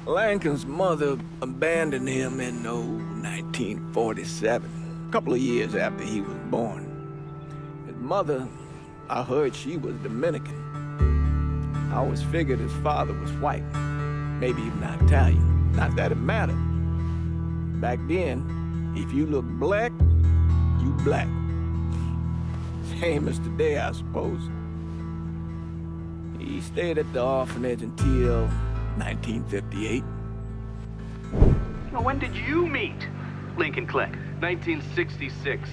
Lincoln's mother abandoned him in 1947, a couple of years after he was born. His mother, I heard she was Dominican. I always figured his father was white, maybe even Italian. Not that it mattered. Back then, if you looked black, you black. Same as today, I suppose. He stayed at the orphanage until 1958. Well, when did you meet Lincoln Click? 1966.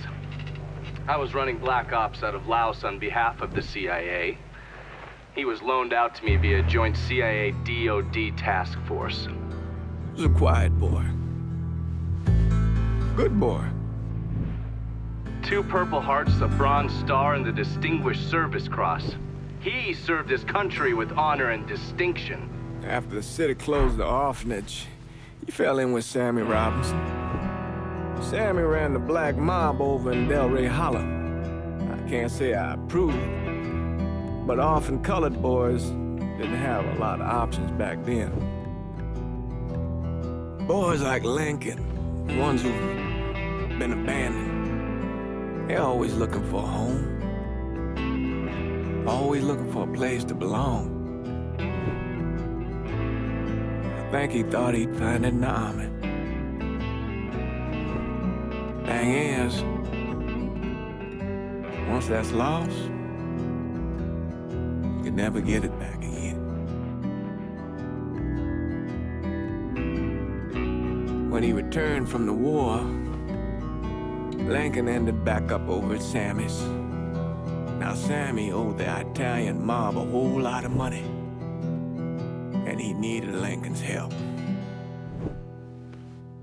I was running Black Ops out of Laos on behalf of the CIA. He was loaned out to me via joint CIA-DOD task force. He was a quiet boy. Good boy. 2 Purple Hearts, a Bronze Star, and the Distinguished Service Cross. He served his country with honor and distinction. After the city closed the orphanage, he fell in with Sammy Robinson. Sammy ran the black mob over in Delray Hollow. I can't say I approve, but orphan colored boys didn't have a lot of options back then. Boys like Lincoln, the ones who've been abandoned, they're always looking for a home. Always looking for a place to belong. I think he thought he'd find it in the army. Thing is, once that's lost, you can never get it back again. When he returned from the war, Lincoln ended back up over at Sammy's. Now, Sammy owed the Italian mob a whole lot of money, and he needed Lincoln's help.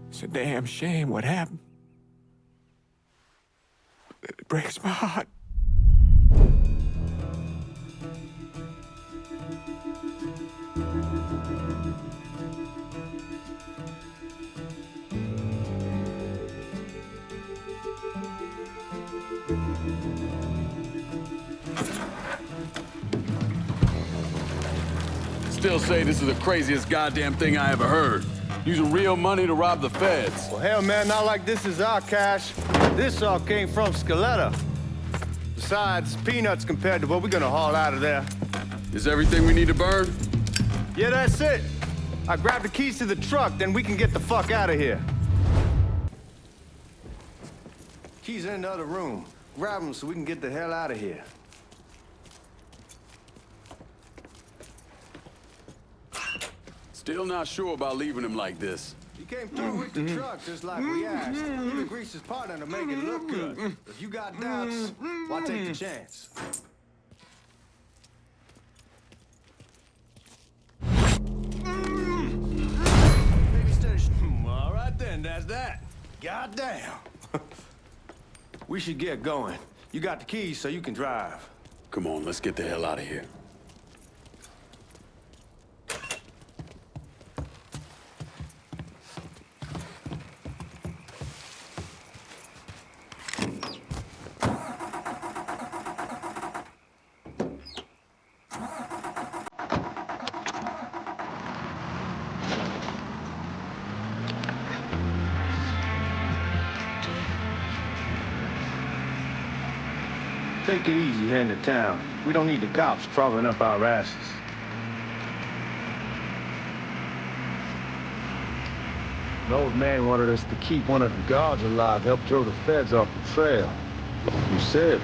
It's a damn shame what happened. It breaks my heart. Still say this is the craziest goddamn thing I ever heard. Using real money to rob the feds. Well, hell, man, not like this is our cash. This all came from Scaletta. Besides, peanuts compared to what we're gonna haul out of there. Is everything we need to burn? Yeah, that's it. I grabbed the keys to the truck, then we can get the fuck out of here. Keys are in the other room. Grab them so we can get the hell out of here. Still not sure about leaving him like this. He came through with the truck just like we asked. Even greased his partner to make it look good. If you got doubts, why take the chance? Baby station. All right then, that's that. Goddamn. We should get going. You got the keys so you can drive. Come on, let's get the hell out of here. Take it easy heading to town. We don't need the cops crawling up our asses. The old man wanted us to keep one of the guards alive, help throw the feds off the trail. You said,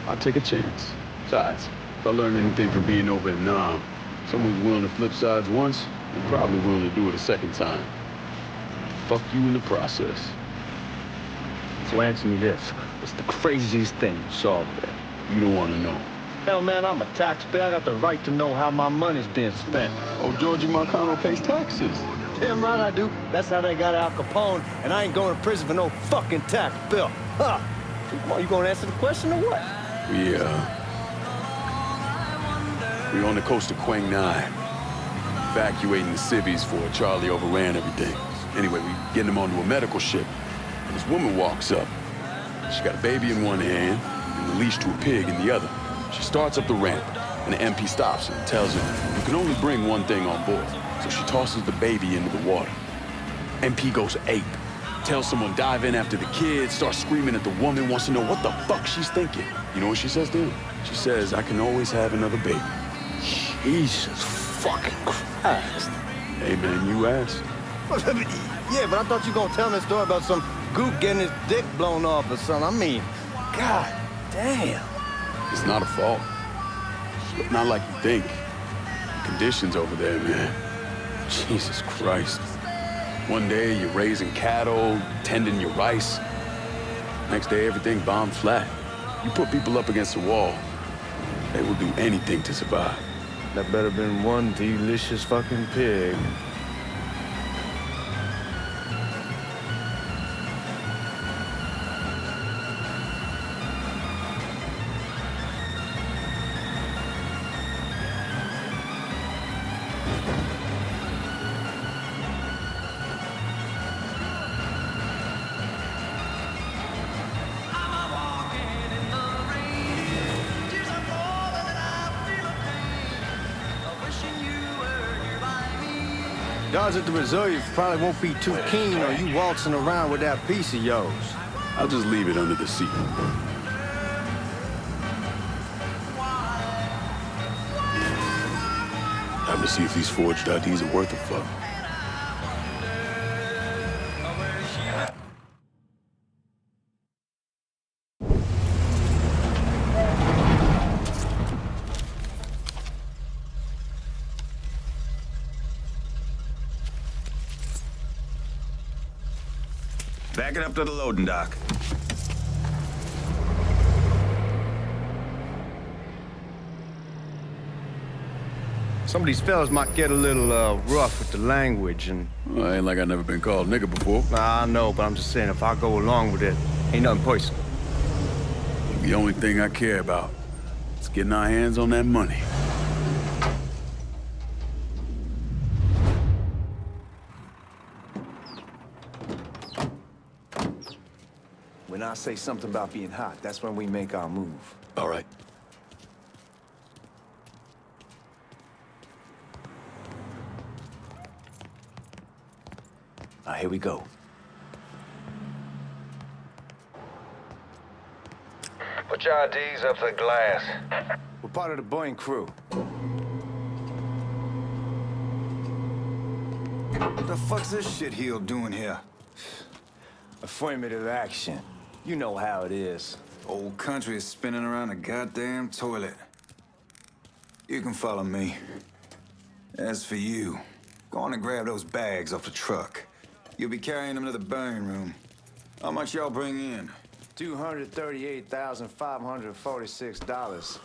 I'll take a chance. Besides, if I learn anything from being over in Nam, someone's willing to flip sides once, they're probably willing to do it a second time. Fuck you in the process. So answer me this. What's the craziest thing you saw there? You don't want to know. Hell, man, I'm a taxpayer. I got the right to know how my money's being spent. Oh, Georgie Marcano pays taxes. Damn right I do. That's how they got Al Capone, and I ain't going to prison for no fucking tax bill. Huh? You gonna answer the question or what? Yeah. We're on the coast of Quang Nai, evacuating the civvies for Charlie overran everything. Anyway, we getting them onto a medical ship, and this woman walks up. She got a baby in one hand, and the leash to a pig in the other. She starts up the ramp, and the MP stops her and tells her you can only bring one thing on board. So she tosses the baby into the water. MP goes ape. Tells someone dive in after the kid, starts screaming at the woman, wants to know what the fuck she's thinking. You know what she says to him? She says, I can always have another baby. Jesus fucking Christ. Hey man, you asked. Yeah, but I thought you gonna tell me a story about some goop getting his dick blown off or something. I mean, god damn. It's not a fault. But not like you think. The conditions over there, man. Jesus Christ. One day you're raising cattle, tending your rice. Next day everything bombed flat. You put people up against the wall, they will do anything to survive. That better been one delicious fucking pig. Guards at the reserve probably won't be too keen on you waltzing around with that piece of yours. I'll just leave it under the seat. Time to see if these forged IDs are worth a fuck. Back it up to the loading dock. Some of these fellas might get a little rough with the language and... Well, ain't like I never been called nigga before. Nah, I know, but I'm just saying if I go along with it, ain't nothing personal. The only thing I care about is getting our hands on that money. When I say something about being hot, that's when we make our move. All right. Now, here we go. Put your IDs up to the glass. We're part of the Boeing crew. What the fuck's this shitheel doing here? Affirmative action. You know how it is. Old country is spinning around a goddamn toilet. You can follow me. As for you, go on and grab those bags off the truck. You'll be carrying them to the burning room. How much y'all bring in? $238,546.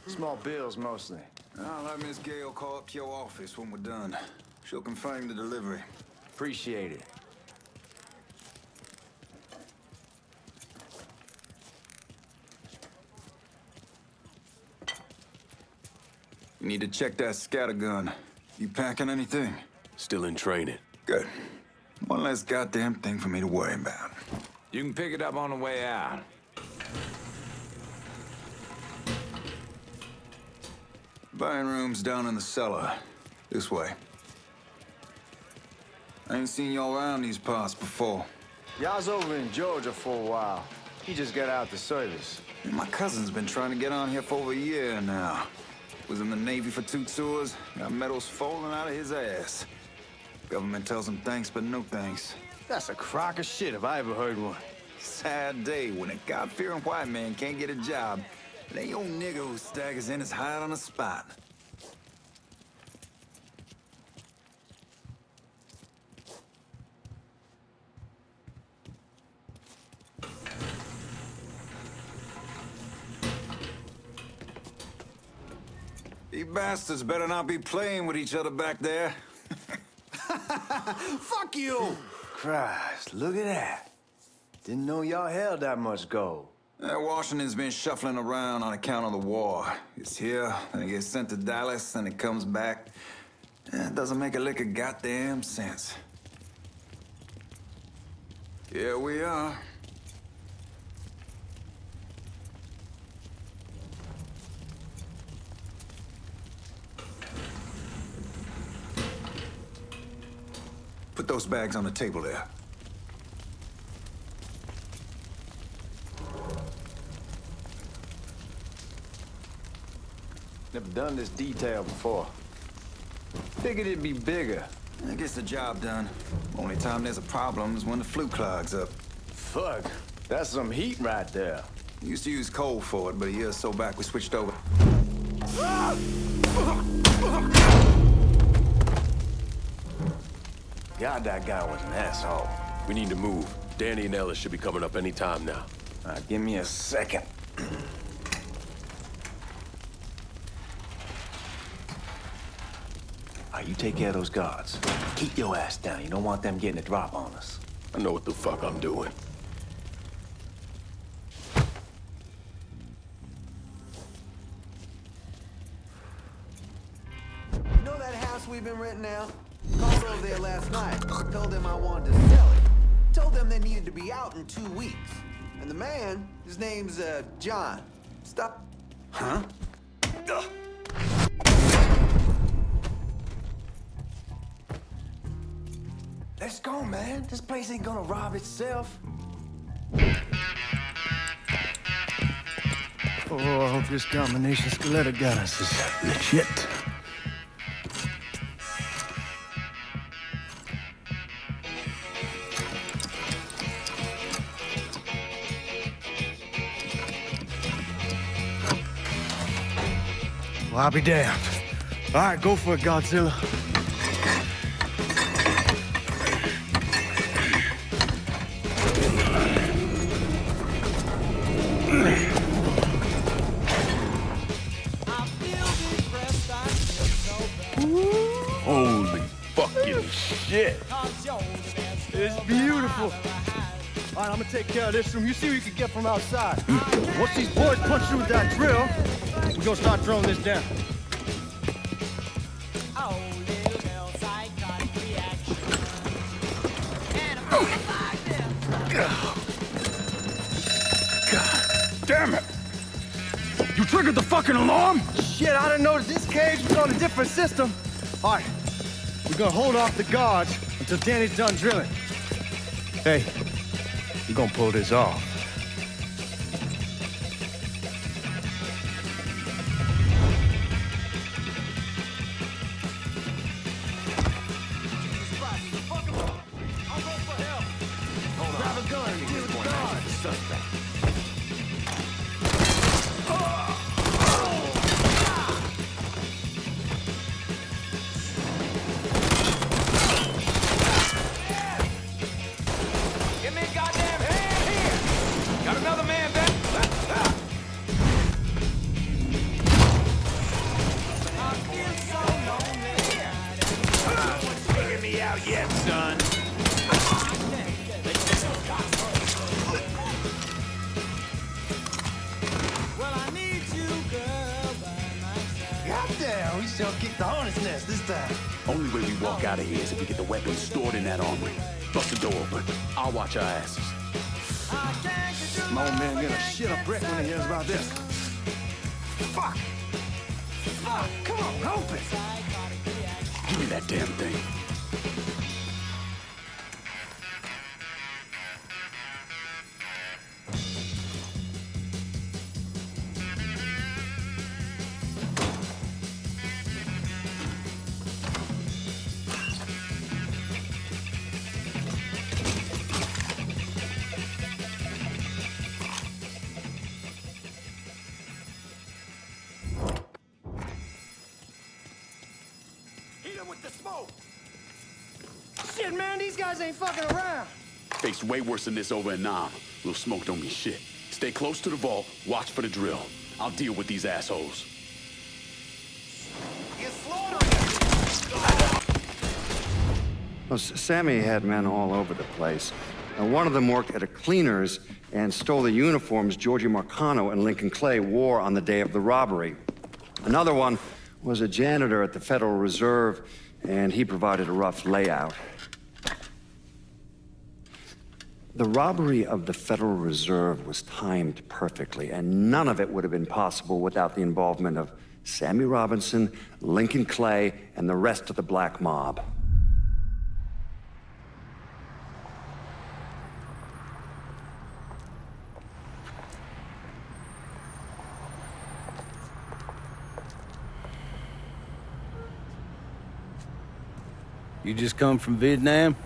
Small bills, mostly. I'll let Miss Gale call up to your office when we're done. She'll confirm the delivery. Appreciate it. You need to check that scattergun. You packing anything? Still in training. Good. One less goddamn thing for me to worry about. You can pick it up on the way out. Buying room's down in the cellar. This way. I ain't seen y'all around these parts before. Y'all's over in Georgia for a while. He just got out the service. My cousin's been trying to get on here for over a year now. Was in the Navy for 2 tours, got medals falling out of his ass. Government tells him thanks, but no thanks. That's a crock of shit if I ever heard one. Sad day when a God-fearing white man can't get a job. And ain't old nigga who staggers in his hide on the spot. You bastards better not be playing with each other back there. Fuck you! Christ, look at that. Didn't know y'all held that much gold. Washington's been shuffling around on account of the war. It's here, then it gets sent to Dallas, then it comes back. It doesn't make a lick of goddamn sense. Here we are. Put those bags on the table there. Never done this detail before. Figured it'd be bigger. That gets the job done. Only time there's a problem is when the flue clogs up. Fuck, that's some heat right there. Used to use coal for it, but a year or so back we switched over. God, that guy was an asshole. We need to move. Danny and Ellis should be coming up any time now. Give me a second. You take care of those guards. Keep your ass down. You don't want them getting a drop on us. I know what the fuck I'm doing. You know that house we've been renting out? Called over there last night. Told them I wanted to sell it. Told them they needed to be out in 2 weeks. And the man, his name's, John. Stop. Huh? Let's go, man. This place ain't gonna rob itself. Oh, I hope this combination Skeletor got us is legit. Well, I'll be damned. All right, go for it, Godzilla. Holy fucking shit. It's beautiful. All right, I'm gonna take care of this room. You see what you can get from outside. Once these boys punch through with that drill, we're gonna start throwing this down. God damn it! You triggered the fucking alarm? Shit, I didn't notice this cage was on a different system. All right, we're gonna hold off the guards until Danny's done drilling. Hey, we're gonna pull this off. Goddamn, we shall kick the hornet's nest this time. Only way we walk out of here is if we get the weapons stored in that armory. Bust the door open. I'll watch our asses. My old man gonna shit a brick when he hears about this. Fuck! Fuck! Come on, help it! Give me that damn thing. With the smoke! Shit, man, these guys ain't fucking around. Faced way worse than this over in Nam. Little smoke don't mean shit. Stay close to the vault, watch for the drill. I'll deal with these assholes. Well, Sammy had men all over the place. One of them worked at a cleaner's and stole the uniforms Georgie Marcano and Lincoln Clay wore on the day of the robbery. Another one was a janitor at the Federal Reserve, and he provided a rough layout. The robbery of the Federal Reserve was timed perfectly, and none of it would have been possible without the involvement of Sammy Robinson, Lincoln Clay, and the rest of the black mob. You just come from Vietnam?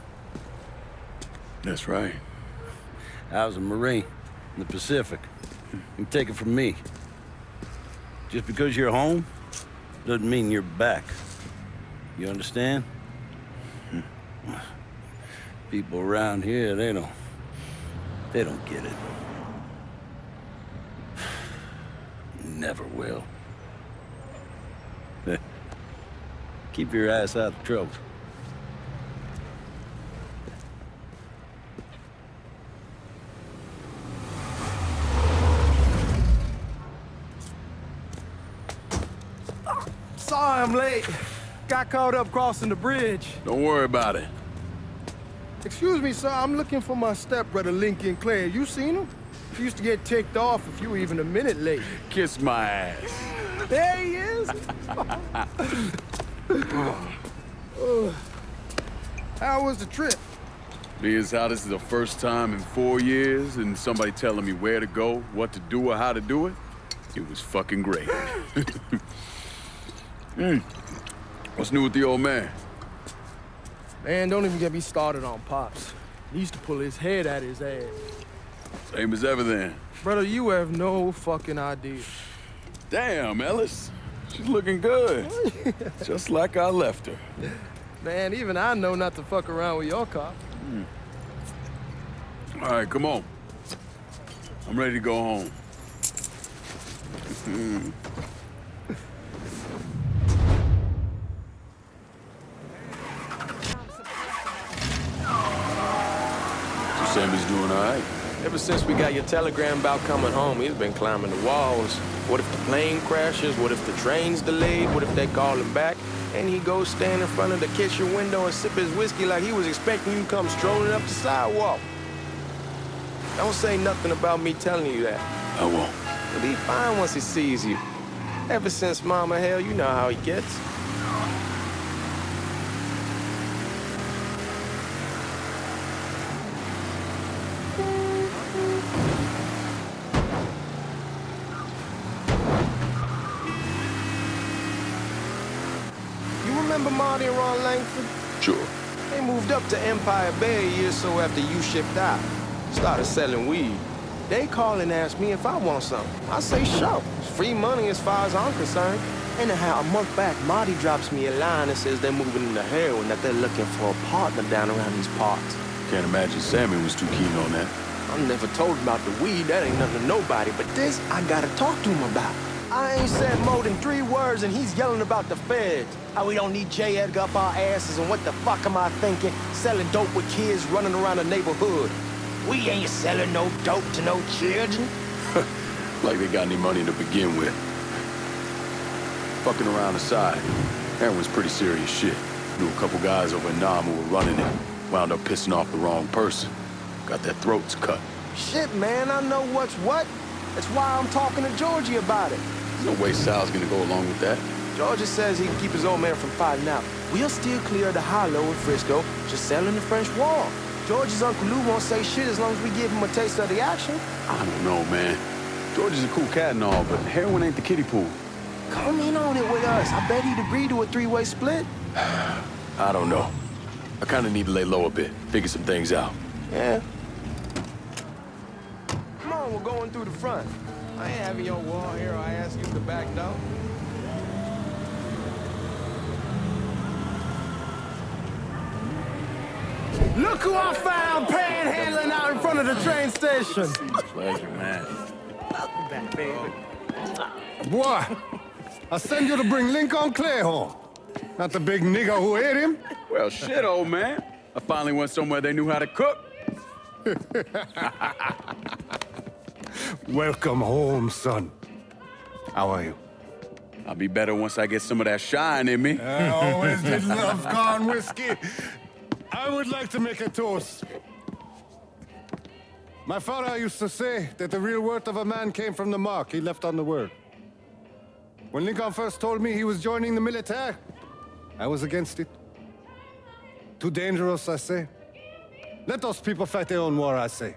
That's right. I was a Marine in the Pacific. You take it from me. Just because you're home doesn't mean you're back. You understand? People around here, they don't get it. Never will. Keep your ass out of trouble. Sorry I'm late. Got caught up crossing the bridge. Don't worry about it. Excuse me, sir. I'm looking for my stepbrother, Lincoln Clay. You seen him? He used to get ticked off if you were even a minute late. Kiss my ass. There he is. How was the trip? Being how this is the first time in 4 years and somebody telling me where to go, what to do, or how to do it, it was fucking great. What's new with the old man? Man, don't even get me started on Pops. He used to pull his head out his ass. Same as ever then. Brother, you have no fucking idea. Damn, Ellis. She's looking good. Just like I left her. Man, even I know not to fuck around with your car. All right, come on. I'm ready to go home. So Sammy's doing all right? Ever since we got your telegram about coming home, he's been climbing the walls. What if the plane crashes? What if the train's delayed? What if they call him back? And he goes stand in front of the kitchen window and sip his whiskey like he was expecting you to come strolling up the sidewalk. Don't say nothing about me telling you that. I won't. He'll be fine once he sees you. Ever since Mama, hell, you know how he gets. Remember Marty and Ron Langford? Sure. They moved up to Empire Bay a year or so after you shipped out. Started selling weed. They call and ask me if I want something. I say sure. It's free money as far as I'm concerned. Anyhow, a month back, Marty drops me a line and says they're moving into heroin, that they're looking for a partner down around these parts. Can't imagine Sammy was too keen on that. I never told him about the weed. That ain't nothing to nobody. But this, I gotta talk to him about. I ain't said more than 3 words, and he's yelling about the feds. How we don't need J. Edgar up our asses, and what the fuck am I thinking? Selling dope with kids running around the neighborhood. We ain't selling no dope to no children. Like they got any money to begin with. Fucking around aside, heroin's pretty serious shit. Knew a couple guys over in Nam who were running it. Wound up pissing off the wrong person. Got their throats cut. Shit, man, I know what's what. That's why I'm talking to Georgie about it. There's no way Sal's gonna go along with that. Georgia says he can keep his old man from fighting out. We'll still clear the hollow in Frisco, just selling the French Wall. George's Uncle Lou won't say shit as long as we give him a taste of the action. I don't know, man. George is a cool cat and all, but heroin ain't the kiddie pool. Come in on it with us. I bet he'd agree to a 3-way split. I don't know. I kind of need to lay low a bit, figure some things out. Yeah. Come on, we're going through the front. I ain't having your war here. I ask you to back down. Look who I found panhandling out in front of the train station. Pleasure, man. Welcome back, baby. Boy, I send you to bring Lincoln Clay home. Not the big nigga who ate him. Well, shit, old man. I finally went somewhere they knew how to cook. Welcome home, son. How are you? I'll be better once I get some of that shine in me. I always did love corn whiskey. I would like to make a toast. My father used to say that the real worth of a man came from the mark he left on the world. When Lincoln first told me he was joining the military, I was against it. Too dangerous, I say. Let those people fight their own war, I say.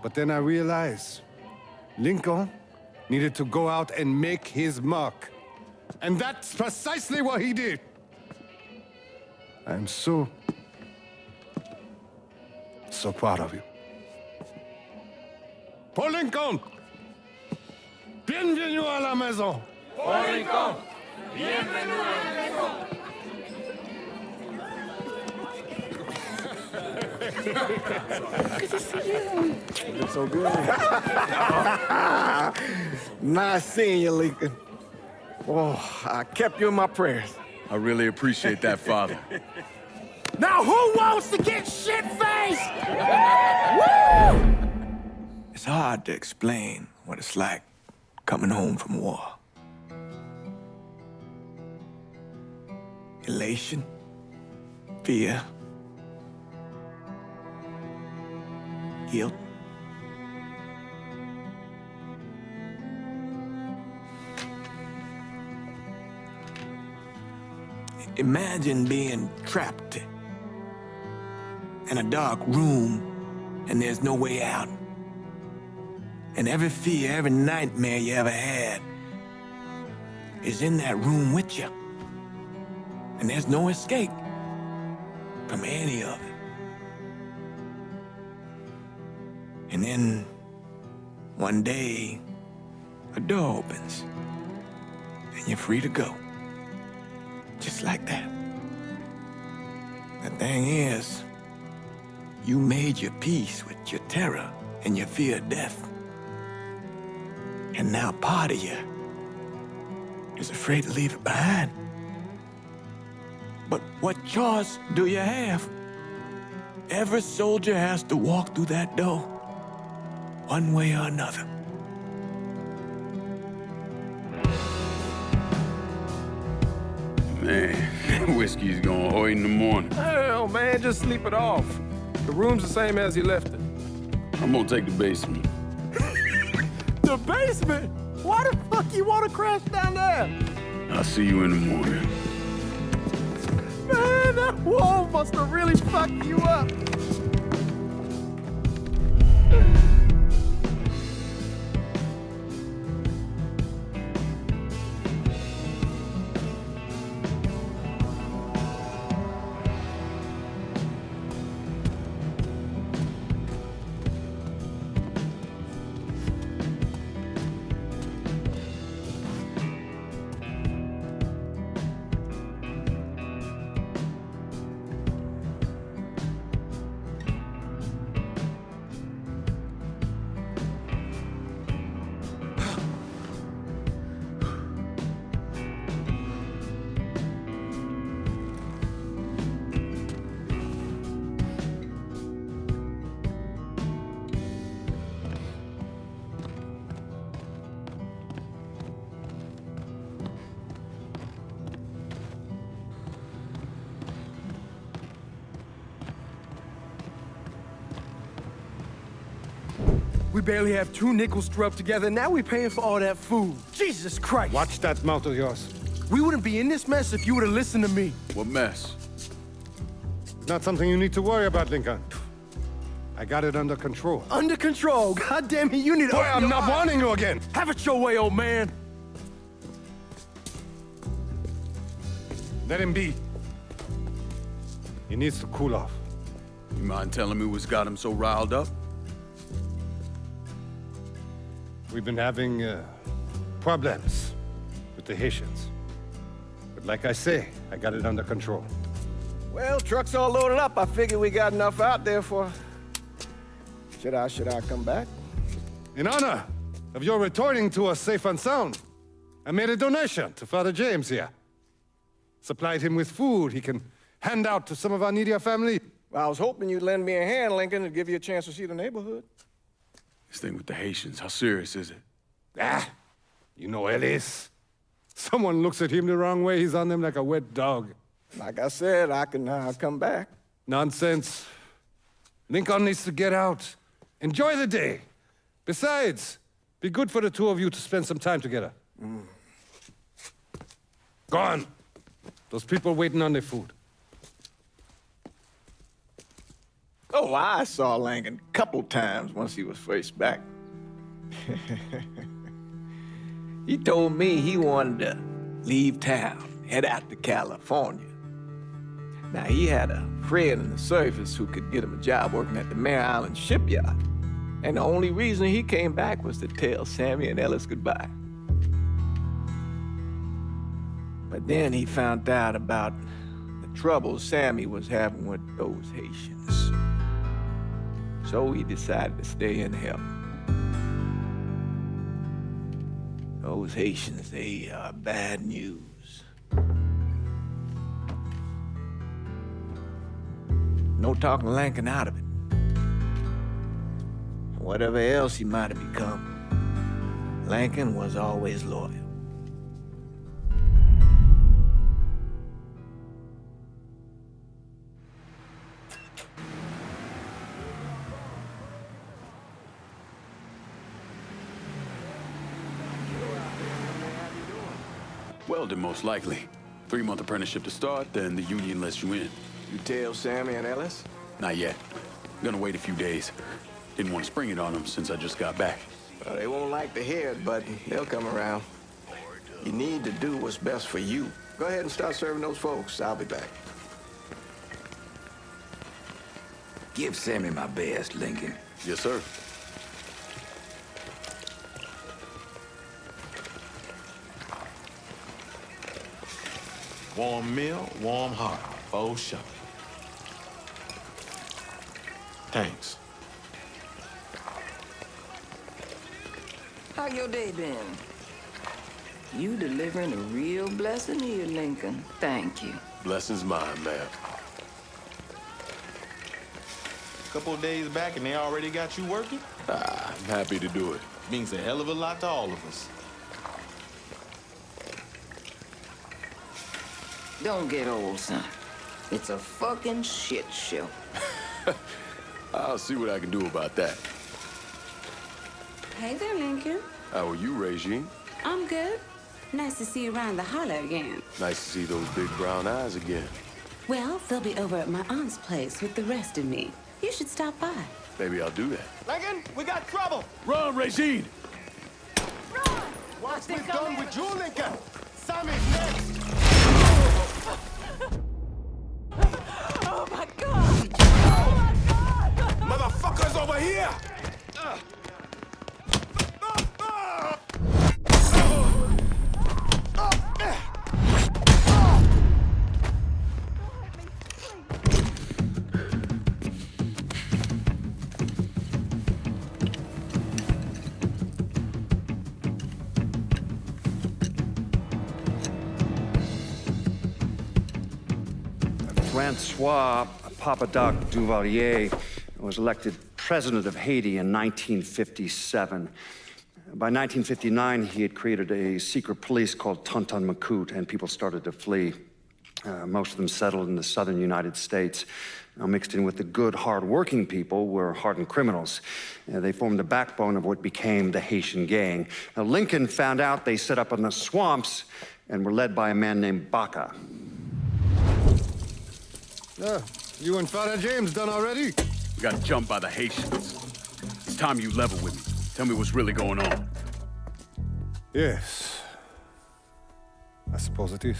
But then I realized Lincoln needed to go out and make his mark. And that's precisely what he did. I'm so proud of you. Paul Lincoln! Bienvenue à la maison! Paul Lincoln! Bienvenue à la maison! Good to see you. You look so good. Nice seeing you, Lincoln. Oh, I kept you in my prayers. I really appreciate that, Father. Now who wants to get shit-faced? Woo! It's hard to explain what it's like coming home from war. Elation, fear, guilt. Imagine being trapped in a dark room and there's no way out. And every fear, every nightmare you ever had is in that room with you. And there's no escape from any of it. And then one day, a door opens and you're free to go. Just like that. The thing is, you made your peace with your terror and your fear of death. And now part of you is afraid to leave it behind. But what choice do you have? Every soldier has to walk through that door, one way or another. Man, whiskey's gonna hoy in the morning. Hell, man, just sleep it off. The room's the same as you left it. I'm gonna take the basement. The basement? Why the fuck you want to crash down there? I'll see you in the morning. Man, that wall must have really fucked you up. We barely have 2 nickels to rub together, now we're paying for all that food. Jesus Christ! Watch that mouth of yours. We wouldn't be in this mess if you would have listened to me. What mess? It's not something you need to worry about, Lincoln. I got it under control. Under control? God damn it, you need to... Boy, I'm not warning you again! Have it your way, old man! Let him be. He needs to cool off. You mind telling me what's got him so riled up? We've been having problems with the Haitians. But like I say, I got it under control. Well, truck's all loaded up. I figure we got enough out there for... Should I come back? In honor of your returning to us safe and sound, I made a donation to Father James here. Supplied him with food he can hand out to some of our needier family. Well, I was hoping you'd lend me a hand, Lincoln, and give you a chance to see the neighborhood. This thing with the Haitians, how serious is it? Ah, you know Ellis. Someone looks at him the wrong way, he's on them like a wet dog. Like I said, I can come back. Nonsense. Lincoln needs to get out. Enjoy the day. Besides, be good for the two of you to spend some time together. Go on. Those people waiting on their food. Oh, I saw Langan a couple times once he was first back. He told me he wanted to leave town, head out to California. Now, he had a friend in the service who could get him a job working at the Mare Island shipyard. And the only reason he came back was to tell Sammy and Ellis goodbye. But then he found out about the trouble Sammy was having with those Haitians. So he decided to stay and help. Those Haitians, they are bad news. No talking Lincoln out of it. Whatever else he might have become, Lincoln was always loyal. Welding, most likely. 3-month apprenticeship to start, then the union lets you in. You tell Sammy and Ellis? Not yet. Gonna wait a few days. Didn't want to spring it on them since I just got back. Well, they won't like to hear it, but they'll come around. You need to do what's best for you. Go ahead and start serving those folks. I'll be back. Give Sammy my best, Lincoln. Yes, sir. Warm meal, warm heart. For sure. Thanks. How your day been? You delivering a real blessing here, Lincoln. Thank you. Blessings mine, ma'am. Couple of days back and they already got you working? I'm happy to do it. Means a hell of a lot to all of us. Don't get old, son. It's a fucking shit show. I'll see what I can do about that. Hey there, Lincoln. How are you, Regine? I'm good. Nice to see you around the holler again. Nice to see those big brown eyes again. Well, they'll be over at my aunt's place with the rest of me. You should stop by. Maybe I'll do that. Lincoln, we got trouble. Run, Regine! Run! What's we done with you, Lincoln? Sammy's next. Oh, my God! Oh, my God! Motherfuckers over here! Francois Papadoc Duvalier was elected president of Haiti in 1957. By 1959, he had created a secret police called Tonton Macoute, and people started to flee. Most of them settled in the southern United States. Now, mixed in with the good, hard-working people were hardened criminals. They formed the backbone of what became the Haitian gang. Now, Lincoln found out they set up in the swamps and were led by a man named Baca. You and Father James done already? We got jumped by the Haitians. It's time you level with me. Tell me what's really going on. Yes. I suppose it is.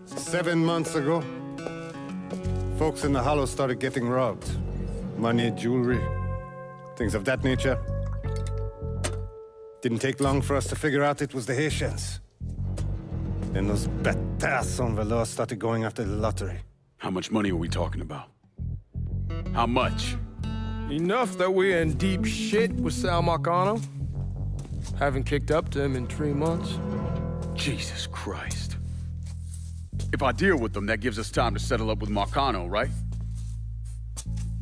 7 months ago, folks in the Hollow started getting robbed. Money, jewelry, things of that nature. Didn't take long for us to figure out it was the Haitians. Then those bâtards on velours started going after the lottery. How much money are we talking about? How much? Enough that we're in deep shit with Sal Marcano. Haven't kicked up to him in 3 months. Jesus Christ. If I deal with them, that gives us time to settle up with Marcano, right?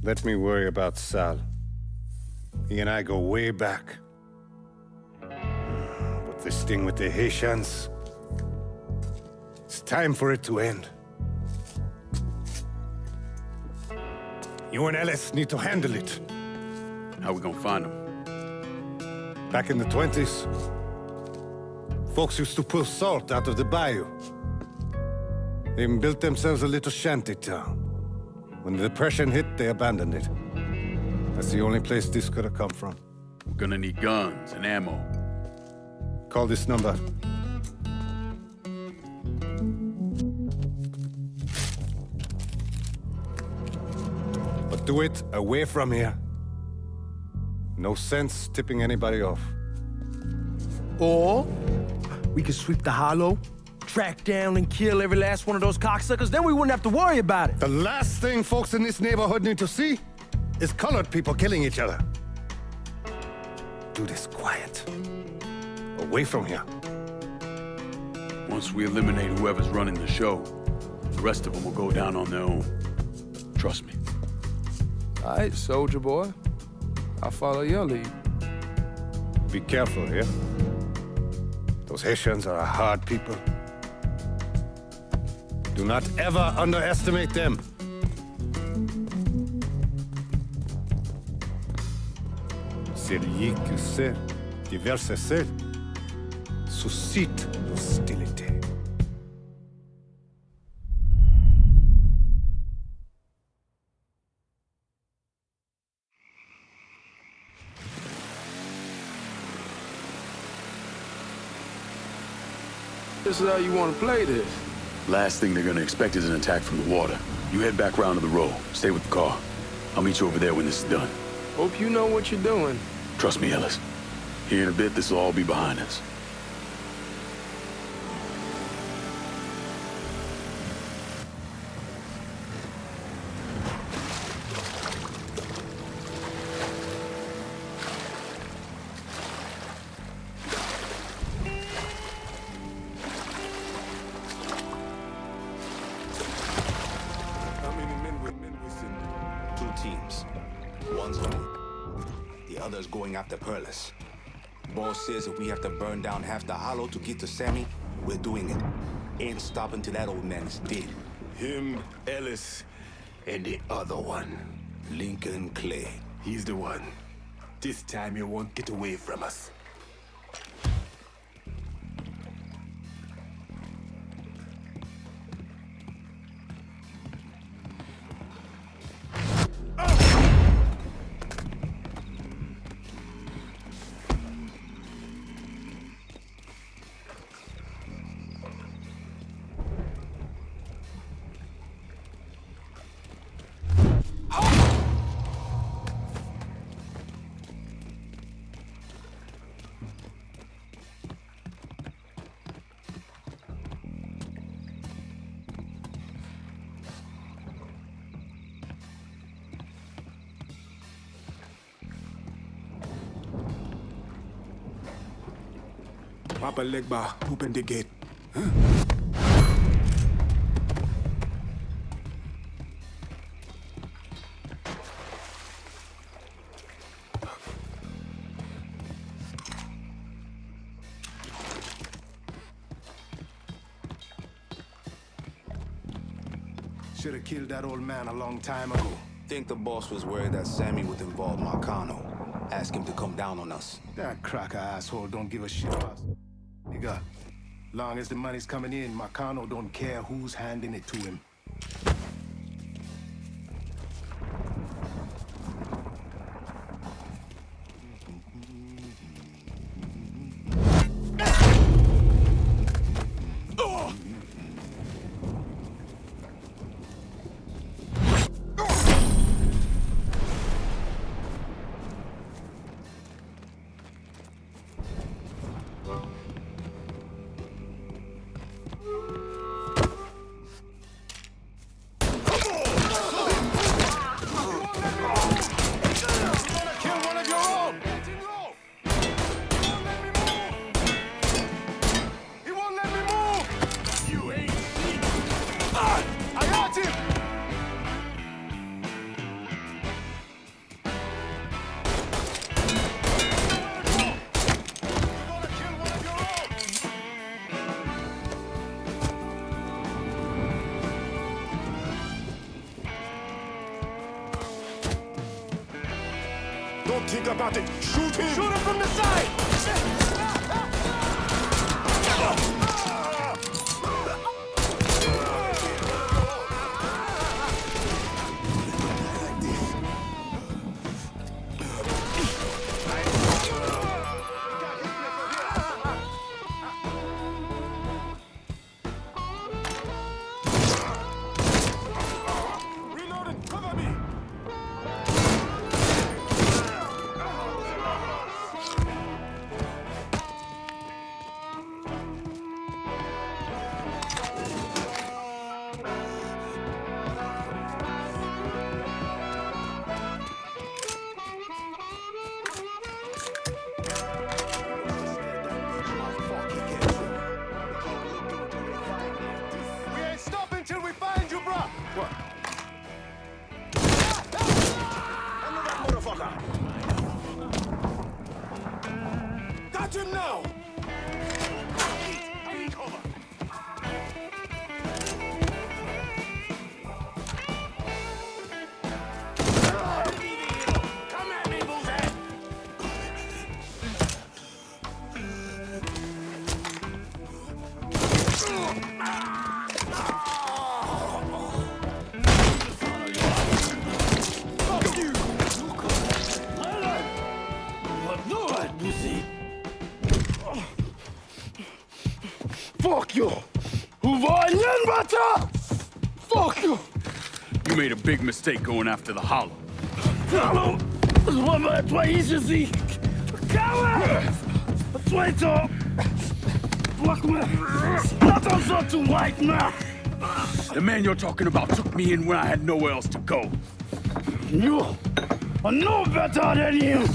Let me worry about Sal. He and I go way back. But this thing with the Haitians, it's time for it to end. You and Ellis need to handle it. How we gonna find them? Back in the 20s, folks used to pull salt out of the bayou. They even built themselves a little shanty town. When the Depression hit, they abandoned it. That's the only place this could have come from. We're gonna need guns and ammo. Call this number. Do it away from here. No sense tipping anybody off. Or we could sweep the hollow, track down and kill every last one of those cocksuckers, then we wouldn't have to worry about it. The last thing folks in this neighborhood need to see is colored people killing each other. Do this quiet. Away from here. Once we eliminate whoever's running the show, the rest of them will go down on their own. Trust me. All right, soldier boy. I'll follow your lead. Be careful here. Those Haitians are a hard people. Do not ever underestimate them. Celui qui sait diverser seul suscite l'hostilité. This is how you want to play this. Last thing they're gonna expect is an attack from the water. You head back round to the row. Stay with the car. I'll meet you over there when this is done. Hope you know what you're doing. Trust me, Ellis. Here in a bit, this will all be behind us. Teams. One's running. The other's going after Perlis. Boss says if we have to burn down half the hollow to get to Sammy, we're doing it. Ain't stopping till that old man is dead. Him, Ellis, and the other one. Lincoln Clay. He's the one. This time he won't get away from us. Papa Legba, open the gate. Huh? Should have killed that old man a long time ago. Think the boss was worried that Sammy would involve Marcano. Ask him to come down on us. That cracker asshole don't give a shit about us. Nigga, long as the money's coming in, Marcano don't care who's handing it to him. Don't think about it. Shoot him! Shoot him from the side! Fuck you! Fuck you! You made a big mistake going after the Hollow. Hollow! Toi ici! Coward! Toi toi! Attends to white man! The man you're talking about took me in when I had nowhere else to go. You are no better than you!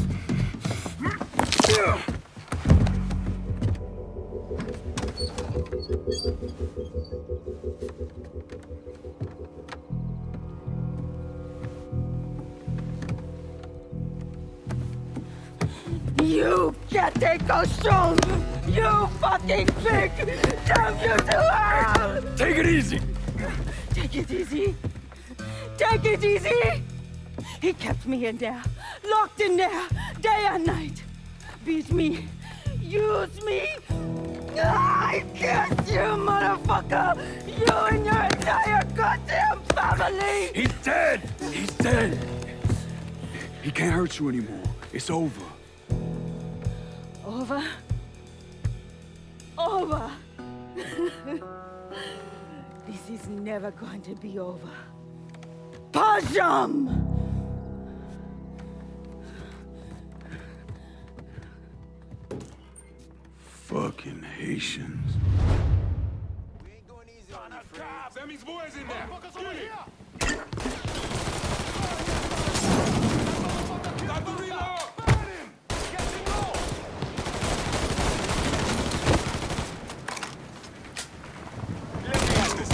You can't take those stones! You fucking pig! Damn you to hell! Take it easy! Take it easy! Take it easy! He kept me in there, locked in there, day and night. Beat me, use me. I curse you, motherfucker! You and your entire goddamn family! He's dead! He's dead! He can't hurt you anymore. It's over. Over? Over! This is never going to be over. Pajam! Fucking Haitians. We ain't going easy on you, friends. Sammy's boys in there. Motherfuckers over here. Stop the reload. Burn him! Get him low! Let me at this.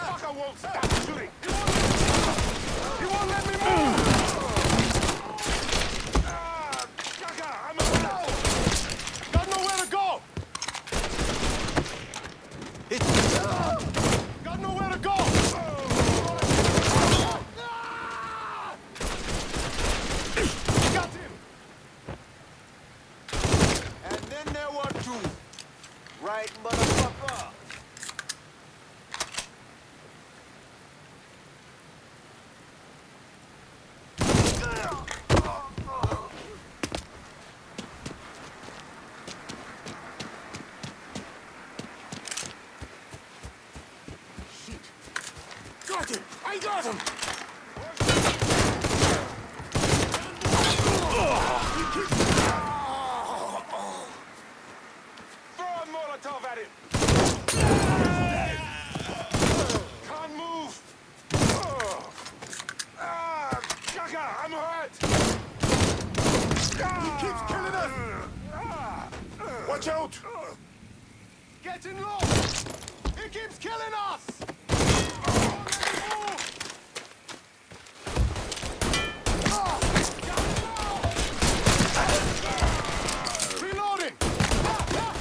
Fucker won't stop shooting. He won't let me move! I'm a Got nowhere to go! Got nowhere to go! Got him! And then there were two. Right, motherfucker? got him. I got him. Throw a Molotov at him. Can't move. Chaka, I'm hurt. He keeps killing us! Watch out. Getting low! He keeps killing us! Reloading! Getting low!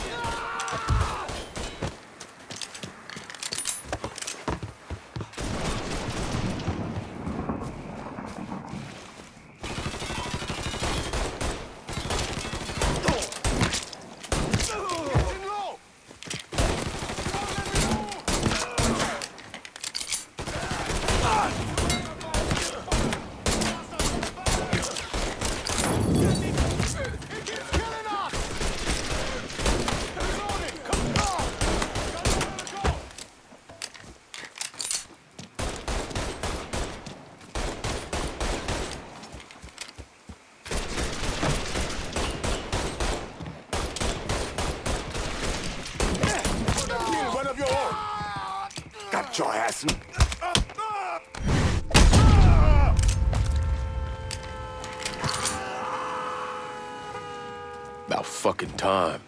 One of your own. Got your ass. About fucking time.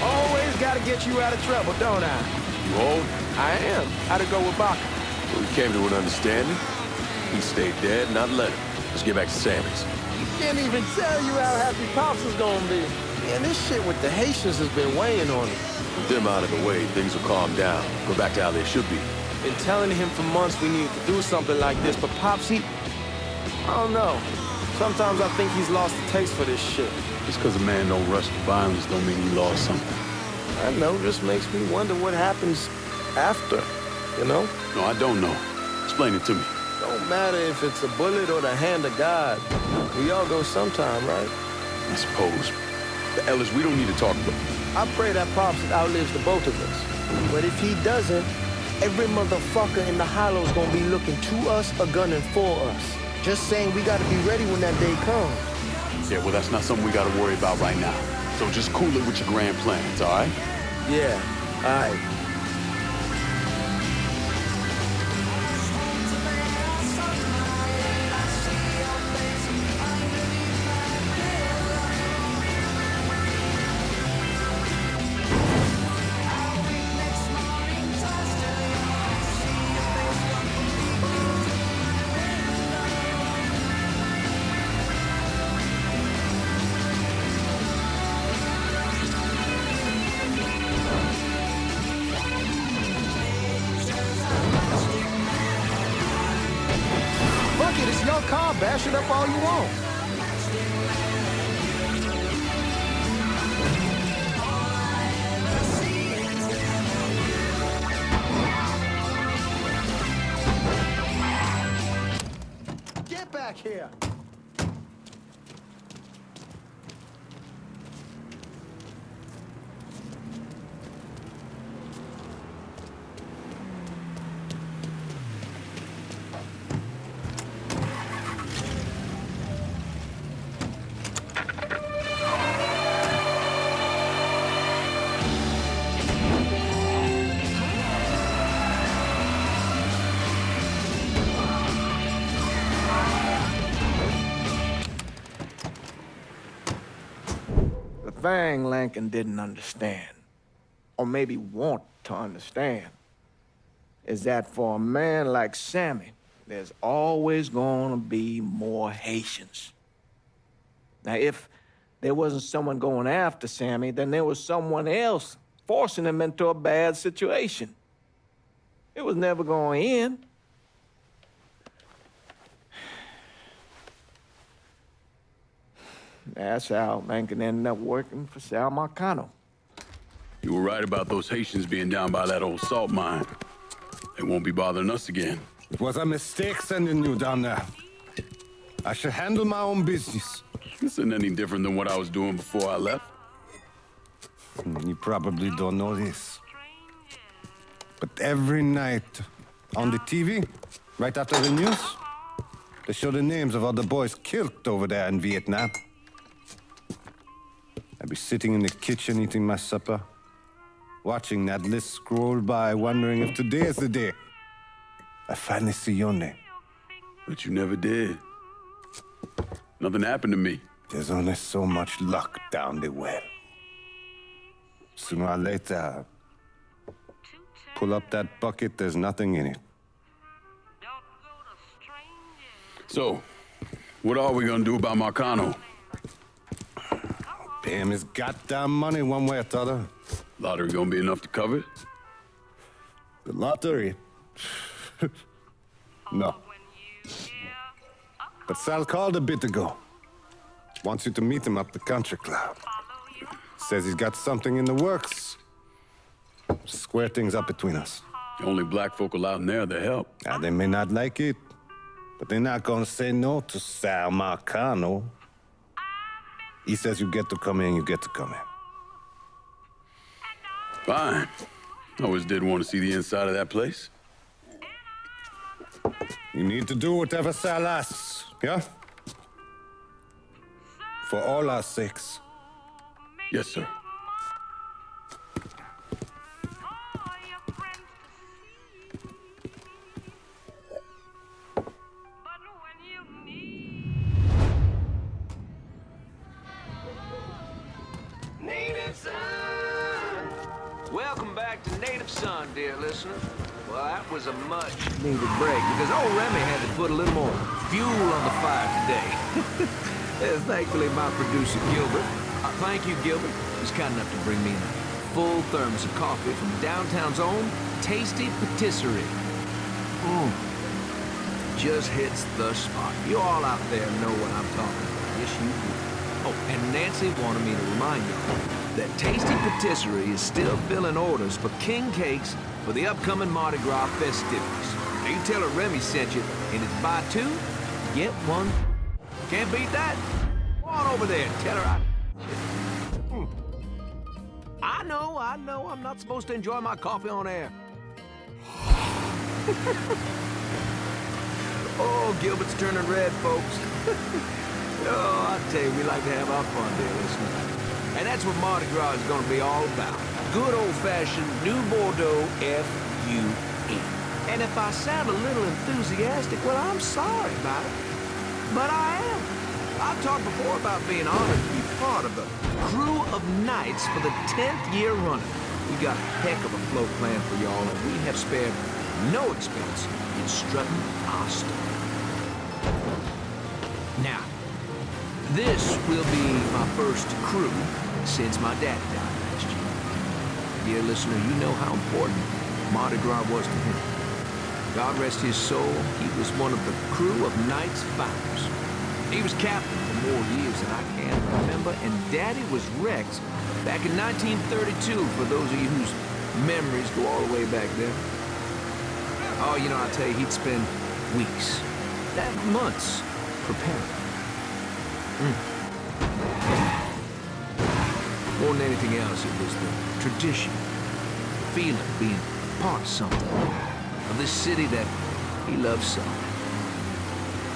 Always gotta get you out of trouble, don't I? You old? I am. How'd it go with Baca? Well, we came to an understanding. He stayed dead, and I'd let him. Let's get back to Sammy's. Didn't even tell you how happy Pops was gonna be. Man, this shit with the Haitians has been weighing on him. With them out of the way, things will calm down. Go back to how they should be. Been telling him for months we needed to do something like this, but Pops, I don't know. Sometimes I think he's lost the taste for this shit. Just because a man don't rush to violence don't mean he lost something. I know, just makes me wonder what happens after, you know? No, I don't know. Explain it to me. Don't matter if it's a bullet or the hand of God. We all go sometime, right? I suppose. But Ellis, we don't need to talk about it. I pray that Pops outlives the both of us. But if he doesn't, every motherfucker in the hollow's gonna be looking to us or gunning for us. Just saying we gotta be ready when that day comes. Yeah, well, that's not something we gotta worry about right now. So just cool it with your grand plans, all right? Yeah, all right. Bash it up all you want. Get back here! The thing Lincoln didn't understand, or maybe want to understand, is that for a man like Sammy, there's always gonna be more Haitians. Now, if there wasn't someone going after Sammy, then there was someone else forcing him into a bad situation. It was never going to end. That's how Lincoln ended up working for Sal Marcano. You were right about those Haitians being down by that old salt mine. They won't be bothering us again. It was a mistake sending you down there. I should handle my own business. This isn't any different than what I was doing before I left. You probably don't know this. But every night on the TV, right after the news, they show the names of all the boys killed over there in Vietnam. I'd be sitting in the kitchen eating my supper, watching that list scroll by, wondering if today is the day I finally see your name. But you never did. Nothing happened to me. There's only so much luck down the well. Sooner or later, pull up that bucket, there's nothing in it. So, what are we gonna do about Marcano? Pay him his goddamn money one way or the other. Lottery gonna be enough to cover it? The lottery? No. But Sal called a bit ago. Wants you to meet him up the country club. Says he's got something in the works. Square things up between us. The only black folk allowed in there to help. Now, they may not like it, but they're not gonna say no to Sal Marcano. He says you get to come in, you get to come in. Fine. I always did want to see the inside of that place. You need to do whatever Sal asks, yeah? For all our sakes. Yes, sir. Welcome back to Native Son, dear listener. Well, that was a much-needed break because old Remy had to put a little more fuel on the fire today. Thankfully, my producer, Gilbert, thank you, Gilbert, was kind enough to bring me in a full thermos of coffee from downtown's own Tasty Patisserie. just hits the spot. You all out there know what I'm talking about. Yes, you do. Oh, and Nancy wanted me to remind y'all that Tasty Patisserie is still filling orders for king cakes for the upcoming Mardi Gras festivities. Now you tell her Remy sent you, and it's buy two, get one. Can't beat that. Go on over there and tell her I know, I'm not supposed to enjoy my coffee on air. Oh, Gilbert's turning red, folks. Oh, I tell you, we like to have our fun, dear listener. And that's what Mardi Gras is going to be all about. Good old-fashioned New Bordeaux F-U-E. And if I sound a little enthusiastic, well, I'm sorry about it. But I am. I've talked before about being honored to be part of the crew of knights for the 10th year running. We got a heck of a float plan for y'all, and we have spared no expense in strutting our stuff. Now, this will be my first crew since my dad died last year. Dear listener, you know how important Mardi Gras was to him. God rest his soul, he was one of the crew of Knights founders. He was captain for more years than I can remember, and Daddy was Rex back in 1932, for those of you whose memories go all the way back there. Oh, you know, I'll tell you, he'd spend weeks, months, preparing. More than anything else, it was the tradition, the feeling of being part of something, of this city that he loved so.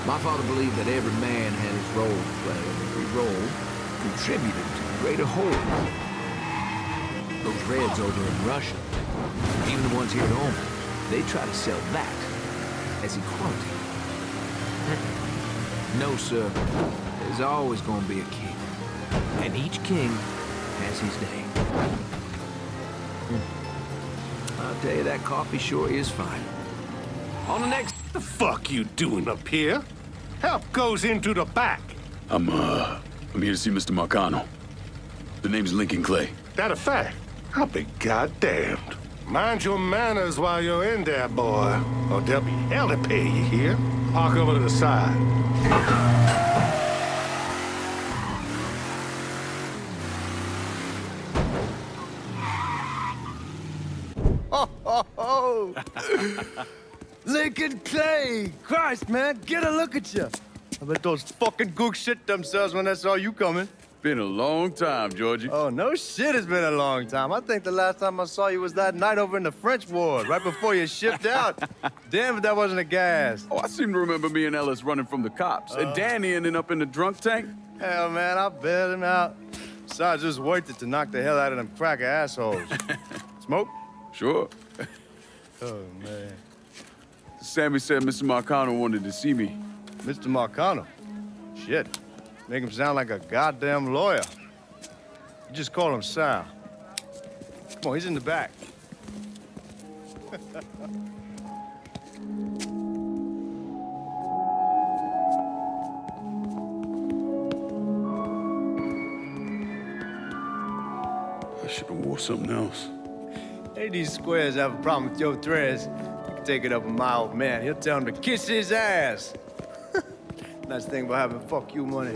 My father believed that every man had his role to play, and every role contributed to the greater whole. Those Reds over in Russia, even the ones here at home, they try to sell that as equality. No, sir. There's always going to be a king. And each king has his day. I'll tell you, that coffee sure is fine. On the next... The fuck you doing up here? Help goes into the back. I'm here to see Mr. Marcano. The name's Lincoln Clay. That a fact? I'll be goddamned. Mind your manners while you're in there, boy. Or there'll be hell to pay you here. Park over to the side. Oh. Lincoln Clay! Christ, man, get a look at you. I bet those fucking gooks shit themselves when they saw you coming. Been a long time, Georgie. Oh, no shit, it's been a long time. I think the last time I saw you was that night over in the French ward, right before you shipped out. Damn if that wasn't a gas. Oh, I seem to remember me and Ellis running from the cops. And Danny ending up in the drunk tank. Hell, man, I bailed him out. Besides, just worth it to knock the hell out of them cracker assholes. Smoke? Sure. Oh, man. Sammy said Mr. Marcano wanted to see me. Mr. Marcano? Shit. Make him sound like a goddamn lawyer. You just call him Sal. Come on, he's in the back. I should have wore something else. Hey, these squares have a problem with your threads. You can take it up with my old man. He'll tell him to kiss his ass. Nice thing about having fuck you money.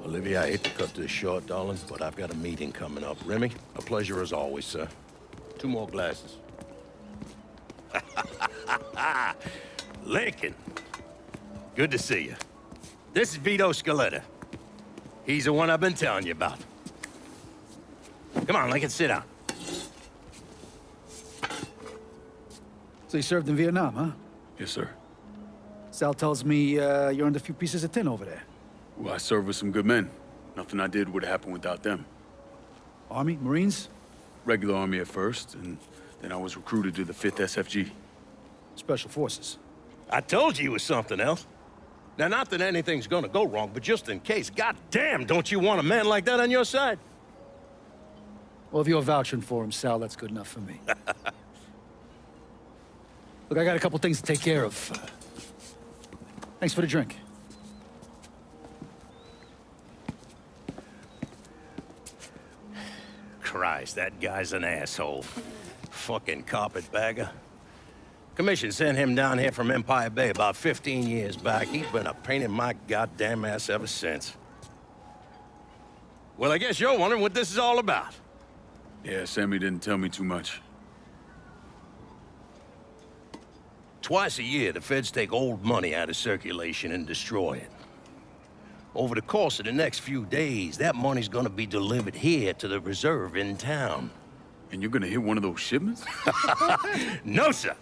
Olivia, I hate to cut this short, darling, but I've got a meeting coming up. Remy, a pleasure as always, sir. 2 more glasses. Lincoln, good to see you. This is Vito Scaletta. He's the one I've been telling you about. Come on, Lincoln, sit down. So you served in Vietnam, huh? Yes, sir. Sal tells me you earned a few pieces of tin over there. Well, I served with some good men. Nothing I did would have happened without them. Army? Marines? Regular Army at first, and then I was recruited to the 5th SFG. Special Forces. I told you it was something else. Now, not that anything's gonna go wrong, but just in case, goddamn, don't you want a man like that on your side? Well, if you're vouching for him, Sal, that's good enough for me. Look, I got a couple things to take care of. Thanks for the drink. Christ, that guy's an asshole. Fucking carpetbagger. Commission sent him down here from Empire Bay about 15 years back. He's been a pain in my goddamn ass ever since. Well, I guess you're wondering what this is all about. Yeah, Sammy didn't tell me too much. Twice a year, the feds take old money out of circulation and destroy it. Over the course of the next few days, that money's gonna be delivered here to the reserve in town. And you're gonna hit one of those shipments? No, sir.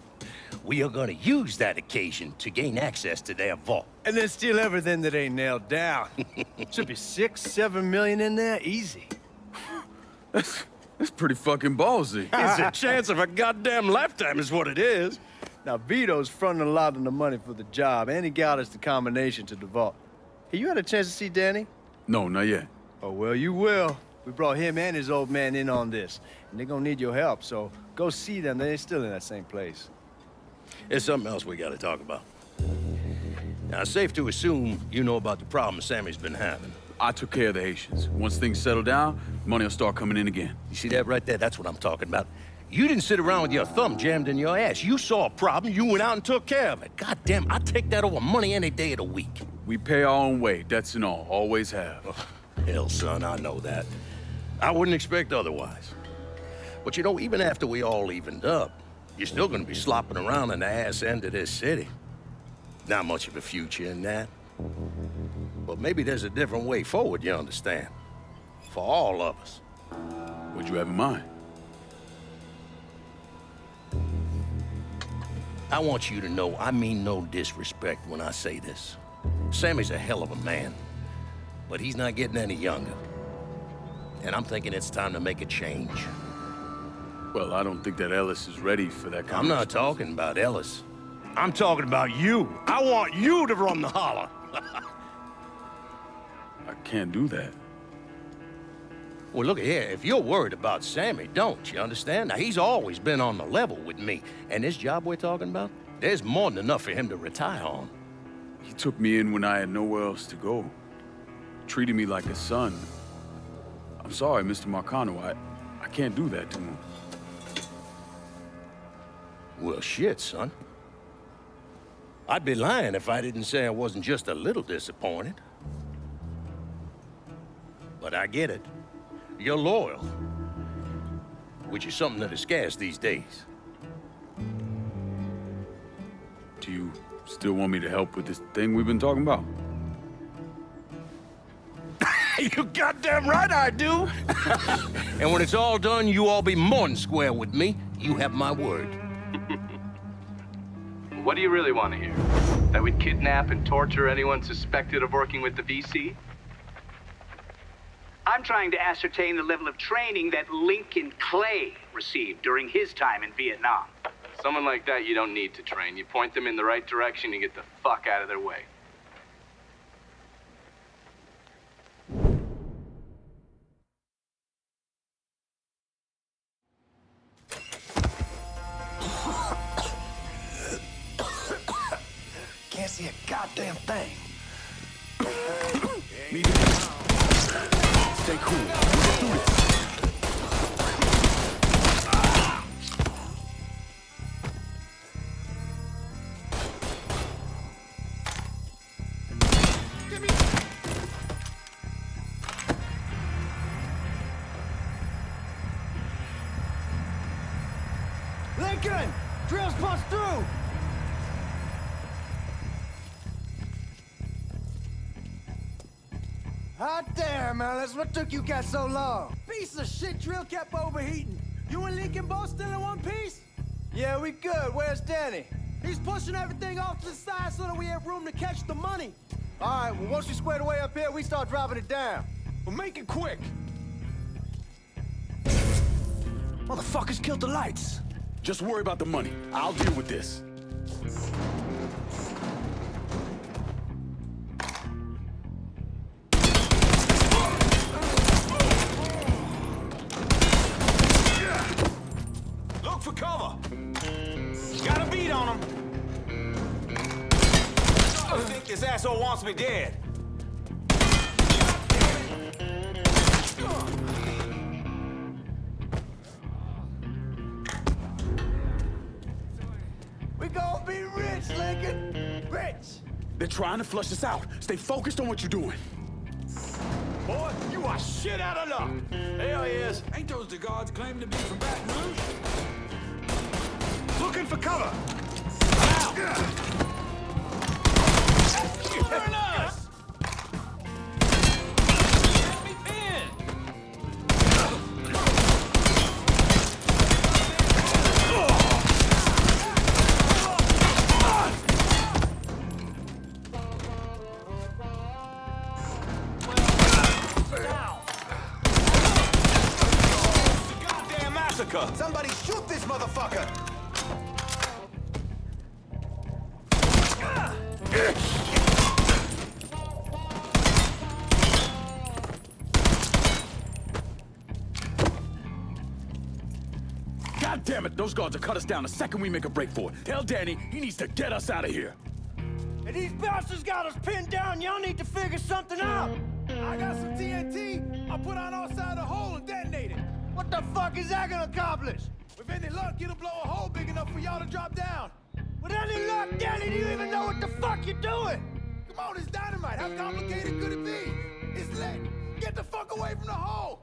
We are gonna use that occasion to gain access to their vault. And then steal everything that ain't nailed down. Should be 6-7 million in there, easy. That's pretty fucking ballsy. It's a chance of a goddamn lifetime is what it is. Now, Vito's fronting a lot of the money for the job, and he got us the combination to the vault. Hey, you had a chance to see Danny? No, not yet. Oh, well, you will. We brought him and his old man in on this, and they're gonna need your help, so go see them. They're still in that same place. There's something else we gotta talk about. Now, it's safe to assume you know about the problem Sammy's been having. I took care of the Haitians. Once things settle down, money will start coming in again. You see that right there? That's what I'm talking about. You didn't sit around with your thumb jammed in your ass. You saw a problem, you went out and took care of it. God damn, I'd take that over money any day of the week. We pay our own way, debts and all. Always have. Oh, hell, son, I know that. I wouldn't expect otherwise. But you know, even after we all evened up, you're still gonna be slopping around in the ass end of this city. Not much of a future in that. But maybe there's a different way forward, you understand? For all of us. What'd you have in mind? I want you to know I mean no disrespect when I say this. Sammy's a hell of a man, but he's not getting any younger. And I'm thinking it's time to make a change. Well, I don't think that Ellis is ready for that kind I'm not talking about Ellis. I'm talking about you. I want you to run the holler. I can't do that. Well, look here, if you're worried about Sammy, don't, you understand? Now, he's always been on the level with me, and this job we're talking about, there's more than enough for him to retire on. He took me in when I had nowhere else to go. Treated me like a son. I'm sorry, Mr. Marcano, I can't do that to him. Well, shit, son. I'd be lying if I didn't say I wasn't just a little disappointed. But I get it. You're loyal, which is something that is scarce these days. Do you still want me to help with this thing we've been talking about? You goddamn right I do! And when it's all done, you all be more than square with me. You have my word. What do you really want to hear? That we'd kidnap and torture anyone suspected of working with the VC? I'm trying to ascertain the level of training that Lincoln Clay received during his time in Vietnam. Someone like that you don't need to train. You point them in the right direction and get the fuck out of their way. Can't see a goddamn thing. Stay cool. Let's do this. Lincoln! Drills bust through! Hot damn, Alice, what took you guys so long? Piece of shit drill kept overheating. You and Lincoln both still in one piece? Yeah, we good. Where's Danny? He's pushing everything off to the side so that we have room to catch the money. All right, well, once we square away up here, we start driving it down. Well, make it quick. Motherfuckers killed the lights. Just worry about the money. I'll deal with this. Look for cover. Got a beat on him. I think this asshole wants me dead. We They're trying to flush us out. Stay focused on what you're doing. Boy, you are shit out of luck. Hell yes. Ain't those the guards claiming to be from Baton Rouge? Looking for cover. Out. Burn us! Let me pin! Goddamn massacre! Somebody shoot this motherfucker! God damn it, those guards will cut us down the second we make a break for it. Tell Danny he needs to get us out of here. Hey, these bastards got us pinned down. Y'all need to figure something out. I got some TNT. I'll put on outside the hole and detonate it. What the fuck is that gonna accomplish? With any luck, it'll blow a hole big enough for y'all to drop down. With any luck, Danny, do you even know what the fuck you're doing? Come on, it's dynamite. How complicated could it be? It's lit. Get the fuck away from the hole.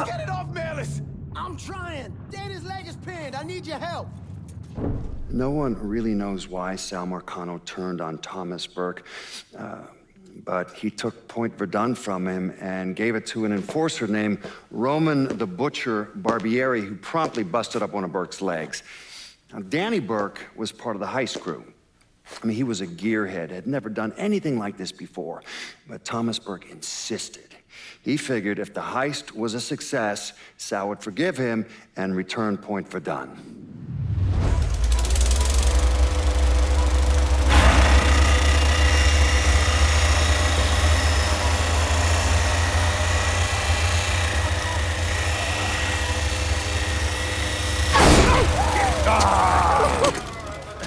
Get it off, Melis! I'm trying. Danny's leg is pinned. I need your help. No one really knows why Sal Marcano turned on Thomas Burke, but he took Point Verdun from him and gave it to an enforcer named Roman the Butcher Barbieri, who promptly busted up one of Burke's legs. Now, Danny Burke was part of the heist crew. I mean, he was a gearhead, had never done anything like this before, but Thomas Burke insisted. He figured if the heist was a success, Sal would forgive him and return Point Verdun.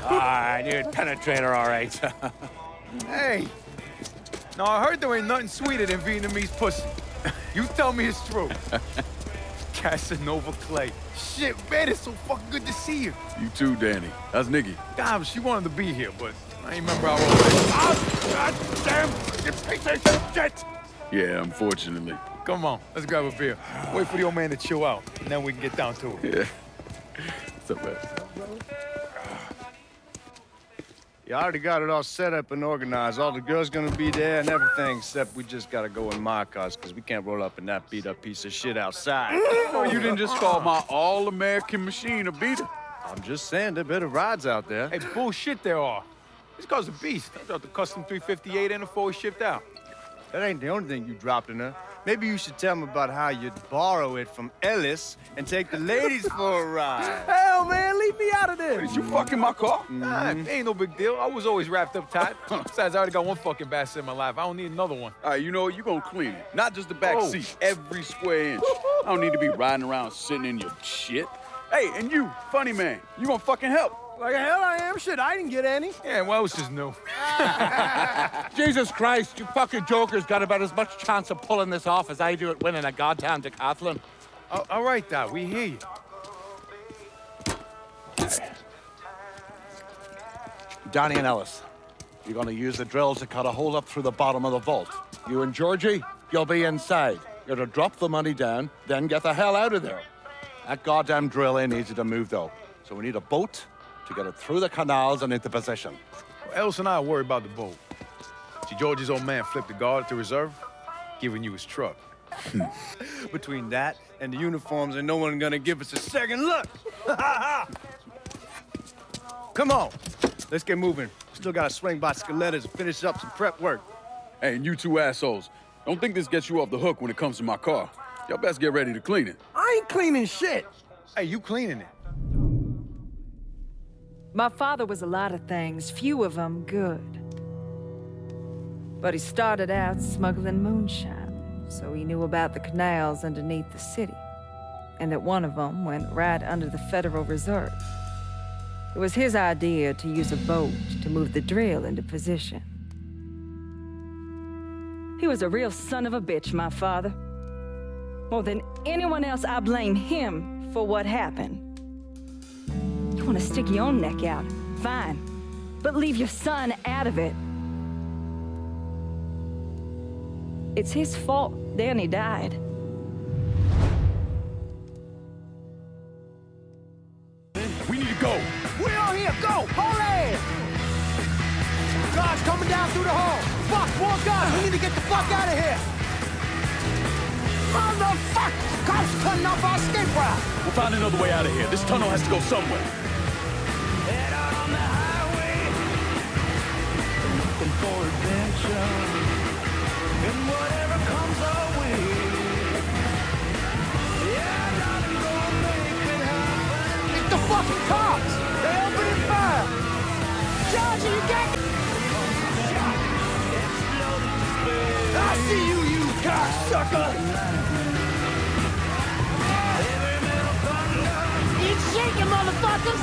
I knew it'd penetrate her all right. Hey! No, I heard there ain't nothing sweeter than Vietnamese pussy. You tell me it's true. Casanova Clay. Shit, man, it's so fucking good to see you. You too, Danny. How's Nikki? God, she wanted to be here, but I ain't remember how old it is. Oh, God damn! You piece of shit! Yeah, unfortunately. Come on, let's grab a beer. Wait for the old man to chill out, and then we can get down to it. Yeah. What's up, man? You already got it all set up and organized. All the girls gonna be there and everything, except we just gotta go in my cars, because we can't roll up in that beat-up piece of shit outside. Oh, you didn't just call my all-American machine a beater. I'm just saying, there are better rides out there. Hey, bullshit there are. This car's a beast. I dropped the custom 358 in before we shipped out. That ain't the only thing you dropped in her. Maybe you should tell me about how you'd borrow it from Ellis and take the ladies for a ride. Hell, man, leave me out of this. Did you fucking my car? Nah, ain't no big deal. I was always wrapped up tight. Besides, I already got one fucking bastard in my life. I don't need another one. All right, you know what? You're gonna clean it. Not just the back seat, every square inch. I don't need to be riding around sitting in your shit. Hey, and you, funny man, you gonna fucking help. Like hell I am. Shit, I didn't get any. Yeah, well, it's just new. Jesus Christ, you fucking jokers got about as much chance of pulling this off as I do at winning a goddamn decathlon. All right, Doc, we hear you. Danny and Ellis, you're gonna use the drills to cut a hole up through the bottom of the vault. You and Georgie, you'll be inside. You're to drop the money down, then get the hell out of there. That goddamn drill ain't easy to move, though. So we need a boat to get it through the canals and into position. Well, Ellis and I are worried about the boat. See, George's old man flipped the guard at the reserve, giving you his truck. Between that and the uniforms, and no one gonna give us a second look. Come on, let's get moving. Still gotta swing by Skelettas and finish up some prep work. Hey, and you two assholes, don't think this gets you off the hook when it comes to my car. Y'all best get ready to clean it. I ain't cleaning shit. Hey, you cleaning it. My father was a lot of things, few of them good. But he started out smuggling moonshine, so he knew about the canals underneath the city, and that one of them went right under the Federal Reserve. It was his idea to use a boat to move the drill into position. He was a real son of a bitch, my father. More than anyone else, I blame him for what happened. You want to stick your own neck out? Fine. But leave your son out of it. It's his fault Danny died. We need to go. We all here, go! Hold it! Guards coming down through the hall. Fuck, more guards! We need to get the fuck out of here! Motherfucker! Cops cutting off our escape route! We'll find another way out of here. This tunnel has to go somewhere. Head out on the highway. Looking for adventure. And whatever comes our way. Yeah, darling, go make it happen. It's the fucking cops! They opening fire! Georgie, you got it! I see you, you cocksucker! Eat shaking, motherfuckers!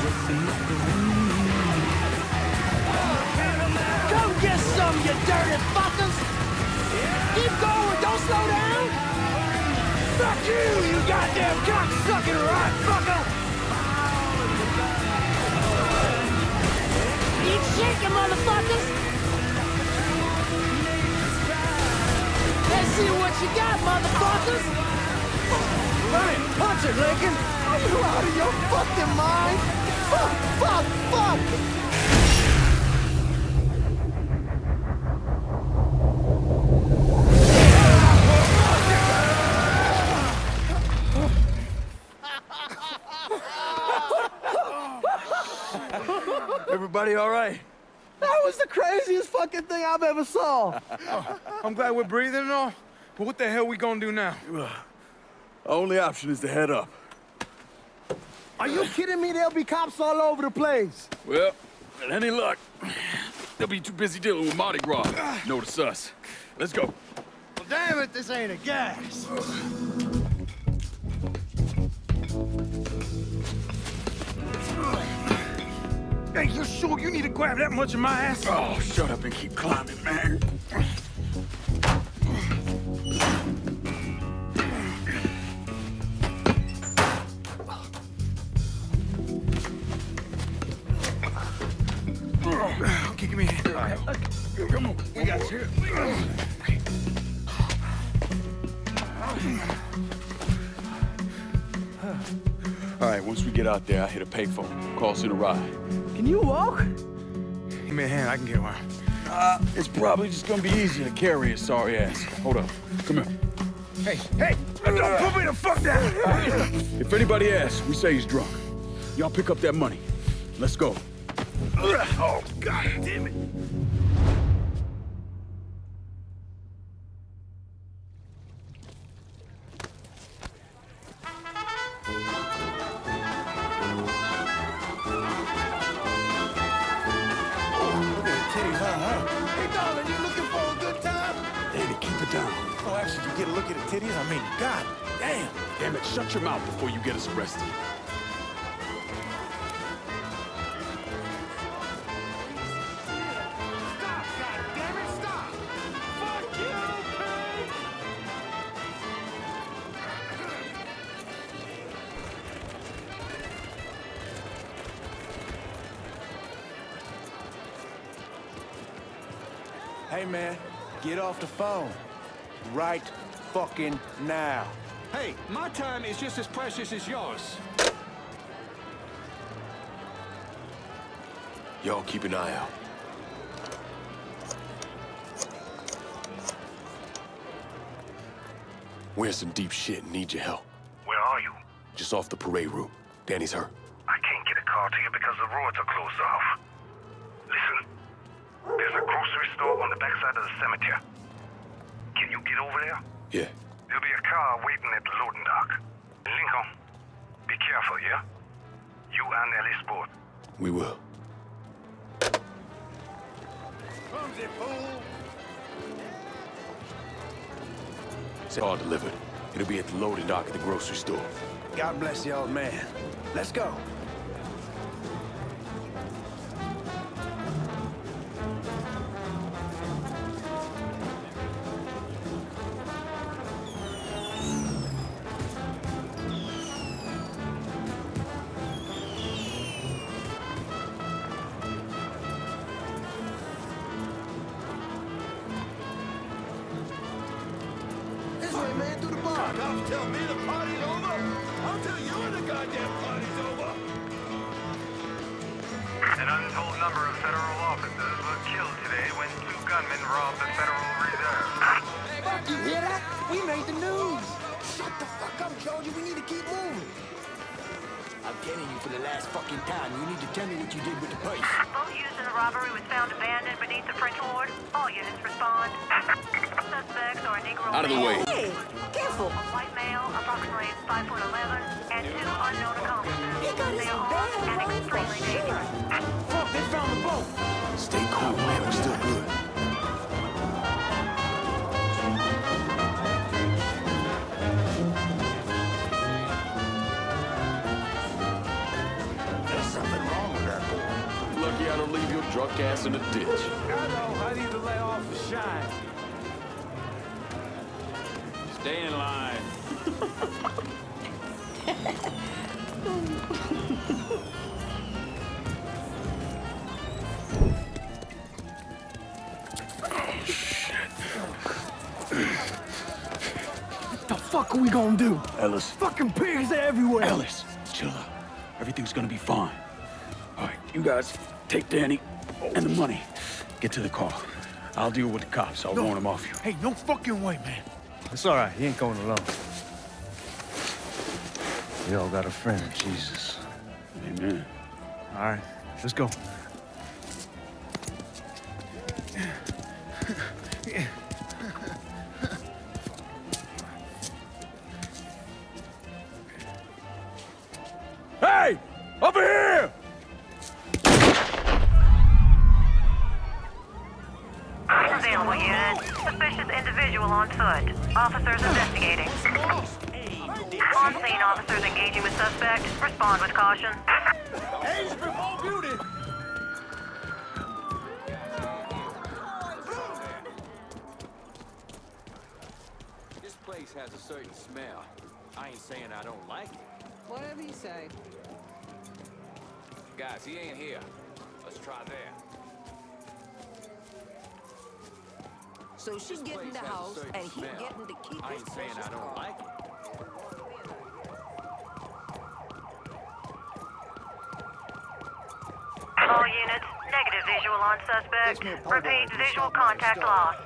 Come get some, you dirty fuckers! Keep going, don't slow down! Fuck you, you goddamn cocksucking right fucker! Eat shaking, motherfuckers! Let's see what you got, motherfuckers! Right, punch it, Lincoln! Are you out of your fucking mind? Fuck, fuck, fuck! Everybody all right? That was the craziest fucking thing I've ever saw. I'm glad we're breathing and all, but what the hell we gonna do now? Our only option is to head up. Are you kidding me? There'll be cops all over the place. Well, with any luck, they'll be too busy dealing with Mardi Gras. Notice us. Let's go. Well, damn it, this ain't a gas. Hey, you sure you need to grab that much of my ass? Oh, shut up and keep climbing, man. Okay, give me a hand. Okay. Come on, we got you. All right, once we get out there, I'll hit a payphone. Call us in a ride. Can you walk? Give me a hand, I can get around. It's probably just gonna be easier to carry his sorry ass. Hold up. Come here. Hey, hey! Don't put me the fuck down! If anybody asks, we say he's drunk. Y'all pick up that money. Let's go. Oh, God damn it. Oh, actually, you get a look at the titties? I mean, God damn. Damn it, shut your mouth before you get us arrested. Hey, man, get off the phone. Right fucking now. Hey, my time is just as precious as yours. Y'all keep an eye out. We're in some deep shit and need your help. Where are you? Just off the parade route. Danny's hurt. I can't get a car to you because the roads are closed off. Listen, there's a grocery store on the backside of the cemetery. Can you get over there? Yeah. There'll be a car waiting at the loading dock. Lincoln, be careful, yeah? You and Ellie Sport. We will. Clumsy fool! It's all delivered. It'll be at the loading dock at the grocery store. God bless you, old man. Let's go. This way, man, through the bar. Don't tell me the party's over. I'll tell you when the goddamn party's over. An untold number of federal officers were killed today when 2 gunmen robbed the Federal Reserve. Fuck, you hear that? We made the news. Shut the fuck up, Georgie. We need to keep moving. I'm telling you for the last fucking time, you need to tell me what you did with the purse. Boat used in the robbery was found abandoned beneath the French Ward. All units respond. Suspects are a Negro Out of the male, way. Hey, careful. A white male, approximately 5'11", and 2 unknown accomplices. They are armed and extremely dangerous. Fuck, they found the boat. Stay cool, man. We're still good. There's something wrong with that boy. Lucky I don't leave your drunk ass in the ditch. I know. I need to lay off the shine. Stay in line. What the fuck are we gonna do? Ellis. Fucking pigs everywhere. Ellis, chill out. Everything's gonna be fine. All right, you guys take Danny and the money. Get to the car. I'll deal with the cops. I'll warn them off you. Hey, no fucking way, man. It's all right. He ain't going alone. We all got a friend in Jesus. Amen. All right, let's go. Hey! Over here! Available unit. Suspicious individual on foot. Officers investigating. On scene, officers engaging with suspect. Respond with caution. Age before beauty. This place has a certain smell. I ain't saying I don't like it. Whatever you say. Guys, he ain't here. Let's try there. So she get in the house and he getting to keep I his ain't saying I precious don't car. like it. All units, negative visual on suspect. Repeat, visual contact lost.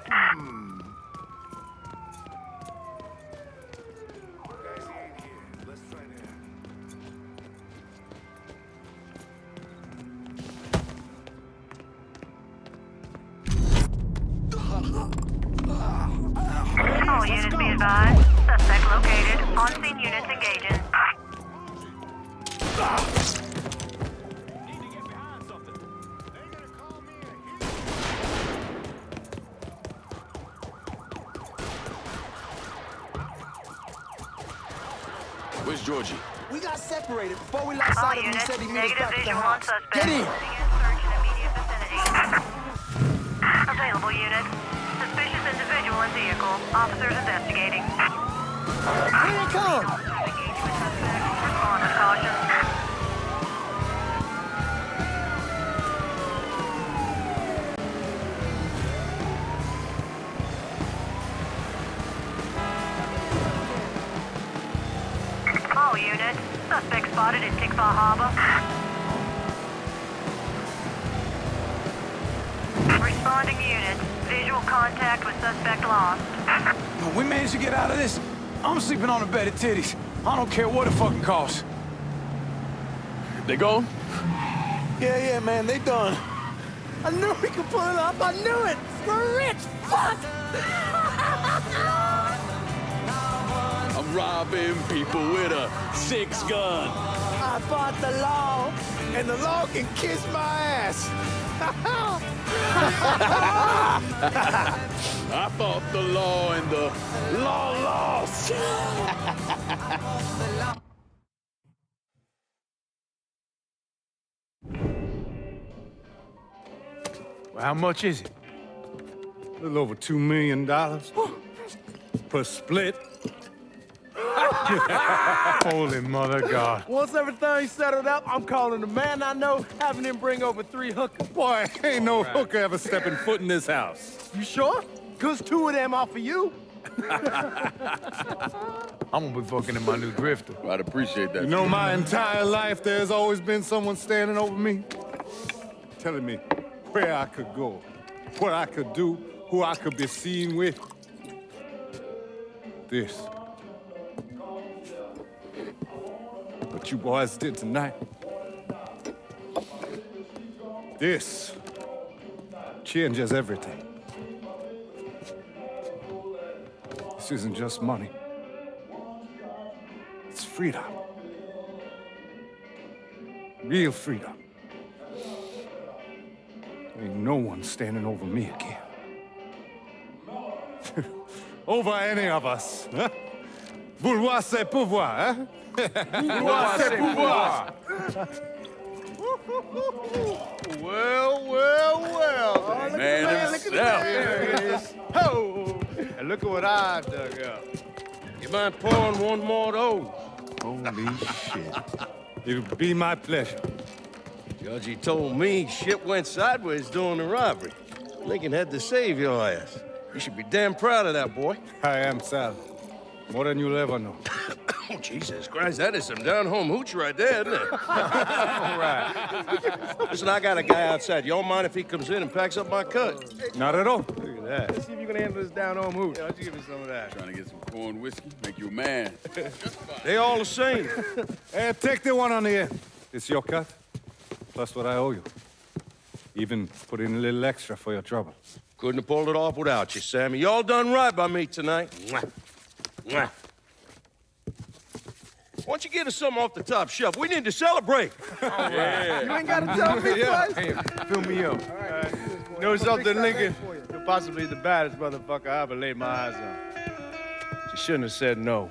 All units be advised. Suspect located. On scene units engaging. Where's Georgie? We got separated before we lost All sight of him. He units, said he met us negative back at the visual on house. suspect. Get in. Begin search in immediate vicinity. Available units. Suspicious individual in vehicle. Officers investigating. Here they come. Respond with caution. All units. Suspect spotted in Tikva Harbor. Responding units. Visual contact with suspect lost. No, we managed to get out of this. I'm sleeping on a bed of titties. I don't care what it fucking costs. They gone? Yeah, man, they done. I knew we could pull it off. I knew it. We're rich. Fuck. I'm robbing people with a 6-gun. I fought the law, and the law can kiss my ass. I fought the law and the law lost. Well, how much is it? A little over $2 million per split. Holy mother God. Once everything's settled up, I'm calling the man I know, having him bring over 3 hookers. Boy, ain't no hooker ever stepping foot in this house. You sure? 'Cause 2 of them are for you. I'm gonna be fucking in my new drifter. I'd appreciate that. You know, my entire life, there's always been someone standing over me, telling me where I could go, what I could do, who I could be seen with. This. What you boys did tonight. This changes everything. This isn't just money. It's freedom. Real freedom. Ain't no one standing over me again. Over any of us, huh? Vouloir c'est pouvoir, huh? Vouloir c'est pouvoir. Well. Man himself. There it is. Oh, and look at what I dug up. You mind pouring one more of those? Holy shit. It'll be my pleasure. Judge, he told me shit went sideways during the robbery. Lincoln had to save your ass. You should be damn proud of that, boy. I am, Sal. More than you'll ever know. Oh, Jesus Christ, that is some down-home hooch right there, isn't it? All right. Listen, I got a guy outside. You don't mind if he comes in and packs up my cut? Not at all. Look at that. Let's see if you can handle this down-home hoot. Yeah, why don't you give me some of that? Trying to get some corn whiskey, make you a man. They all the same. Hey, take the one on the end. It's your cut, plus what I owe you. Even put in a little extra for your trouble. Couldn't have pulled it off without you, Sammy. You all done right by me tonight. Mwah. Mwah. Why don't you get us something off the top shelf? We need to celebrate. Yeah. You ain't gotta tell me twice. Hey, fill me up. You know something, Lincoln? You're possibly the baddest motherfucker I ever laid my eyes on. You shouldn't have said no.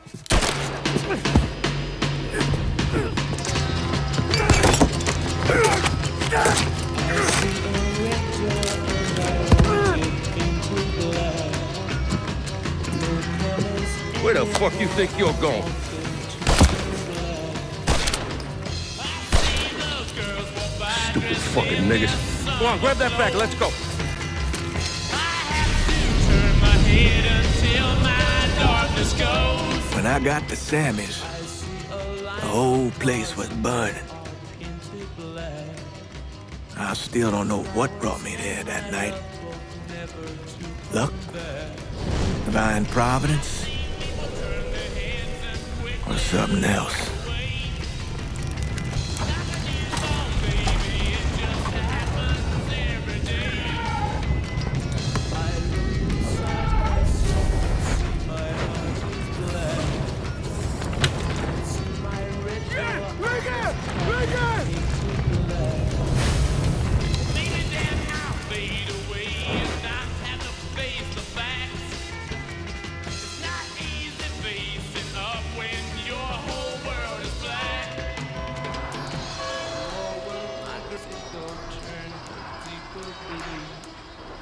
Where the fuck you think you're going? Stupid fucking niggas. Come on, grab that bag. Let's go. When I got to Sammy's, the whole place was burning. I still don't know what brought me there that night. Luck? Divine providence? Or something else?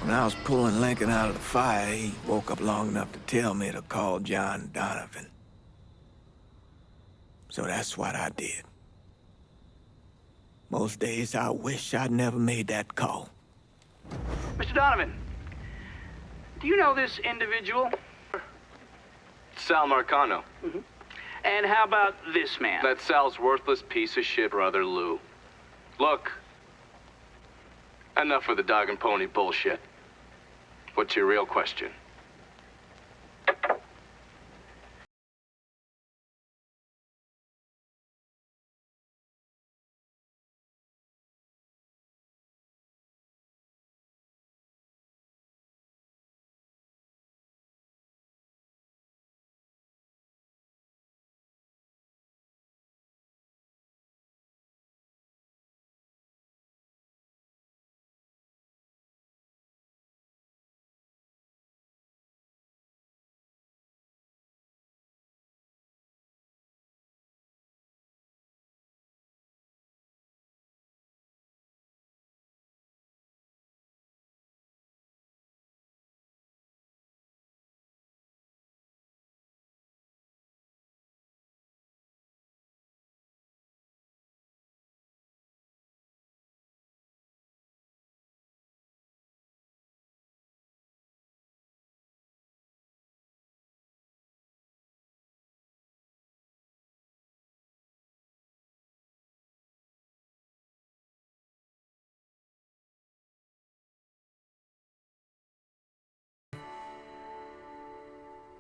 When I was pulling Lincoln out of the fire, he woke up long enough to tell me to call John Donovan. So that's what I did. Most days I wish I'd never made that call. Mr. Donovan, do you know this individual? Sal Marcano. Mm-hmm. And how about this man? That's Sal's worthless piece of shit brother, Lou. Look, enough of the dog and pony bullshit. What's your real question?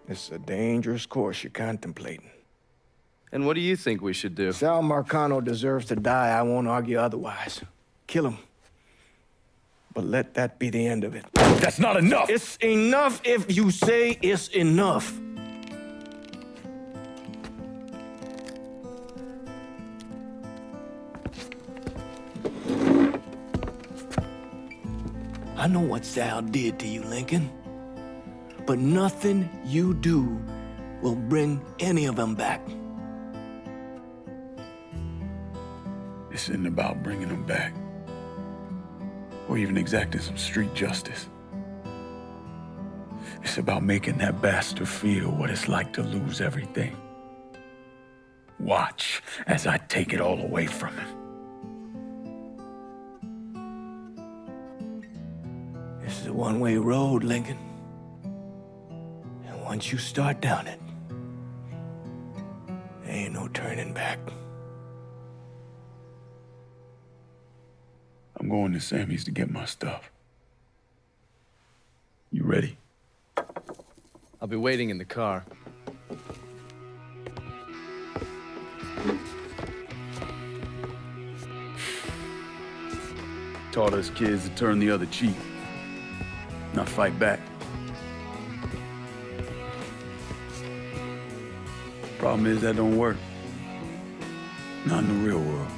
It's a dangerous course you're contemplating. And what do you think we should do? Sal Marcano deserves to die. I won't argue otherwise. Kill him. But let that be the end of it. That's not enough! It's enough if you say it's enough. I know what Sal did to you, Lincoln. But nothing you do will bring any of them back. This isn't about bringing them back. Or even exacting some street justice. It's about making that bastard feel what it's like to lose everything. Watch as I take it all away from him. This is a one-way road, Lincoln. And once you start down it, there ain't no turning back. I'm going to Sammy's to get my stuff. You ready? I'll be waiting in the car. Taught us kids to turn the other cheek, not fight back. Problem is that don't work. Not in the real world.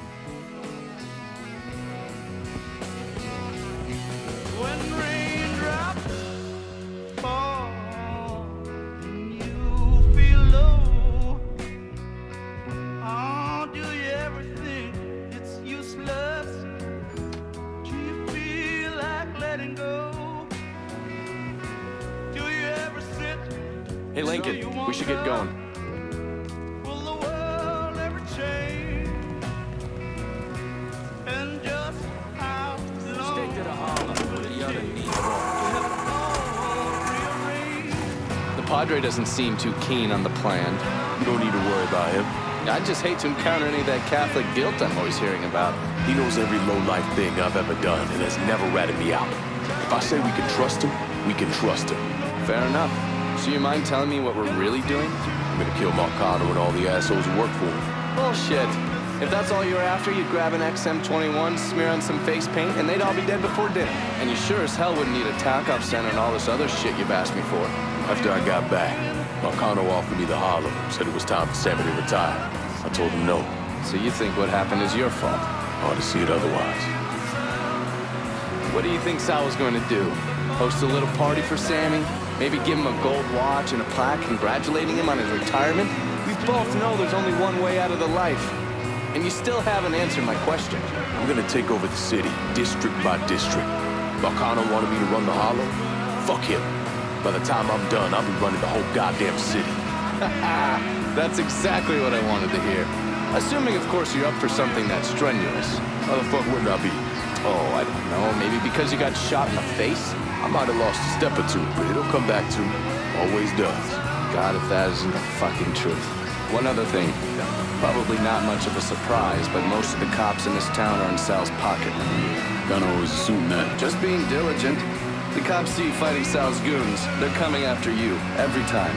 Hey, Lincoln, we should get going. The Padre doesn't seem too keen on the plan. You don't need to worry about him. I'd just hate to encounter any of that Catholic guilt I'm always hearing about. He knows every low-life thing I've ever done and has never ratted me out. If I say we can trust him, we can trust him. Fair enough. So you mind telling me what we're really doing? I'm gonna kill Marcano and all the assholes who work for him. Bullshit. If that's all you're after, you'd grab an XM21, smear on some face paint, and they'd all be dead before dinner. And you sure as hell wouldn't need a tack-off center and all this other shit you've asked me for. After I got back, Marcano offered me the hollow, said it was time for Sammy to retire. I told him no. So you think what happened is your fault? Hard to see it otherwise. What do you think Sal was going to do? Host a little party for Sammy? Maybe give him a gold watch and a plaque congratulating him on his retirement? We both know there's only one way out of the life. And you still haven't answered my question. I'm gonna take over the city, district by district. Marcano wanted me to run the hollow? Fuck him. By the time I'm done, I'll be running the whole goddamn city. That's exactly what I wanted to hear. Assuming, of course, you're up for something that's strenuous. How the fuck wouldn't I be? Oh, I don't know. Maybe because you got shot in the face? I might have lost a step or two, but it'll come back to me. Always does. God, if that isn't the fucking truth. One other thing. Probably not much of a surprise, but most of the cops in this town are in Sal's pocket. Gonna always assume that. Just being diligent. The cops see you fighting Sal's goons. They're coming after you, every time.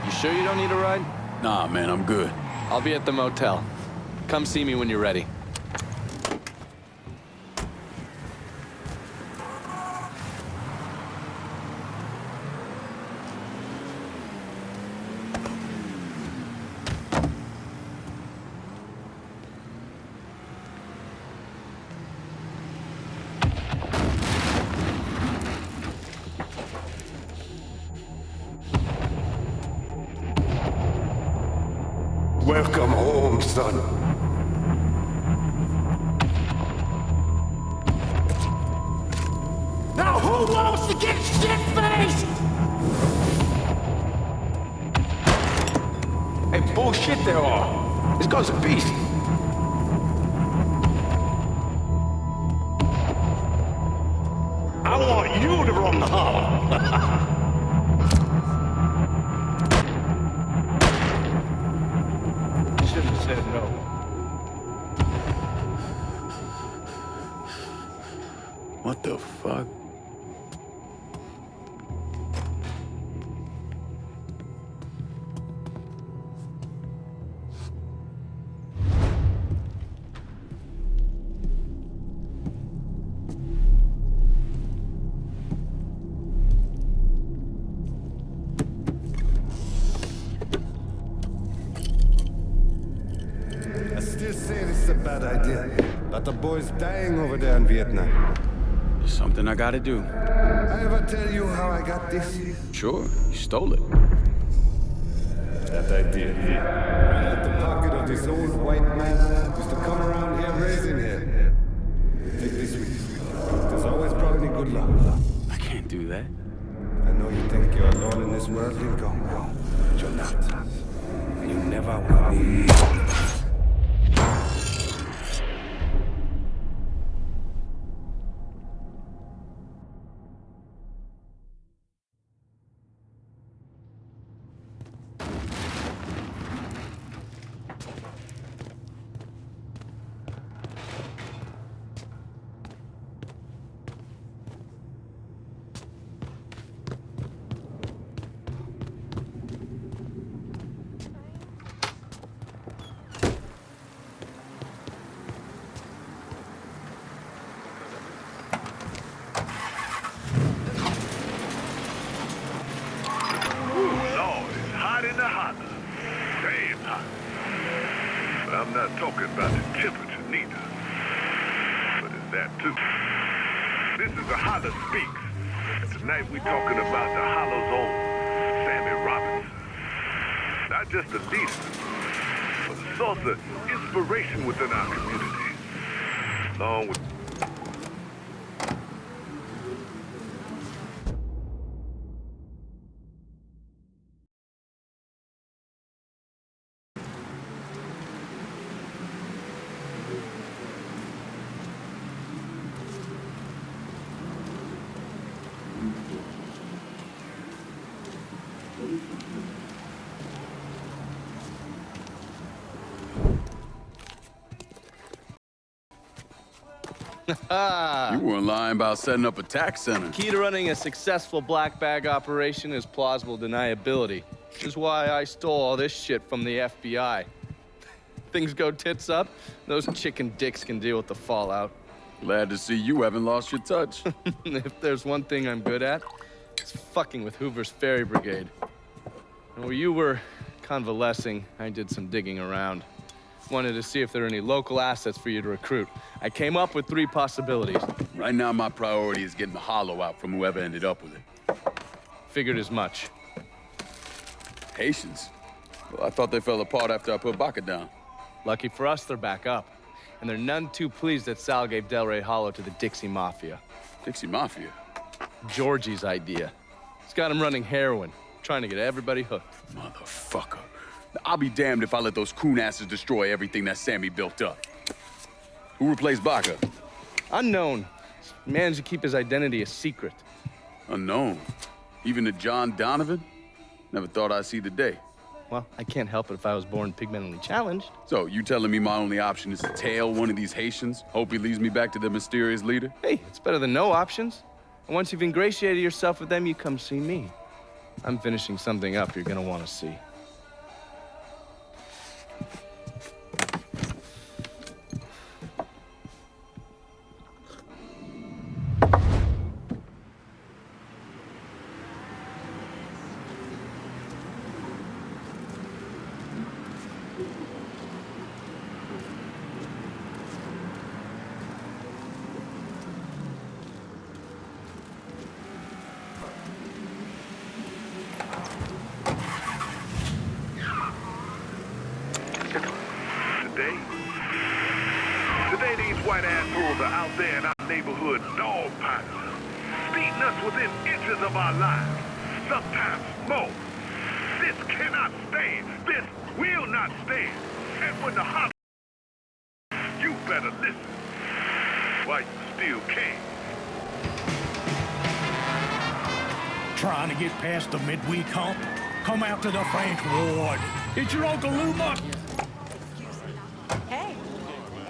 You sure you don't need a ride? Nah, man, I'm good. I'll be at the motel. Come see me when you're ready. Welcome home, son. Now who wants to get shit-faced? Hey, bullshit they are. This guy's a beast. I want you to run the hollow. Should have said no. the boys dying over there in Vietnam. It's something I gotta do. I ever tell you how I got this? Sure, you stole it. That I did. Right at the pocket of this old white man used to come around here raising here. Take this with you. It has always brought me good luck. I can't do that. I know you think you're alone in this world, Lincoln, but you're not. And you never will be. I'm not talking about the temperature neither, but it's that too. This is the Holler Speaks. Tonight we're talking about the Hollow's own Sammy Robinson. Not just a leader, but a source of inspiration within our community. Along with You weren't lying about setting up a tax center. Key to running a successful black bag operation is plausible deniability. Which is why I stole all this shit from the FBI. Things go tits up, those chicken dicks can deal with the fallout. Glad to see you haven't lost your touch. If there's one thing I'm good at, it's fucking with Hoover's Ferry Brigade. And while you were convalescing, I did some digging around. Wanted to see if there are any local assets for you to recruit. I came up with 3 possibilities. Right now, my priority is getting the Hollow out from whoever ended up with it. Figured as much. Haitians? Well, I thought they fell apart after I put Baca down. Lucky for us, they're back up. And they're none too pleased that Sal gave Delray Hollow to the Dixie Mafia. Dixie Mafia? Georgie's idea. He's got him running heroin, trying to get everybody hooked. Motherfucker. I'll be damned if I let those coon asses destroy everything that Sammy built up. Who replaced Baca? Unknown. He's managed to keep his identity a secret. Unknown? Even to John Donovan? Never thought I'd see the day. Well, I can't help it if I was born pigmentally challenged. So, you telling me my only option is to tail one of these Haitians? Hope he leads me back to the mysterious leader? Hey, it's better than no options. And once you've ingratiated yourself with them, you come see me. I'm finishing something up you're gonna want to see. Today these white assholes are out there in our neighborhood dog piling, beating us within inches of our lives, sometimes more. This cannot stand. This will not stand. And when the hot, you better listen while you still can. Trying to get past the midweek hump? Come out to the French Ward. It's your Uncle Luma. Hey,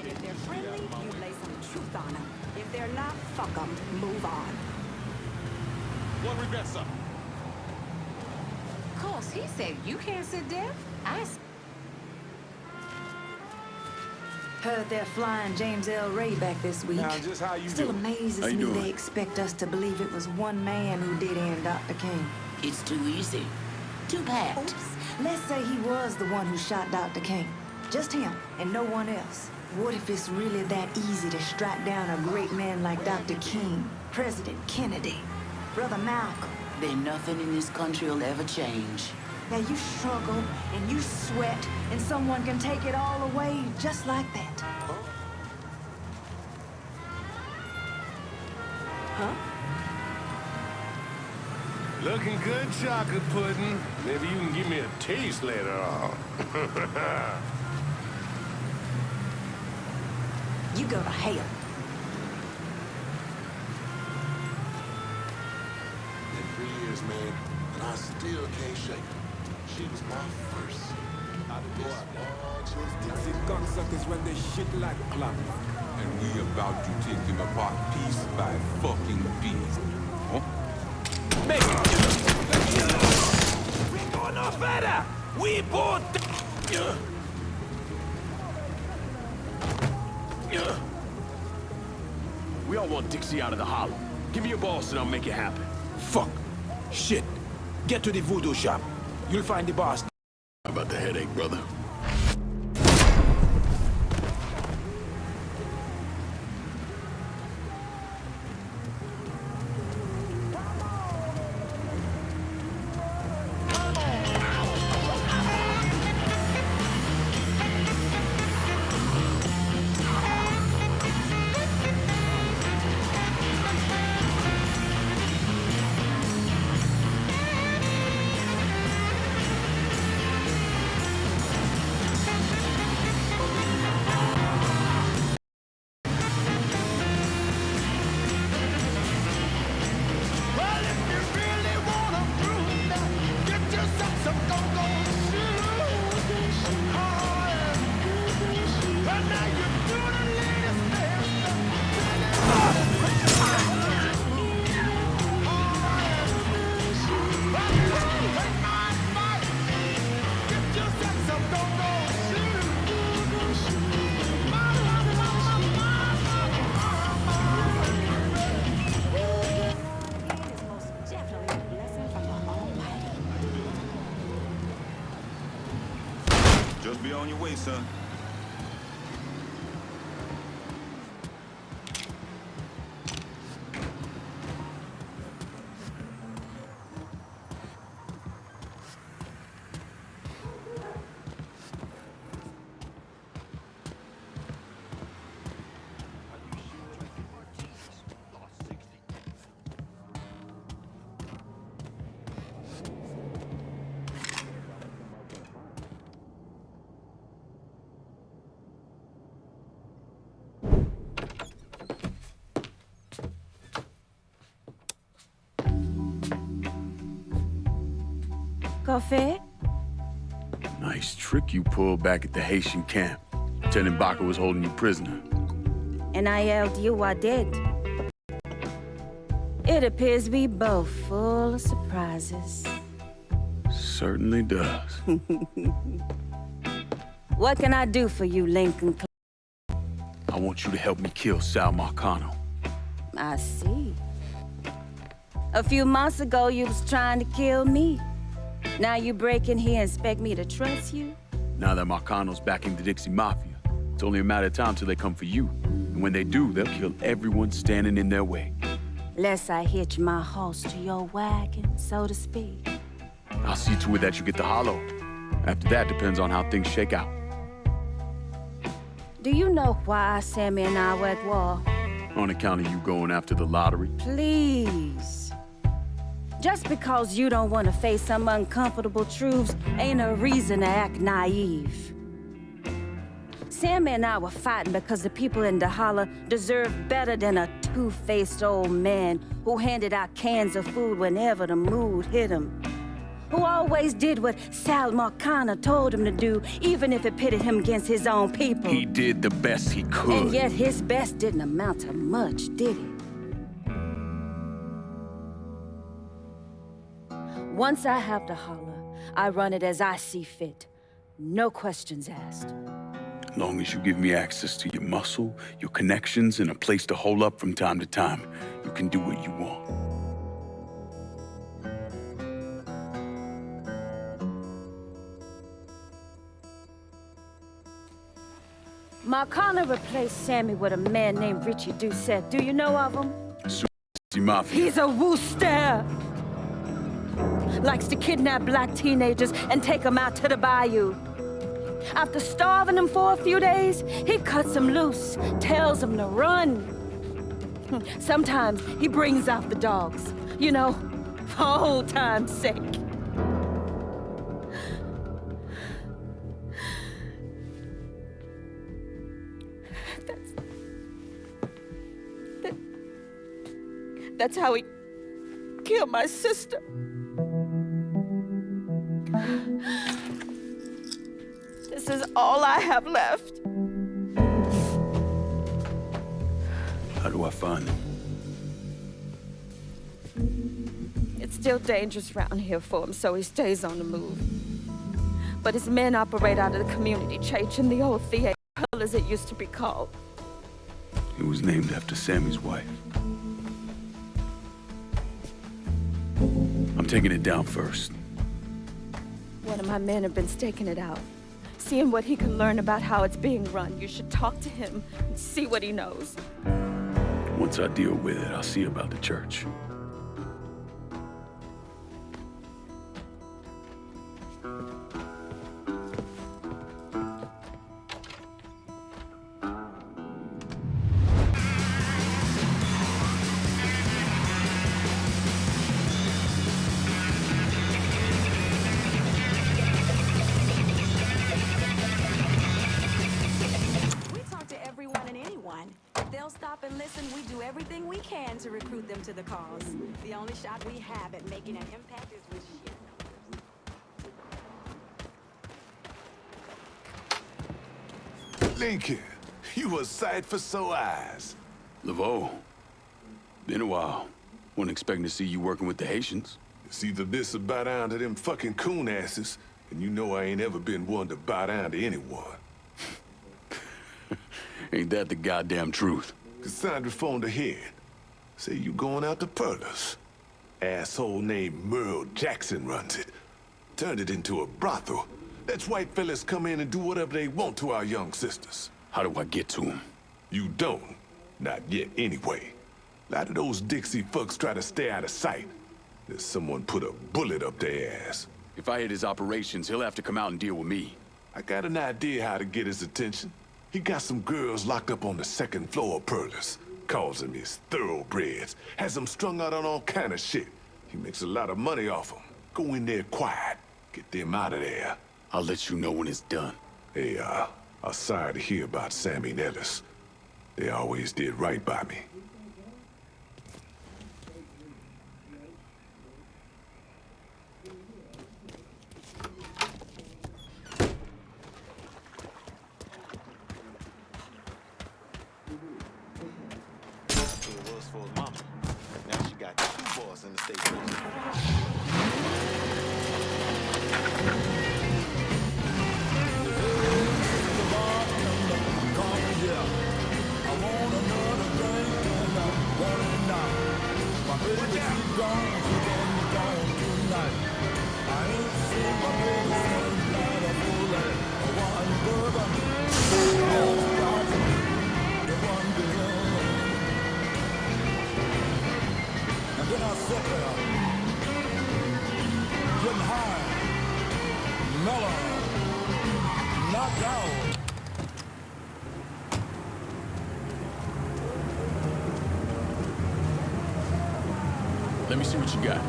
if they're friendly, you lay some truth on them. If they're not, fuck them. Move on. What regrets, sir? Of course, he said you can't sit there. Heard they're flying James L. Ray back this week. Now, just how you Still doing? amazes How you me doing? they expect us to believe it was one man who did end Dr. King. It's too easy. Too bad. Oops. Let's say he was the one who shot Dr. King. Just him and no one else. What if it's really that easy to strike down a great man like Dr. King, President Kennedy, Brother Malcolm? Then nothing in this country will ever change. Now you struggle and you sweat and someone can take it all away just like that. Huh? Looking good, chocolate pudding. Maybe you can give me a taste later on. You go to hell. Been 3 years, man, and I still can't shake her. She was my first. Dixie cocksuckers run this shit like clockwork. And we about to take them apart piece by fucking piece. Huh? We going no better! We both... We all want Dixie out of the hollow. Give me your boss and I'll make it happen. Fuck. Shit. Get to the voodoo shop. You'll find the boss. How about the headache, brother? Just be on your way, son. Coffee? Nice trick you pulled back at the Haitian camp. Lieutenant Baca was holding you prisoner. And I yelled you I did. It appears we both full of surprises. Certainly does. What can I do for you, Lincoln? I want you to help me kill Sal Marcano. I see. A few months ago, you was trying to kill me. Now you break in here and expect me to trust you? Now that Marcano's backing the Dixie Mafia, it's only a matter of time till they come for you. And when they do, they'll kill everyone standing in their way. Lest I hitch my horse to your wagon, so to speak. I'll see to it that you get the hollow. After that, depends on how things shake out. Do you know why Sammy and I were at war? On account of you going after the lottery? Please. Just because you don't want to face some uncomfortable truths ain't a reason to act naive. Sammy and I were fighting because the people in the holler deserved better than a two-faced old man who handed out cans of food whenever the mood hit him. Who always did what Sal Marcano told him to do, even if it pitted him against his own people. He did the best he could. And yet his best didn't amount to much, did it? Once I have the holler, I run it as I see fit. No questions asked. As long as you give me access to your muscle, your connections, and a place to hole up from time to time, you can do what you want. Marcana replaced Sammy with a man named Richie Doucette. Do you know of him? Mafia. He's a wooster. Likes to kidnap black teenagers and take them out to the bayou. After starving them for a few days, he cuts them loose, tells them to run. Sometimes he brings out the dogs, you know, for old time's sake. That's how he killed my sister. This is all I have left. How do I find him? It's still dangerous around here for him, so he stays on the move. But his men operate out of the community church in the old theater, as it used to be called. It was named after Sammy's wife. I'm taking it down first. One of my men have been staking it out. Seeing what he can learn about how it's being run. You should talk to him and see what he knows. Once I deal with it, I'll see about the church. They'll stop and listen. We do everything we can to recruit them to the cause. The only shot we have at making an impact is with shit. Lincoln, you a sight for sore eyes. Laveau, been a while. Wasn't expecting to see you working with the Haitians. It's either this or bow down to them fucking coon asses, and you know I ain't ever been one to bow down to anyone. Ain't that the goddamn truth? Cassandra phoned ahead. Say you going out to Perlas. Asshole named Merle Jackson runs it. Turned it into a brothel. Lets white fellas come in and do whatever they want to our young sisters. How do I get to them? You don't. Not yet, anyway. A lot of those Dixie fucks try to stay out of sight. There's someone put a bullet up their ass. If I hit his operations, he'll have to come out and deal with me. I got an idea how to get his attention. He got some girls locked up on the second floor of Perlas. Calls them his thoroughbreds. Has them strung out on all kind of shit. He makes a lot of money off them. Go in there quiet. Get them out of there. I'll let you know when it's done. Hey, I'm sorry to hear about Sammy and Ellis. They always did right by me. In the state prison. Then I sit there, getting high, mellow, knocked out. Let me see what you got.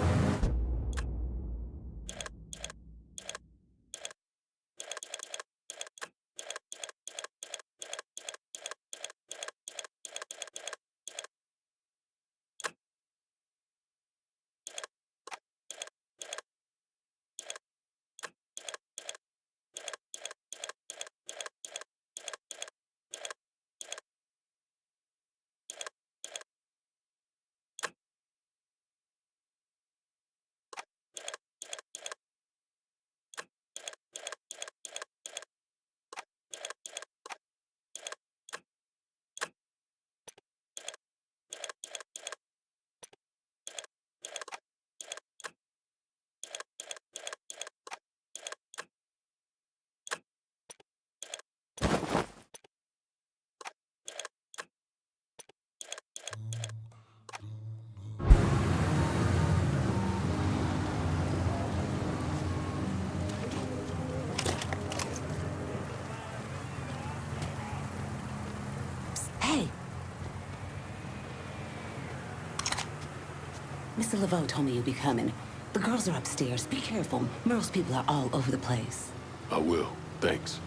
Mr. Laveau told me you'd be coming. The girls are upstairs. Be careful. Merle's people are all over the place. I will. Thanks.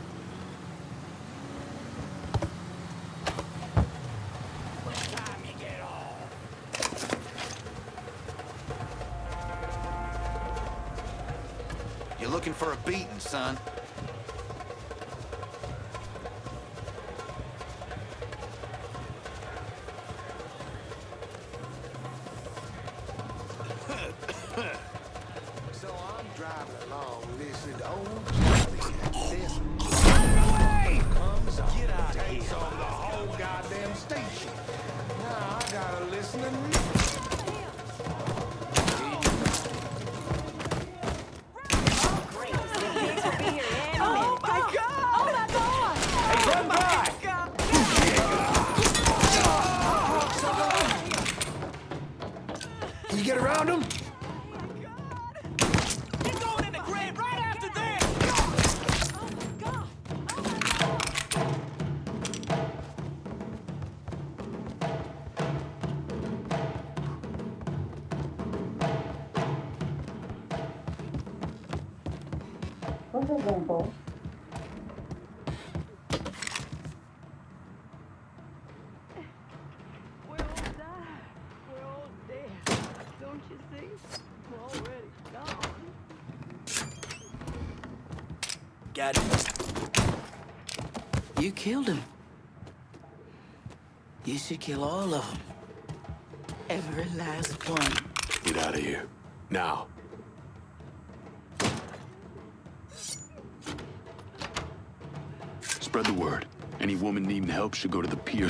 You're looking for a beating, son. So I'm driving along, listening to old this comes on, get out of here. On the whole goddamn station. Now I gotta listen to Oh my God! Oh my God! Hey, run by! Can you get around him? Got him. You killed him. You should kill all of them. Every last one. Get out of here. Now. Spread the word. Any woman needing help should go to the pier.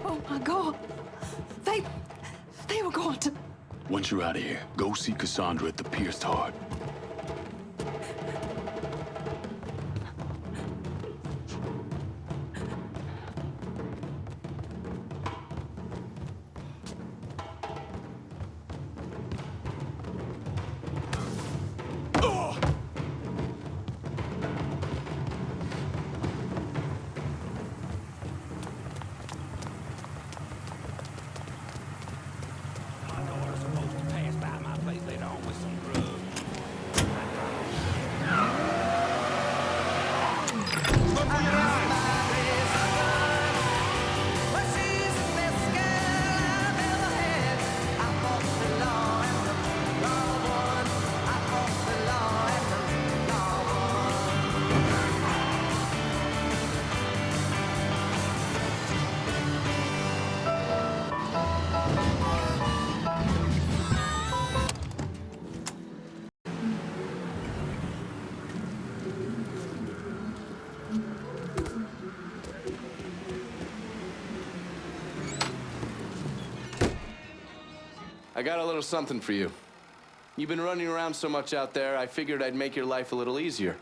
Oh my God! They were going to... Once you're out of here, go see Cassandra at the Pierced Heart. I got a little something for you. You've been running around so much out there, I figured I'd make your life a little easier.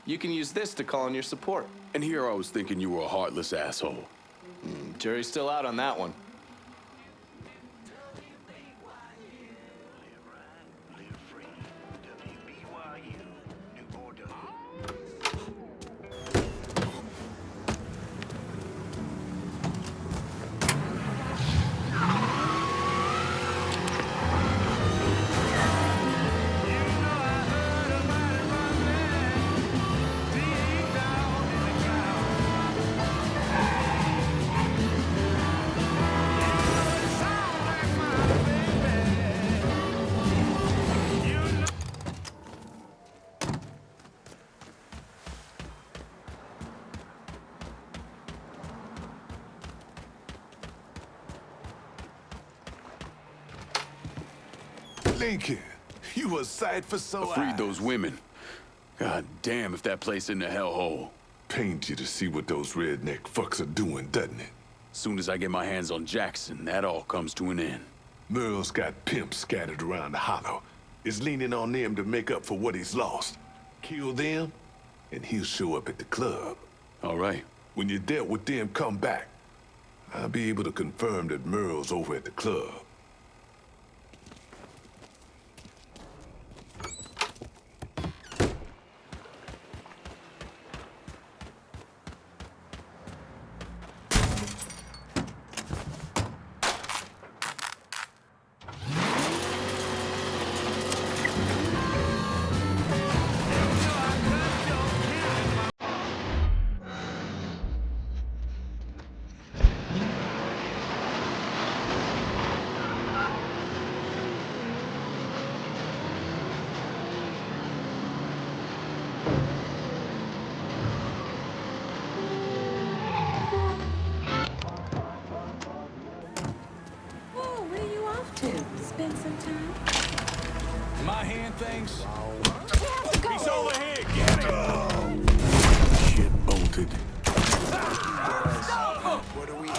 You can use this to call in your support. And here I was thinking you were a heartless asshole. Jury's still out on that one. Lincoln, you a sight for sore eyes. Freed those women. God damn if that place isn't a hellhole. Pains you to see what those redneck fucks are doing, doesn't it? Soon as I get my hands on Jackson, that all comes to an end. Merle's got pimps scattered around the hollow. Is leaning on them to make up for what he's lost. Kill them, and he'll show up at the club. All right. When you're dealt with them, come back. I'll be able to confirm that Merle's over at the club. hand things? He's over here, get him! Shit bolted. What do we have?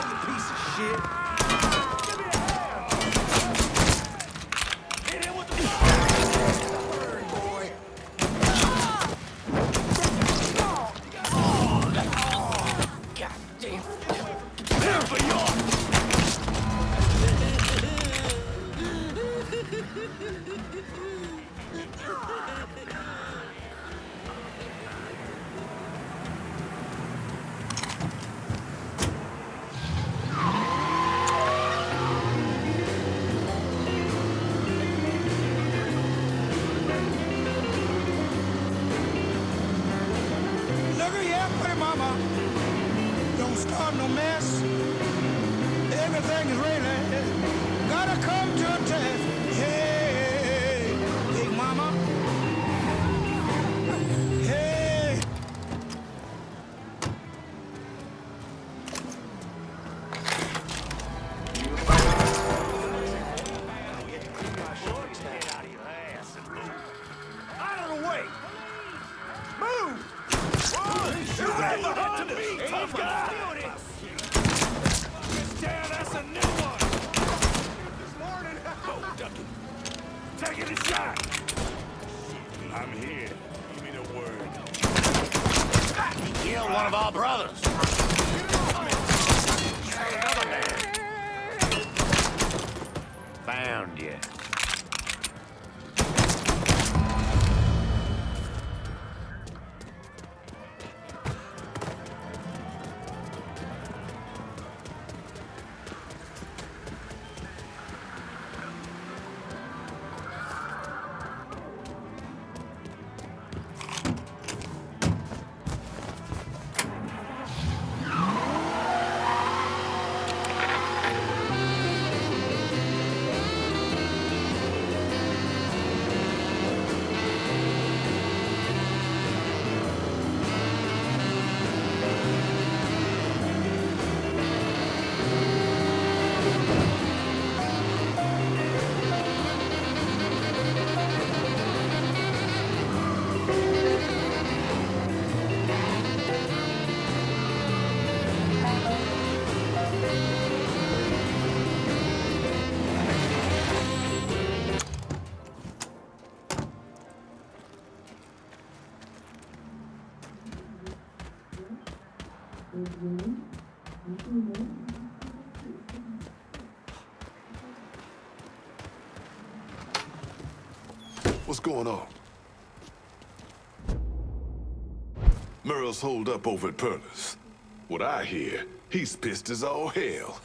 You piece of shit. Hit him with the bird, boy. God damn. There for you. Look here, pretty mama. Don't start no mess. Everything is ready. Gotta come to a test. Hey, big mama. Hey. Out of the way. Move. Shoot right behind us. He's got it. Damn, that's a new one. This morning. Go, ducky. Taking a shot. I'm here. Give me the word. He killed one of our brothers. Another man. Found you. What's going on? Merle's holed up over at Perla's. What I hear, he's pissed as all hell.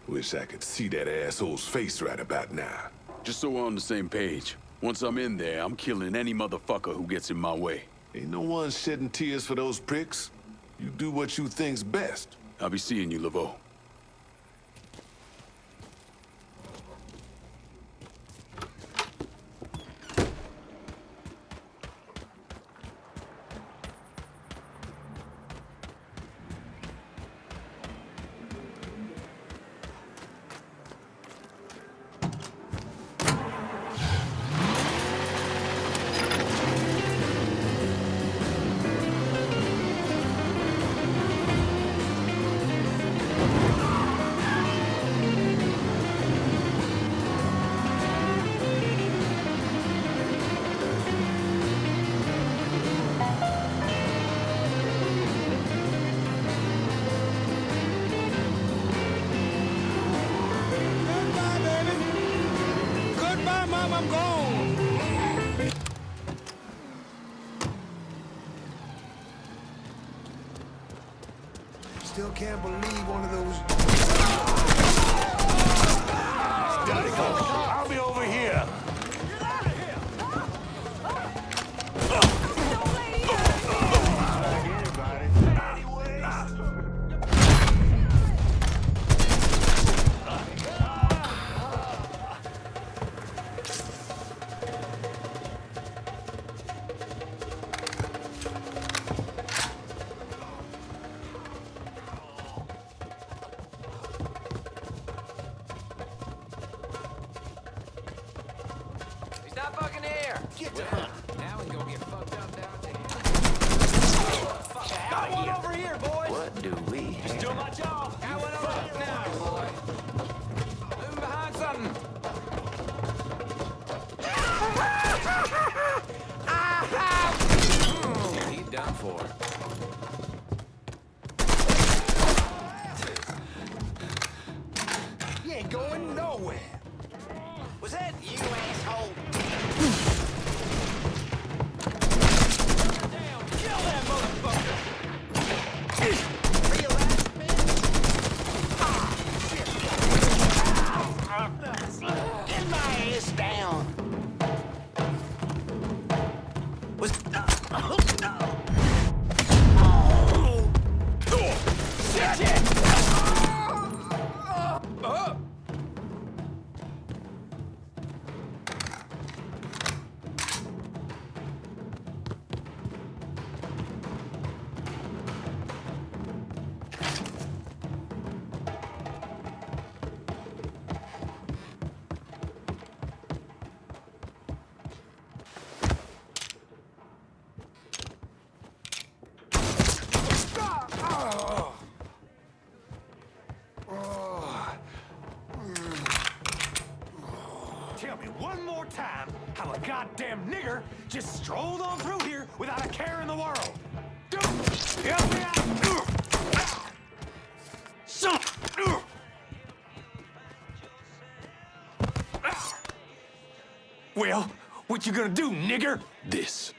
Wish I could see that asshole's face right about now. Just so we're on the same page. Once I'm in there, I'm killing any motherfucker who gets in my way. Ain't no one shedding tears for those pricks. You do what you think's best. I'll be seeing you, Laveau. Still can't believe one of those. I'll be over here. my fucking hair! Get to her! Now we can go get fucked up down there. Got one over here, boys! What do we? Just doing my job! Got one over here now, boy! Moving behind something! He's done for. You ain't going nowhere. Was that you, asshole? Kill that motherfucker! Get my ass down. Was Tell me one more time how a goddamn nigger just strolled on through here without a care in the world. Help me out! Well, what you gonna do, nigger? This.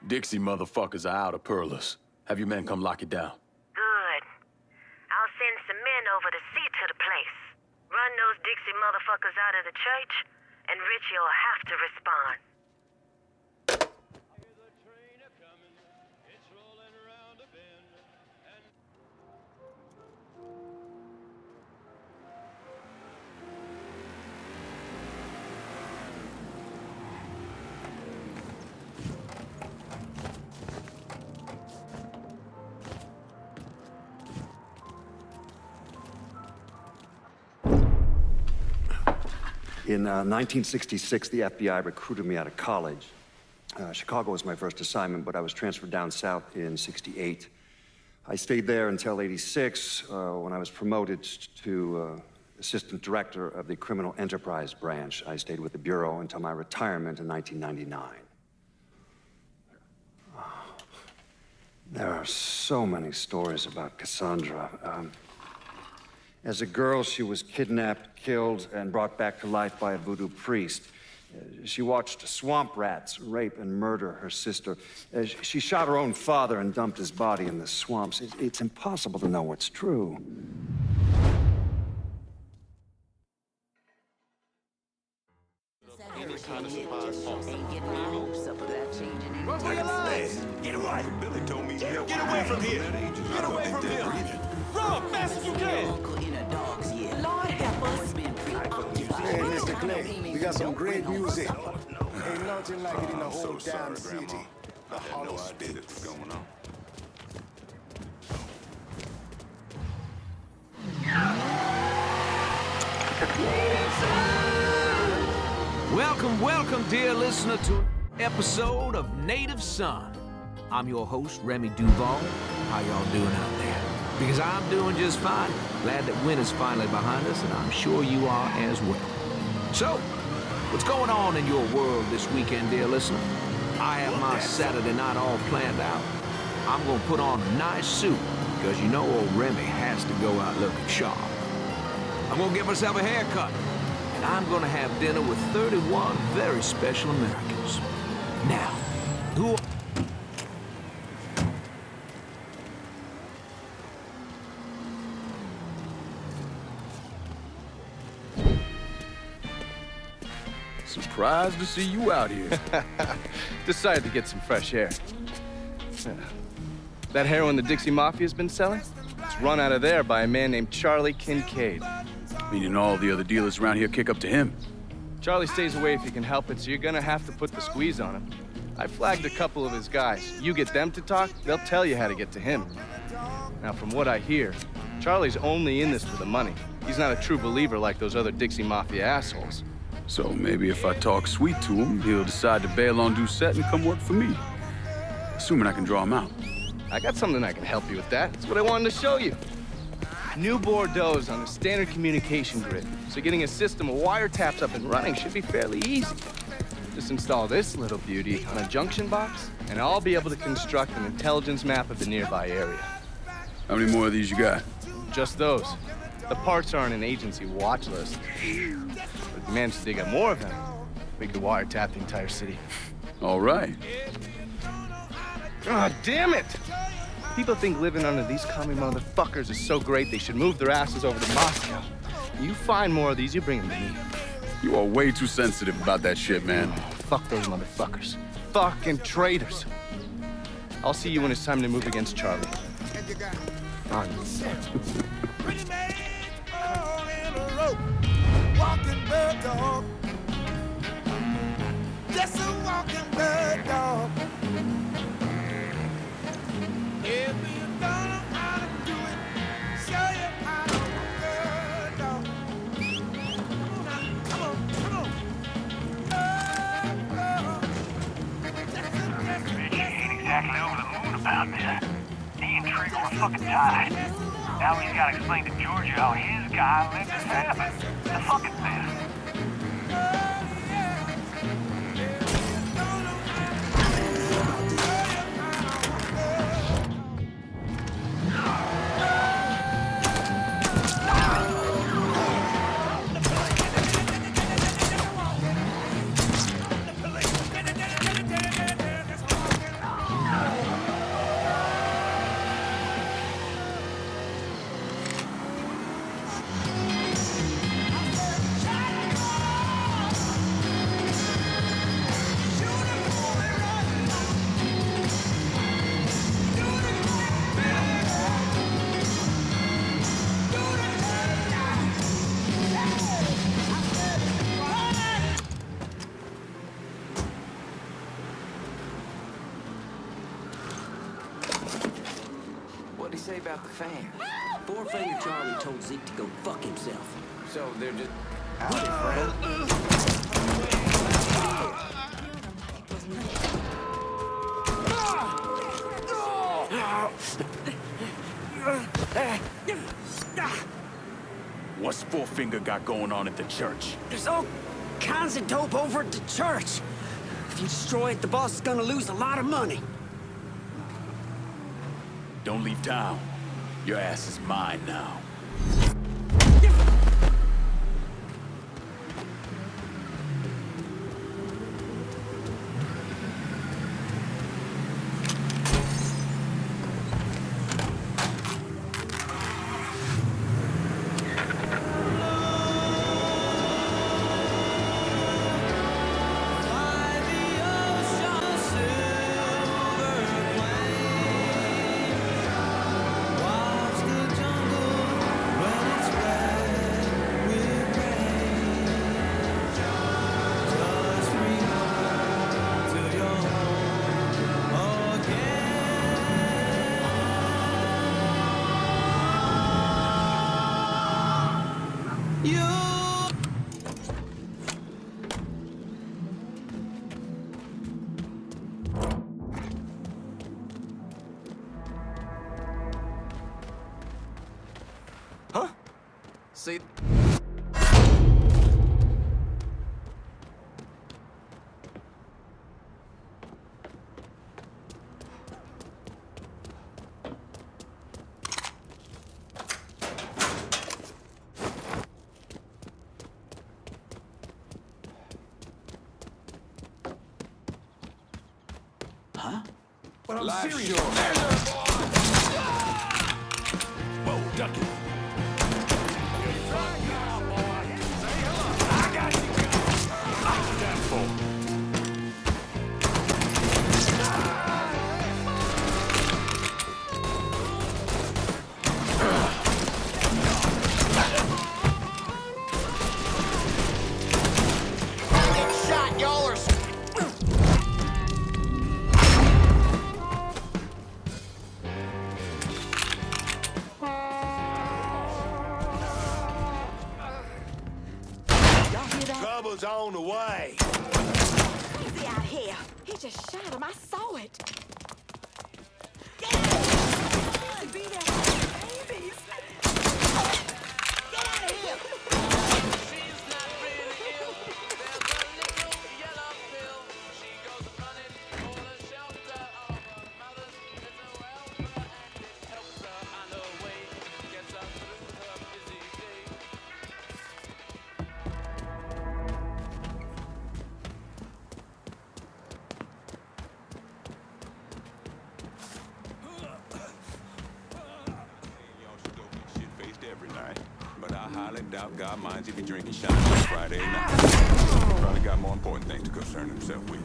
Dixie motherfuckers are out of Perlis. Have your men come lock it down. Good. I'll send some men over to see to the place. Run those Dixie motherfuckers out of the church, and Richie'll have to respond. In 1966, the FBI recruited me out of college. Chicago was my first assignment, but I was transferred down south in '68. I stayed there until '86, when I was promoted to assistant director of the criminal enterprise branch. I stayed with the Bureau until my retirement in 1999. There are so many stories about Cassandra. As a girl, she was kidnapped, killed, and brought back to life by a voodoo priest. She watched swamp rats rape and murder her sister. She shot her own father and dumped his body in the swamps. It's impossible to know what's true. Run for your lives! Get away! Billy told me get away from here! Get away from here! Run, fast as you can! Lord help us. Hey, Mr. Clay, we got some great music. Ain't nothing like it in the whole damn city. The hollow spirits going on. Welcome, welcome, dear listener, to an episode of Native Son. I'm your host, Remy Duval. How y'all doing out there? Because I'm doing just fine. Glad that winter's finally behind us, and I'm sure you are as well. So, what's going on in your world this weekend, dear listener? I have my Saturday night all planned out. I'm gonna put on a nice suit, because you know old Remy has to go out looking sharp. I'm gonna give myself a haircut, and I'm gonna have dinner with 31 very special Americans. Now, who... Surprised to see you out here. Decided to get some fresh air. Yeah. That heroin the Dixie Mafia's been selling? It's run out of there by a man named Charlie Kincaid. Meaning all the other dealers around here kick up to him. Charlie stays away if he can help it, so you're gonna have to put the squeeze on him. I flagged a couple of his guys. You get them to talk, they'll tell you how to get to him. Now, from what I hear, Charlie's only in this for the money. He's not a true believer like those other Dixie Mafia assholes. So maybe if I talk sweet to him, he'll decide to bail on Doucette and come work for me. Assuming I can draw him out. I got something that can help you with that. That's what I wanted to show you. New Bordeaux is on a standard communication grid, so getting a system of wiretaps up and running should be fairly easy. Just install this little beauty on a junction box, and I'll be able to construct an intelligence map of the nearby area. How many more of these you got? Just those. The parts are on an agency watch list. But if we manage to dig up more of them, we could wiretap the entire city. All right. God damn it! People think living under these commie motherfuckers is so great they should move their asses over to Moscow. You find more of these, you bring them to me. You are way too sensitive about that shit, man. Fuck those motherfuckers. Fucking traitors. I'll see you when it's time to move against Charlie. Walking bird dog. Just a walking bird dog. If you don't know how to do it, show you how to walk bird dog. Come on, come on. Richie ain't exactly over the moon about this. He and Trigger were fucking tied. Now he's got to explain to Georgia how his guy lived his habit. The fucking mess. What'd he say about the fan? Four-Finger Charlie told Zeke to go fuck himself. So they're just out of What's Four-Finger got going on at the church? There's all kinds of dope over at the church. If you destroy it, the boss is gonna lose a lot of money. Don't leave town. Your ass is mine now. Huh? See? Huh? But I'm Life serious. short. Whoa, duck it. Hollow's on the way. Easy out here. He just shot him. I saw it. Be there, babies. Get out of here. highly doubt God minds if you're drinking shots on Friday night. Probably got more important things to concern himself with.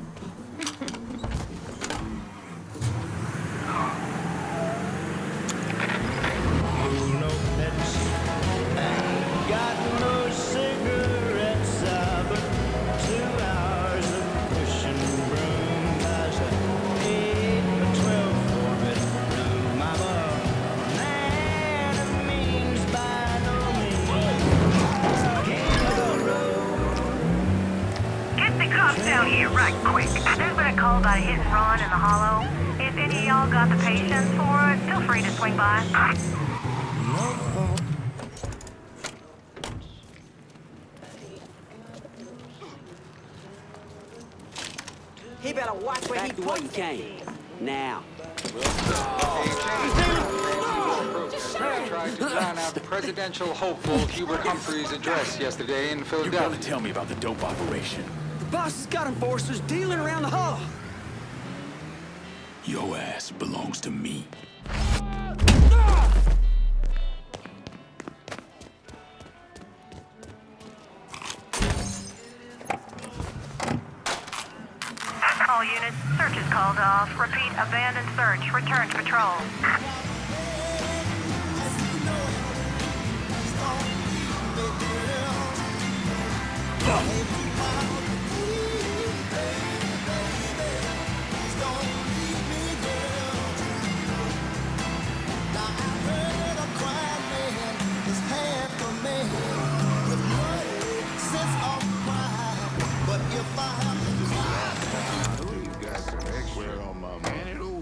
No pets, ain't got no cigarettes, but 2 hours of pushing broom. There's an 8 or 12 4-bedroom. I'm a man of means by no means. King of the road. Get the cops down here right quick. There's been a call about a hit and run in the hollow. If any of y'all got the patience for it, feel free to swing by. He better watch where he what he came. Now. Tried to drown out presidential hopeful Hubert Humphrey's address yesterday in Philadelphia. You gotta tell me about the dope operation. The boss has got enforcers dealing around the hollow. Your ass belongs to me. All units, search is called off. Repeat, abandoned search. Return to patrol.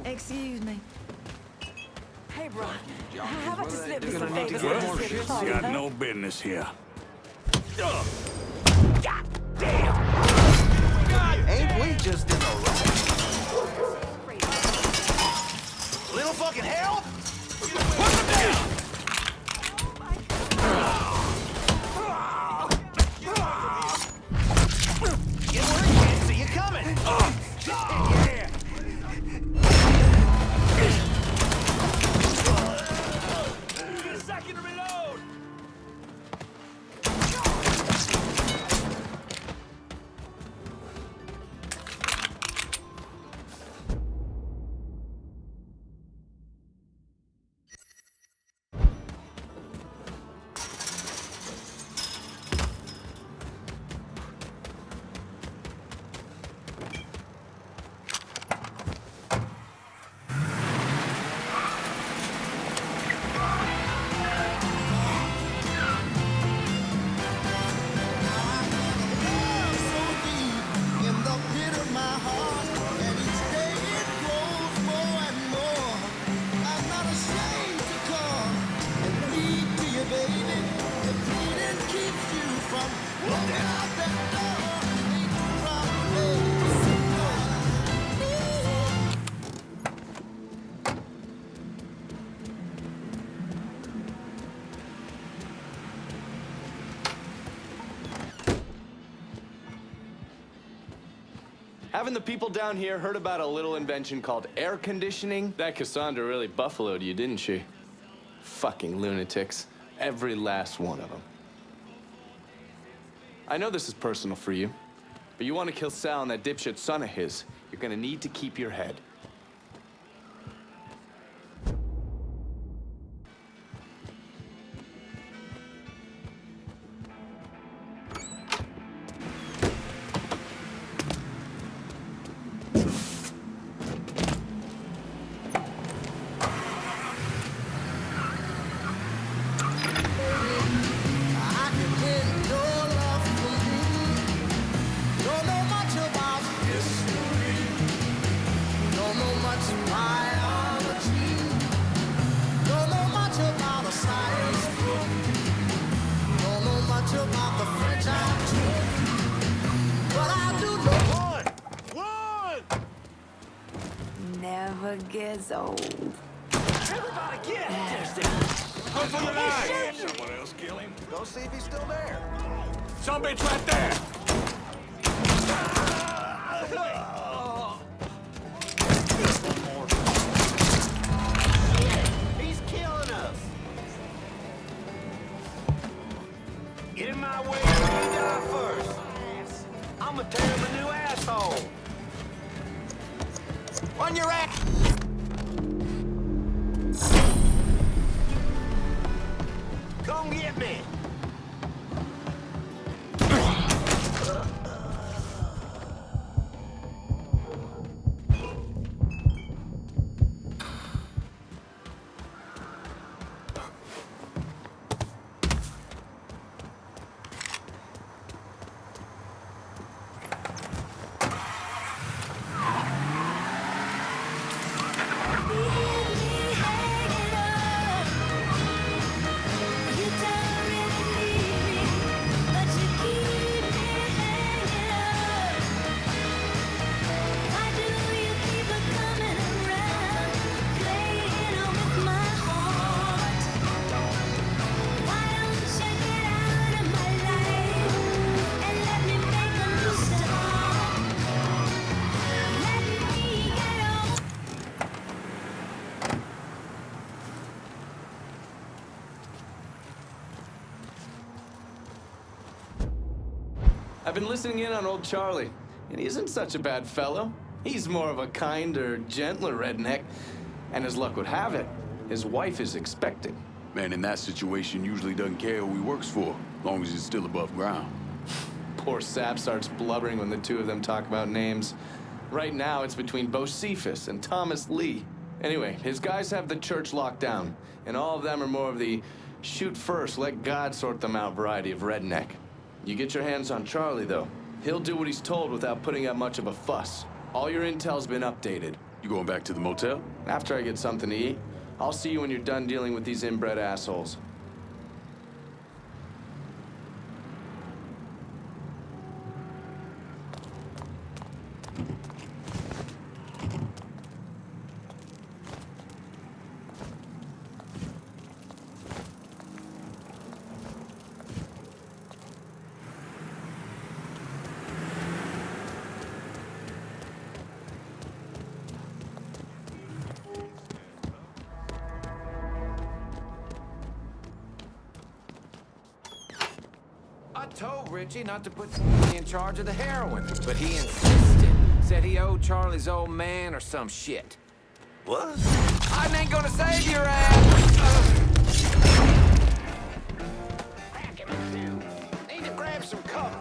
Excuse me. Hey, bro. How about you slip me You're some gonna need to favors? get more shit. You got no business here. God damn! Ain't we just in the little fucking help? Put them down! Get where he can't see you coming! Yeah! Get a second to reload! Haven't the people down here heard about a little invention called air conditioning? That Cassandra really buffaloed you, didn't she? Fucking lunatics. Every last one of them. I know this is personal for you, but you want to kill Sal and that dipshit son of his, you're gonna need to keep your head. never gets old. Everybody get Look for the knife! Someone else kill him. Go see if he's still there. Some bitch right there! He's killing us. Get in my way, you die first. I'ma tear him a new asshole. On your ass. Come get me. I've been listening in on old Charlie, and he isn't such a bad fellow. He's more of a kinder, gentler redneck, and as luck would have it, his wife is expecting. Man in that situation usually doesn't care who he works for, as long as he's still above ground. Poor Sap starts blubbering when the two of them talk about names. Right now, it's between Bocephus and Thomas Lee. Anyway, his guys have the church locked down, and all of them are more of the shoot first, let God sort them out variety of redneck. You get your hands on Charlie, though. He'll do what he's told without putting up much of a fuss. All your intel's been updated. You going back to the motel? After I get something to eat. I'll see you when you're done dealing with these inbred assholes. I told Richie not to put me in charge of the heroin, but he insisted. Said he owed Charlie's old man or some shit. What? I ain't gonna save your ass! Need to grab some cover.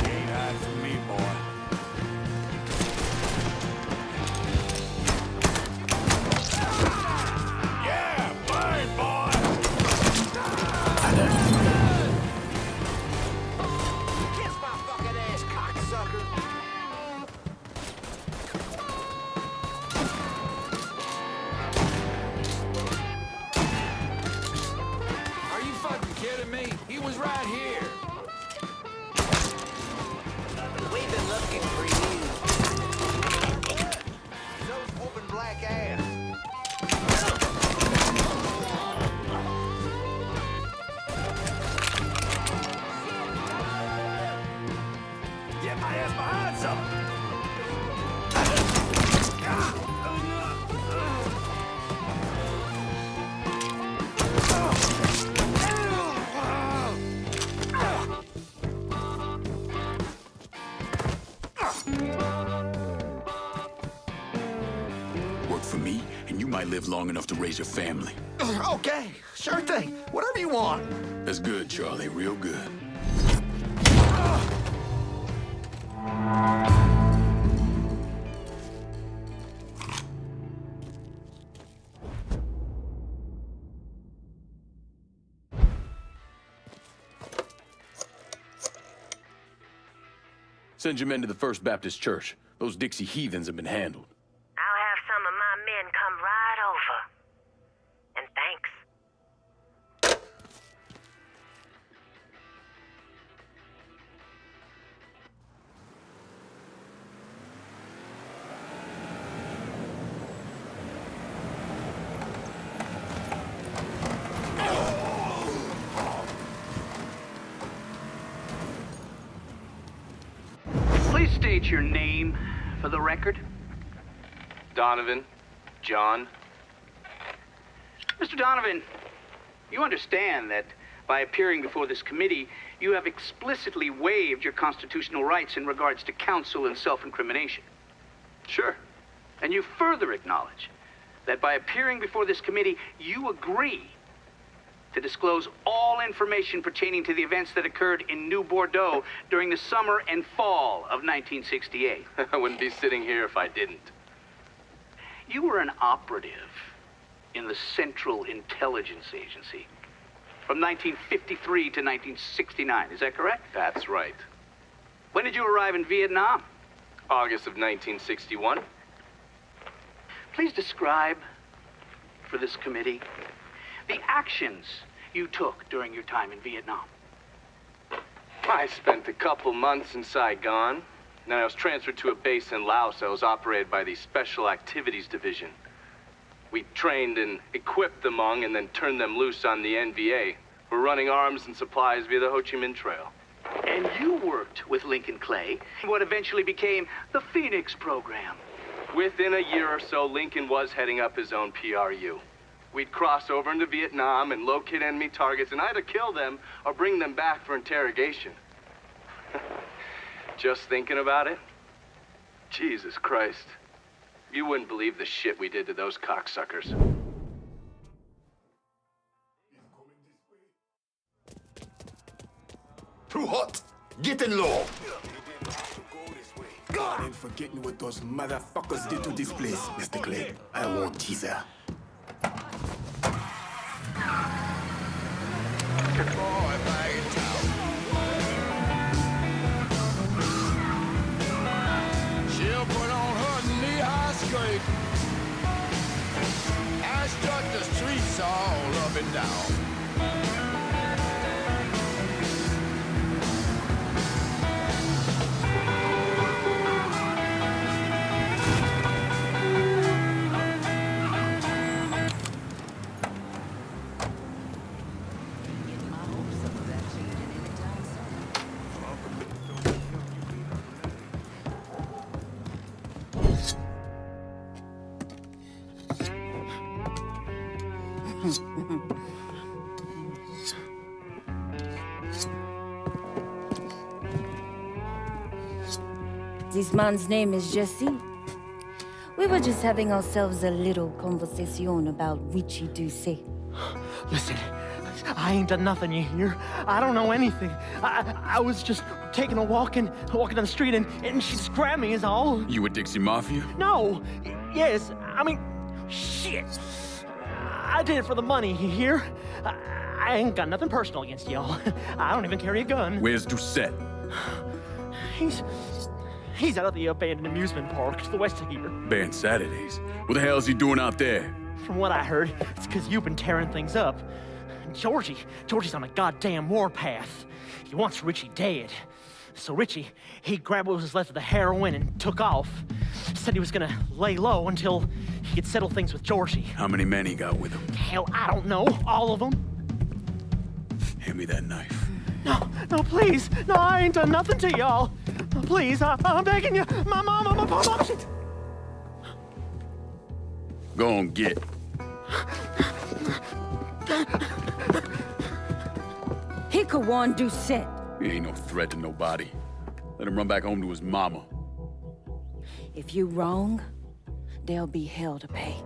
Ain't hide from me, boy. Yeah, burn, boy! Kiss my fucking ass, cocksucker! Are you fucking kidding me? He was right here. We've been looking for you. Those whooping black ass. Get my ass behind something! Work for me, and you might live long enough to raise your family. Okay, sure thing. Whatever you want. That's good, Charlie, real good. Send your men to the First Baptist Church. Those Dixie heathens have been handled. I'll have some of my men come right over. please state your name for the record? Donovan. John. Mr. Donovan, you understand that by appearing before this committee, you have explicitly waived your constitutional rights in regards to counsel and self-incrimination. Sure. And you further acknowledge that by appearing before this committee, you agree to disclose all information pertaining to the events that occurred in New Bordeaux during the summer and fall of 1968. I wouldn't be sitting here if I didn't. You were an operative in the Central Intelligence Agency from 1953 to 1969, is that correct? That's right. When did you arrive in Vietnam? August of 1961. Please describe for this committee the actions you took during your time in Vietnam. I spent a couple months in Saigon. Then I was transferred to a base in Laos that was operated by the Special Activities Division. We trained and equipped the Hmong and then turned them loose on the NVA. We're running arms and supplies via the Ho Chi Minh Trail. And you worked with Lincoln Clay in what eventually became the Phoenix program. Within a year or so, Lincoln was heading up his own PRU. We'd cross over into Vietnam and locate enemy targets and either kill them or bring them back for interrogation. Just thinking about it? Jesus Christ. You wouldn't believe the shit we did to those cocksuckers. Too hot. Get in low. God ain't forgetting what those motherfuckers did to this place, Mr. Clay. I won't teaser. She'll put on her knee-high skirt and strut the streets all up and down. This man's name is Jesse. We were just having ourselves a little conversation about Richie Doucet. Listen, I ain't done nothing, you hear? I don't know anything. I was just taking a walking down the street and she just grabbed me is all. You with Dixie Mafia? No. Yes, I mean, shit. I did it for the money, you hear? I ain't got nothing personal against y'all. I don't even carry a gun. Where's Doucet? He's out at the abandoned amusement park to the west of here. Banned Saturdays. What the hell is he doing out there? From what I heard, it's because you've been tearing things up. Georgie's on a goddamn warpath. He wants Richie dead. So Richie, he grabbed what was left of the heroin and took off. Said he was gonna lay low until he could settle things with Georgie. How many men he got with him? Hell, I don't know. All of them. Hand me that knife. No, please. No, I ain't done nothing to y'all. No, please, I'm begging you. My mama, my papa. Go on, get. He could want Doucet. He ain't no threat to nobody. Let him run back home to his mama. If you wrong, there'll be hell to pay.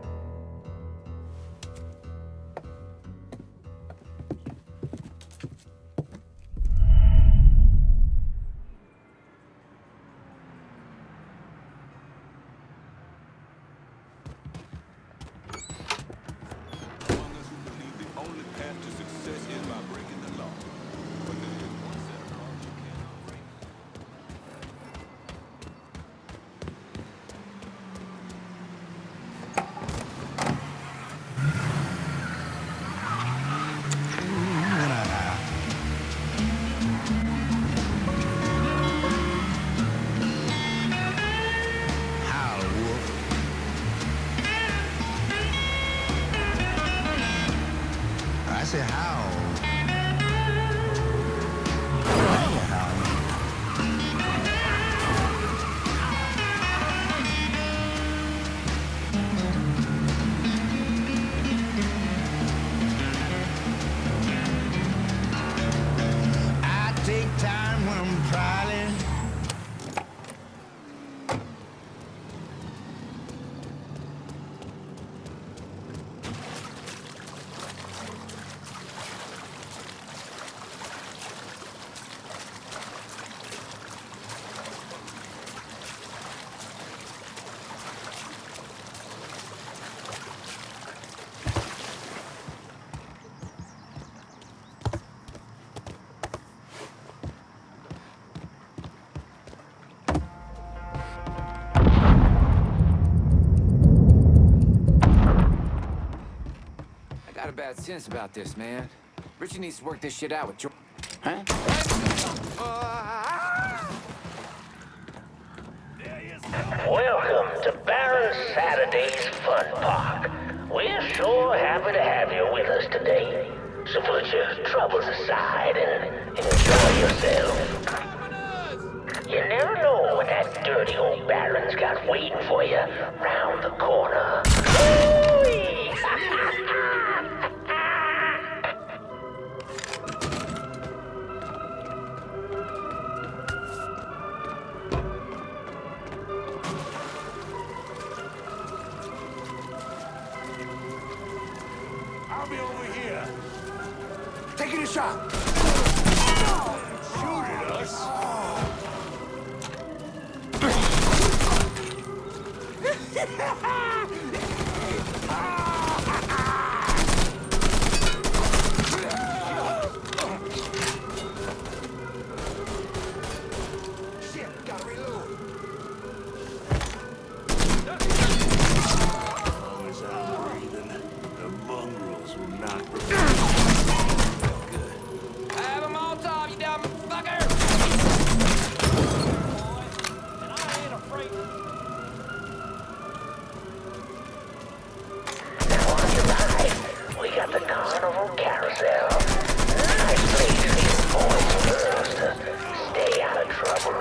of bad sense about this, man. Richie needs to work this shit out with George. Huh? Welcome to Baron Saturday's Fun Park. We're sure happy to have you with us today. So put your troubles aside and enjoy yourself. You never know what that dirty old Baron's got waiting for you round the corner. Ooh-wee! I'll be over here. Taking a shot. Shoot at us. Shit, gotta reload. Oh, it's out breathing. The mongrels will not good. Have them all top, you dumb fucker! And I ain't afraid. Now on your right, we got the Carnival Carousel. Nice place for you boys and girls to stay out of trouble.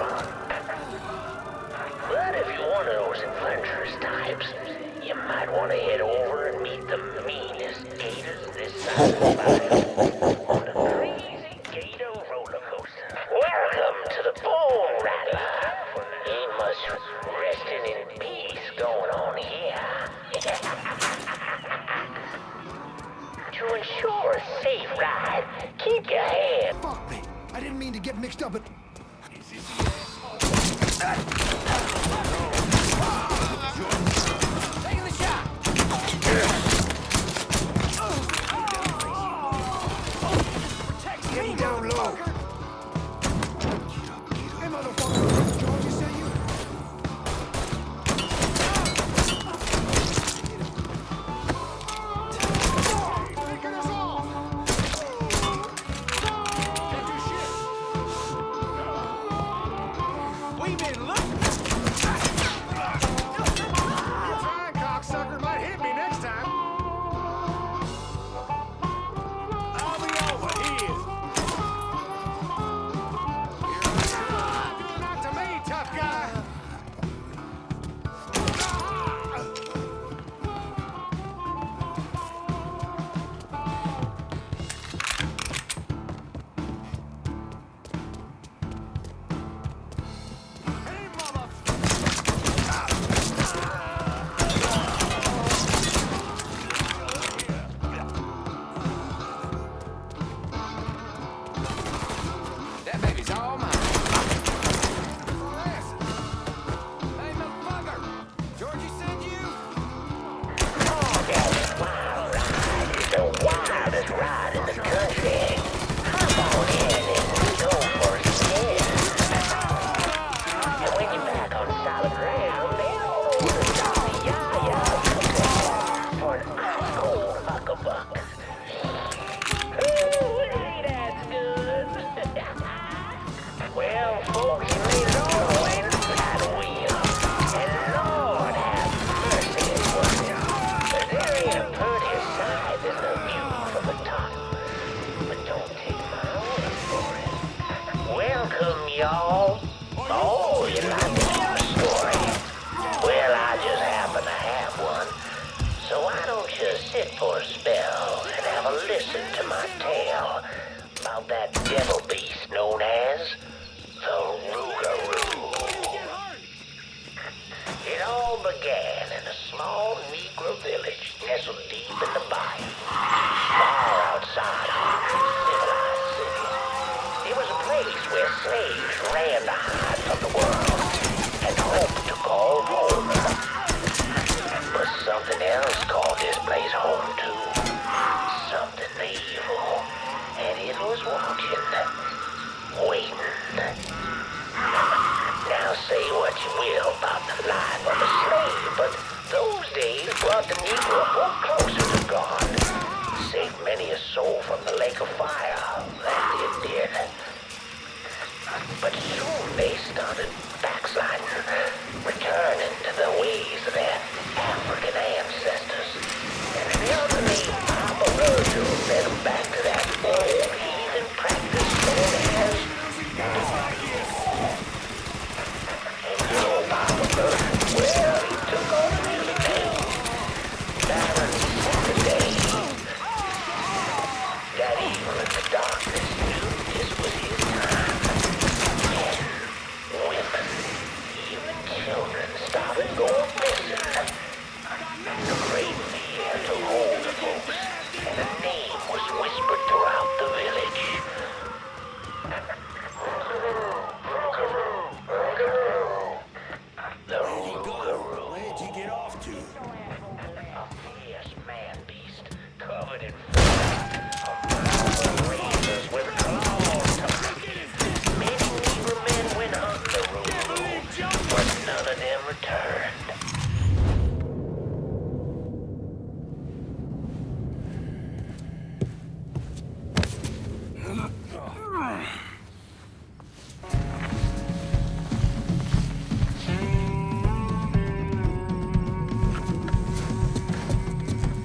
But if you're one of those adventurous types, you might want to head over and meet the meanest gators this side of the bayou on the crazy gator roller coaster. Welcome to the Bone Rattler. Ain't much resting in peace going on here. To ensure a safe ride, keep your head. Fuck me. I didn't mean to get mixed up in... Taking the shot! Getting down low. Hey, motherfucker. Georgie sent you? Taking us off. Can't do shit. We've been looking. You're trying, cocksucker. Might hit me next time. I'll be over here. Not to me, tough guy. Hey, That baby's all mine. Hey, motherfucker! Georgie sent you? That wild ride is the wildest ride in the country. Hop on in and go for a spin. And when you're back on solid ground, then all over the top, yeah, for an ice cold huckabuck. Ooh, that's good. Well, folks, you made it all the way to the saddle wheel. And Lord have mercy upon you. But there ain't a prettier sight than the view from the top. But don't take my word for it. Welcome, y'all. Oh, you like to hear a story? Well, I just happen to have one. So why don't you sit for a spell and have a listen to my tale about that devil beast known as the Rougarou. It all began in a small Negro village nestled deep in the bayou, far outside Hartford's civilized cities. It was a place where slaves ran to hide from the world and hoped to call home. But something else called this place home too. put in front of reasons with claws. Many Weaver men went up the road, but none of them returned.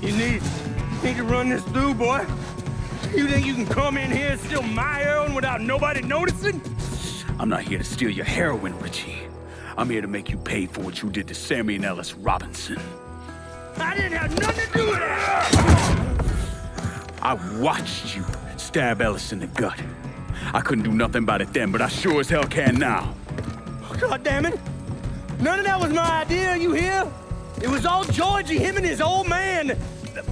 You need to run this through, boy. You think you can come in here and steal my heroin without nobody noticing? I'm not here to steal your heroin, Richie. I'm here to make you pay for what you did to Sammy and Ellis Robinson. I didn't have nothing to do with that! I watched you stab Ellis in the gut. I couldn't do nothing about it then, but I sure as hell can now. God damn it! None of that was my idea, you hear? It was all Georgie, him and his old man.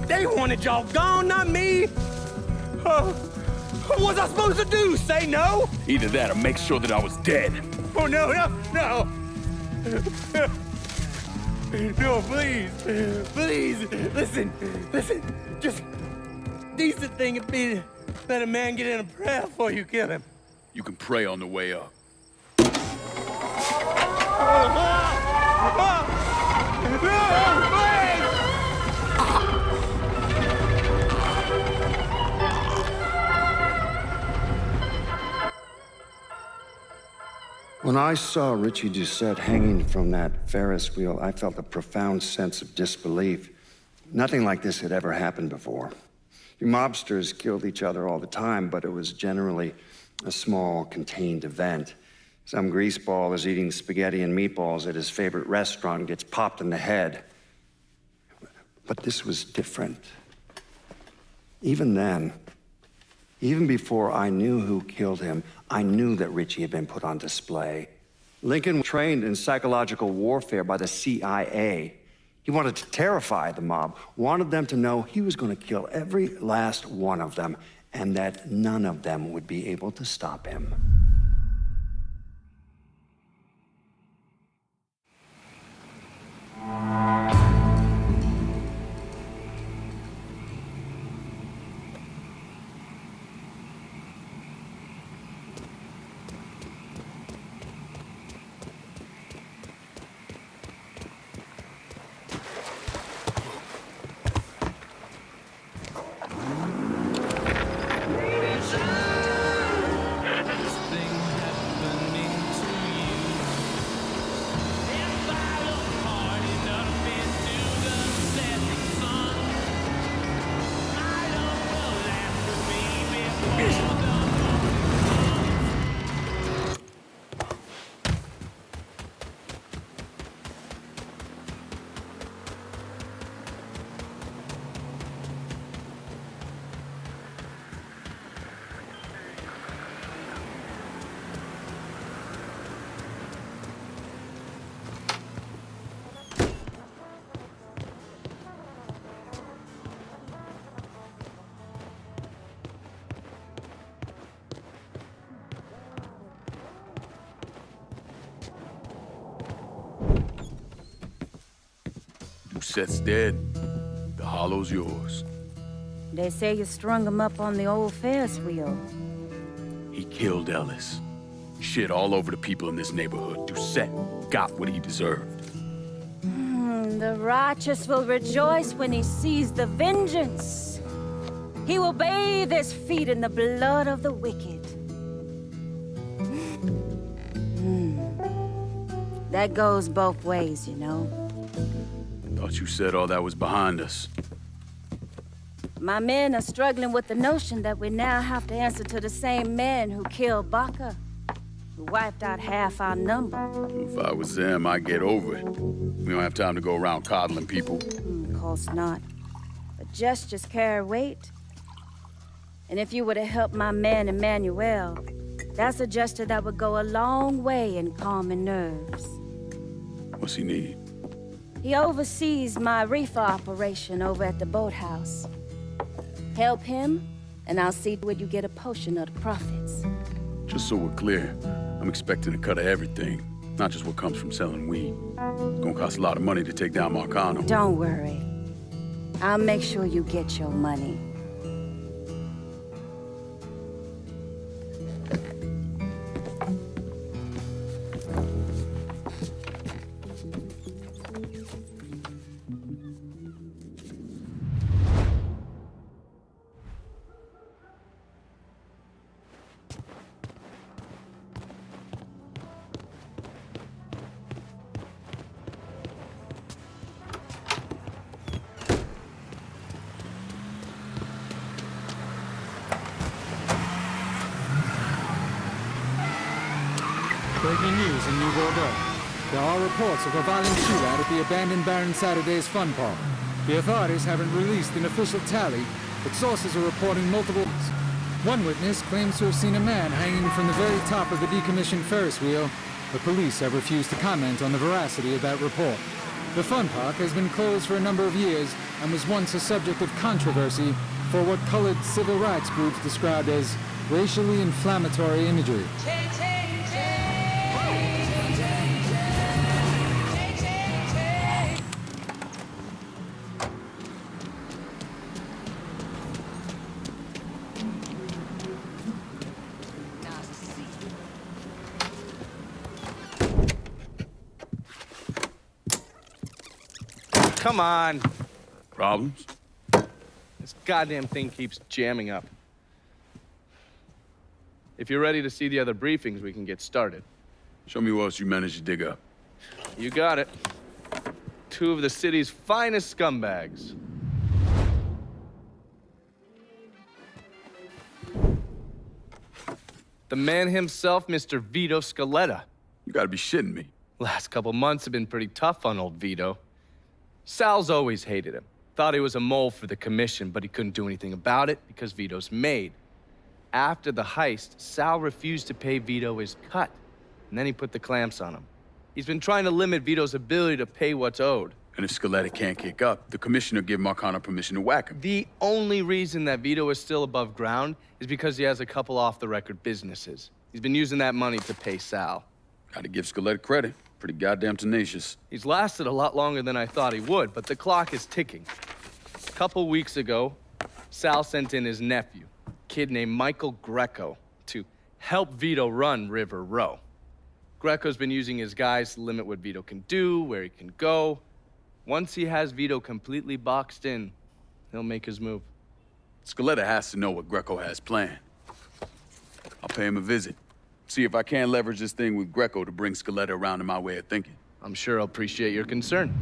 They wanted y'all gone, not me. What was I supposed to do? Say no? Either that or make sure that I was dead. Oh, no. No, please. Please, listen. Just decent thing would be to let a man get in a prayer before you kill him. You can pray on the way up. When I saw Richie Doucette hanging from that Ferris wheel, I felt a profound sense of disbelief. Nothing like this had ever happened before. You mobsters killed each other all the time, but it was generally a small, contained event. Some greaseball is eating spaghetti and meatballs at his favorite restaurant and gets popped in the head. But this was different. Even then, even before I knew who killed him, I knew that Richie had been put on display. Lincoln was trained in psychological warfare by the CIA. He wanted to terrify the mob, wanted them to know he was going to kill every last one of them, and that none of them would be able to stop him. Doucette's dead. The hollow's yours. They say you strung him up on the old Ferris wheel. He killed Ellis. Shit all over the people in this neighborhood. Doucette got what he deserved. The righteous will rejoice when he sees the vengeance. He will bathe his feet in the blood of the wicked. That goes both ways, you know. Thought you said all that was behind us. My men are struggling with the notion that we now have to answer to the same men who killed Baca, who wiped out half our number. If I was them, I'd get over it. We don't have time to go around coddling people. Of course not. But gestures carry weight. And if you were to help my man Emmanuel, that's a gesture that would go a long way in calming nerves. What's he need? He oversees my reefer operation over at the boathouse. Help him, and I'll see that you get a portion of the profits. Just so we're clear, I'm expecting a cut of everything, not just what comes from selling weed. It's gonna cost a lot of money to take down Marcano. Don't worry. I'll make sure you get your money. Breaking news in New Bordeaux. There are reports of a violent shootout at the abandoned Baron Saturday's fun park. The authorities haven't released an official tally, but sources are reporting multiple. One witness claims to have seen a man hanging from the very top of the decommissioned Ferris wheel, but police have refused to comment on the veracity of that report. The fun park has been closed for a number of years and was once a subject of controversy for what colored civil rights groups described as racially inflammatory imagery. Come on. Problems? This goddamn thing keeps jamming up. If you're ready to see the other briefings, we can get started. Show me what else you managed to dig up. You got it. 2 of the city's finest scumbags. The man himself, Mr. Vito Scaletta. You gotta be shitting me. Last couple months have been pretty tough on old Vito. Sal's always hated him. Thought he was a mole for the commission, but he couldn't do anything about it because Vito's made. After the heist, Sal refused to pay Vito his cut, and then he put the clamps on him. He's been trying to limit Vito's ability to pay what's owed. And if Scaletta can't kick up, the commissioner give Marcano permission to whack him. The only reason that Vito is still above ground is because he has a couple off-the-record businesses. He's been using that money to pay Sal. Gotta give Scaletta credit. Pretty goddamn tenacious. He's lasted a lot longer than I thought he would, but the clock is ticking. A couple weeks ago, Sal sent in his nephew, a kid named Michael Greco, to help Vito run River Row. Greco's been using his guys to limit what Vito can do, where he can go. Once he has Vito completely boxed in, he'll make his move. Scaletta has to know what Greco has planned. I'll pay him a visit. See if I can't leverage this thing with Greco to bring Scaletta around to my way of thinking. I'm sure I'll appreciate your concern.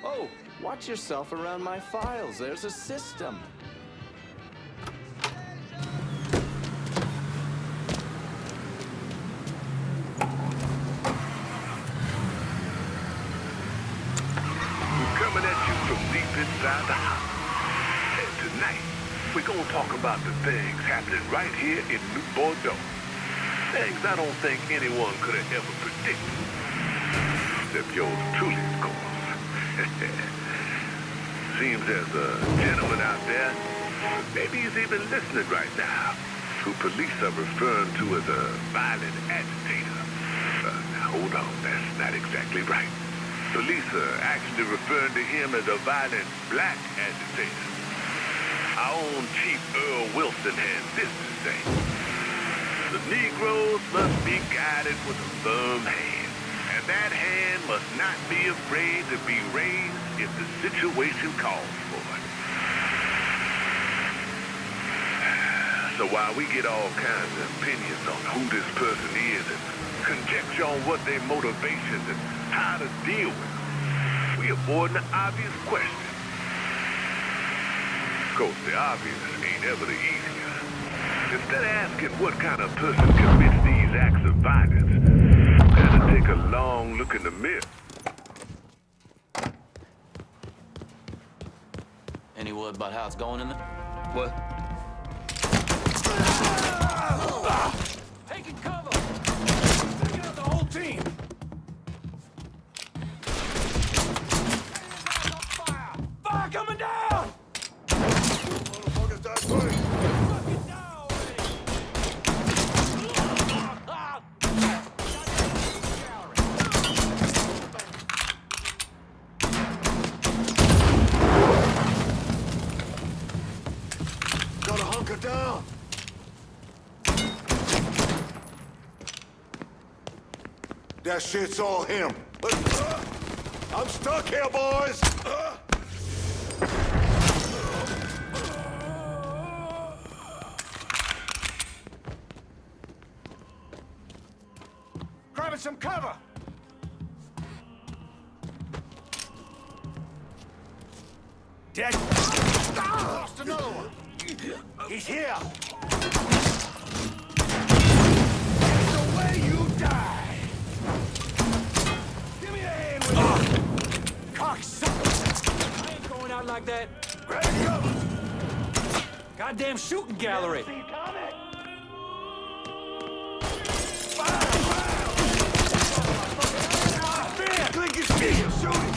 Oh, watch yourself around my files. There's a system. Coming at you from deep inside the house. And tonight, we're gonna talk about the things happening right here in New Bordeaux. Things I don't think anyone could have ever predicted. Except yours truly, of course. Seems there's a gentleman out there, maybe he's even listening right now, who police are referring to as a violent agitator. Now hold on, that's not exactly right. Police are actually referring to him as a violent black agitator. Our own Chief Earl Wilson has this to say. The Negroes must be guided with a firm hand, and that hand must not be afraid to be raised if the situation calls for it. So while we get all kinds of opinions on who this person is and conjecture on what their motivations and how to deal with them, we avoid the obvious question. Of course, the obvious ain't ever the easier. Instead of asking what kind of person commits these acts of violence, better take a long look in the mirror. Any word about how it's going in there? What? Taking cover! Taking out the whole team! Fire coming down! Motherfuckers start burning! Fucking down Gotta hunker down! That shit's all him. I'm stuck here, boys! Grabbing some cover! Dead. Lost another one. He's here. It's the way you die. Give me a hand with it. Cocksucker. I ain't going out like that. Grab cover. Goddamn shooting gallery. Click his feet. Shoot it.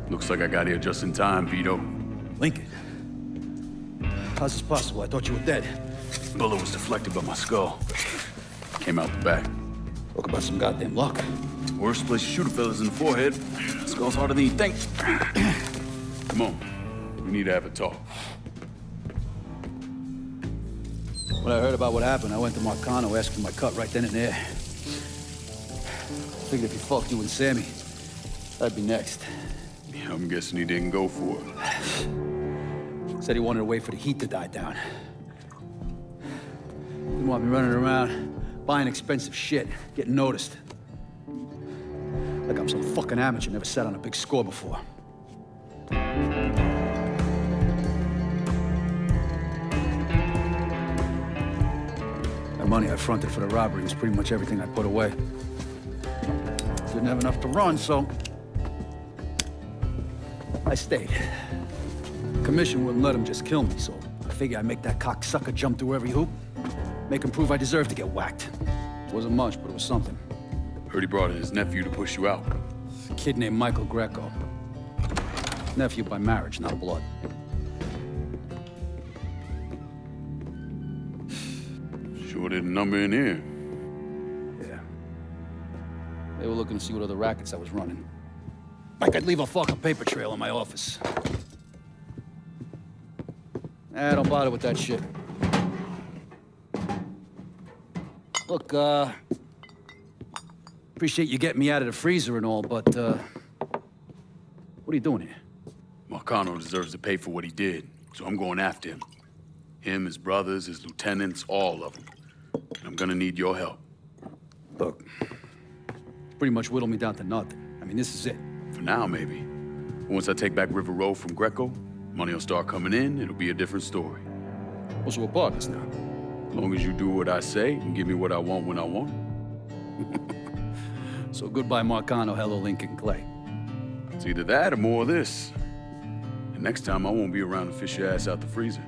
Looks like I got here just in time, Vito. Lincoln. How's this possible? I thought you were dead. Bullet was deflected by my skull. Came out the back. Talk about some goddamn luck. Worst place to shoot a fella's in the forehead. Skull's harder than you think. Come on. We need to have a talk. When I heard about what happened, I went to Marcano asking my cut right then and there. Figured if he fucked you and Sammy, I'd be next. Yeah, I'm guessing he didn't go for it. Said he wanted to wait for the heat to die down. Didn't want me running around, buying expensive shit, getting noticed. Like I'm some fucking amateur, never sat on a big score before. The money I fronted for the robbery was pretty much everything I put away. Didn't have enough to run, so I stayed. Commission wouldn't let him just kill me, so I figured I'd make that cocksucker jump through every hoop. Make him prove I deserve to get whacked. Wasn't much, but it was something. Heard he brought in his nephew to push you out. A kid named Michael Greco. Nephew by marriage, not blood. Sure didn't number in here. Yeah. They were looking to see what other rackets I was running. Like I'd leave a fucking paper trail in my office. Don't bother with that shit. Look, appreciate you getting me out of the freezer and all, but, what are you doing here? Marcano deserves to pay for what he did, so I'm going after him. Him, his brothers, his lieutenants, all of them. And I'm gonna need your help. Look, pretty much whittled me down to nothing. I mean, this is it. For now, maybe. Once I take back River Road from Greco, money will start coming in, it'll be a different story. Oh, so we're partners now? As long as you do what I say and give me what I want when I want it. So goodbye, Marcano, hello, Lincoln Clay. It's either that or more of this. And next time, I won't be around to fish your ass out the freezer.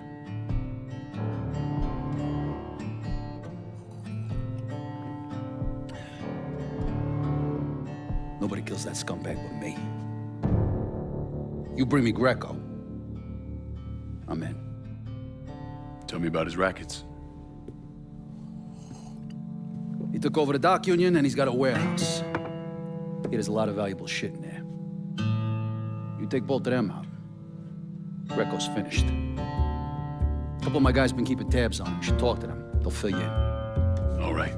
Nobody kills that scumbag but me. You bring me Greco, I'm in. Tell me about his rackets. He took over the dock union and he's got a warehouse. There's a lot of valuable shit in there. You take both of them out, Greco's finished. A couple of my guys been keeping tabs on him. You should talk to them. They'll fill you in. All right.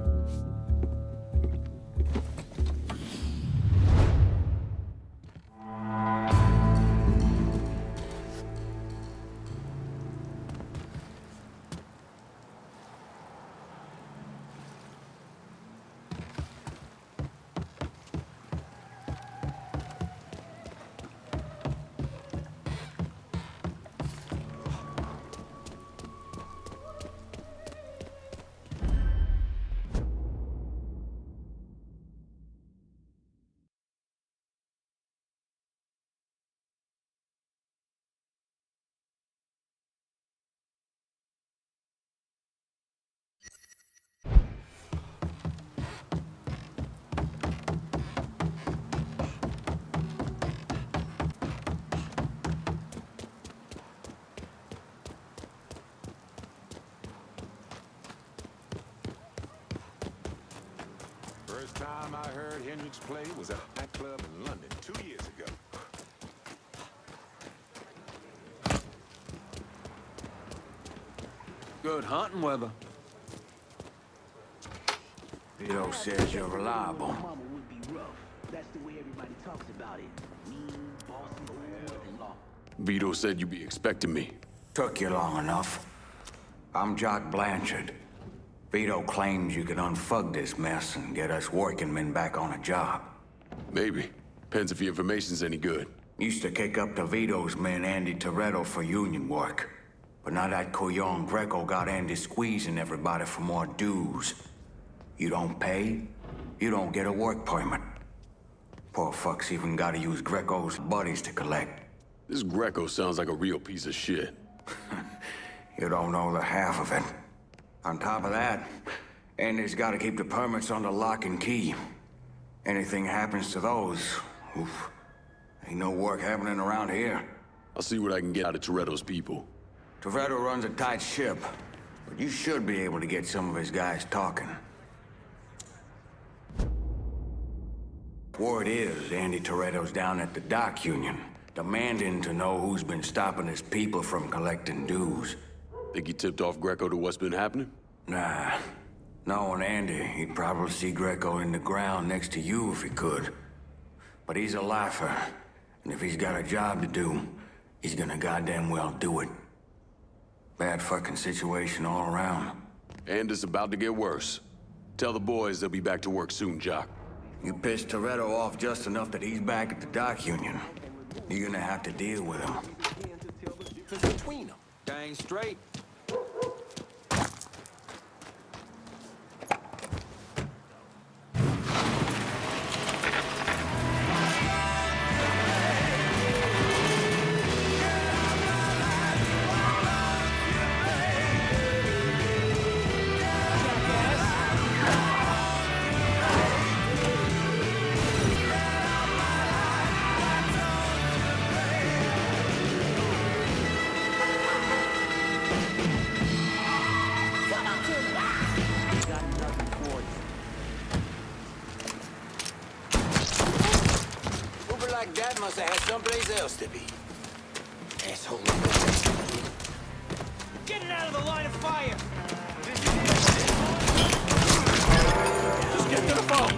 First time I heard Hendrix play was at a nightclub in London 2 years ago. Good hunting weather. Vito says you're reliable. Mama would be rough. That's the way everybody talks about it. Mean, bossy, mother-in-law. Vito said you'd be expecting me. Took you long enough. I'm Jock Blanchard. Vito claims you can unfug this mess and get us working men back on a job. Maybe. Depends if your information's any good. Used to kick up to Vito's man Andy Toretto for union work. But now that Couillon Greco got Andy squeezing everybody for more dues. You don't pay, you don't get a work permit. Poor fuck's even gotta use Greco's buddies to collect. This Greco sounds like a real piece of shit. You don't know the half of it. On top of that, Andy's gotta keep the permits under lock and key. Anything happens to those, oof, ain't no work happening around here. I'll see what I can get out of Toretto's people. Toretto runs a tight ship, but you should be able to get some of his guys talking. Word is, Andy Toretto's down at the dock union, demanding to know who's been stopping his people from collecting dues. Think he tipped off Greco to what's been happening? Nah. Knowing Andy, he'd probably see Greco in the ground next to you if he could. But he's a lifer, and if he's got a job to do, he's gonna goddamn well do it. Bad fucking situation all around. And it's about to get worse. Tell the boys they'll be back to work soon, Jock. You pissed Toretto off just enough that he's back at the dock union. You're gonna have to deal with him. Between them. Dang straight. That must have had someplace else to be. Asshole. Get it out of the line of fire! Just get to the phone!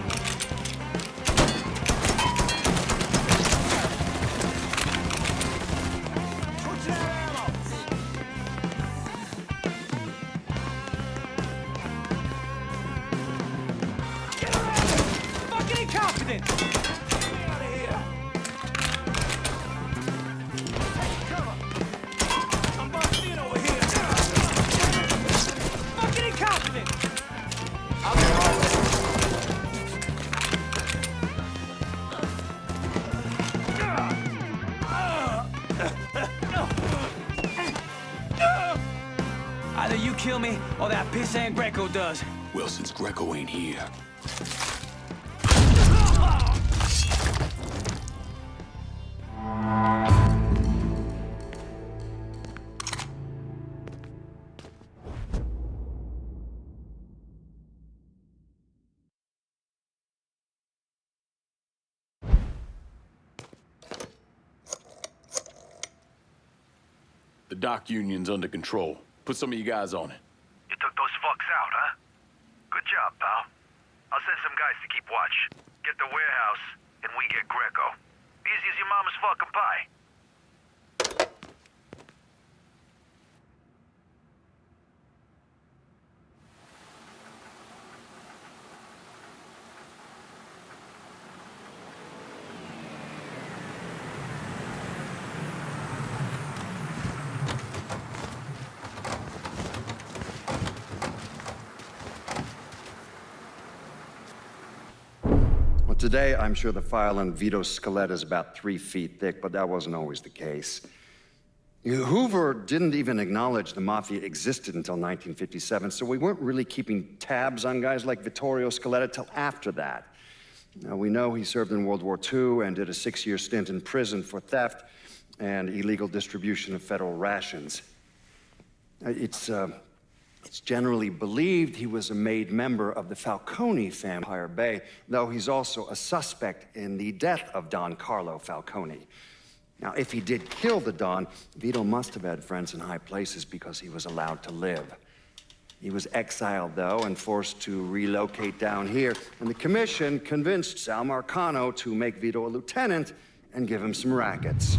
Get around! Fucking incompetent! Either you kill me, or that pissant Greco does. Well, since Greco ain't here... The dock union's under control. Put some of you guys on it. You took those fucks out, huh? Good job, pal. I'll send some guys to keep watch. Get the warehouse, and we get Greco. Easy as your mama's fucking pie. Today, I'm sure the file on Vito's skeleton is about 3 feet thick, but that wasn't always the case. Hoover didn't even acknowledge the Mafia existed until 1957, so we weren't really keeping tabs on guys like Vittorio Scaletta till after that. Now, we know he served in World War II and did a 6-year stint in prison for theft and illegal distribution of federal rations. It's It's generally believed he was a made member of the Falcone family, Empire Bay, though he's also a suspect in the death of Don Carlo Falcone. Now, if he did kill the Don, Vito must have had friends in high places because he was allowed to live. He was exiled, though, and forced to relocate down here, and the commission convinced Sal Marcano to make Vito a lieutenant and give him some rackets.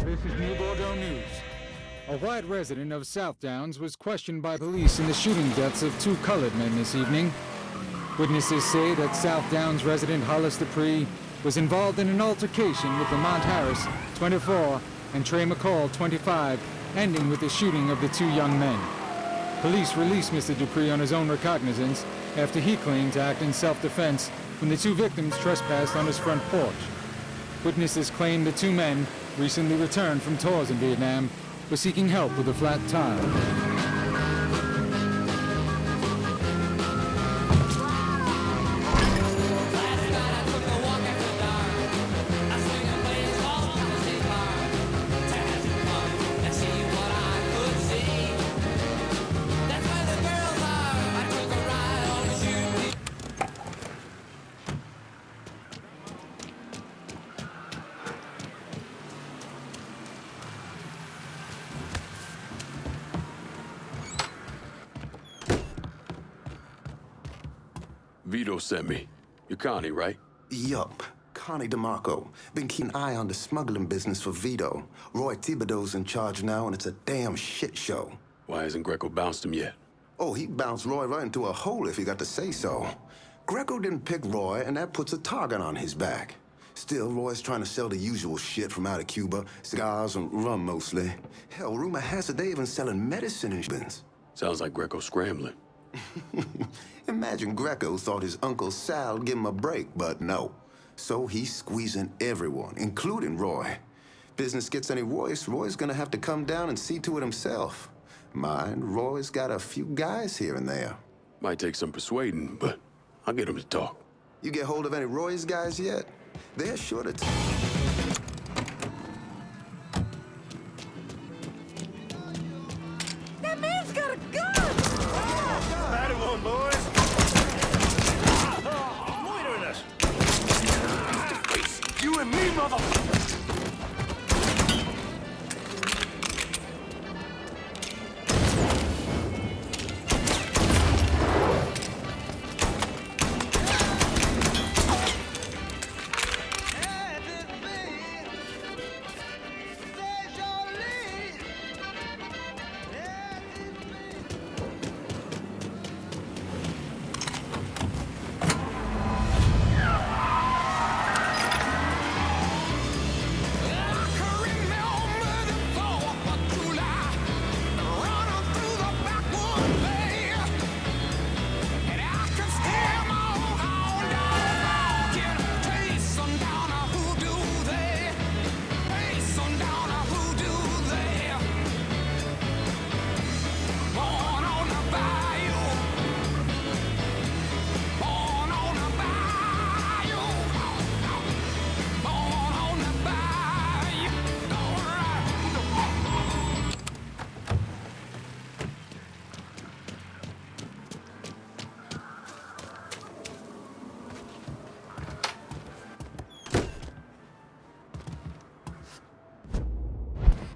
This is New Bordeaux News. A white resident of South Downs was questioned by police in the shooting deaths of two colored men this evening. Witnesses say that South Downs resident Hollis Dupree was involved in an altercation with Lamont Harris, 24, and Trey McCall, 25, ending with the shooting of the two young men. Police released Mr. Dupree on his own recognizance after he claimed to act in self-defense when the two victims trespassed on his front porch. Witnesses claim the two men, recently returned from tours in Vietnam, were seeking help with a flat tire. Vito sent me. You're Connie, right? Yup. Connie DeMarco. Been keeping an eye on the smuggling business for Vito. Roy Thibodeau's in charge now, and it's a damn shit show. Why hasn't Greco bounced him yet? Oh, he bounced Roy right into a hole if he got to say so. Greco didn't pick Roy, and that puts a target on his back. Still, Roy's trying to sell the usual shit from out of Cuba. Cigars and rum, mostly. Hell, rumor has it they even selling medicine in bins. Sounds like Greco's scrambling. Imagine Greco thought his Uncle Sal'd give him a break, but no. So he's squeezing everyone, including Roy. Business gets any worse, Roy's gonna have to come down and see to it himself. Mind, Roy's got a few guys here and there. Might take some persuading, but I'll get him to talk. You get hold of any Roy's guys yet? They're sure to... That man's got a gun! Batty one, boys. Loitering us. You and me, motherfucker.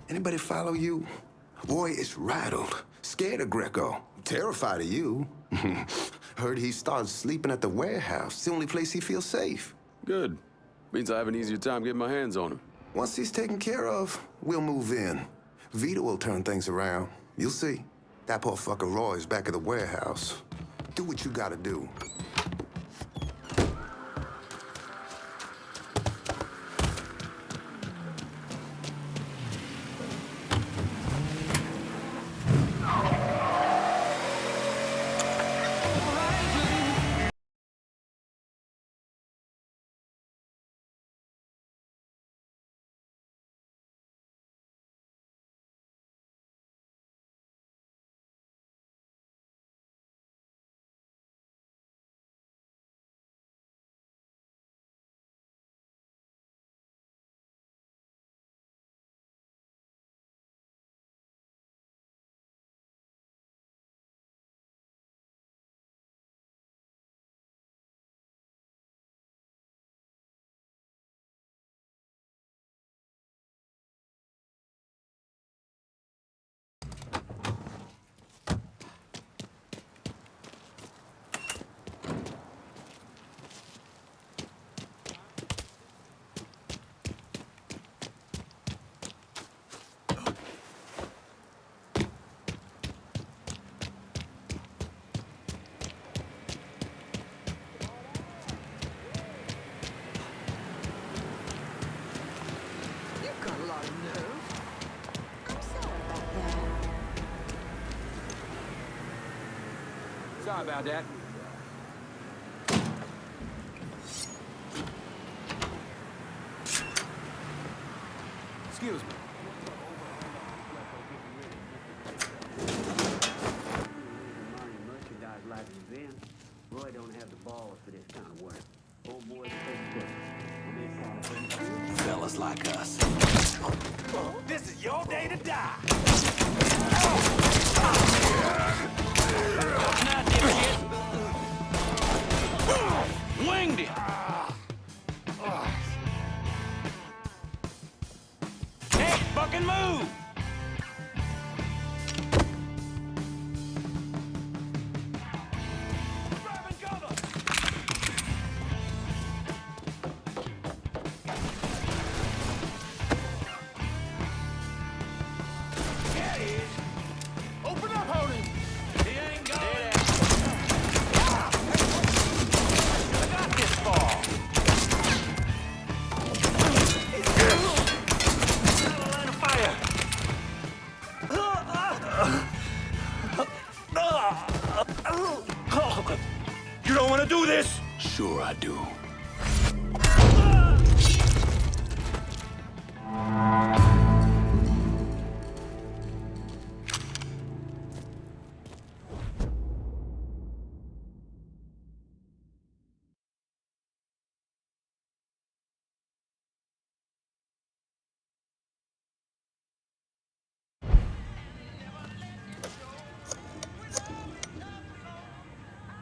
Anybody follow you? Roy is rattled, scared of Greco, terrified of you. Heard he started sleeping at the warehouse. It's the only place he feels safe. Good. Means I have an easier time getting my hands on him. Once he's taken care of, we'll move in. Vito will turn things around. You'll see. That poor fucker Roy's back at the warehouse. Do what you gotta do. Sorry about that. Excuse me. Merchandise like an event. Roy don't have the balls for this kind of work. Old boys Fellas like us. This is your day to die. Now, dipshit. Winged it. Hey, fucking move. Open up, Hody! He ain't got it. I got this far. Line of fire. You don't want to do this? Sure I do.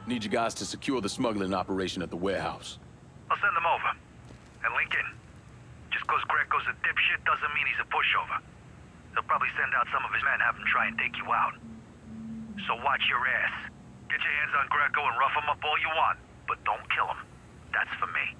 Need you guys to secure the smuggling operation at the warehouse. I'll send them over. And Lincoln, just cause Greco's a dipshit doesn't mean he's a pushover. He'll probably send out some of his men, have him try and take you out. So watch your ass. Get your hands on Greco and rough him up all you want, but don't kill him. That's for me.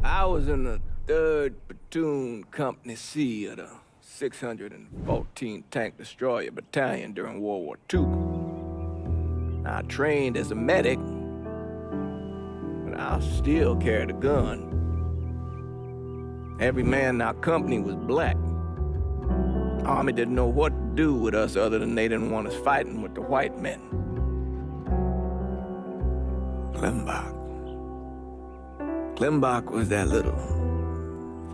I was in the 3rd Platoon Company C of the 614 Tank Destroyer Battalion during World War II. I trained as a medic, but I still carried a gun. Every man in our company was black. Army didn't know what to do with us other than they didn't want us fighting with the white men. Klimbach was that little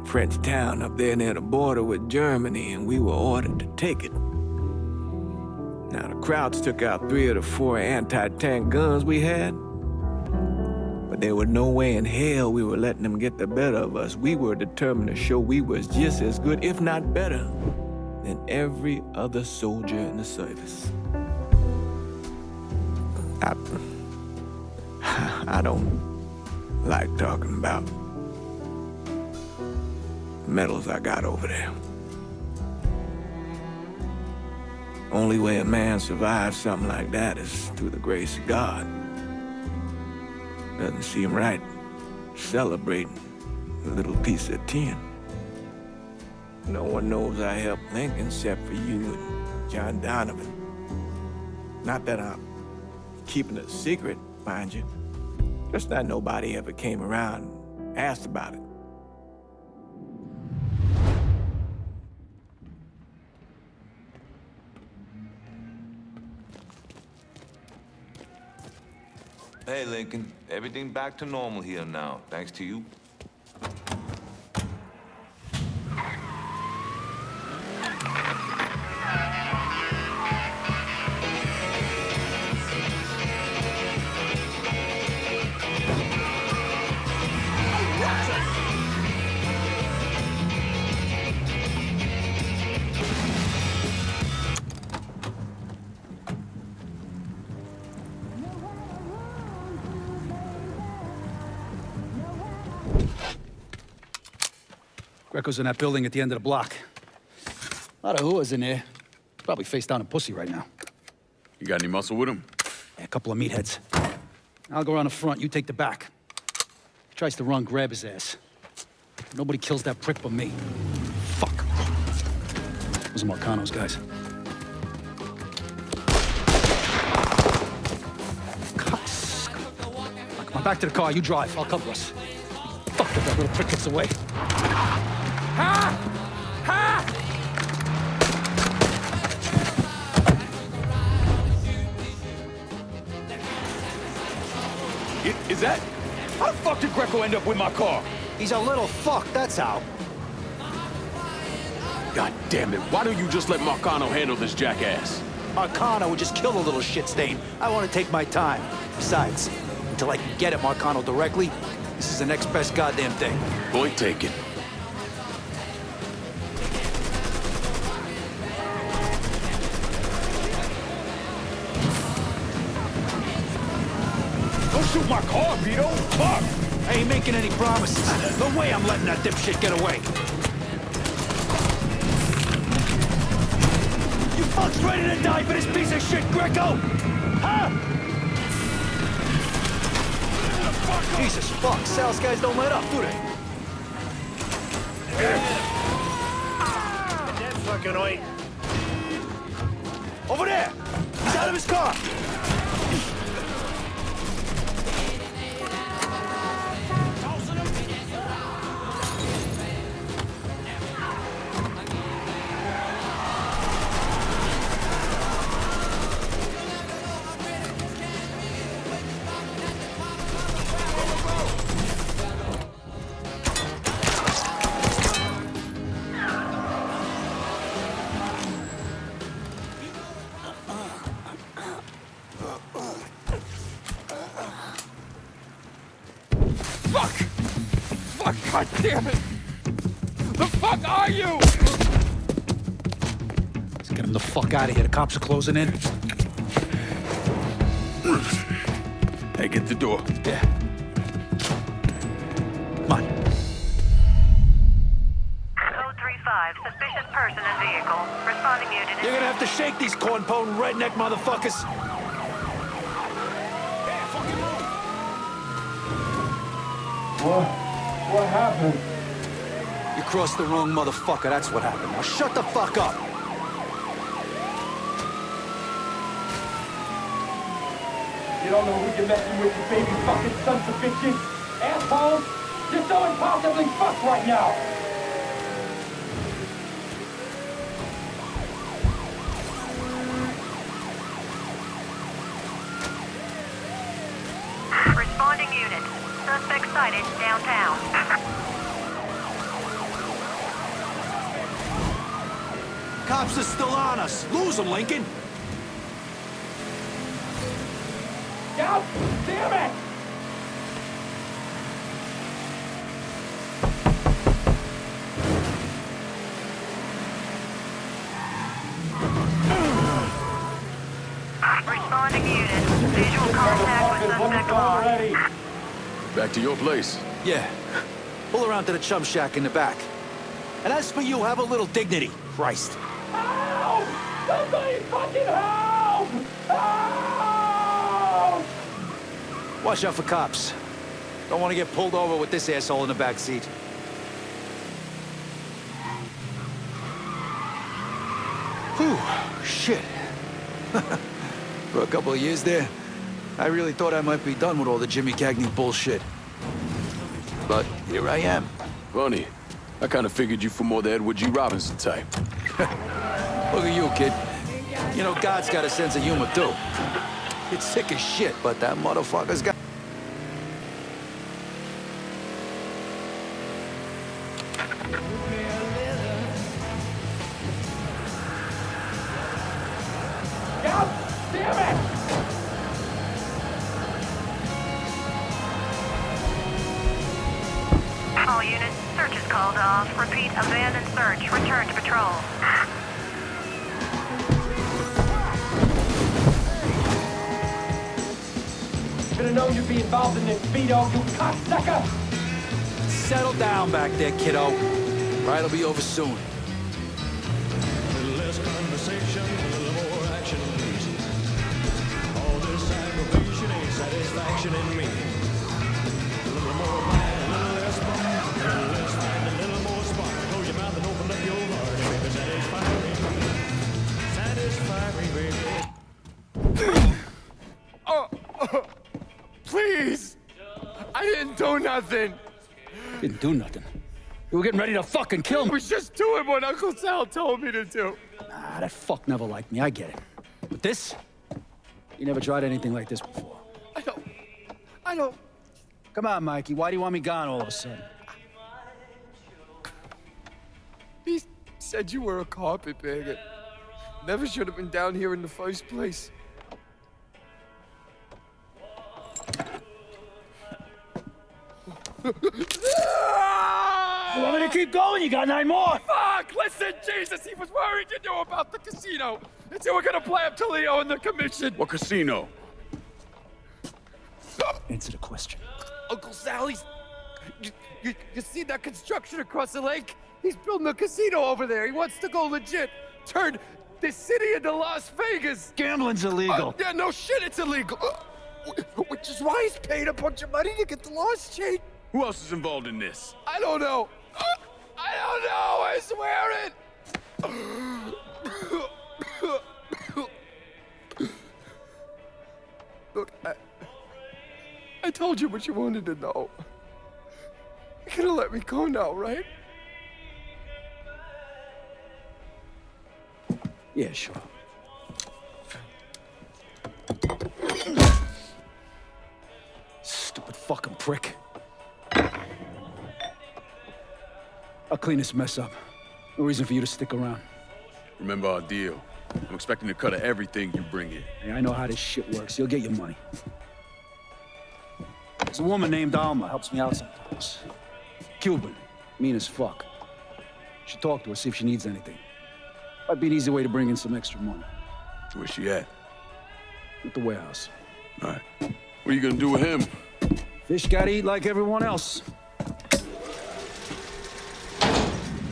French town up there near the border with Germany, and we were ordered to take it. Now, the Krauts took out 3 of the 4 anti-tank guns we had, but there was no way in hell we were letting them get the better of us. We were determined to show we was just as good, if not better, than every other soldier in the service. I don't like talking about medals I got over there. Only way a man survives something like that is through the grace of God. Doesn't seem right celebrating a little piece of tin. No one knows I helped Lincoln except for you and John Donovan. Not that I'm keeping it a secret, mind you. Just that nobody ever came around and asked about it. Hey, Lincoln. Everything back to normal here now, thanks to you. Greco's in that building at the end of the block. A lot of whores in there. Probably face down in pussy right now. You got any muscle with him? Yeah, a couple of meatheads. I'll go around the front, you take the back. If he tries to run, grab his ass. Nobody kills that prick but me. Those are Marcano's guys. Come on, back to the car. You drive. I'll cover us. Fuck if that little prick gets away. Ha! Ha! Is that? How the fuck did Greco end up with my car? He's a little fuck, that's how. God damn it, why don't you just let Marcano handle this jackass? Marcano would just kill the little shit stain. I want to take my time. Besides, until I can get at Marcano directly, this is the next best goddamn thing. Point taken. Don't shoot my car, Vito! Fuck! I ain't making any promises. No way I'm letting that dipshit get away. You fucks ready to die for this piece of shit, Greco? Huh? Jesus fuck, Sal's guys don't let up, do they? That fucking oink. Over there! He's out of his car! God damn it! The fuck are you? Let's get him the fuck out of here. The cops are closing in. Hey, get the door. Yeah. Come on. Code 3-5, suspicious person in vehicle. Responding unit. You're gonna have to shake these corn-pone redneck motherfuckers. What happened? You crossed the wrong motherfucker, that's what happened. Now shut the fuck up! You don't know who you're messing with, you baby fucking sons of bitches! Assholes! You're so impossibly fucked right now! Responding unit. Suspect sighted downtown. Cops are still on us. Lose them, Lincoln. God damn it! Responding unit. Visual contact with suspect lost. Back to your place. Yeah. Pull around to the chum shack in the back. And as for you, have a little dignity. Christ. Help! Somebody fucking help! Help! Watch out for cops. Don't want to get pulled over with this asshole in the back seat. Whew, shit. For a couple of years there, I really thought I might be done with all the Jimmy Cagney bullshit. But here I am. Funny. I kind of figured you for more the Edward G. Robinson type. Look at you, kid. You know, God's got a sense of humor, too. It's sick as shit, but that motherfucker's got... God damn it! All units, search is called off. Repeat, abandoned search. Return to patrol. Should have known you'd be involved in this, Vito, you cocksucker! Settle down back there, kiddo. Ride'll be over soon. A little less conversation, a little more action, please. All this aggravation ain't satisfaction in me. A little more mind, a little less fun, a little less fight, a little more spark. Close your mouth and open up your heart, and maybe satisfy me. nothing. Didn't do nothing. You were getting ready to fucking kill me. I was just doing what Uncle Sal told me to do. Nah, that fuck never liked me, I get it. But this? You never tried anything like this before. I don't... Come on, Mikey, why do you want me gone all of a sudden? He said you were a carpetbagger. Never should have been down here in the first place. You want me to keep going? You got 9 more! Fuck! Listen, Jesus, he was worried you knew about the casino. And so we're gonna play up to Leo and the commission. What casino? Answer the question. Uncle Sally's... You see that construction across the lake? He's building a casino over there. He wants to go legit. Turn this city into Las Vegas. Gambling's illegal. Yeah, no shit, it's illegal. Which is why he's paid a bunch of money to get the laws changed. Who else is involved in this? I don't know. I don't know, I swear it. Look, I told you what you wanted to know. You're gonna let me go now, right? Yeah, sure. Stupid fucking prick. I'll clean this mess up. No reason for you to stick around. Remember our deal. I'm expecting a cut of everything you bring in. Hey, I know how this shit works. You'll get your money. There's a woman named Alma, helps me out sometimes. Cuban, mean as fuck. Should talk to her, see if she needs anything. Might be an easy way to bring in some extra money. Where's she at? At the warehouse. All right. What are you gonna do with him? Fish gotta eat like everyone else.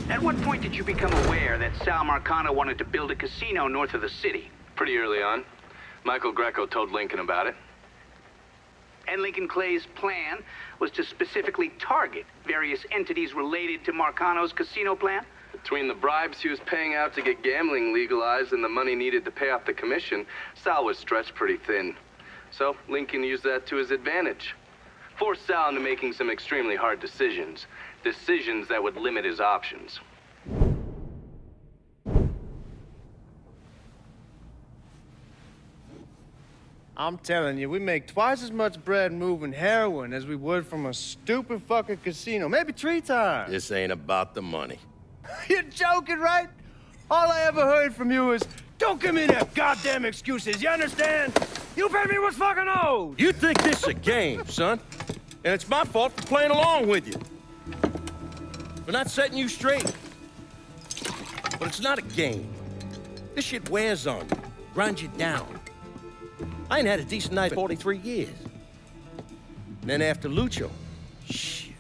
At what point did you become aware that Sal Marcano wanted to build a casino north of the city? Pretty early on. Michael Greco told Lincoln about it. And Lincoln Clay's plan was to specifically target various entities related to Marcano's casino plan? Between the bribes he was paying out to get gambling legalized and the money needed to pay off the commission, Sal was stretched pretty thin. So Lincoln used that to his advantage. Forced Sal into making some extremely hard decisions. Decisions that would limit his options. I'm telling you, we make twice as much bread moving heroin as we would from a stupid fucking casino. Maybe 3 times. This ain't about the money. You're joking, right? All I ever heard from you is, don't give me that goddamn excuses, you understand? You pay me what's fucking owed! You think this is a game, son? And it's my fault for playing along with you. For not setting you straight. But it's not a game. This shit wears on you, grinds you down. I ain't had a decent night for 43 years. And then after Lucho, shit.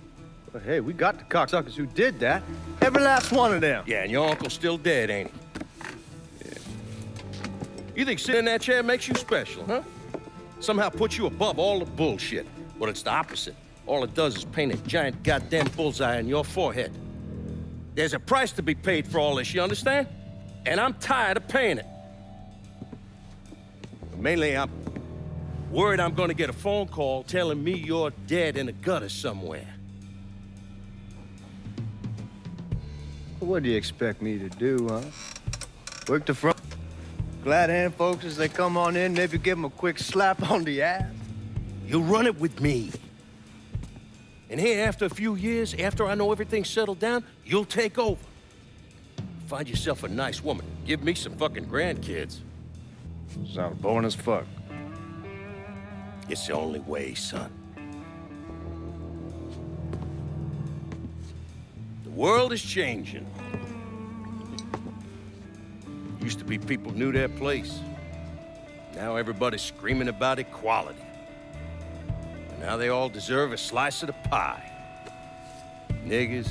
But hey, we got the cocksuckers who did that. Every last one of them. Yeah, and your uncle's still dead, ain't he? Yeah. You think sitting in that chair makes you special, huh? Somehow puts you above all the bullshit. Well, it's the opposite. All it does is paint a giant goddamn bullseye on your forehead. There's a price to be paid for all this, you understand? And I'm tired of paying it. Mainly, I'm worried I'm gonna get a phone call telling me you're dead in a gutter somewhere. What do you expect me to do, huh? Work the front. Glad hand folks as they come on in, maybe give them a quick slap on the ass. You'll run it with me. And here, after a few years, after I know everything's settled down, you'll take over. Find yourself a nice woman. Give me some fucking grandkids. Sounds boring as fuck. It's the only way, son. The world is changing. Used to be people knew their place. Now everybody's screaming about equality. And now they all deserve a slice of the pie. Niggas,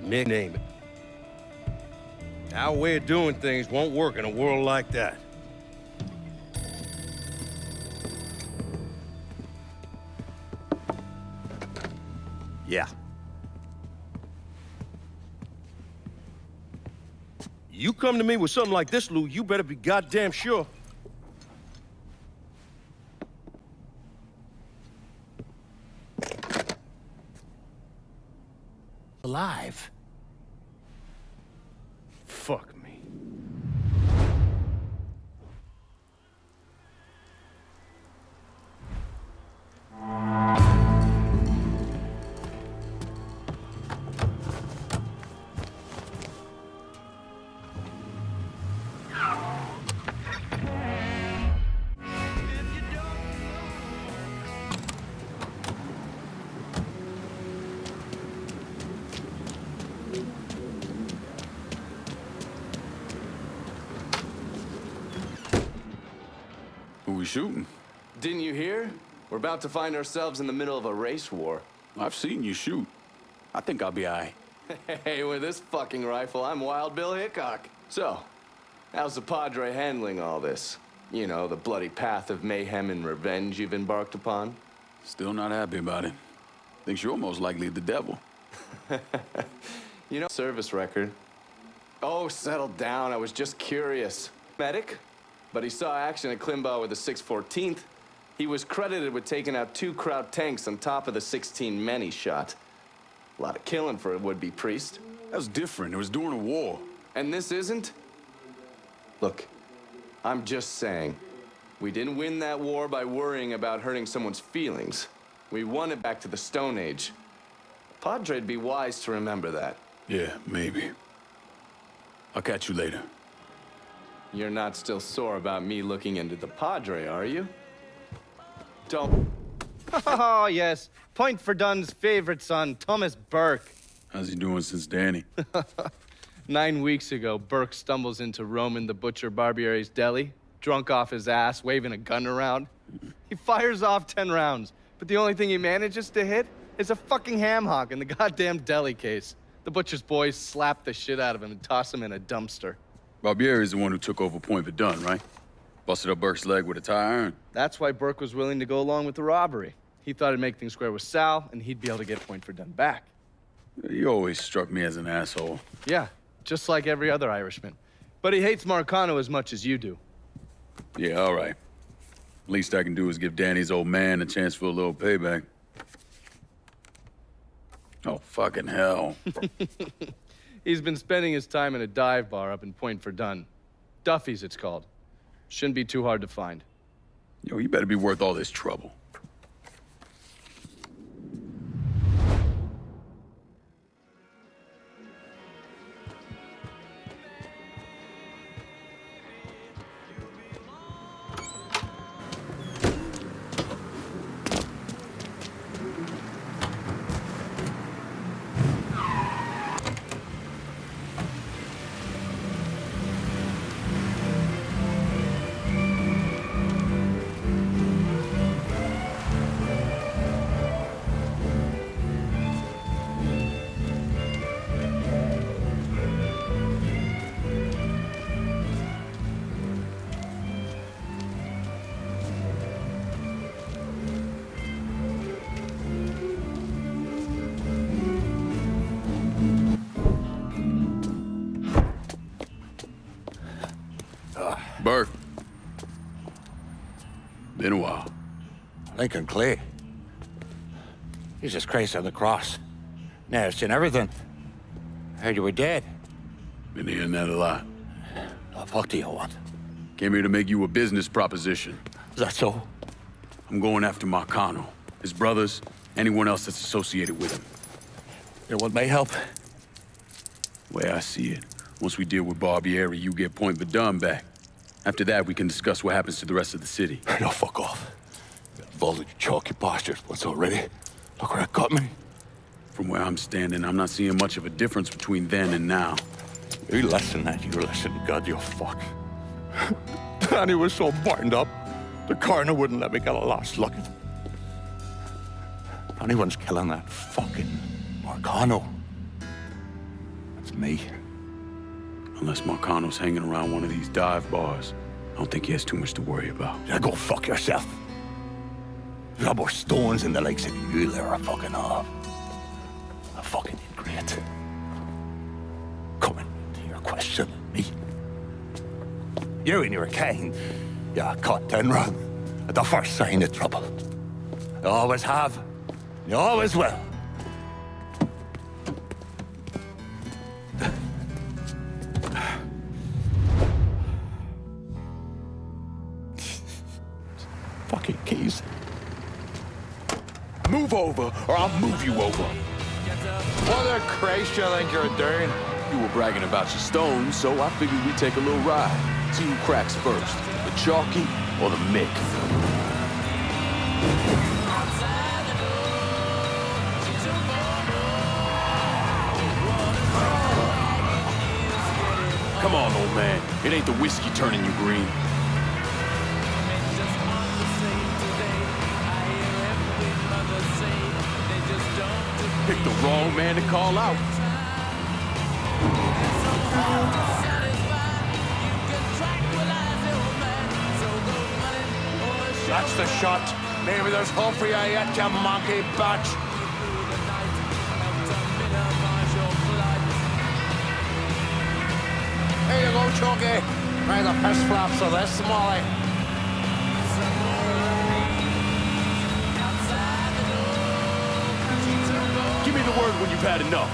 name it. Our way of doing things won't work in a world like that. Yeah. You come to me with something like this, Lou, you better be goddamn sure. alive. Fuck me. Who we shooting? Didn't you hear? We're about to find ourselves in the middle of a race war. I've seen you shoot. I think I'll be all right. Hey, with this fucking rifle, I'm Wild Bill Hickok. So, how's the Padre handling all this? You know, the bloody path of mayhem and revenge you've embarked upon? Still not happy about it. Thinks you're most likely the devil. You know, service record. Oh, settle down. I was just curious. Medic? But he saw action at Klimbaugh with the 614th. He was credited with taking out 2 Kraut tanks on top of the 16 men he shot. A lot of killing for a would-be priest. That was different. It was during a war. And this isn't? Look, I'm just saying. We didn't win that war by worrying about hurting someone's feelings. We won it back to the Stone Age. Padre'd be wise to remember that. Yeah, maybe. I'll catch you later. You're not still sore about me looking into the Padre, are you? Don't. Oh, yes. Point for Dunn's favorite son, Thomas Burke. How's he doing since Danny? 9 weeks ago, Burke stumbles into Roman the Butcher Barbiere's deli, drunk off his ass, waving a gun around. He fires off 10 rounds, but the only thing he manages to hit is a fucking ham hock in the goddamn deli case. The butcher's boys slap the shit out of him and toss him in a dumpster. Barbiere's the one who took over Point Verdun, right? Busted up Burke's leg with a tire iron. That's why Burke was willing to go along with the robbery. He thought it'd make things square with Sal, and he'd be able to get Point Verdun back. You always struck me as an asshole. Yeah, just like every other Irishman. But he hates Marcano as much as you do. Yeah, all right. Least I can do is give Danny's old man a chance for a little payback. Oh, fucking hell. He's been spending his time in a dive bar up in Point Verdun. Duffy's, it's called. Shouldn't be too hard to find. Yo, you better be worth all this trouble. Burke. Been a while. Lincoln Clay. Jesus Christ on the cross. Now I've seen everything. Heard you were dead. Been hearing that a lot. What the fuck do you want? Came here to make you a business proposition. Is that so? I'm going after Marcano, his brothers, anyone else that's associated with him. You want my help? The way I see it, once we deal with Barbieri, you get Point Verdun back. After that, we can discuss what happens to the rest of the city. No, fuck off. Involved you chalky bastards once already. Look where it got me. From where I'm standing, I'm not seeing much of a difference between then and now. You listen, that you listen, God, you fuck. Danny was so burned up, the coroner wouldn't let me get a last look at him. If anyone's killing that fucking Marcano, it's me. Unless Marcano's hanging around one of these dive bars, I don't think he has too much to worry about. Yeah, go fuck yourself. There's no more stones in the lakes than you there are fucking off. A fucking ingrate. Coming to your question, me. You and your kind, you cut and run at the first sign of trouble. You always have, you always will. Move over, or I'll move you over. What the Christ you think you're doing? You were bragging about your stones, so I figured we'd take a little ride. See who cracks first, the Chalky or the Mick. Come on, old man. It ain't the whiskey turning you green. Picked the wrong man to call out. That's the shot. Maybe there's hope for you yet, you monkey batch. Here you go, Chunky. Try the piss flaps of this, Molly. Give me the word when you've had enough.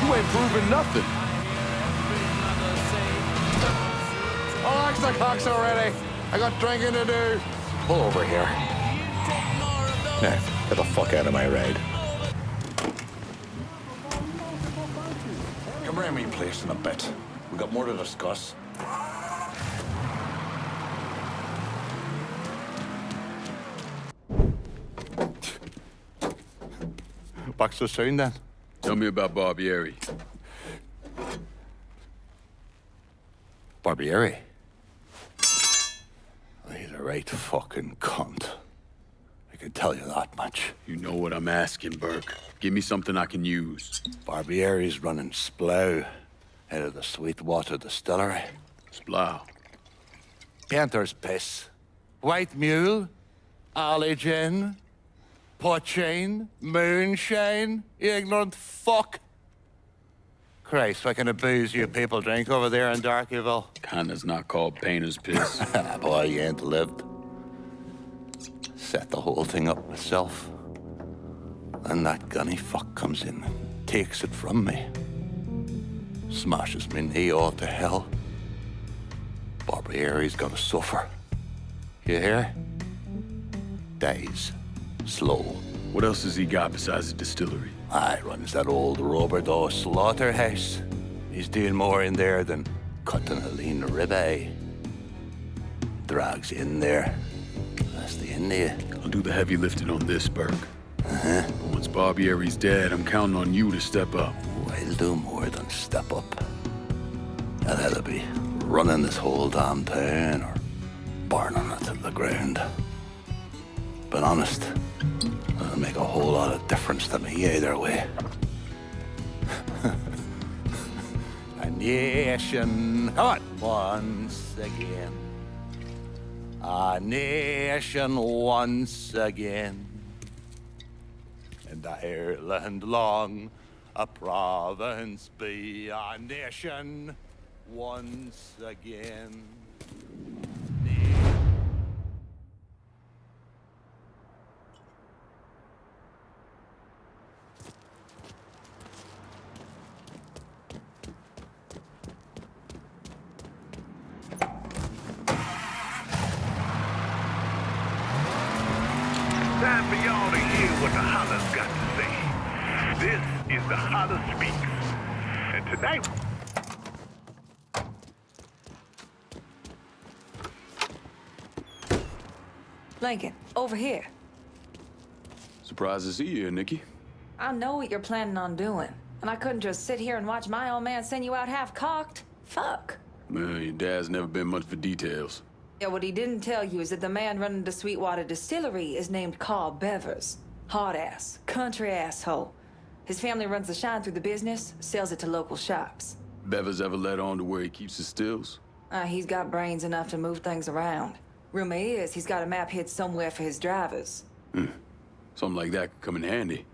You ain't proving nothing. Oh, that's the cocks already. I got drinking to do. Pull over here. Now, get the fuck out of my ride. Come around me place in a bit. We got more to discuss. Back so soon, then? Tell me about Barbieri. Barbieri? He's a right fucking cunt. I can tell you that much. You know what I'm asking, Burke. Give me something I can use. Barbieri's running Splow out of the Sweetwater Distillery. Splow? Painter's piss. White Mule. Alley Gin. Poachine. Moonshine. You ignorant fuck. Christ, what kind of booze you people drink over there in Darkyville? Kinda's not called painter's piss. Boy, you ain't lived. Set the whole thing up myself. And that gunny fuck comes in and takes it from me. Smashes me knee all to hell. Barbieri's gonna suffer. You hear? Dies. Slow. What else has he got besides the distillery? Runs that old Bordeaux slaughterhouse. He's doing more in there than cutting a lean ribeye. Drags in there. That's the India. I'll do the heavy lifting on this, Burke. But once Barbieri's dead, I'm counting on you to step up. I'll do more than step up. I'll either be running this whole damn town or burning it to the ground. But honest, it'll make a whole lot of difference to me either way. A nation, come on, once again. A nation once again. And Ireland long, a province be a nation once again. Time for y'all to hear what the Holler's got to say. This is the Holler Speaks. And tonight... Lincoln, over here. Surprised to see you here, Nikki. I know what you're planning on doing. And I couldn't just sit here and watch my old man send you out half-cocked. Fuck. Well, your dad's never been much for details. Yeah, what he didn't tell you is that the man running the Sweetwater Distillery is named Carl Bevers. Hard ass, country asshole. His family runs the shine through the business, sells it to local shops. Bevers ever let on to where he keeps his stills? He's got brains enough to move things around. Rumor is he's got a map hid somewhere for his drivers. Something like that could come in handy.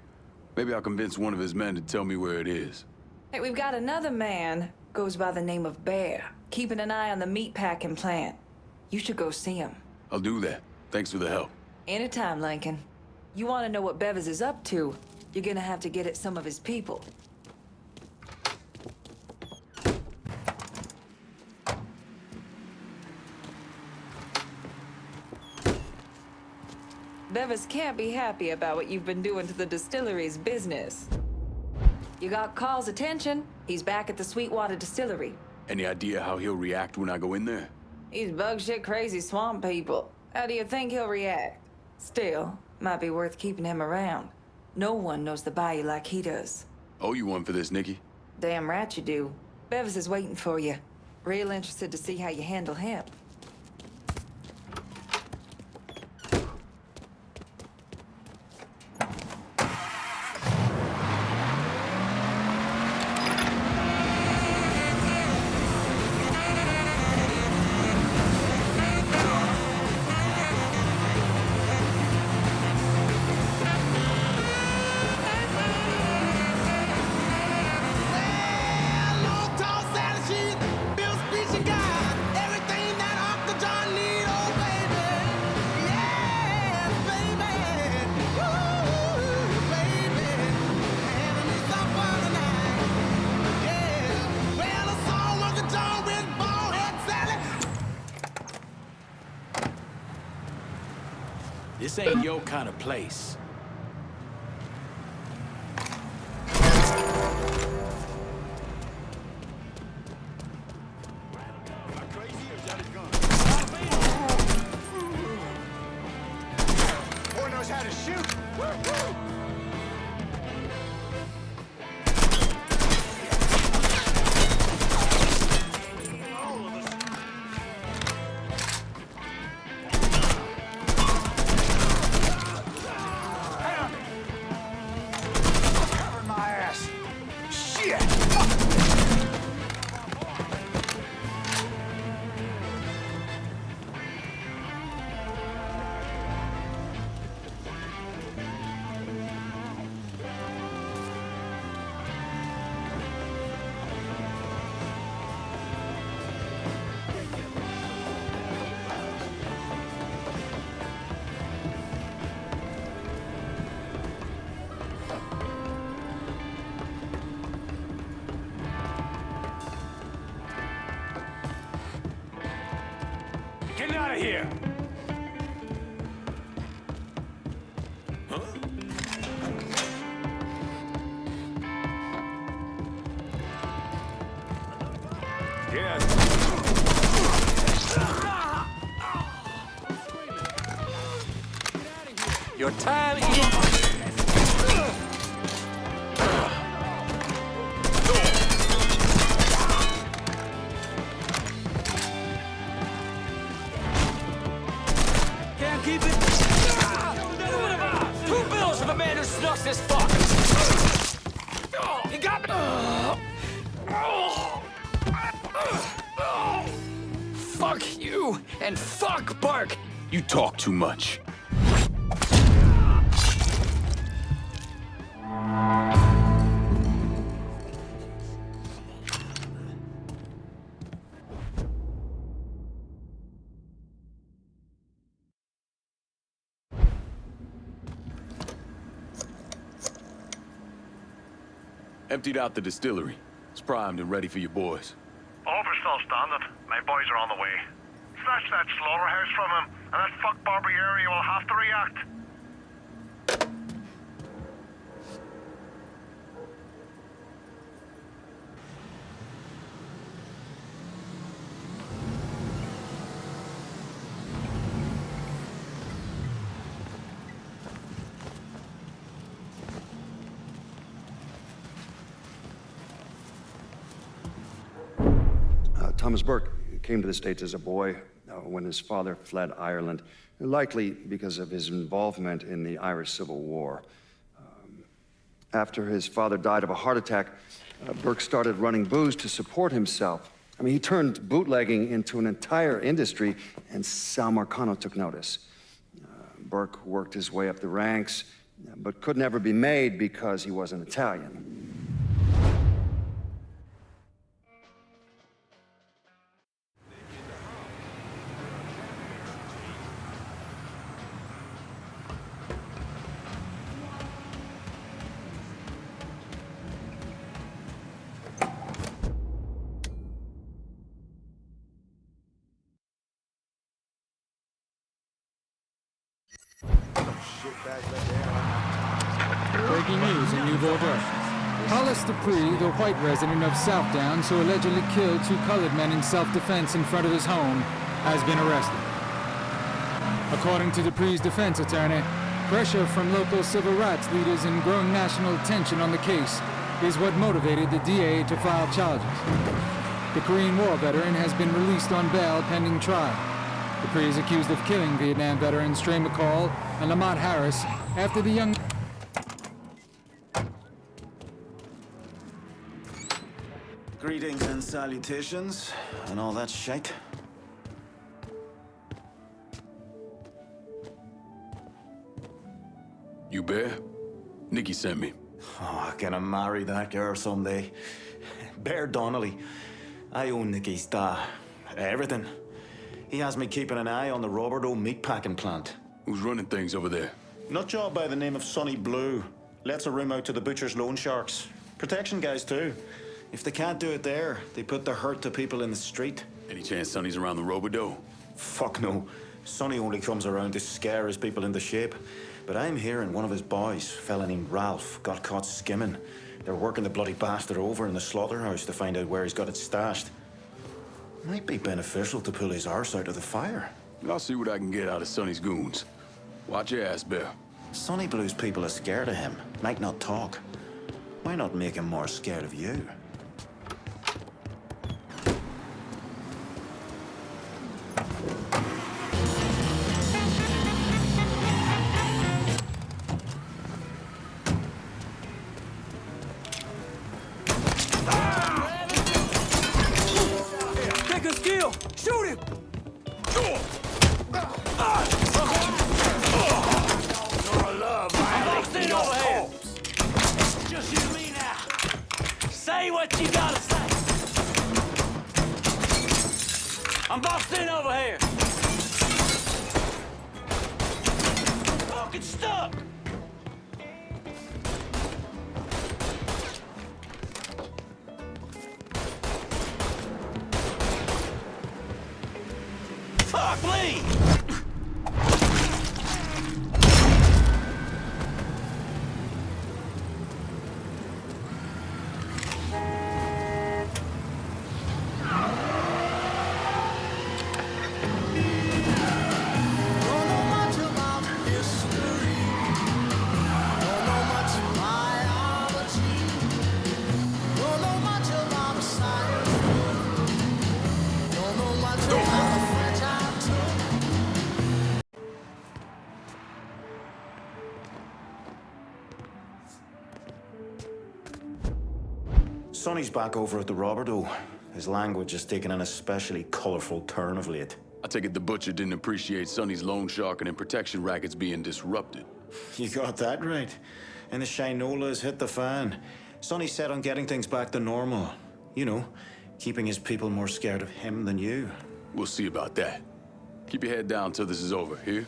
Maybe I'll convince one of his men to tell me where it is. Hey, we've got another man, goes by the name of Bear, keeping an eye on the meatpacking plant. You should go see him. I'll do that. Thanks for the help. Anytime, Lincoln. You want to know what Bevers is up to, you're gonna have to get at some of his people. Bevis can't be happy about what you've been doing to the distillery's business. You got Carl's attention. He's back at the Sweetwater Distillery. Any idea how he'll react when I go in there? He's bug shit crazy swamp people. How do you think he'll react? Still, might be worth keeping him around. No one knows the bayou like he does. Owe you one for this, Nikki. Damn right you do. Bevis is waiting for you. Real interested to see how you handle him. This ain't your kind of place. Boy knows how to shoot. Get out of here! Your time is... Can't keep it. Two bills for the man who snucks this fuck. He got me. Fuck you and fuck Bark. You talk too much. Emptied out the distillery. It's primed and ready for your boys. Overstall's done it. My boys are on the way. Snatch that slaughterhouse from him, and that fuck Barbieri will have to react. Thomas Burke came to the States as a boy when his father fled Ireland, likely because of his involvement in the Irish Civil War. After his father died of a heart attack, Burke started running booze to support himself. I mean, he turned bootlegging into an entire industry, and Sal Marcano took notice. Burke worked his way up the ranks, but could never be made because he wasn't Italian. Breaking news in New Bordeaux. Hollis Dupree, the white resident of South Downs who allegedly killed 2 colored men in self-defense in front of his home, has been arrested. According to Dupree's defense attorney, pressure from local civil rights leaders and growing national attention on the case is what motivated the DA to file charges. The Korean War veteran has been released on bail pending trial. Dupree is accused of killing Vietnam veterans Trey McCall and Lamont Harris after the young... Greetings and salutations, and all that shite. You Bear? Nikki sent me. Oh, gonna marry that girl someday. Bear Donnelly. I own Nicky's everything. He has me keeping an eye on the Bordeaux meatpacking plant. Who's running things over there? Nutjob by the name of Sonny Blue. Lets a room out to the butcher's loan sharks. Protection guys too. If they can't do it there, they put the hurt to people in the street. Any chance Sonny's around the Bordeaux? Fuck no. Sonny only comes around to scare his people into shape. But I'm hearing one of his boys, a fella named Ralph, got caught skimming. They're working the bloody bastard over in the slaughterhouse to find out where he's got it stashed. Might be beneficial to pull his arse out of the fire. I'll see what I can get out of Sonny's goons. Watch your ass, Bear. Sonny Blue's people are scared of him. Might not talk. Why not make him more scared of you? Shoot him! I'm boxed in over here! Just you me now. Say what you gotta say. I'm boxed in over here. Fucking stuck! Fuck me! Sonny's back over at the Bordeaux. His language has taken an especially colorful turn of late. I take it the butcher didn't appreciate Sonny's loan sharking and protection rackets being disrupted. You got that right. And the Shinola has hit the fan. Sonny's set on getting things back to normal. You know, keeping his people more scared of him than you. We'll see about that. Keep your head down till this is over, here?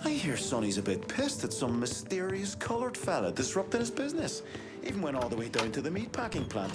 I hear Sonny's a bit pissed that some mysterious colored fella disrupted his business. Even went all the way down to the meatpacking plant.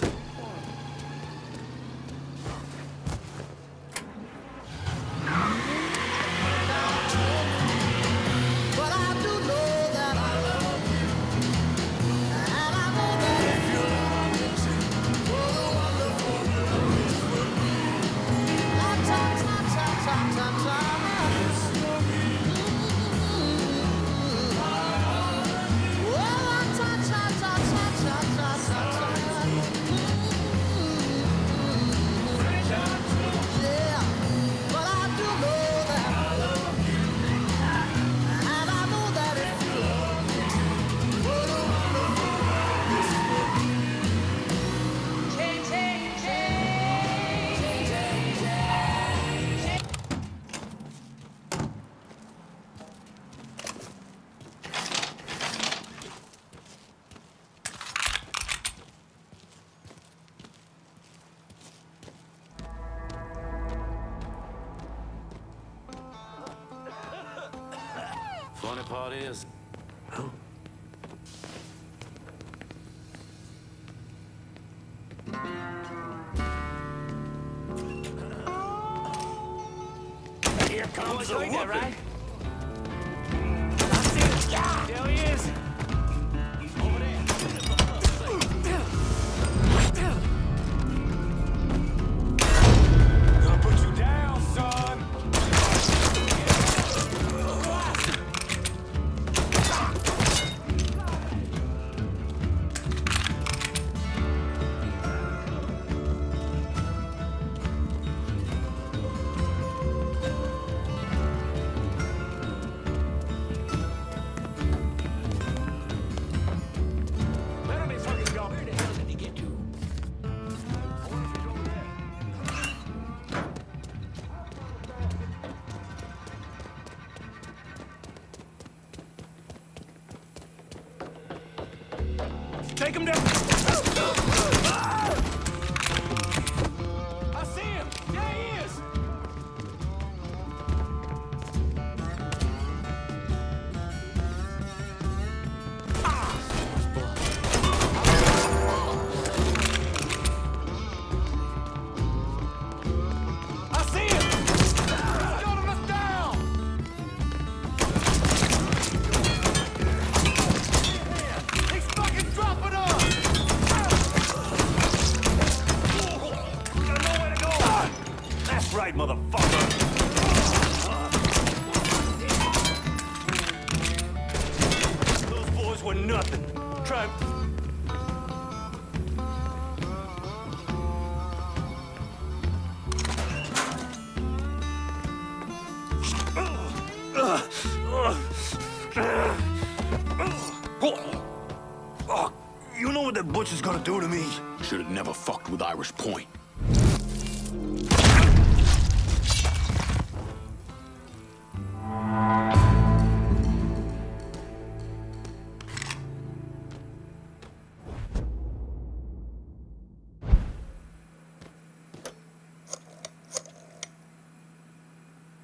Funny part is, Here comes the whooping. right? I see it. There he is. Over there. Take him down! I see him! There he is! I see him! He's gunning us down! He's fucking dropping us! We got nowhere to go! That's right, motherfucker! Those boys were nothing. Try... Fuck. You know what that butcher's gonna do to me? Should have never fucked with Irish Point.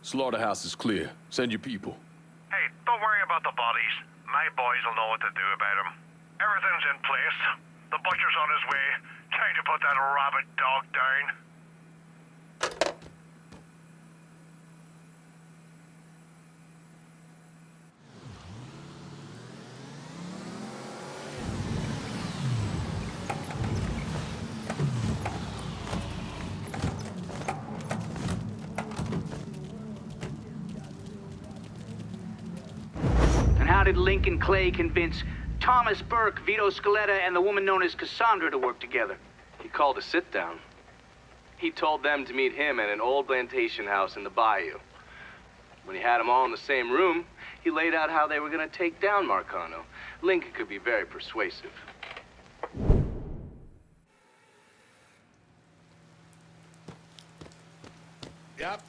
Slaughterhouse is clear. Send your people. Hey, don't worry about the bodies. My boys will know what to do about them. Everything's in place. The butcher's on his way. Time to put that rabid dog down. And how did Lincoln Clay convince Thomas Burke, Vito Scaletta, and the woman known as Cassandra to work together? He called a sit-down. He told them to meet him at an old plantation house in the bayou. When he had them all in the same room, he laid out how they were going to take down Marcano. Lincoln could be very persuasive. Yep.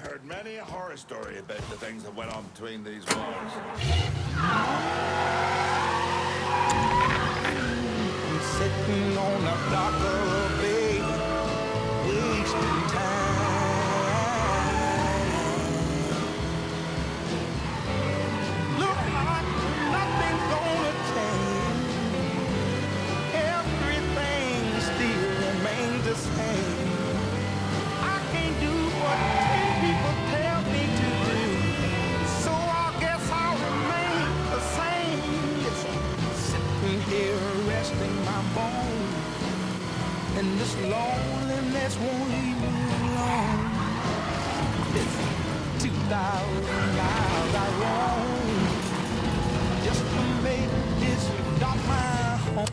Heard many a horror story about the things that went on between these walls. Sitting on a dock of a bay, wasting time. Look like nothing's gonna change. Everything still remains the same. I can't do what 10 people tell me to do, so I guess I'll remain the same. Yes, sitting here resting my bones, and this loneliness won't leave me alone. It's 2,000 miles I roam just to make this dock my home.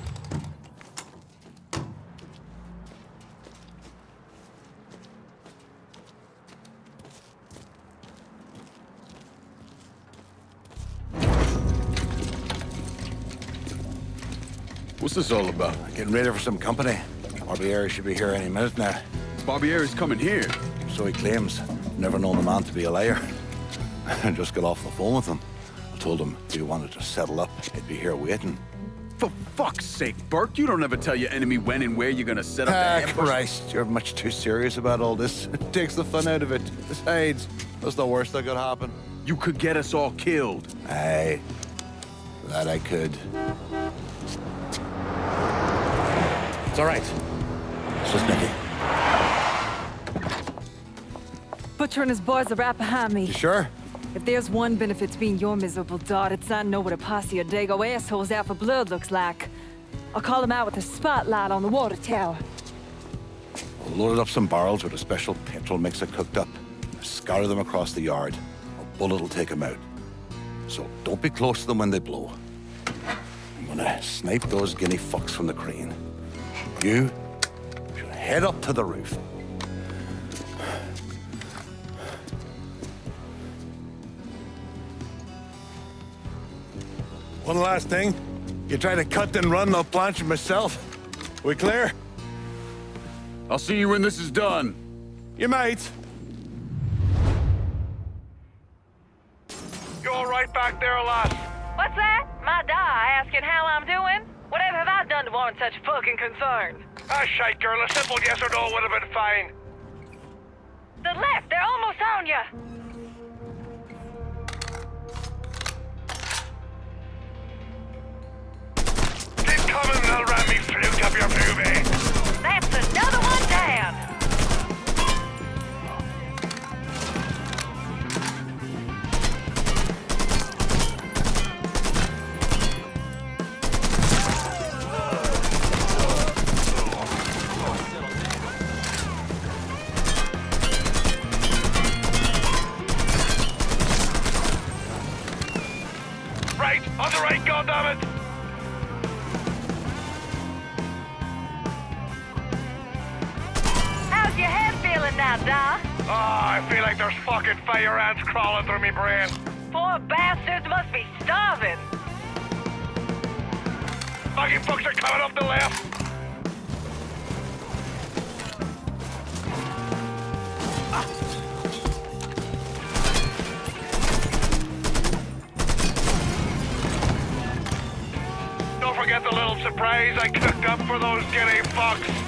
What's this all about? Getting ready for some company. Barbieri should be here any minute now. Barbieri's coming here. So he claims. Never known the man to be a liar. I just got off the phone with him. I told him if he wanted to settle up, he'd be here waiting. For fuck's sake, Burke, you don't ever tell your enemy when and where you're gonna set up the ambush. Christ, you're much too serious about all this. It takes the fun out of it. Besides, what's the worst that could happen? You could get us all killed. Aye, that I could. It's all right. It's just Nicky. Butcher and his boys are right behind me. You sure? If there's one benefit to being your miserable dot, it's I know what a posse of Dago assholes out for blood looks like. I'll call them out with a spotlight on the water tower. We'll load up some barrels with a special petrol mixer cooked up. Scatter them across the yard. A bullet will take them out. So don't be close to them when they blow. I'm gonna snipe those guinea fucks from the crane. You should head up to the roof. One last thing. You try to cut and run, I'll planch you myself. We clear? I'll see you when this is done. You might. You all right back there, lass? What's that? My die asking how I'm doing? Whatever have I about such fucking concern? Ah, shite, girl. A simple yes or no would have been fine. The left, they're almost on ya! Keep coming and I'll ram me flute up your boobie. That's another one down! Right, on the right, goddammit! How's your head feeling now, Da? I feel like there's fucking fire ants crawling through me brain. Poor bastards must be starving. Fucking folks are coming up the left. Don't forget the little surprise I cooked up for those guinea fucks.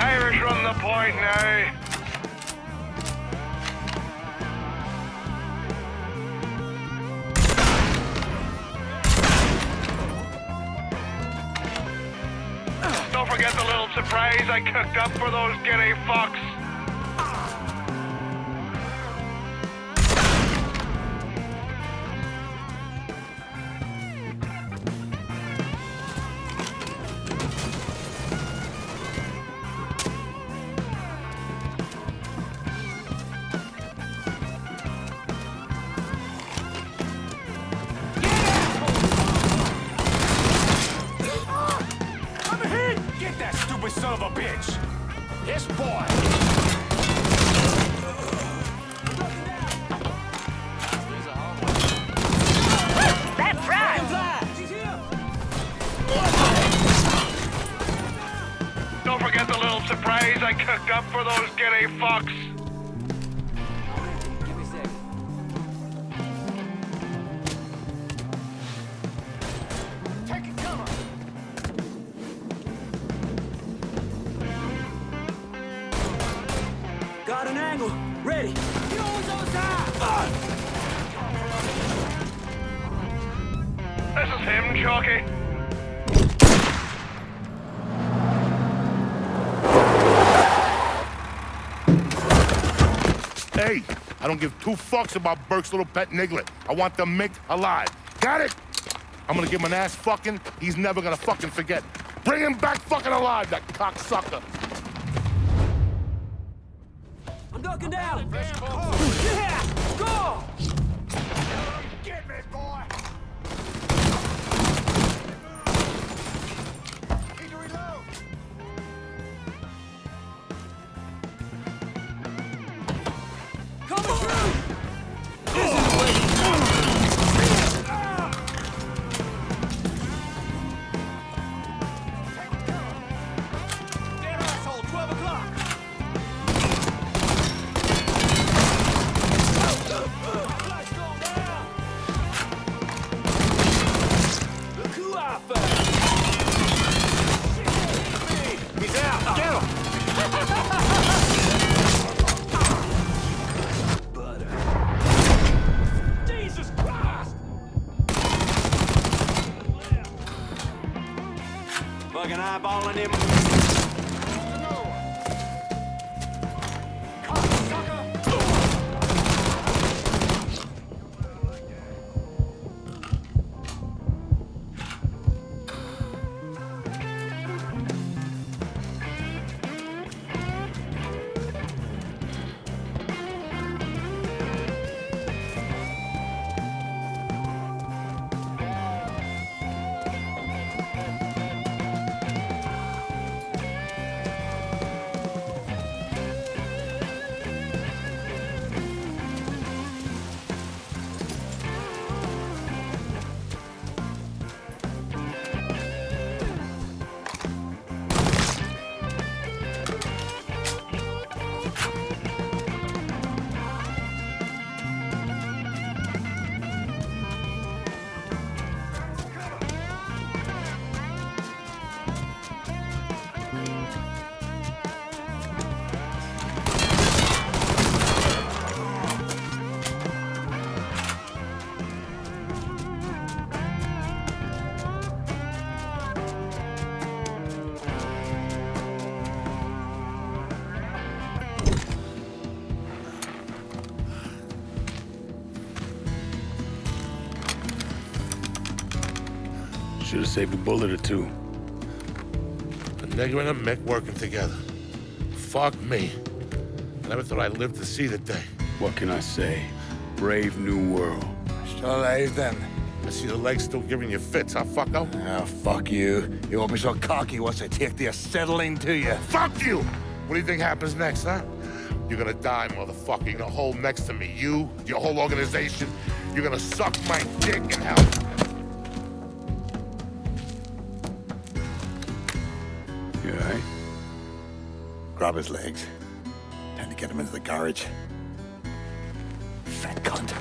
Irish run the point now. Don't forget the little surprise I cooked up for those guinea fucks. Get that stupid son of a bitch! This boy! That's right! Don't forget the little surprise I cooked up for those guinea fucks. Take it, come on! Got an angle. Ready. This is him, Chalky. Hey, I don't give two fucks about Burke's little pet Niglet. I want the Mick alive. Got it? I'm gonna give him an ass fucking he's never gonna fucking forget. Bring him back fucking alive, that cocksucker. I'm ducking down. Yeah! Go! Get me, boy! Need to reload! Coming through! This is waiting. Dead asshole, 12 o'clock! fucking eyeballing him. Should have saved a bullet or two. A nigger and a Mick working together. Fuck me. I never thought I'd live to see the day. What can I say? Brave new world. Still alive then. I see the legs still giving you fits, huh, fucko? Ah, fuck you. You won't be so cocky once I take the acetylene to you. Fuck you! What do you think happens next, huh? You're gonna die, motherfucker. You're gonna hold next to me. You, your whole organization. You're gonna suck my dick in hell. You all right? Grab his legs. Time to get him into the garage. Fat cunt.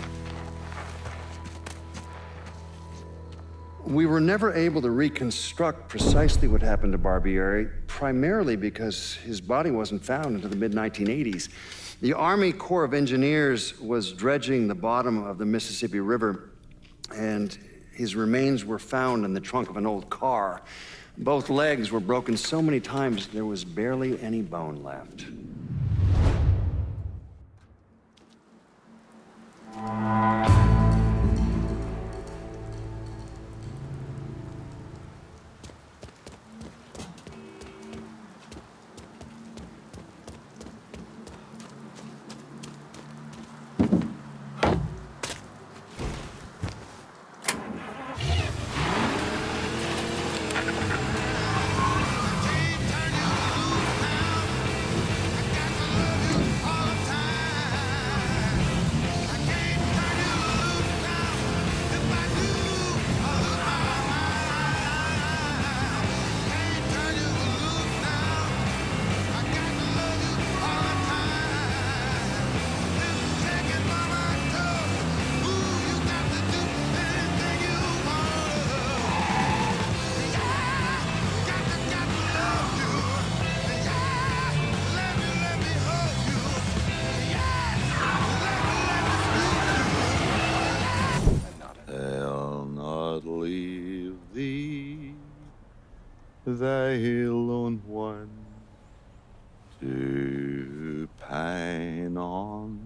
We were never able to reconstruct precisely what happened to Barbieri, primarily because his body wasn't found until the mid-1980s. The Army Corps of Engineers was dredging the bottom of the Mississippi River, and his remains were found in the trunk of an old car. Both legs were broken so many times, there was barely any bone left. Thy lone one to pine on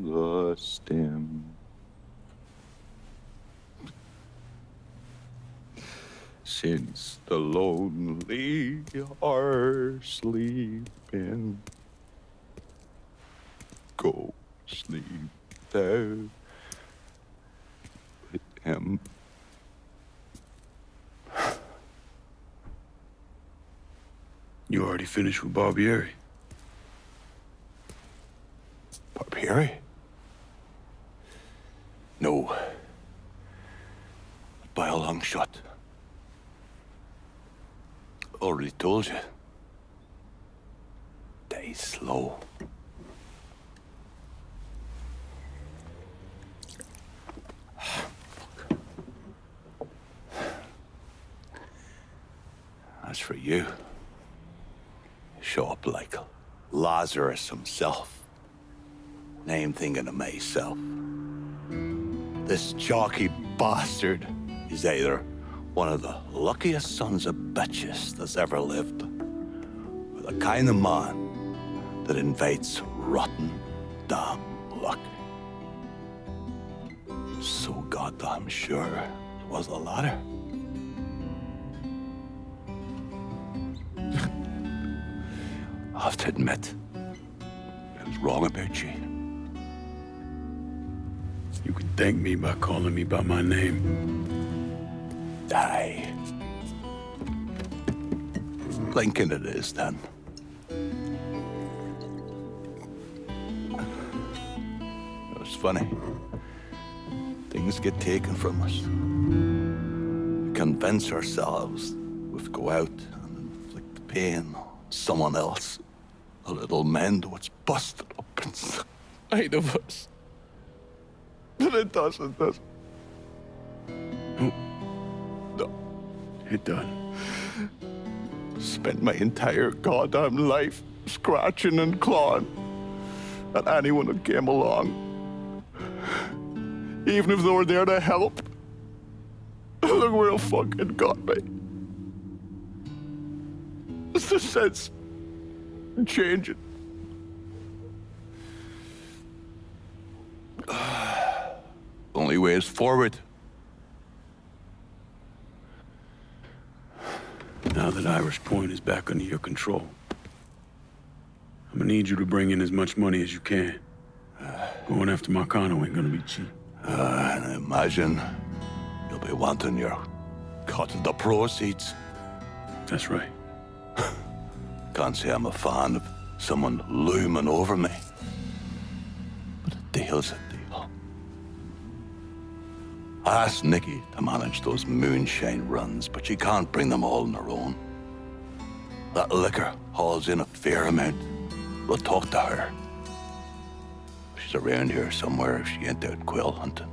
the stem. Since the lonely are sleeping, go sleep there with him. You already finished with Barbieri? Barbieri? No. By a long shot. Already told you. Die slow. As for you, show up like Lazarus himself. Name thinking of myself. This jockey bastard is either one of the luckiest sons of bitches that's ever lived. The kind of man that invites rotten damn luck. So goddamn sure it was the latter. I have to admit, I was wrong about you. You can thank me by calling me by my name. Aye. Lincoln it is, then. It's funny. Things get taken from us. We convince ourselves we've go out and inflict the pain on someone else. A little mend what's busted up inside of us. But it doesn't, does it? No. It doesn't. Spent my entire goddamn life scratching and clawing at anyone that came along. Even if they were there to help. Look where it fucking got me. It's the sense changing. Only way is forward. Now that Irish Point is back under your control, I'm gonna need you to bring in as much money as you can. Going after Marcano ain't gonna be cheap. And I imagine you'll be wanting your cut of the proceeds. That's right. Can't say I'm a fan of someone looming over me. But a deal's a deal. I asked Nikki to manage those moonshine runs, but she can't bring them all on her own. That liquor hauls in a fair amount. We'll talk to her. She's around here somewhere if she ain't out quail hunting.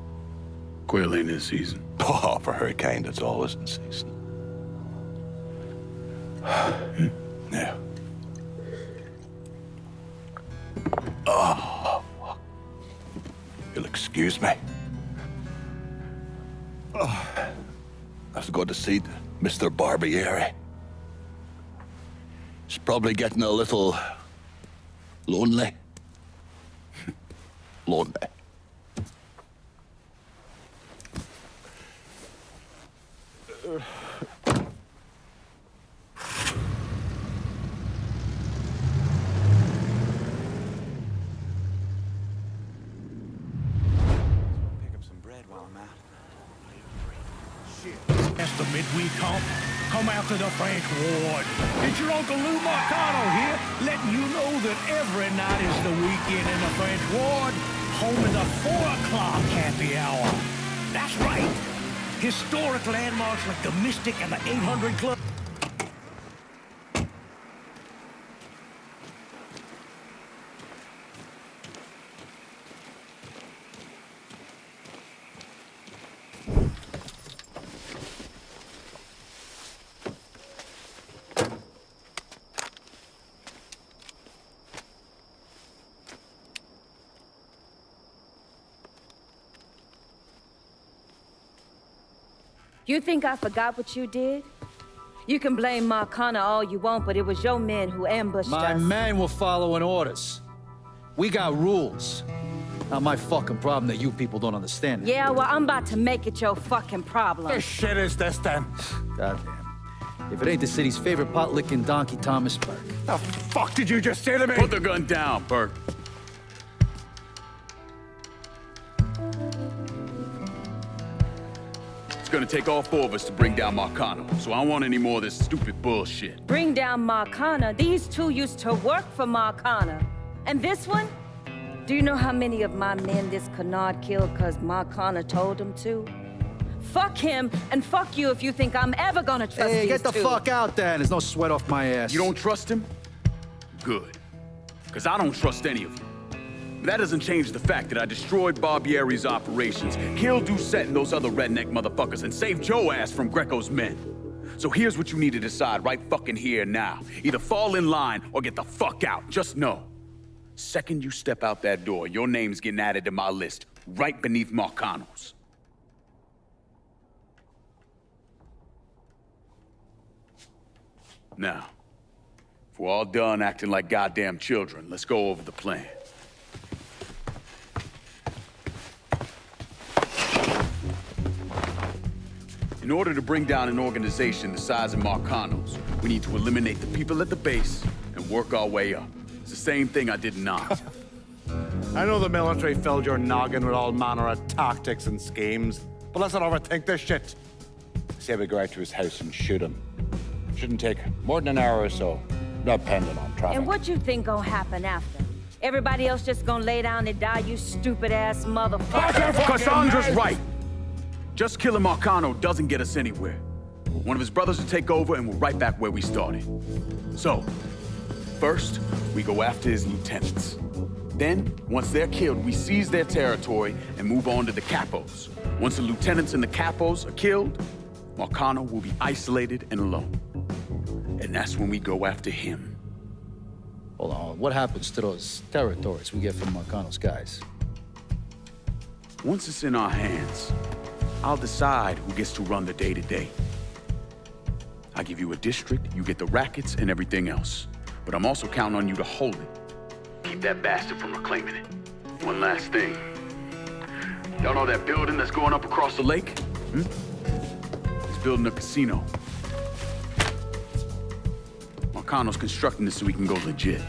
Quail ain't in season. Oh, for her kind, it's always in season. Now. Oh, you'll excuse me. Oh, I have to go to see Mr. Barbieri. He's probably getting a little lonely. Lonely. That's the midweek hump. Come after the French Ward. It's your Uncle Lou Marcano here, letting you know that every night is the weekend in the French Ward, home of the 4 o'clock happy hour. That's right. Historic landmarks like the Mystic and the 800 Club. You think I forgot what you did? You can blame Marcana all you want, but it was your men who ambushed us. My men were following orders. We got rules. Not my fucking problem that you people don't understand. Yeah, well, I'm about to make it your fucking problem. What the shit is this, then? Goddamn. If it ain't the city's favorite pot-licking donkey, Thomas Burke. The fuck did you just say to me? Put the gun down, Burke. It's gonna take all 4 of us to bring down Marcano, so I don't want any more of this stupid bullshit. Bring down Marcana? These two used to work for Marcana. And this one? Do you know how many of my men this canard killed because Marcana told him to? Fuck him, and fuck you if you think I'm ever gonna trust Hey, these get the two. fuck out there. There's no sweat off my ass. You don't trust him? Good. Because I don't trust any of you. But that doesn't change the fact that I destroyed Barbieri's operations, killed Doucette and those other redneck motherfuckers, and saved Joe ass from Greco's men. So here's what you need to decide right fucking here now. Either fall in line or get the fuck out. Just know. Second you step out that door, your name's getting added to my list, right beneath Marcano's. Now, if we're all done acting like goddamn children, let's go over the plan. In order to bring down an organization the size of Marcano's, we need to eliminate the people at the base and work our way up. It's the same thing I did in Knox. I know the military filled your noggin with all manner of tactics and schemes, but let's not overthink this shit. Say we go out to his house and shoot him. Shouldn't take more than an hour or so, depending on traffic. And what you think gonna happen after? Everybody else just gonna lay down and die, you stupid-ass motherfucker? Cassandra's right. Just killing Marcano doesn't get us anywhere. One of his brothers will take over and we're right back where we started. So, first, we go after his lieutenants. Then, once they're killed, we seize their territory and move on to the capos. Once the lieutenants and the capos are killed, Marcano will be isolated and alone. And that's when we go after him. Hold on, what happens to those territories we get from Marcano's guys? Once it's in our hands, I'll decide who gets to run the day-to-day. I give you a district, you get the rackets and everything else. But I'm also counting on you to hold it. Keep that bastard from reclaiming it. One last thing. Y'all know that building that's going up across the lake? He's building a casino. Marcano's constructing this so we can go legit.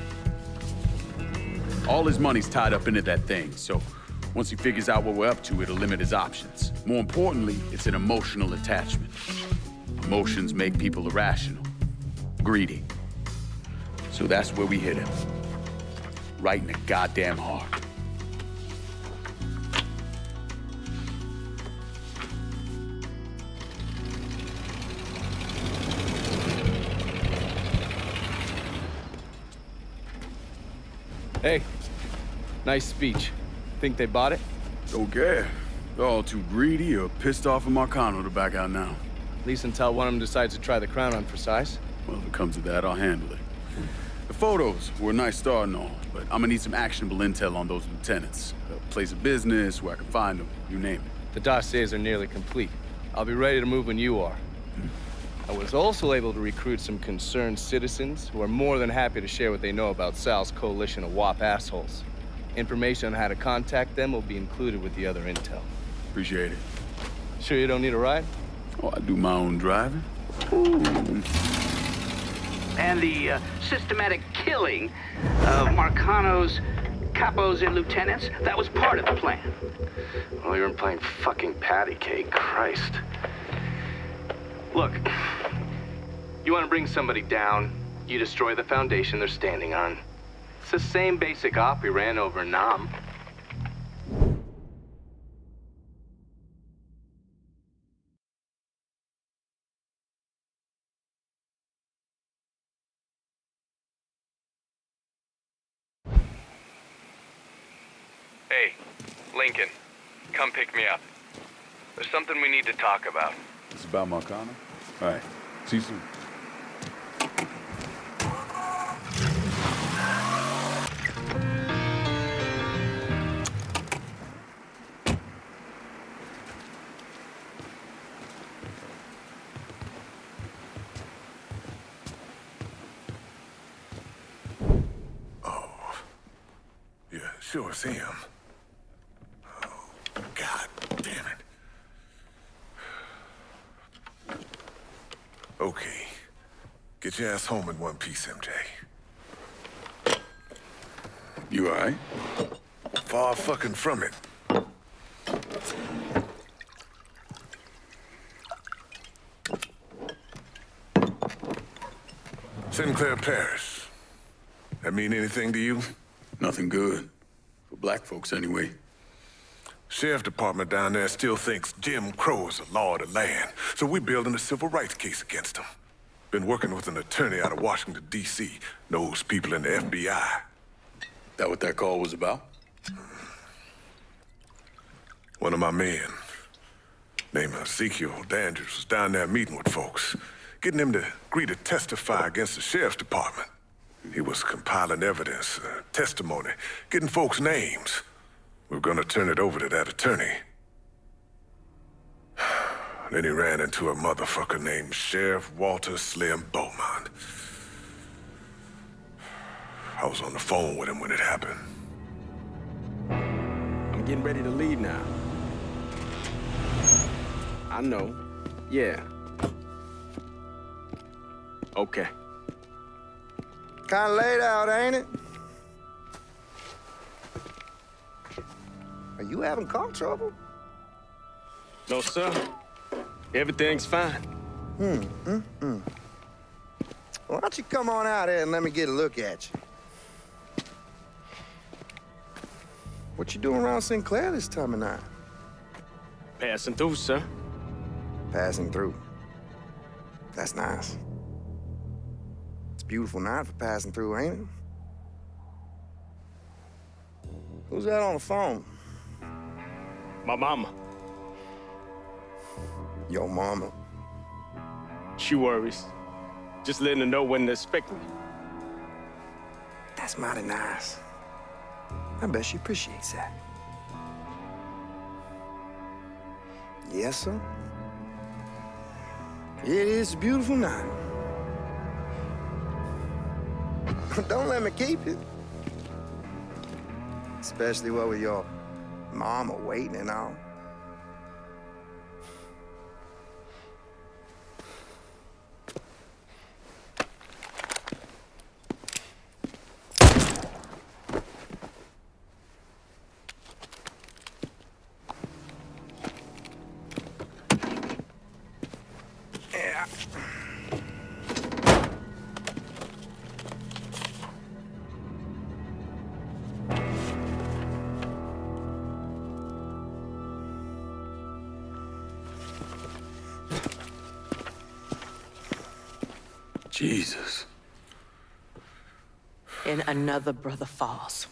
All his money's tied up into that thing, so once he figures out what we're up to, it'll limit his options. More importantly, it's an emotional attachment. Emotions make people irrational, greedy. So that's where we hit him. Right in the goddamn heart. Hey, nice speech. Think they bought it? Okay. They're all too greedy or pissed off at Marcano to back out now. At least until one of them decides to try the crown on for size. Well, if it comes to that, I'll handle it. The photos were a nice start and all, but I'm gonna need some actionable intel on those lieutenants. A place of business, where I can find them, you name it. The dossiers are nearly complete. I'll be ready to move when you are. I was also able to recruit some concerned citizens who are more than happy to share what they know about Sal's coalition of WAP assholes. Information on how to contact them will be included with the other intel. Appreciate it. Sure you don't need a ride? Oh, I do my own driving. And the systematic killing of Marcano's capos and lieutenants, that was part of the plan. Well, you're playing fucking patty cake, Christ. Look, you want to bring somebody down, you destroy the foundation they're standing on. It's the same basic op we ran over Nam. Hey, Lincoln, come pick me up. There's something we need to talk about. It's about Marcano? All right. See you soon. Sure, it's him. Oh, God damn it. Okay. Get your ass home in one piece, MJ. You all right? Far fucking from it. Sinclair Parish. That mean anything to you? Nothing good. For black folks, anyway. Sheriff department down there still thinks Jim Crow is the law of the land, so we're building a civil rights case against him. Been working with an attorney out of Washington, D.C. Knows people in the FBI. That what that call was about? One of my men, named Ezekiel Dandridge, was down there meeting with folks, getting them to agree to testify against the sheriff's department. He was compiling evidence, testimony, getting folks' names. We're gonna turn it over to that attorney. Then he ran into a motherfucker named Sheriff Walter Slim Beaumont. I was on the phone with him when it happened. I'm getting ready to leave now. I know. Yeah. Okay. Kinda laid out, ain't it? Are you having car trouble? No, sir. Everything's fine. Why don't you come on out here and let me get a look at you? What you doing around Sinclair this time of night? Passing through, sir. Passing through. That's nice. It's a beautiful night for passing through, ain't it? Who's that on the phone? My mama. Your mama. She worries. Just letting her know when to expect me. That's mighty nice. I bet she appreciates that. Yes, sir. It is a beautiful night. Don't let me keep it. Especially what with your mama waiting and all. Jesus. And another brother falls.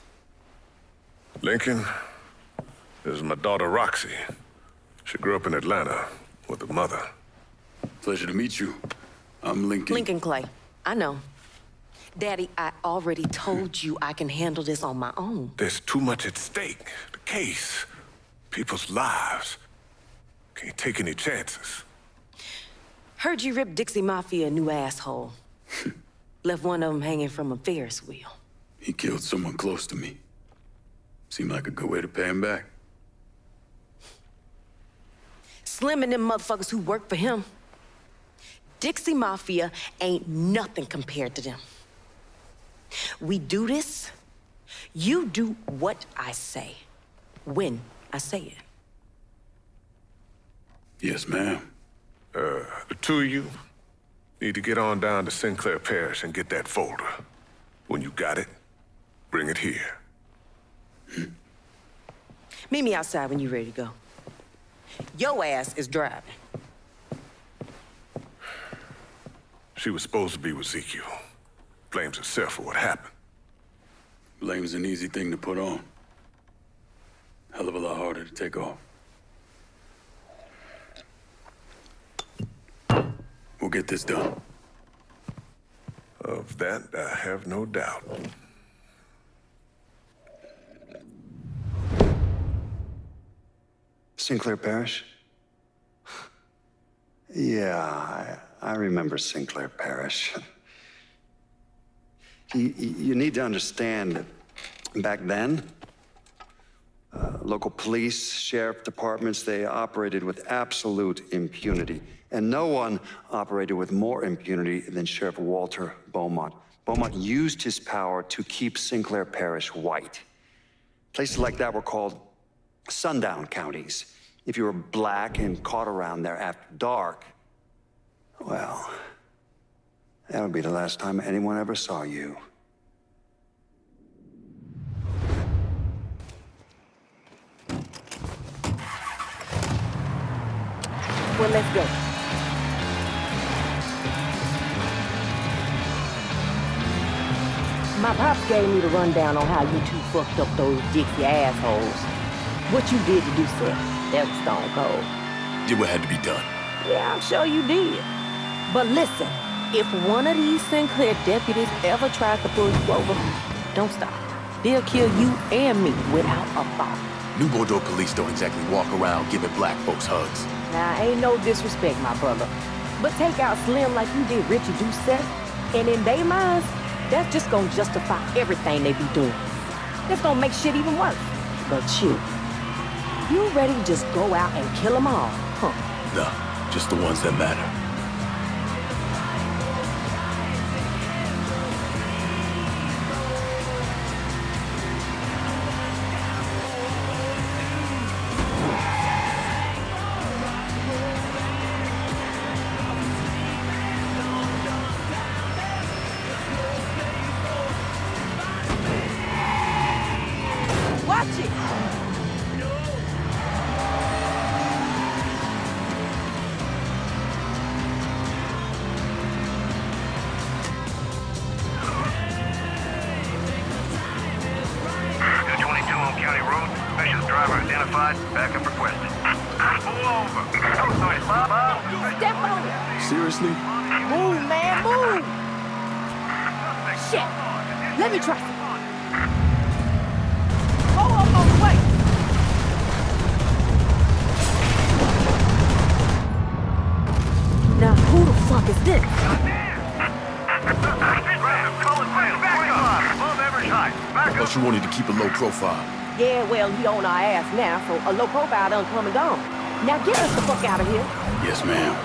Lincoln, this is my daughter, Roxy. She grew up in Atlanta with a mother. Pleasure to meet you. I'm Lincoln. Lincoln Clay. I know. Daddy, I already told you I can handle this on my own. There's too much at stake. The case, people's lives. Can't take any chances. Heard you ripped Dixie Mafia a new asshole. Left one of them hanging from a Ferris wheel. He killed someone close to me. Seemed like a good way to pay him back. Slim and them motherfuckers who work for him. Dixie Mafia ain't nothing compared to them. We do this, you do what I say, when I say it. Yes, ma'am. The two of you need to get on down to Sinclair Parish and get that folder. When you got it, bring it here. Meet me outside when you're ready to go. Your ass is driving. She was supposed to be with Ezekiel. Blames herself for what happened. Blame's an easy thing to put on. Hell of a lot harder to take off. We'll get this done. Of that, I have no doubt. Sinclair Parish? Yeah, I remember Sinclair Parish. You need to understand that back then, local police, sheriff departments, they operated with absolute impunity. And no one operated with more impunity than Sheriff Walter Beaumont. Beaumont used his power to keep Sinclair Parish white. Places like that were called sundown counties. If you were black and caught around there after dark, well, that would be the last time anyone ever saw you. Well, let's go. My pops gave me the rundown on how you two fucked up those Dixie assholes. What you did to do, sir, that was stone cold. Did what had to be done. Yeah, I'm sure you did. But listen, if one of these Sinclair deputies ever tries to pull you over, don't stop. They'll kill you and me without a thought. New Bordeaux police don't exactly walk around giving black folks hugs. Now, ain't no disrespect, my brother. But take out Slim like you did Richie Doucette, and in their minds, That's just gonna justify everything they be doing. That's gonna make shit even worse. But you ready to just go out and kill them all, huh? No, just the ones that matter. Watch it! Backup requested. Pull over. Oh, sorry, Bob. Step on it. Seriously? Move, man, move. Shit. Let me try. Oh, wait. Now, who the fuck is this? Plus, you wanted to keep a low profile. Yeah, well, he on our ass now, so a low profile done come and gone. Now get us the fuck out of here. Yes, ma'am.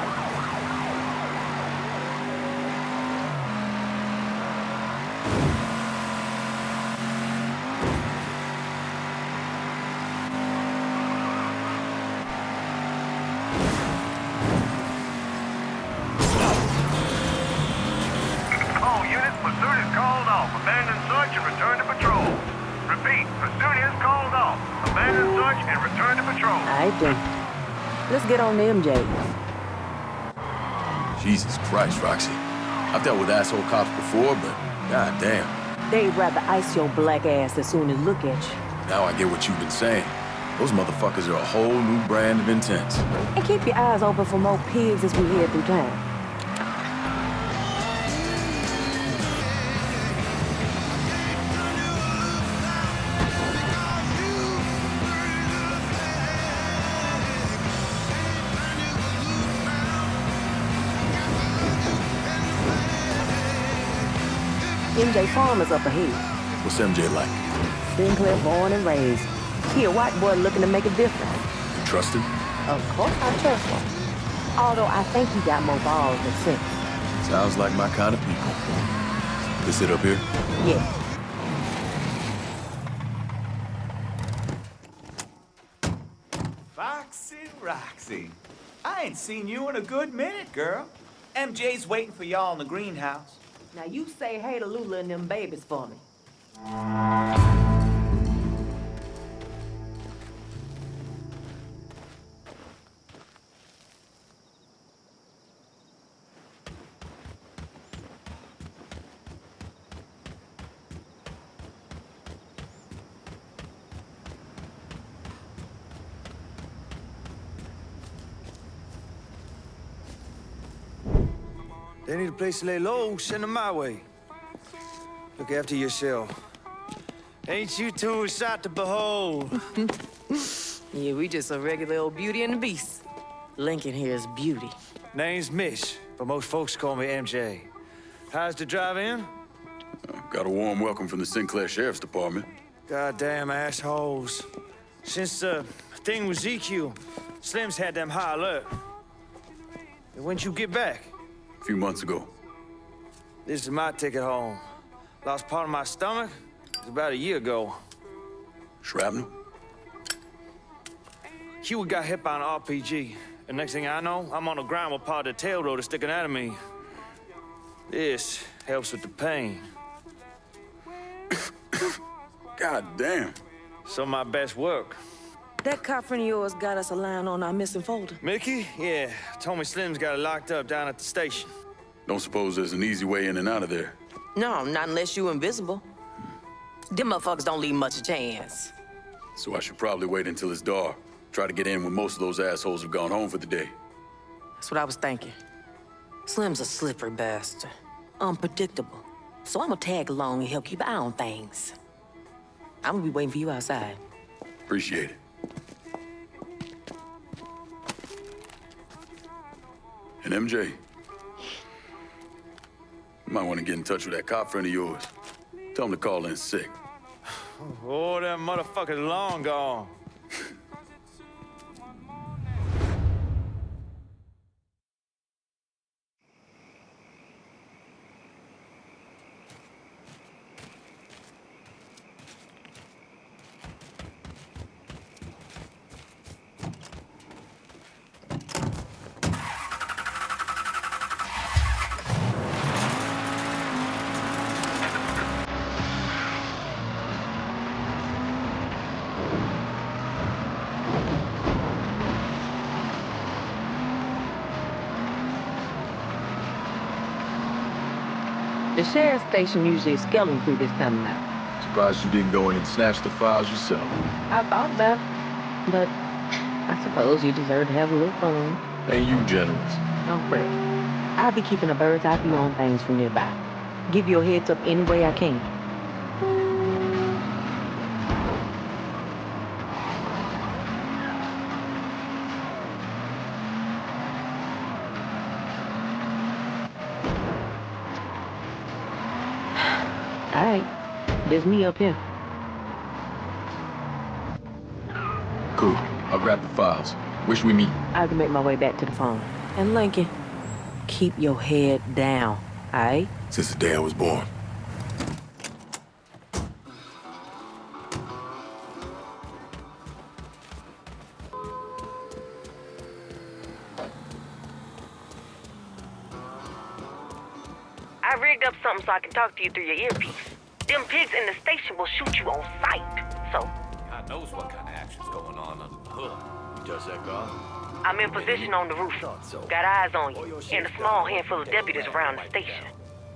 All units, pursuit is called off. Abandon search and return to patrol. Repeat, pursuit is called off. Abandon search and return to patrol. All right, then. Let's get on the MJs. Jesus Christ, Roxy. I've dealt with asshole cops before, but goddamn. They'd rather ice your black ass as soon as look at you. Now I get what you've been saying. Those motherfuckers are a whole new brand of intense. And keep your eyes open for more pigs as we head through town. MJ Farmer's up ahead. What's MJ like? Sinclair born and raised. He a white boy looking to make a difference. You trust him? Of course I trust him. Although I think he got more balls than sense. Sounds like my kind of people. They sit up here? Yeah. Foxy Roxy. I ain't seen you in a good minute, girl. MJ's waiting for y'all in the greenhouse. Now you say hey to Lula and them babies for me. They need a place to lay low, send them my way. Look after yourself. Ain't you two a sight to behold? Yeah, we just a regular old Beauty and the Beast. Lincoln here is Beauty. Name's Mish, but most folks call me MJ. How's the drive-in? Got a warm welcome from the Sinclair Sheriff's Department. Goddamn assholes. Since the thing with ZQ, Slim's had them high alert. When'd you get back? A few months ago. This is my ticket home. Lost part of my stomach. It was about a year ago. Shrapnel? Huey got hit by an RPG. And next thing I know, I'm on the ground with part of the tail rotor sticking out of me. This helps with the pain. God damn. Some of my best work. That cop friend of yours got us a line on our missing folder. Mickey? Yeah. Told me Slim's got it locked up down at the station. Don't suppose there's an easy way in and out of there. No, not unless you invisible. Them motherfuckers don't leave much chance. So I should probably wait until it's dark. Try to get in when most of those assholes have gone home for the day. That's what I was thinking. Slim's a slippery bastard. Unpredictable. So I'm gonna tag along and help keep an eye on things. I'm gonna be waiting for you outside. Appreciate it. And MJ, You might want to get in touch with that cop friend of yours. Tell him to call in sick. Oh, that motherfucker's long gone. The sheriff's station usually is skeleton crew this time of night. Surprised you didn't go in and snatch the files yourself. I thought about it, but I suppose you deserve to have a little fun. Ain't you generous? Don't fret. I'll be keeping a bird's eye view on things from nearby. Give you a heads up any way I can. All right, there's me up here. Cool. I'll grab the files. Where should we meet? I can make my way back to the farm. And Lincoln, keep your head down, all right? Since the day I was born. I rigged up something so I can talk to you through your earpiece. Them pigs in the station will shoot you on sight, so... God knows what kind of action's going on under the hood. Does that guard? I'm in position on the roof. Got eyes on you, and a small handful of deputies around the station.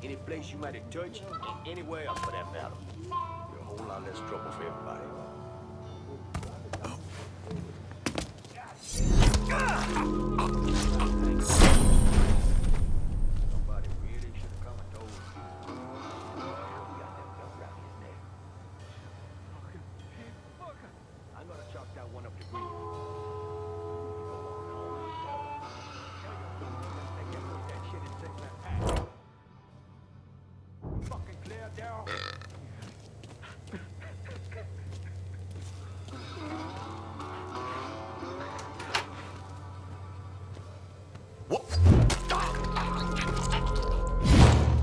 Any place you might have touched, and anywhere else for that matter. You're a whole lot less trouble for everybody. Nobody really should have come and told you. We got them guns around his neck. I'm gonna chalk that one up to green. Fucking clear, Daryl.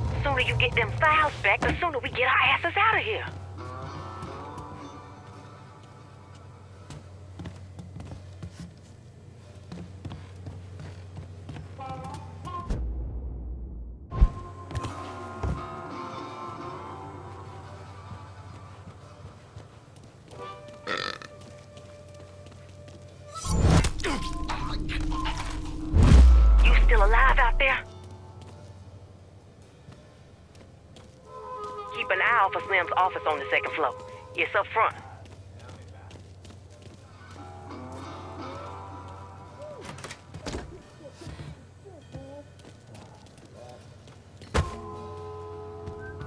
The sooner you get them files back, the sooner we get our asses out of here. You still alive out there? Keep an eye out for Slim's office on the second floor. It's up front.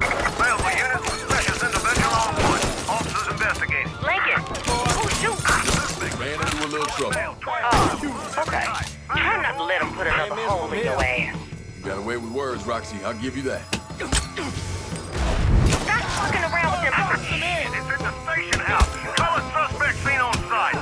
Available units, suspicious individual on foot. Officers investigating. Lincoln, who's shooting? Ran into a little trouble. Oh, okay. Try not to let him put another hole in your ass. You got away with words, Roxy. I'll give you that. Stop fucking around with them. It's in the station house. Call a suspect seen on site.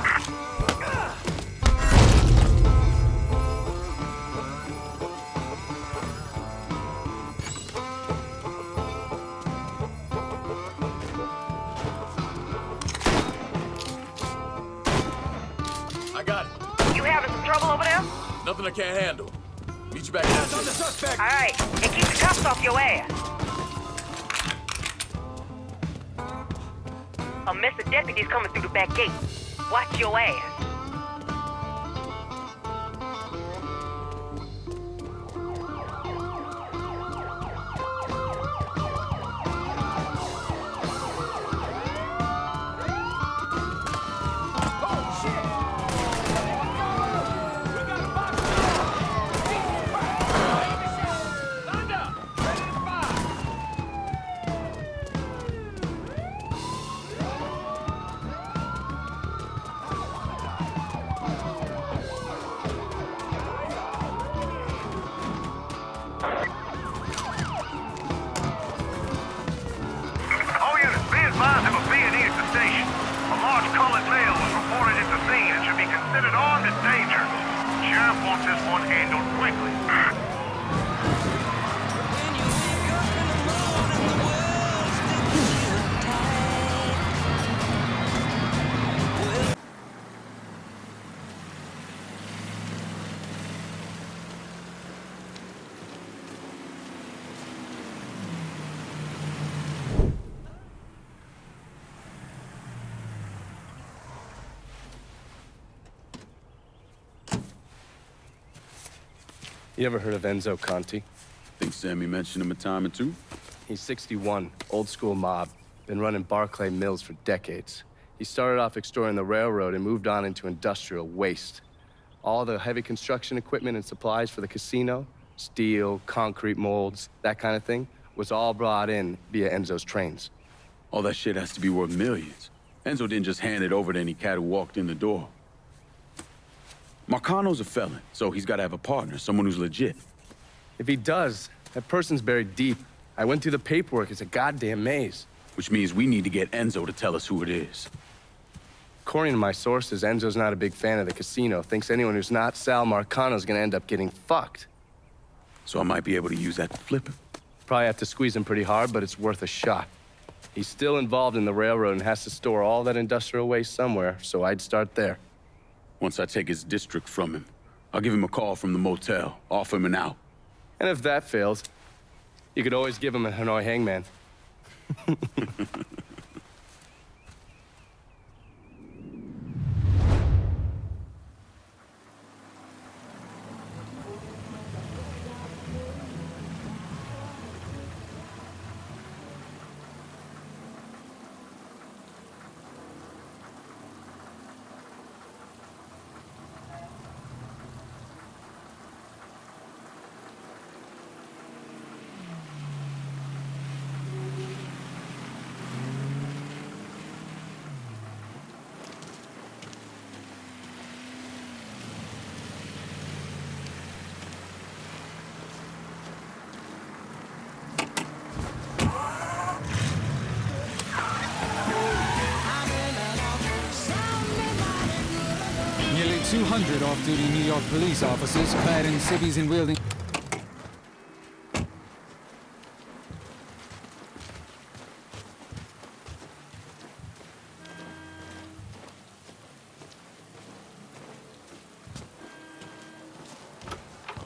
I got it. You having some trouble over there? Nothing I can't handle. Meet you back in the All right, and keep the cuffs off your ass. A mess of deputies coming through the back gate. Watch your ass. You ever heard of Enzo Conti? Think Sammy mentioned him a time or two? He's 61, old school mob. Been running Barclay Mills for decades. He started off extorting the railroad and moved on into industrial waste. All the heavy construction equipment and supplies for the casino, steel, concrete molds, that kind of thing, was all brought in via Enzo's trains. All that shit has to be worth millions. Enzo didn't just hand it over to any cat who walked in the door. Marcano's a felon, so he's gotta have a partner, someone who's legit. If he does, that person's buried deep. I went through the paperwork, it's a goddamn maze. Which means we need to get Enzo to tell us who it is. According to my sources, Enzo's not a big fan of the casino, thinks anyone who's not Sal Marcano's gonna end up getting fucked. So I might be able to use that to flip him. Probably have to squeeze him pretty hard, but it's worth a shot. He's still involved in the railroad and has to store all that industrial waste somewhere, so I'd start there. Once I take his district from him, I'll give him a call from the motel, offer him an out. And if that fails, you could always give him a Hanoi hangman. Nearly 200 off-duty New York police officers clad in civvies and wielding...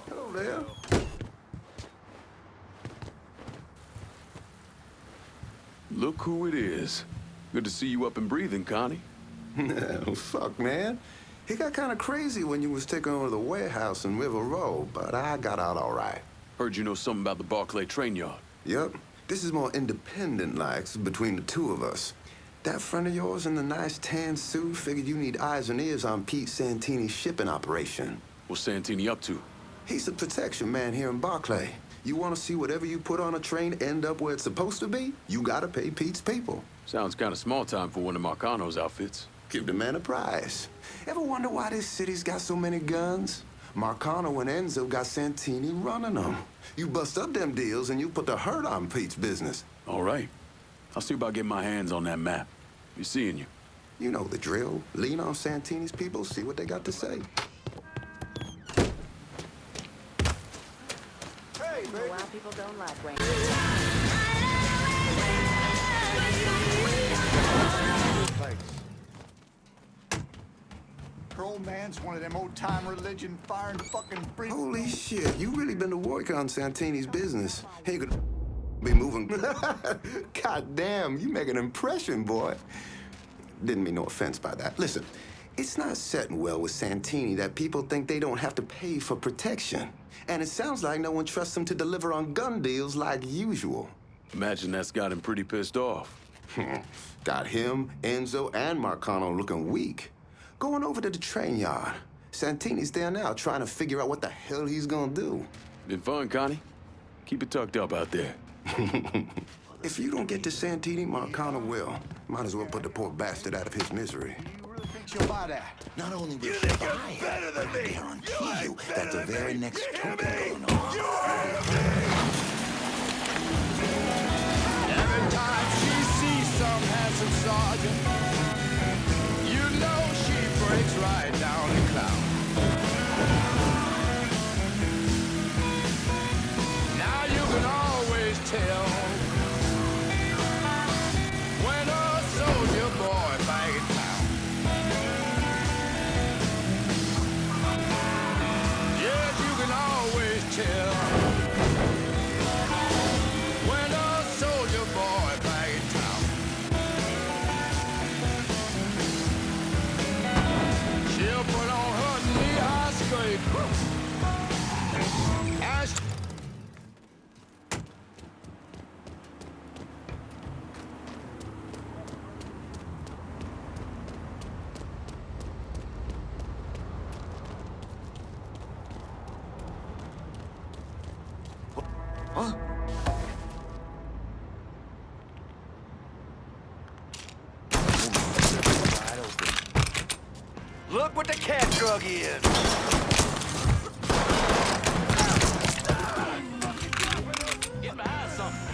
Hello there. Look who it is. Good to see you up and breathing, Connie. No, fuck, man. It got kind of crazy when you was taking over the warehouse in River Row, but I got out all right. Heard you know something about the Barclay train yard. Yep. This is more independent-like between the two of us. That friend of yours in the nice tan suit figured you need eyes and ears on Pete Santini's shipping operation. What's Santini up to? He's the protection man here in Barclay. You want to see whatever you put on a train end up where it's supposed to be? You gotta pay Pete's people. Sounds kind of small time for one of Marcano's outfits. Give the man a prize. Ever wonder why this city's got so many guns? Marcano and Enzo got Santini running them. You bust up them deals and you put the hurt on Pete's business. All right. I'll see about getting my hands on that map. Be seeing you. You know the drill. Lean on Santini's people, see what they got to say. Hey, baby. Why people don't like rain. Her old man's one of them old-time religion firing fucking free. Holy shit, you really been to work on Santini's business. He could be moving. God damn, you make an impression, boy. Didn't mean no offense by that. Listen, it's not setting well with Santini that people think they don't have to pay for protection. And it sounds like no one trusts him to deliver on gun deals like usual. Imagine that's got him pretty pissed off. Got him, Enzo, and Marcano looking weak. Going over to the train yard. Santini's there now trying to figure out what the hell he's gonna do. Been fun, Connie. Keep it tucked up out there. If you don't get to Santini, Marcano will. Might as well put the poor bastard out of his misery. She'll buy that. Not only will she buy it, better than me. I guarantee you that the very next token going on. Every time she sees some handsome sergeant, you know she breaks right down in clown. Now you can always tell when a soldier boy back in town. Yes, you can always tell when a soldier boy back in town. She'll put on her knee-high skirt fuck with the cat drug in. Get behind something.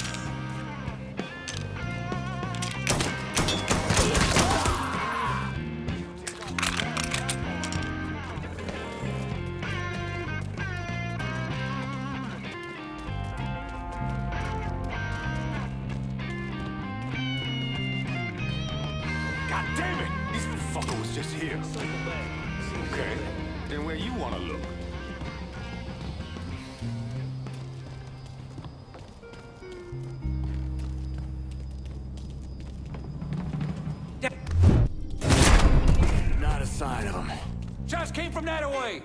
God damn it! This fucker was just here. Okay, then where you wanna look? Not a sign of him. Shots came from that way.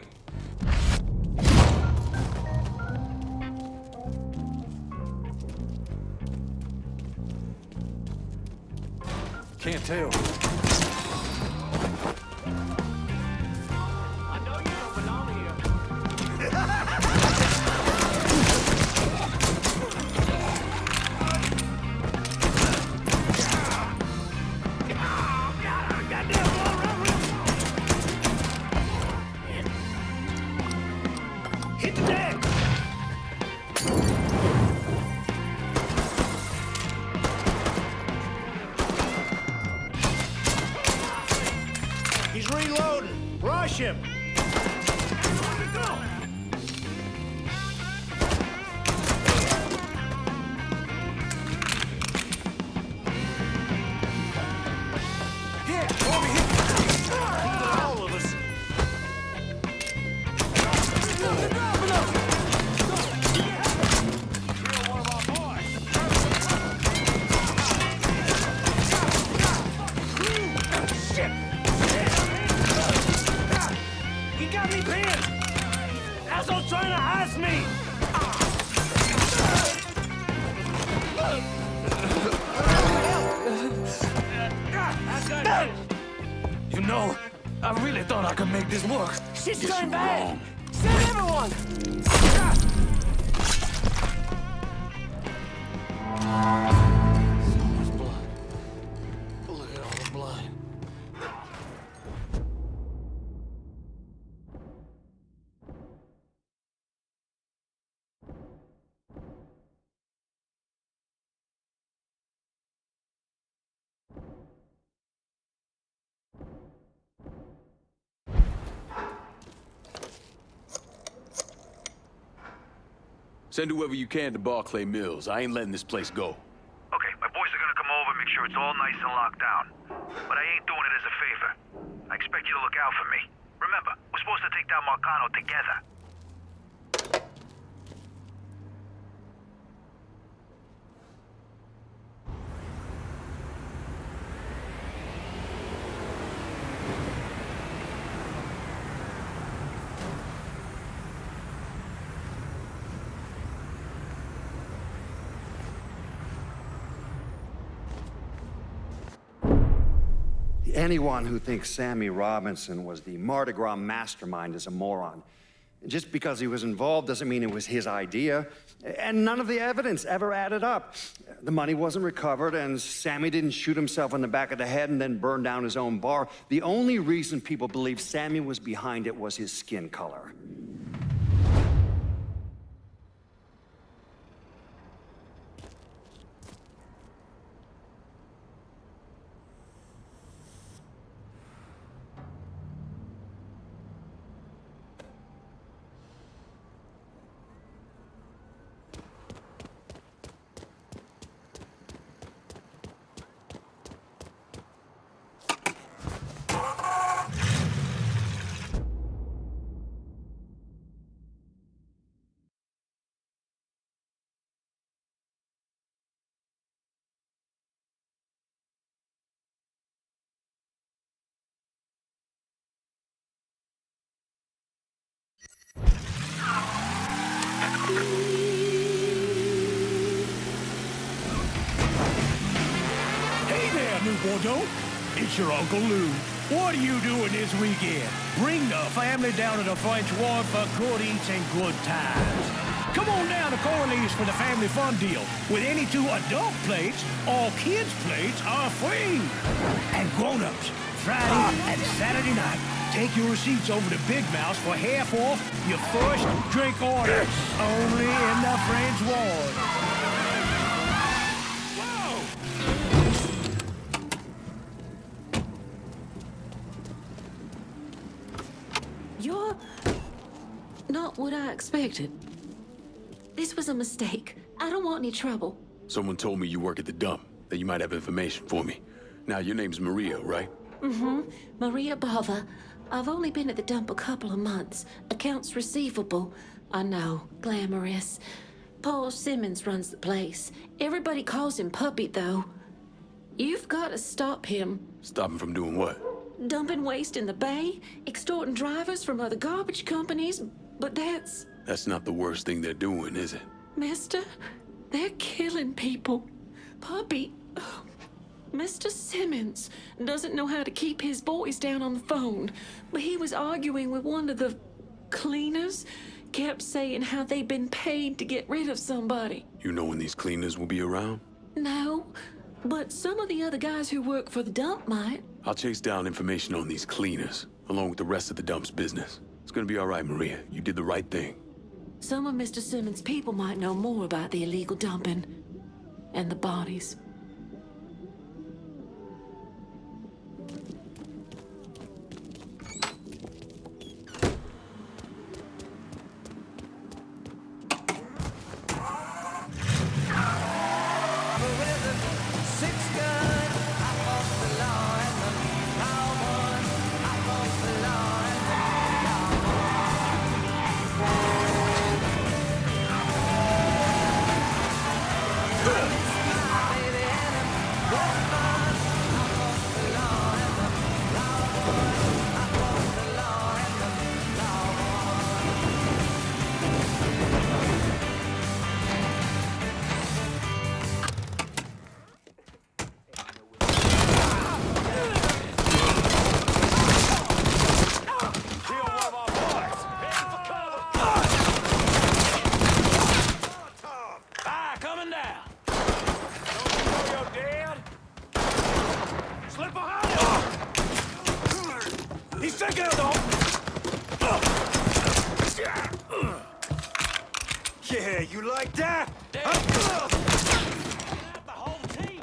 Can't tell. Hit the deck! He's reloading. Rush him. Here, over here. All of us. He got me pinned! Asshole's trying to ice me! You know, I really thought I could make this work. Shit's Guess going you bad! wrong. Send everyone! So much blood. Look at all the blood. Send whoever you can to Barclay Mills. I ain't letting this place go. Okay, my boys are gonna come over, make sure it's all nice and locked down. But I ain't doing it as a favor. I expect you to look out for me. Remember, we're supposed to take down Marcano together. Anyone who thinks Sammy Robinson was the Mardi Gras mastermind is a moron. Just because he was involved doesn't mean it was his idea. And none of the evidence ever added up. The money wasn't recovered, and Sammy didn't shoot himself in the back of the head and then burn down his own bar. The only reason people believe Sammy was behind it was his skin color. Hey there, New Bordeaux. It's your Uncle Lou. What are you doing this weekend? Bring the family down to the French Wharf for good eats and good times. Come on down to Corley's for the family fun deal. With any 2 adult plates, all kids' plates are free. And grown-ups, Friday and Saturday night, Take your receipts over to Big Mouse for half off your first drink order. Only in the French Ward. You're not what I expected. This was a mistake. I don't want any trouble. Someone told me you work at the dump, that you might have information for me. Now, your name's Maria, right? Mm-hmm. Maria Bava. I've only been at the dump a couple of months. Accounts receivable. I know. Glamorous. Paul Simmons runs the place. Everybody calls him Puppy, though. You've got to stop him. Stop him from doing what? Dumping waste in the bay, extorting drivers from other garbage companies, but that's... That's not the worst thing they're doing, is it? Mister, they're killing people. Puppy... Mr. Simmons doesn't know how to keep his boys down on the phone, but he was arguing with one of the cleaners, kept saying how they'd been paid to get rid of somebody. You know when these cleaners will be around? No, but some of the other guys who work for the dump might. I'll chase down information on these cleaners, along with the rest of the dump's business. It's gonna be all right, Maria. You did the right thing. Some of Mr. Simmons' people might know more about the illegal dumping and the bodies. Yeah, you like that? The whole team.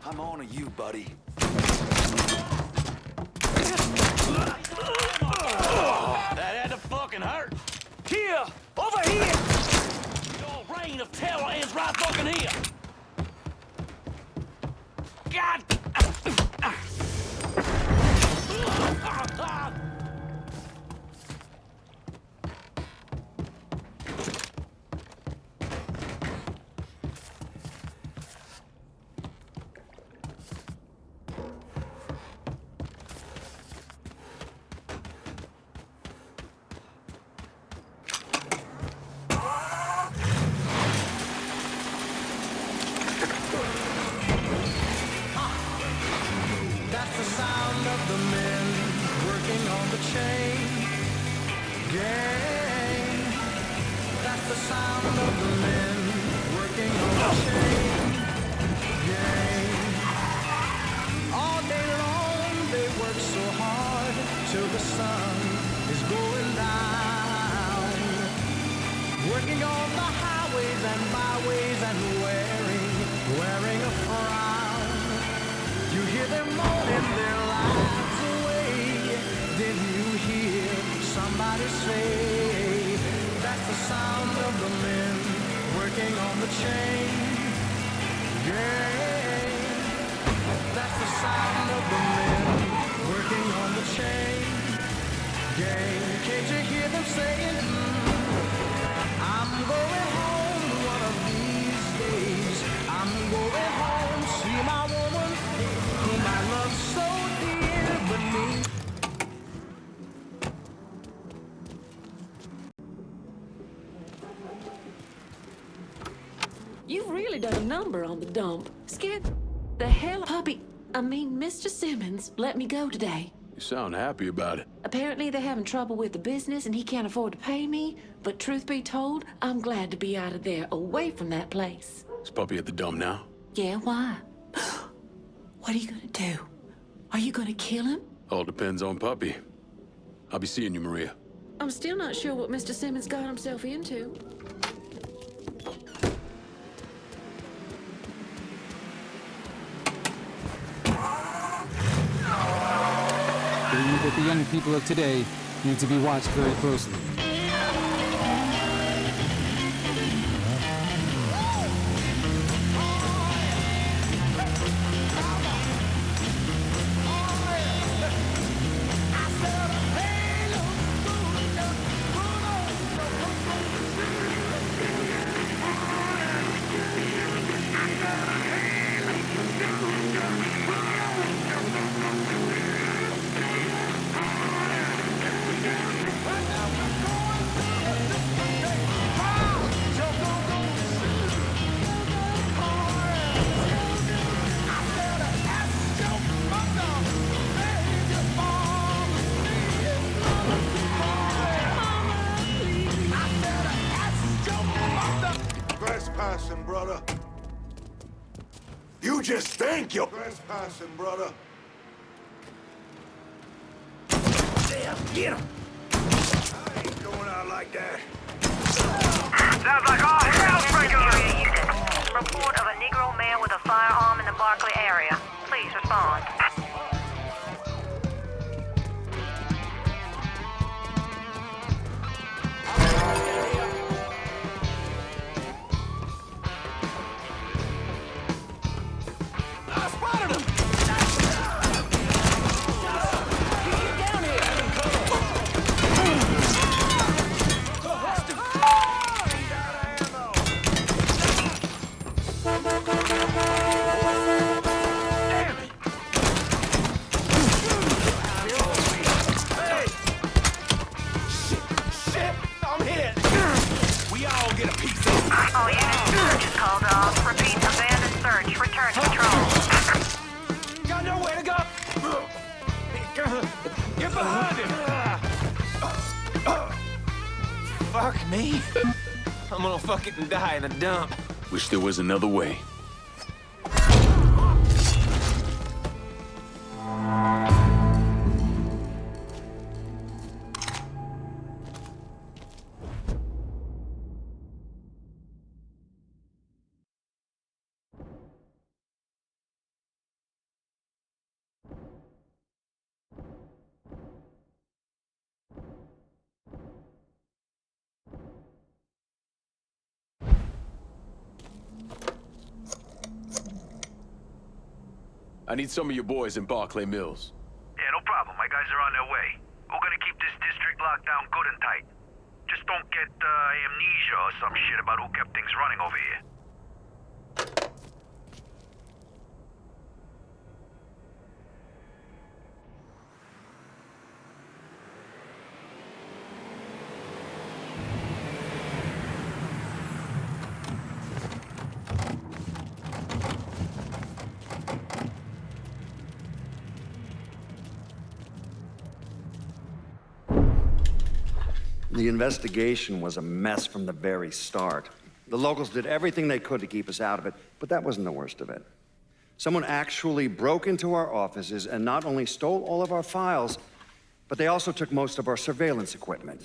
I'm on to you, buddy. That had to fucking hurt. Here! Over here! Your reign of terror ends right fucking here! God! That's the sound of the men working on the chain gang. That's the sound of the men working on the chain gang. All day long they work so hard till the sun is going down. Working on the highways and byways and wearing a frown. You hear them moaning their lives away. Then you hear somebody say, that's the sound of the men working on the chain gang. That's the sound of the men working on the chain gang. Can't you hear them saying, I'm going home one of these days. I'm going home, see my woman whom I love so dear beneath. You've really done a number on the dump. Scared the hell Mr. Simmons let me go today. You sound happy about it. Apparently they're having trouble with the business and he can't afford to pay me, but truth be told, I'm glad to be out of there, away from that place. Is Puppy at the dump now? Yeah, why? What are you gonna do? Are you gonna kill him? All depends on Puppy. I'll be seeing you, Maria. I'm still not sure what Mr. Simmons got himself into. Believe that the young people of today need to be watched very closely. Trespassing, brother. You just think you're trespassing, brother. Damn, get him! I ain't going out like that. Sounds like all hell's breaking loose. Report of a Negro male with a firearm in the Barclay area. Please respond. All units, search is called off. Repeat, abandoned search. Return to patrol. Got nowhere to go. Get behind him. Fuck me. I'm gonna fucking die in a dump. Wish there was another way. I need some of your boys in Barclay Mills. Yeah, no problem. My guys are on their way. We're gonna keep this district locked down good and tight. Just don't get amnesia or some shit about who kept things running over here. The investigation was a mess from the very start. The locals did everything they could to keep us out of it, but that wasn't the worst of it. Someone actually broke into our offices and not only stole all of our files, but they also took most of our surveillance equipment.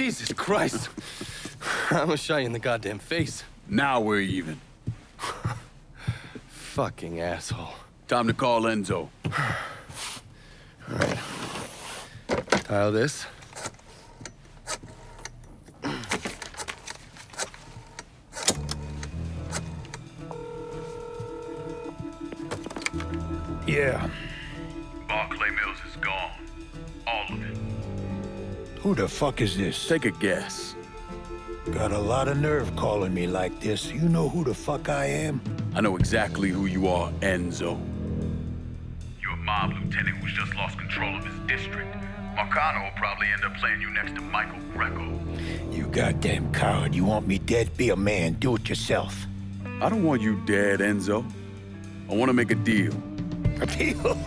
Jesus Christ. I'm gonna shot you in the goddamn face. Now we're even. Fucking asshole. Time to call Enzo. All right. Tile this. Yeah. Barclay Mills is gone. All of it. Who the fuck is this? Take a guess. Got a lot of nerve calling me like this. You know who the fuck I am? I know exactly who you are, Enzo. You're a mob lieutenant who's just lost control of his district. Marcano will probably end up playing you next to Michael Greco. You goddamn coward. You want me dead? Be a man. Do it yourself. I don't want you dead, Enzo. I want to make a deal. A deal?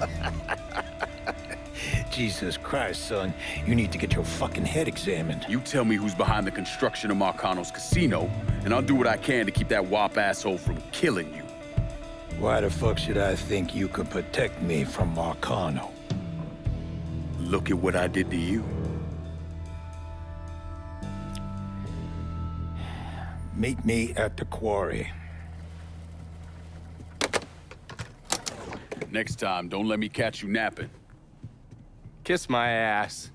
Jesus Christ, son. You need to get your fucking head examined. You tell me who's behind the construction of Marcano's casino, and I'll do what I can to keep that wop asshole from killing you. Why the fuck should I think you could protect me from Marcano? Look at what I did to you. Meet me at the quarry. Next time, don't let me catch you napping. Kiss my ass.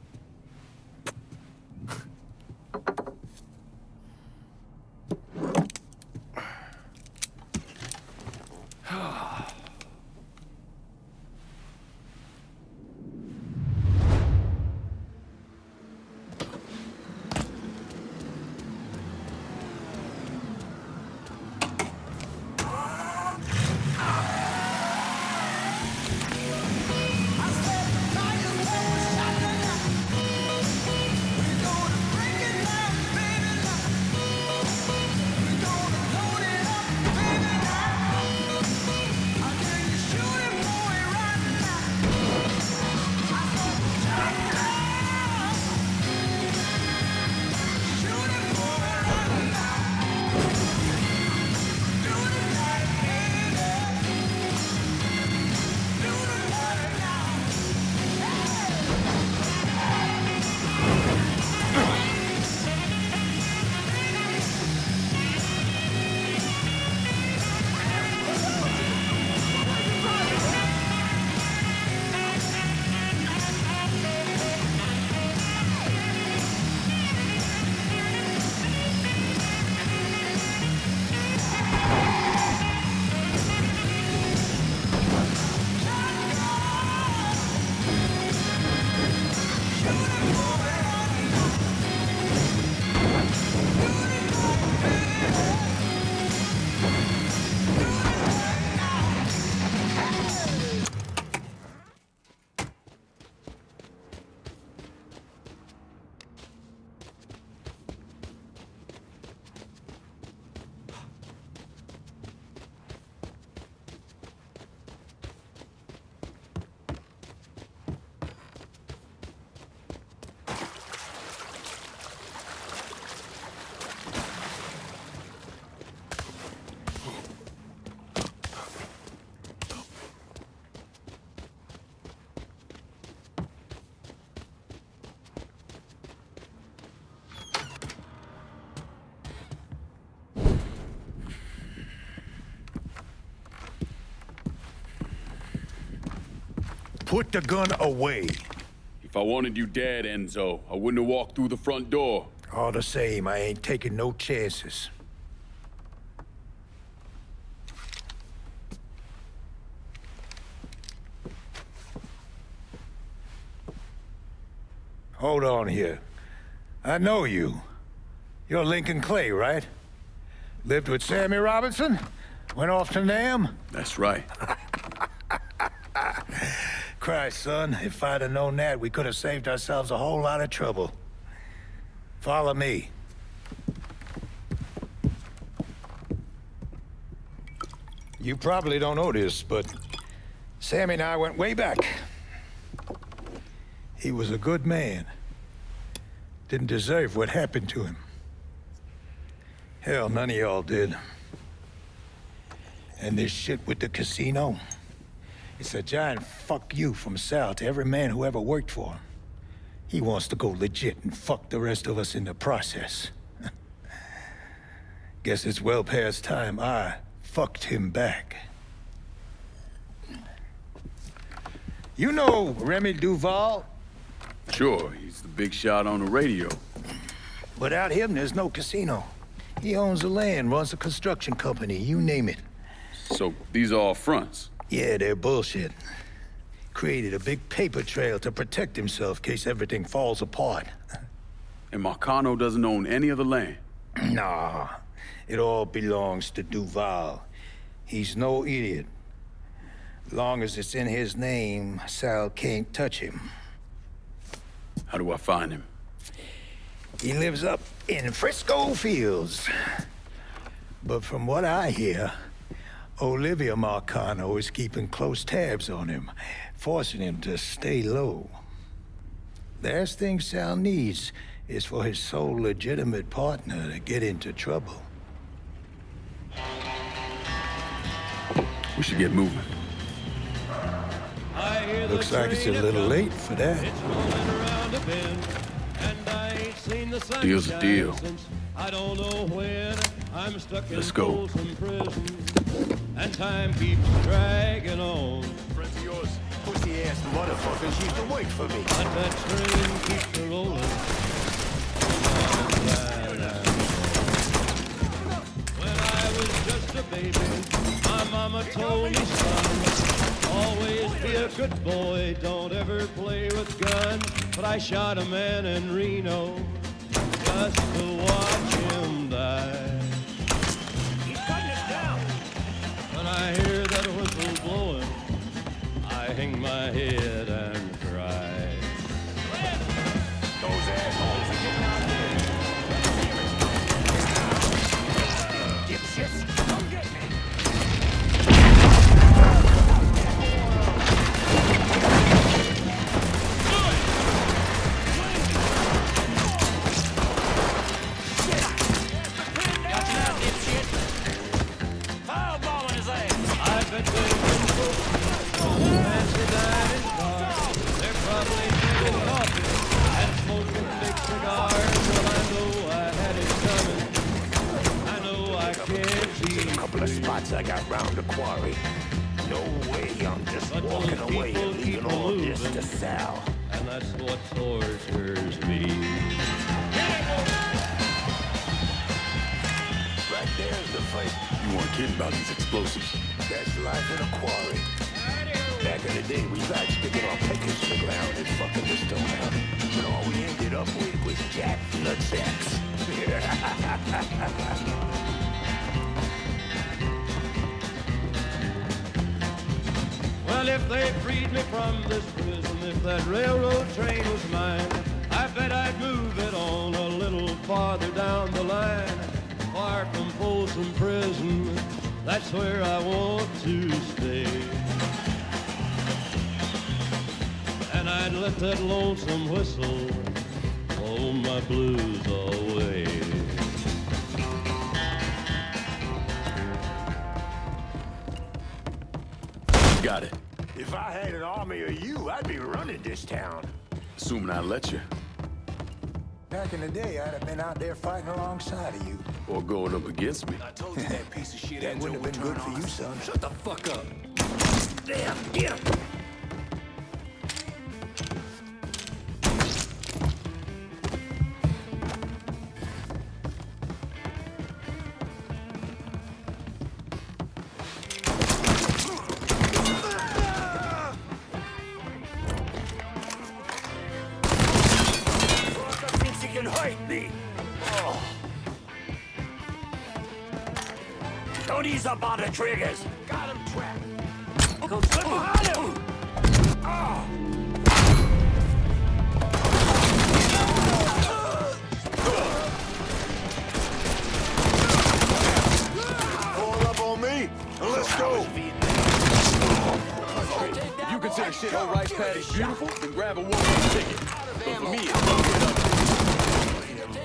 Put the gun away. If I wanted you dead, Enzo, I wouldn't have walked through the front door. All the same, I ain't taking no chances. Hold on here. I know you. You're Lincoln Clay, right? Lived with Sammy Robinson? Went off to Nam? That's right. Christ, son, if I'd have known that, we could have saved ourselves a whole lot of trouble. Follow me. You probably don't know this, but Sammy and I went way back. He was a good man. Didn't deserve what happened to him. Hell, none of y'all did. And this shit with the casino, it's a giant fuck you from Sal to every man who ever worked for him. He wants to go legit and fuck the rest of us in the process. Guess it's well past time I fucked him back. You know Remy Duval? Sure, he's the big shot on the radio. Without him, there's no casino. He owns the land, runs a construction company, you name it. So these are all fronts? Yeah, they're bullshit. Created a big paper trail to protect himself in case everything falls apart. And Marcano doesn't own any of the land? Nah, it all belongs to Duval. He's no idiot. Long as it's in his name, Sal can't touch him. How do I find him? He lives up in Frisco Fields. But from what I hear, Olivia Marcano is keeping close tabs on him, forcing him to stay low. The last thing Sal needs is for his sole legitimate partner to get into trouble. We should get moving. Looks like it's a little late for that. Deal's a deal. I don't know when I'm stuck Let's in go. Folsom Prison, and time keeps dragging on. Friends of yours, pussy-ass motherfuckers used to wait for me. But that train keeps a rolling. When I was just a baby, my mama told me, son, always be a good boy, don't ever play with guns. But I shot a man in Reno just to watch him die. He's cutting us down. When I hear that whistle blowing, I hang my head and cry. Those assholes are getting out there. Dipshits, come get me. I got round the quarry. No way I'm just walking away and leaving all this to Sal. And that's what tortures me. Right there's the fight. You weren't kidding about these explosives. That's life in a quarry. Back in the day, we started sticking our pickets to the ground and fucking the stone out. But all we ended up with was jack nutsacks. Well, if they freed me from this prison, if that railroad train was mine, I bet I'd move it on a little farther down the line. Far from Folsom Prison, that's where I want to stay. And I'd let that lonesome whistle blow my blues away. Got it. If I had an army of you, I'd be running this town. Assuming I let you. Back in the day, I'd have been out there fighting alongside of you. Or going up against me. I told you that piece of shit That wouldn't have been good for you, son. Shut the fuck up. Damn, get him. Don't ease up on the triggers. Got him trapped. Go slip behind him. Oh. Pull up on me, and let's go. You consider shit on rice paddies beautiful, then grab a one-way ticket. But for me, it's don't get up.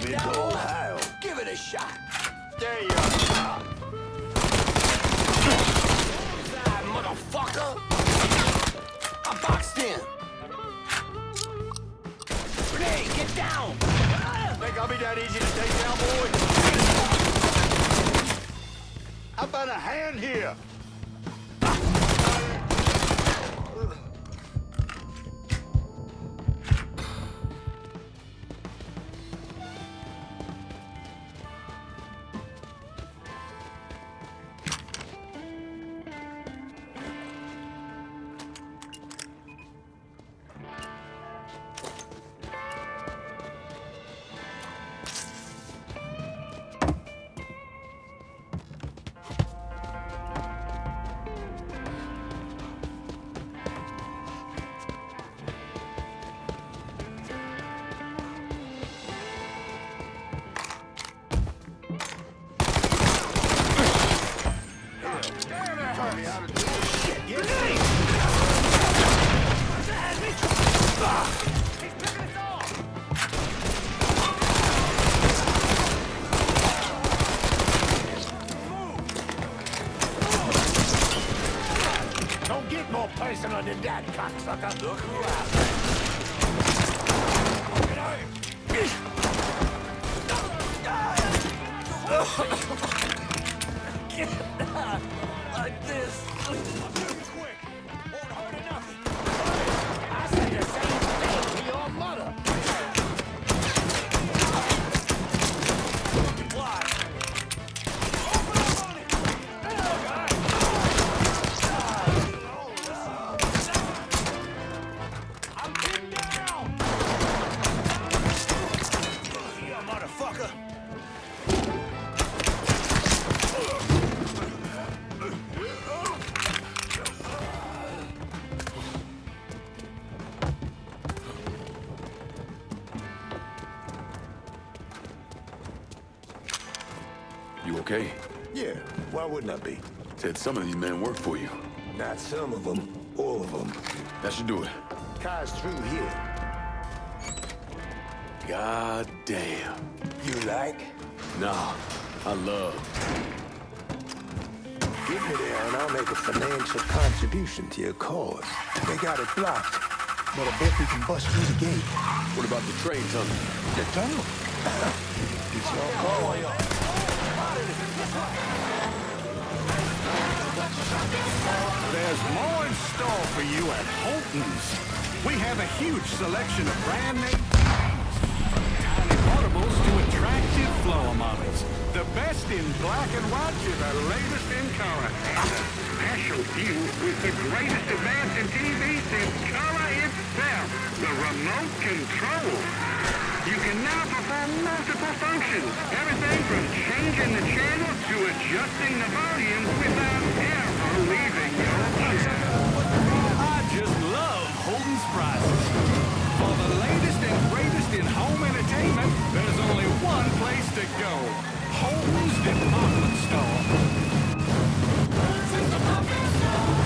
Big Ohio. Give it a shot. There you are. Motherfucker! I'm boxed in. down! Think I'll be that easy to take down, boy? How about a hand here? Don't get more personal than that, cocksucker. Look who like this. Quick. Won't hurt enough. I say the same thing to your mother. Why? Open up on it. I'm pinned down. You motherfucker. You okay? Yeah, why wouldn't I be? Said some of these men work for you. Not some of them, all of them. That should do it. Car's through here. God damn. You like? Nah, I love. Get me there and I'll make a financial contribution to your cause. They got it blocked, but I bet we can bust through the gate. What about the train tunnel? The tunnel? It's your call. There's more in store for you at Holton's. We have a huge selection of brand name TVs, from tiny portables to attractive floor models. The best in black and white to the latest in color. And a special few with the greatest advance in TV since color itself, the remote control. You can now perform multiple functions. Everything from changing the channel to adjusting the volume without ever leaving your place. I just love Holden's prices. For the latest and greatest in home entertainment, there's only one place to go. Holden's Department Store. Holden's Department Store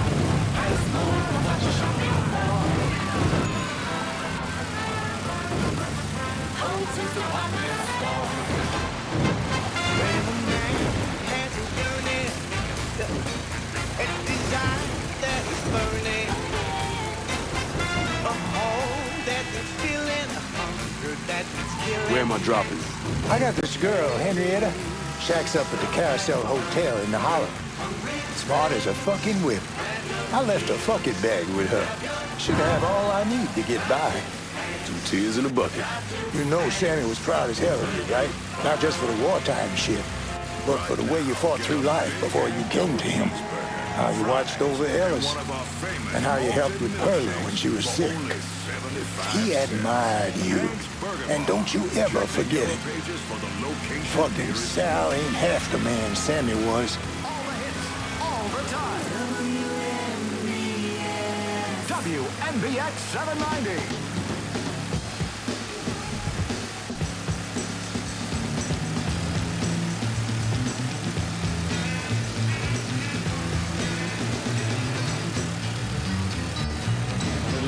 has more than what you're shopping for. Holden's Department Store. When a man has a yearning, a desire that is burning, a home that is feeling, a hunger that is killing. Where am I dropping? I got this girl, Henrietta. Shacks up at the Carousel Hotel in the Hollow. Smart as a fucking whip. I left a fucking bag with her. Should have all I need to get by. 2 tears in a bucket. You know Sammy was proud as hell of you, right? Not just for the wartime shit, but for the way you fought through life before you came to him. How you watched over Ellis, and how you helped with Pearlie when she was sick. He admired you, and don't you ever forget it. Fucking Sal ain't half the man Sammy was. WNBX 790.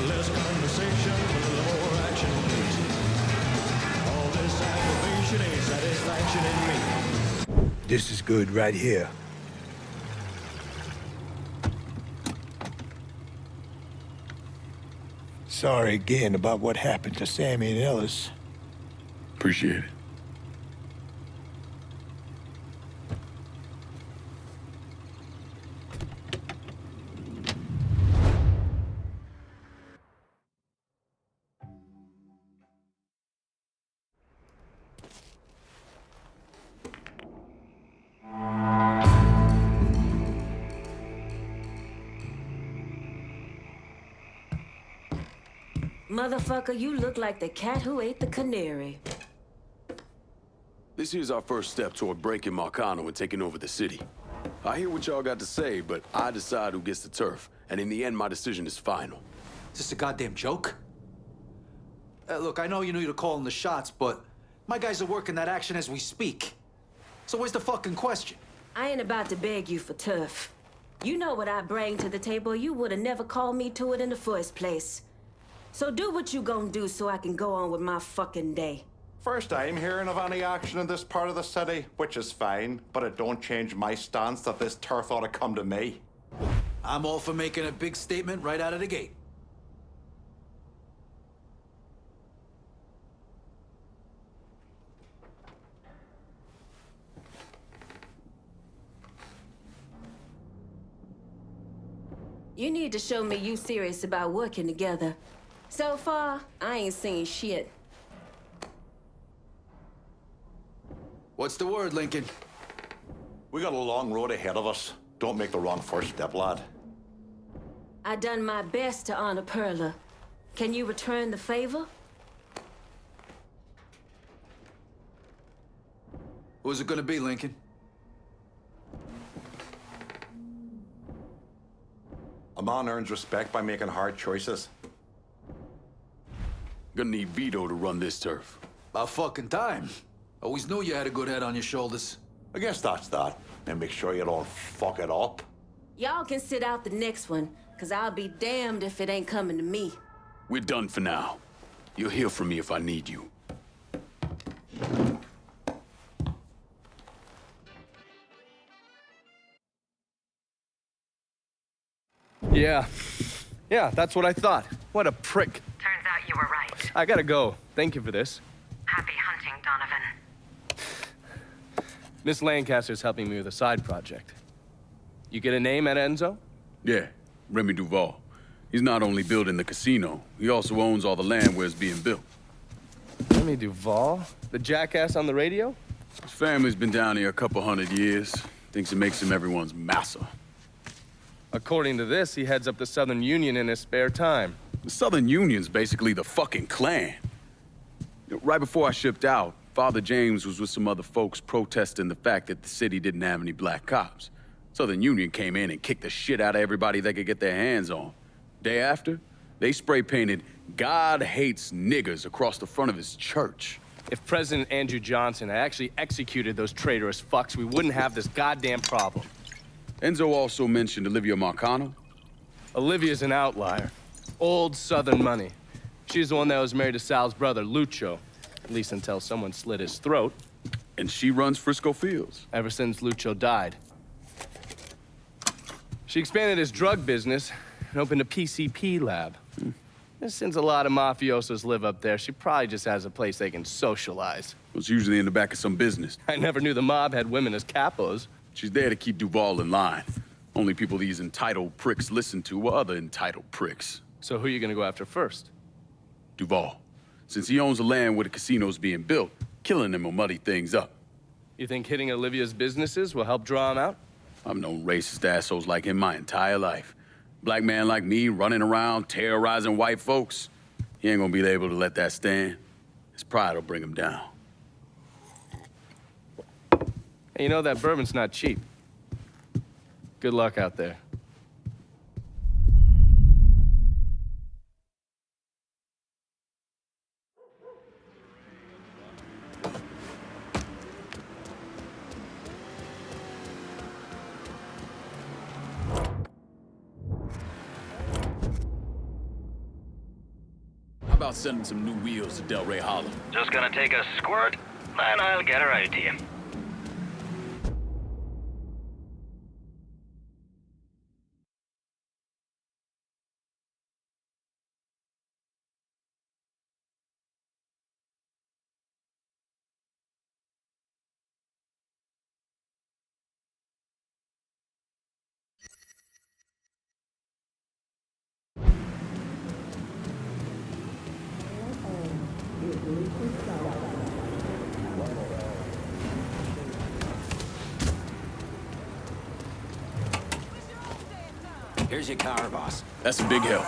Less conversation, a little more action, please. All this aggravation ain't satisfaction in me. This is good right here. Sorry again about what happened to Sammy and Ellis. Appreciate it. Motherfucker, you look like the cat who ate the canary. This here's our first step toward breaking Marcano and taking over the city. I hear what y'all got to say, but I decide who gets the turf. And in the end, my decision is final. Is this a goddamn joke? Look, I know you knew you're calling the shots, but my guys are working that action as we speak. So where's the fucking question? I ain't about to beg you for turf. You know what I bring to the table. You would have never called me to it in the first place. So do what you gonna do so I can go on with my fucking day. First time hearing of any action in this part of the city, which is fine, but it don't change my stance that this turf ought to come to me. I'm all for making a big statement right out of the gate. You need to show me you serious about working together. So far, I ain't seen shit. What's the word, Lincoln? We got a long road ahead of us. Don't make the wrong first step, lad. I done my best to honor Perla. Can you return the favor? Who's it gonna be, Lincoln? A man earns respect by making hard choices. Gonna need Vito to run this turf. About fucking time. Always knew you had a good head on your shoulders. I guess that's that. And make sure you don't fuck it up. Y'all can sit out the next one, cause I'll be damned if it ain't coming to me. We're done for now. You'll hear from me if I need you. Yeah, that's what I thought. What a prick. Turns out you were right. I gotta go. Thank you for this. Happy hunting, Donovan. Miss Lancaster's helping me with a side project. You get a name at Enzo? Yeah, Remy Duval. He's not only building the casino, he also owns all the land where it's being built. Remy Duval? The jackass on the radio? His family's been down here a couple 100 years. Thinks it makes him everyone's massa. According to this, he heads up the Southern Union in his spare time. The Southern Union's basically the fucking Klan. Right before I shipped out, Father James was with some other folks protesting the fact that the city didn't have any black cops. Southern Union came in and kicked the shit out of everybody they could get their hands on. Day after, they spray painted "God hates niggers" across the front of his church. If President Andrew Johnson had actually executed those traitorous fucks, we wouldn't have this goddamn problem. Enzo also mentioned Olivia Marcano. Olivia's an outlier. Old Southern money. She's the one that was married to Sal's brother, Lucho. At least until someone slit his throat. And she runs Frisco Fields. Ever since Lucho died. She expanded his drug business and opened a PCP lab. Since a lot of mafiosos live up there, she probably just has a place they can socialize. It's usually in the back of some business. I never knew the mob had women as capos. She's there to keep Duval in line. Only people these entitled pricks listen to are other entitled pricks. So who are you gonna go after first? Duval. Since he owns the land where the casino's being built, killing him will muddy things up. You think hitting Olivia's businesses will help draw him out? I've known racist assholes like him my entire life. Black man like me running around terrorizing white folks. He ain't gonna be able to let that stand. His pride will bring him down. Hey, you know that bourbon's not cheap. Good luck out there. How about sending some new wheels to Delray Hollow? Just gonna take a squirt, and I'll get her out to you. Here's your car, boss. That's a big help.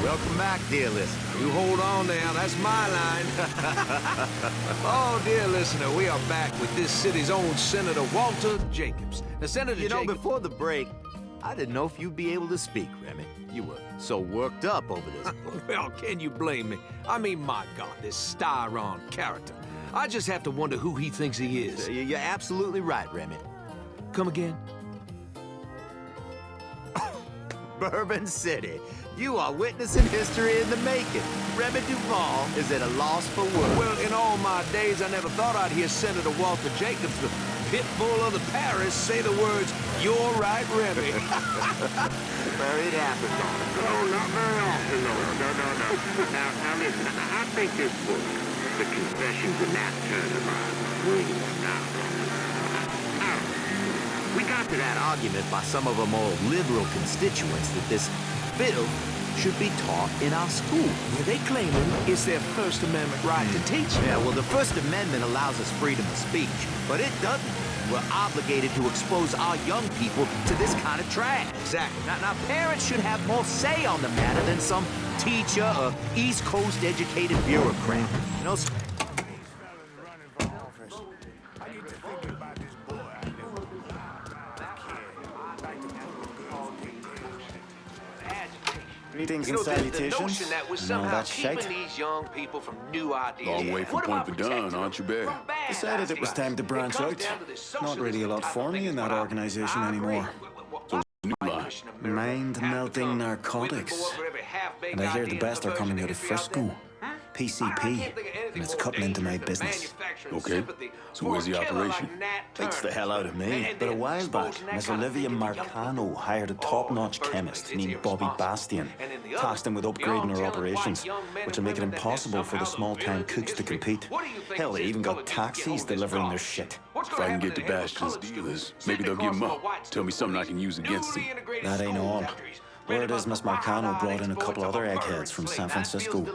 Welcome back, dear listener. You hold on now, that's my line. Oh, dear listener, we are back with this city's own Senator Walter Jacobs. Now, Senator Jacobs... before the break, I didn't know if you'd be able to speak, Remy. You were so worked up over this book. Well, can you blame me? I mean, my God, this Styron character. I just have to wonder who he thinks he is. You're absolutely right, Remy. Come again? Bourbon City. You are witnessing history in the making. Remy Duval is at a loss for words. Well, in all my days, I never thought I'd hear Senator Walter Jacobs, the pit bull of the Paris, say the words, "You're right, Remy." Where it happened. No, not very often, no. Now listen, I think this book, The Confessions of Nat Turner, We got to that argument by some of our more liberal constituents that this bill should be taught in our school. Yeah, they claim it's their First Amendment right to teach. Yeah, well, the First Amendment allows us freedom of speech, but it doesn't. We're obligated to expose our young people to this kind of trash. Exactly. Now, parents should have more say on the matter than some teacher or East Coast educated bureaucrat. You know, Greetings You know, and salutations. the notion that we're somehow that's keeping shite. these young people from new ideas. Long way from What Point about Verdun, protecting aren't you, Bear? them from bad Decided it was ideas? time to branch It comes out. down to this Not really a lot socialism for me type in of that thing. organization anymore. New line. Mind-melting narcotics. And I hear the best are coming out of Frisco. PCP. And it's cutting into my business. Okay. So where's the operation? Beats the hell out of me. But a while back, Miss Olivia Marcano hired a top-notch chemist named Bobby Bastian. Tasked him with upgrading her operations, which will make it impossible for the small-time cooks to compete. Hell, they even got taxis delivering their shit. If I can get to Bastion's dealers, maybe they'll give him up. Tell me something I can use against him. That ain't all. Word is Miss Marcano brought in a couple other eggheads from San Francisco.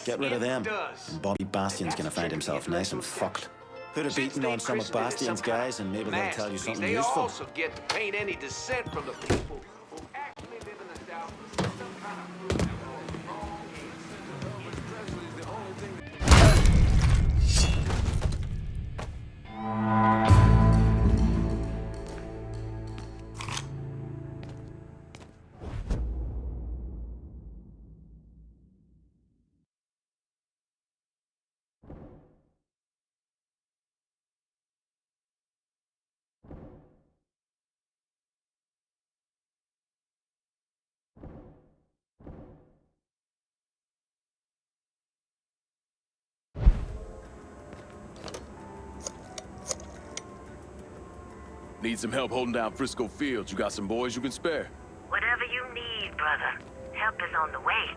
Get rid of them, and Bobby Bastian's gonna find himself nice and fucked. Put a beating on some of Bastian's guys, and maybe they'll tell you something They useful. also get to paint any dissent from the people who actually live in the South with some kind of... Need some help holding down Frisco Fields. You got some boys you can spare? Whatever you need, brother. Help is on the way.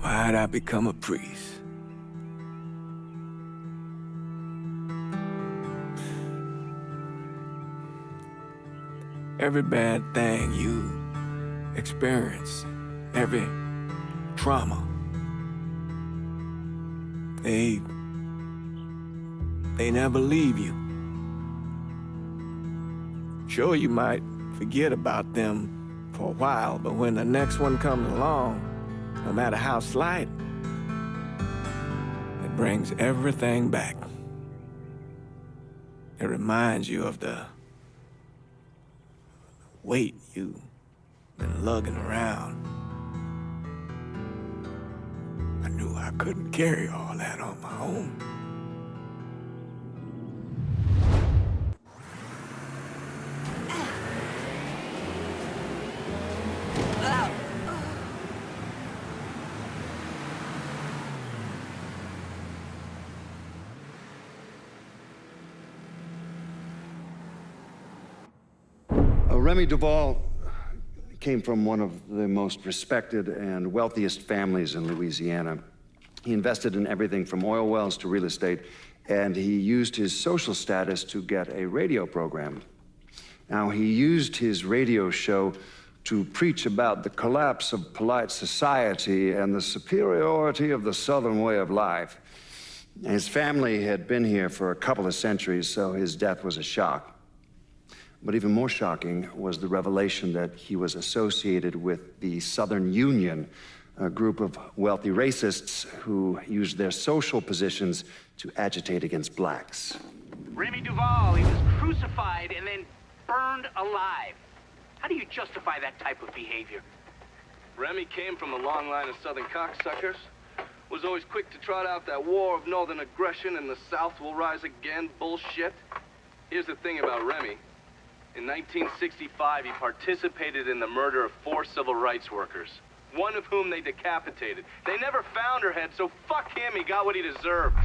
Why'd I become a priest? Every bad thing you experience, every trauma, they never leave you. Sure, you might forget about them for a while, but when the next one comes along, no matter how slight, it brings everything back. It reminds you of the weight you've been lugging around. I knew I couldn't carry all that on my own. Remy Duval came from one of the most respected and wealthiest families in Louisiana. He invested in everything from oil wells to real estate, and he used his social status to get a radio program. Now, he used his radio show to preach about the collapse of polite society and the superiority of the Southern way of life. His family had been here for a couple of centuries, so his death was a shock. But even more shocking was the revelation that he was associated with the Southern Union, a group of wealthy racists who used their social positions to agitate against blacks. Remy Duval, he was crucified and then burned alive. How do you justify that type of behavior? Remy came from a long line of Southern cocksuckers. Was always quick to trot out that war of northern aggression and the South will rise again bullshit. Here's the thing about Remy. In 1965, he participated in the murder of 4 civil rights workers, one of whom they decapitated. They never found her head, so fuck him, he got what he deserved.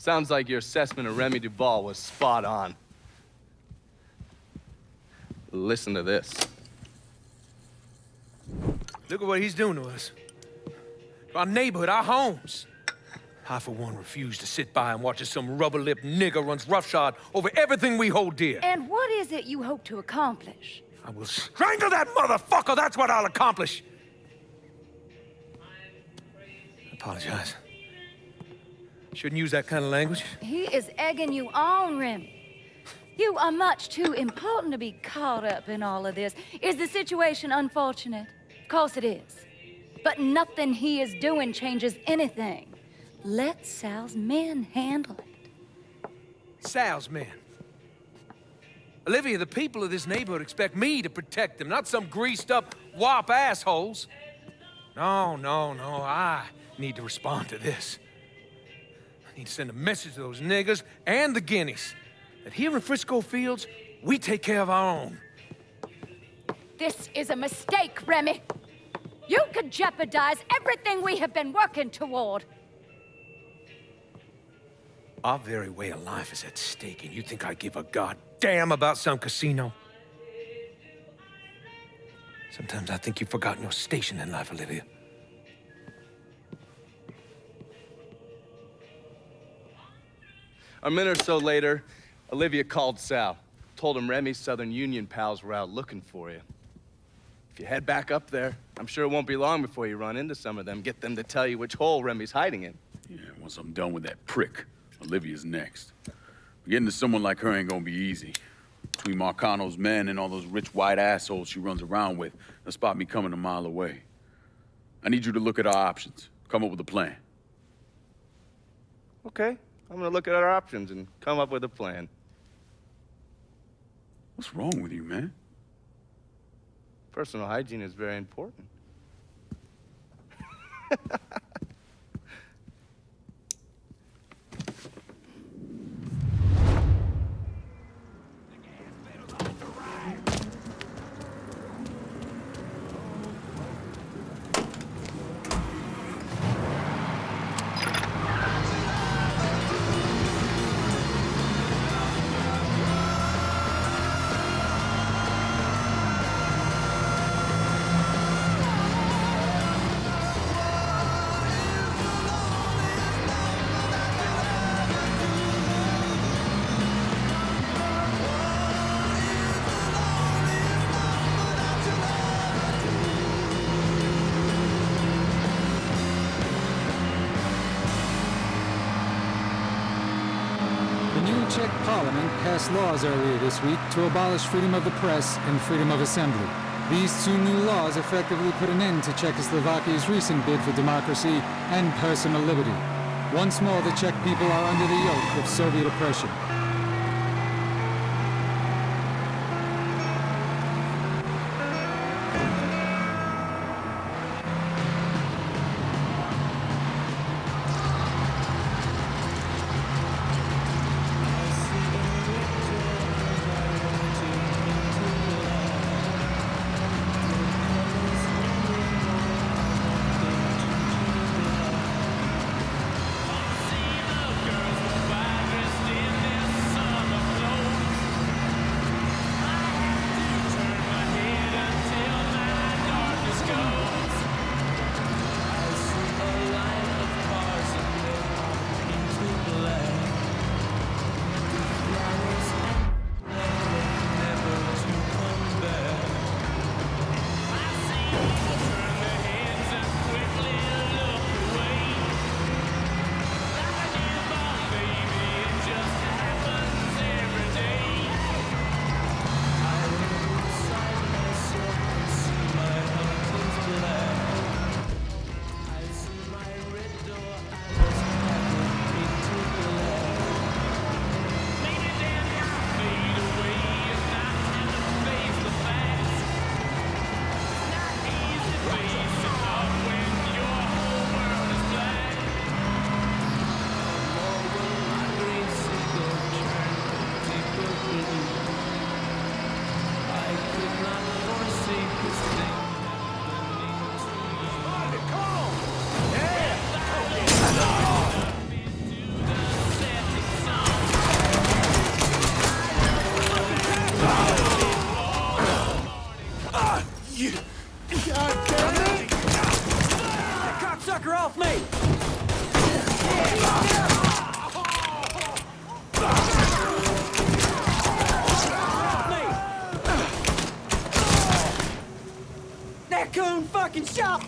Sounds like your assessment of Remy Duval was spot on. Listen to this. Look at what he's doing to us. To our neighborhood, our homes. I, for one, refuse to sit by and watch as some rubber-lipped nigger runs roughshod over everything we hold dear. And what is it you hope to accomplish? I will strangle that motherfucker, that's what I'll accomplish. I apologize. Shouldn't use that kind of language. He is egging you on, Remy. You are much too important to be caught up in all of this. Is the situation unfortunate? Of course it is. But nothing he is doing changes anything. Let Sal's men handle it. Sal's men? Olivia, the people of this neighborhood expect me to protect them, not some greased-up wop assholes. No, I need to respond to this. I need to send a message to those niggas and the guineas that here in Frisco Fields, we take care of our own. This is a mistake, Remy. You could jeopardize everything we have been working toward. Our very way of life is at stake, and you think I give a goddamn about some casino? Sometimes I think you've forgotten your station in life, Olivia. A minute or so later, Olivia called Sal. Told him Remy's Southern Union pals were out looking for you. If you head back up there, I'm sure it won't be long before you run into some of them, get them to tell you which hole Remy's hiding in. Yeah, once I'm done with that prick, Olivia's next. Getting to someone like her ain't gonna be easy. Between Marcano's men and all those rich white assholes she runs around with, they'll spot me coming a mile away. I need you to look at our options. Come up with a plan. Okay, I'm gonna look at our options and come up with a plan. What's wrong with you, man? Personal hygiene is very important. Czech Parliament passed laws earlier this week to abolish freedom of the press and freedom of assembly. These two new laws effectively put an end to Czechoslovakia's recent bid for democracy and personal liberty. Once more, the Czech people are under the yoke of Soviet oppression. off me! That coon fucking shot!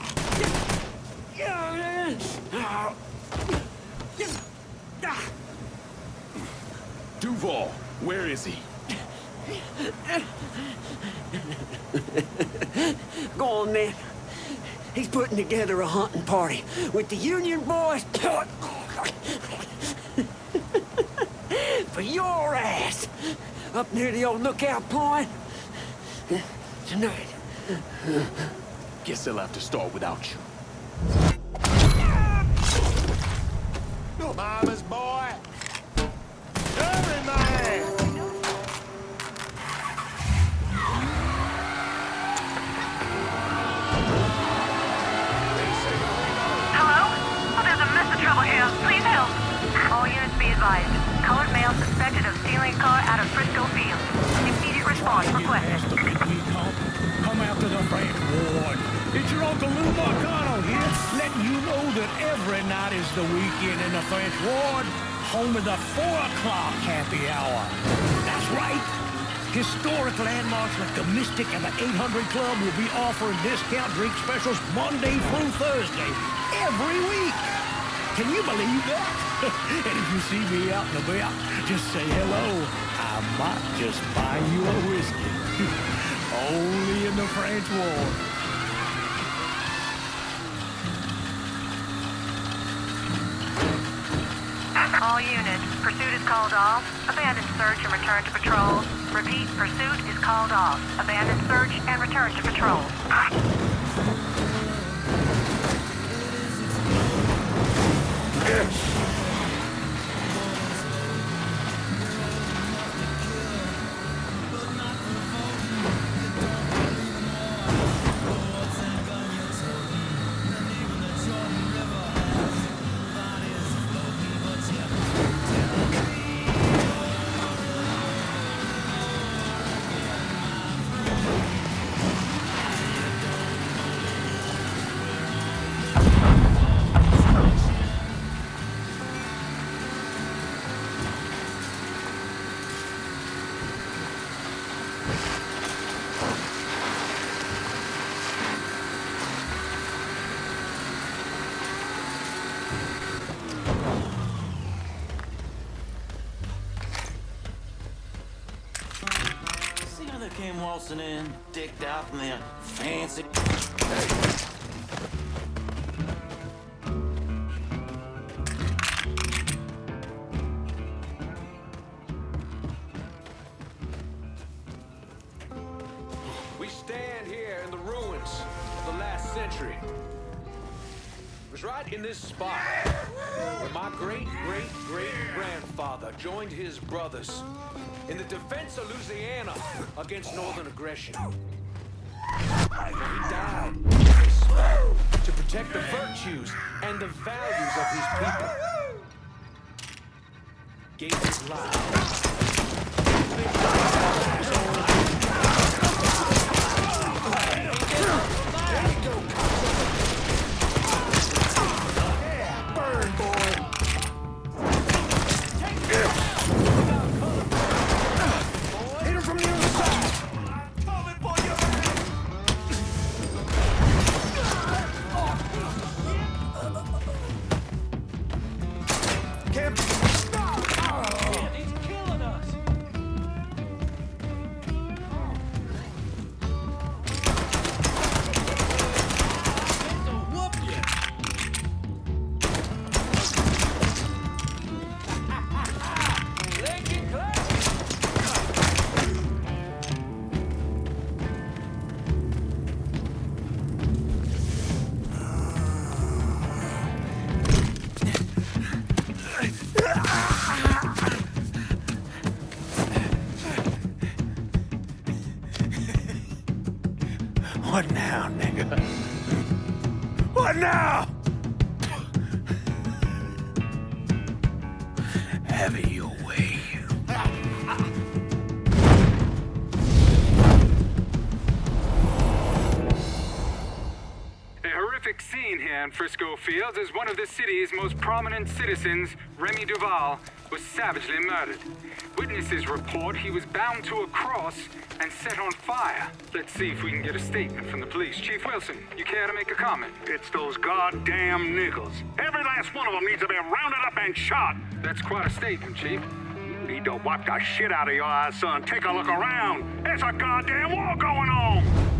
Duval, where is he? Go on then. He's putting together a hunting party with the Union boys. For your ass! Up near the old lookout point. Tonight. Guess they'll have to start without you. Mama's boy! Hurry, man! Hello? Oh, there's a mess of trouble here. Please help. All units be advised. Colored male suspected of stealing a car out of Frisco Field. Immediate response requested. Come after the French Ward. It's your Uncle Lou Marcano here, letting you know that every night is the weekend in the French Ward, home of the 4 o'clock happy hour. That's right. Historic landmarks like the Mystic and the 800 Club will be offering discount drink specials Monday through Thursday, every week. Can you believe that? And if you see me out and about, just say hello. I might just buy you a whiskey. Only in the French Ward. All units, pursuit is called off. Abandon search and return to patrol. Repeat, pursuit is called off. Abandon search and return to patrol. Came waltzing in, dicked out in their fancy. We stand here in the ruins of the last century. It was right in this spot where my great-great-great-grandfather joined his brothers in the defense of Louisiana against northern aggression. He died to protect the virtues and the values of his people. Gave his life. What now, nigga? What now? Have it your way. A horrific perfect scene here in Frisco Fields as one of the city's most prominent citizens, Remy Duval, was savagely murdered. Witnesses report he was bound to a cross and set on fire. Let's see if we can get a statement from the police. Chief Wilson, you care to make a comment? It's those goddamn niggles. Every last one of them needs to be rounded up and shot. That's quite a statement, Chief. You need to wipe the shit out of your eyes, son. Take a look around. There's a goddamn war going on.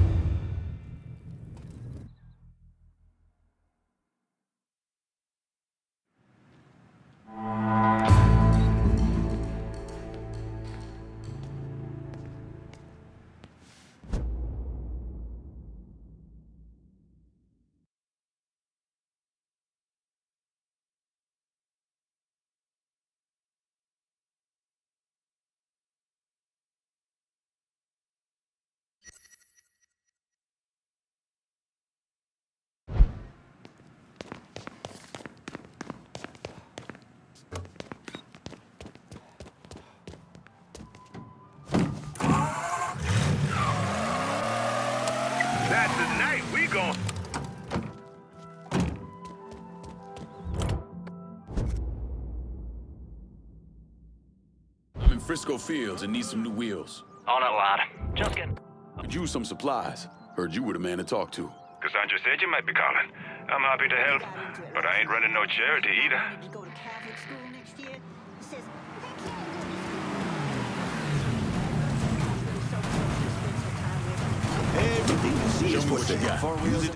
That's the night we gon'... I'm in Frisco Fields and need some new wheels. On it, lad. Just get... Could use some supplies. Heard you were the man to talk to. Cassandra said you might be calling. I'm happy to help, but I ain't running no charity either. Everything you see is for sale. Four wheels.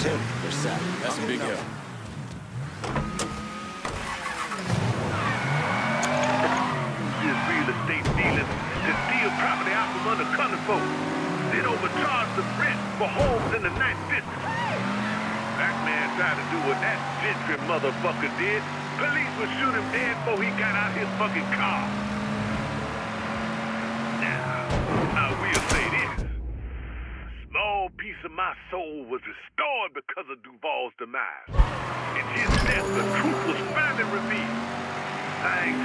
They're set. That's a big help. Just real estate dealers to steal property out from under colored folks. Then overcharge the rent for homes in the night district. Black man tried to do what that gentry motherfucker did. Police would shoot him dead before he got out his fucking car. Now, I will say this. A small piece of my soul was restored because of Duval's demise. In his death, the truth was finally revealed.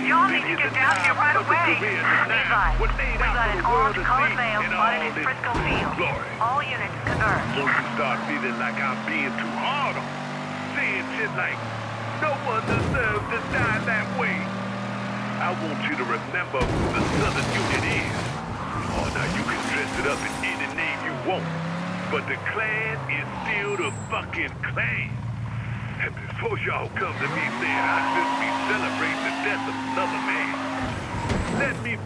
Y'all need to get down here right away. Be advised, we got an armed colored male spotted in Frisco Field. All units converge. Don't you start feeling like I'm being too hard on you. Saying shit like, no one deserves to die that way. I want you to remember who the Southern Union is. Oh, now you can dress it up in any name you want, but the Klan is still the fucking Klan. And before y'all come to me saying I shouldn't be celebrating the death of another man, let me...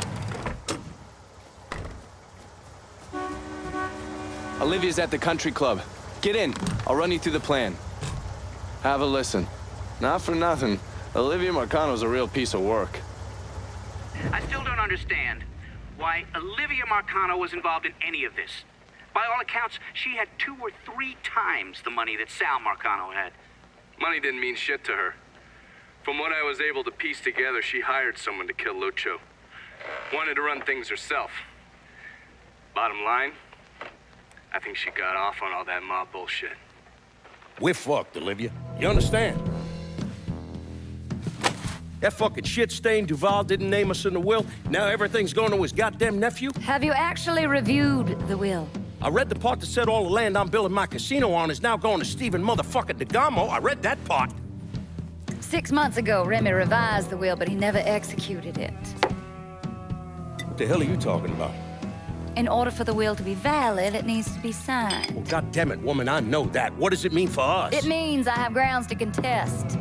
Olivia's at the country club. Get in. I'll run you through the plan. Have a listen. Not for nothing, Olivia Marcano's a real piece of work. I still don't understand why Olivia Marcano was involved in any of this. By all accounts, she had 2 or 3 times the money that Sal Marcano had. Money didn't mean shit to her. From what I was able to piece together, she hired someone to kill Lucho. Wanted to run things herself. Bottom line, I think she got off on all that mob bullshit. We're fucked, Olivia. You understand? That fucking shit-stained Duval didn't name us in the will. Now everything's going to his goddamn nephew? Have you actually reviewed the will? I read the part that said all the land I'm building my casino on is now going to Stephen motherfucking DeGamo. I read that part. 6 months ago, Remy revised the will, but he never executed it. What the hell are you talking about? In order for the will to be valid, it needs to be signed. Well, goddammit, woman, I know that. What does it mean for us? It means I have grounds to contest.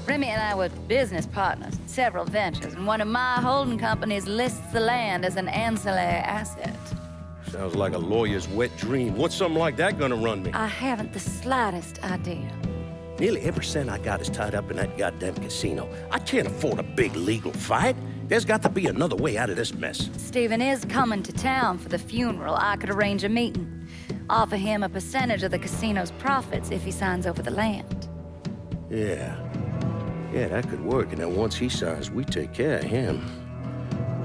Remy and I were business partners in several ventures, and one of my holding companies lists the land as an ancillary asset. Sounds like a lawyer's wet dream. What's something like that gonna run me? I haven't the slightest idea. Nearly every cent I got is tied up in that goddamn casino. I can't afford a big legal fight. There's got to be another way out of this mess. Stephen is coming to town for the funeral. I could arrange a meeting. Offer him a percentage of the casino's profits if he signs over the land. Yeah, that could work. And then once he signs, we take care of him.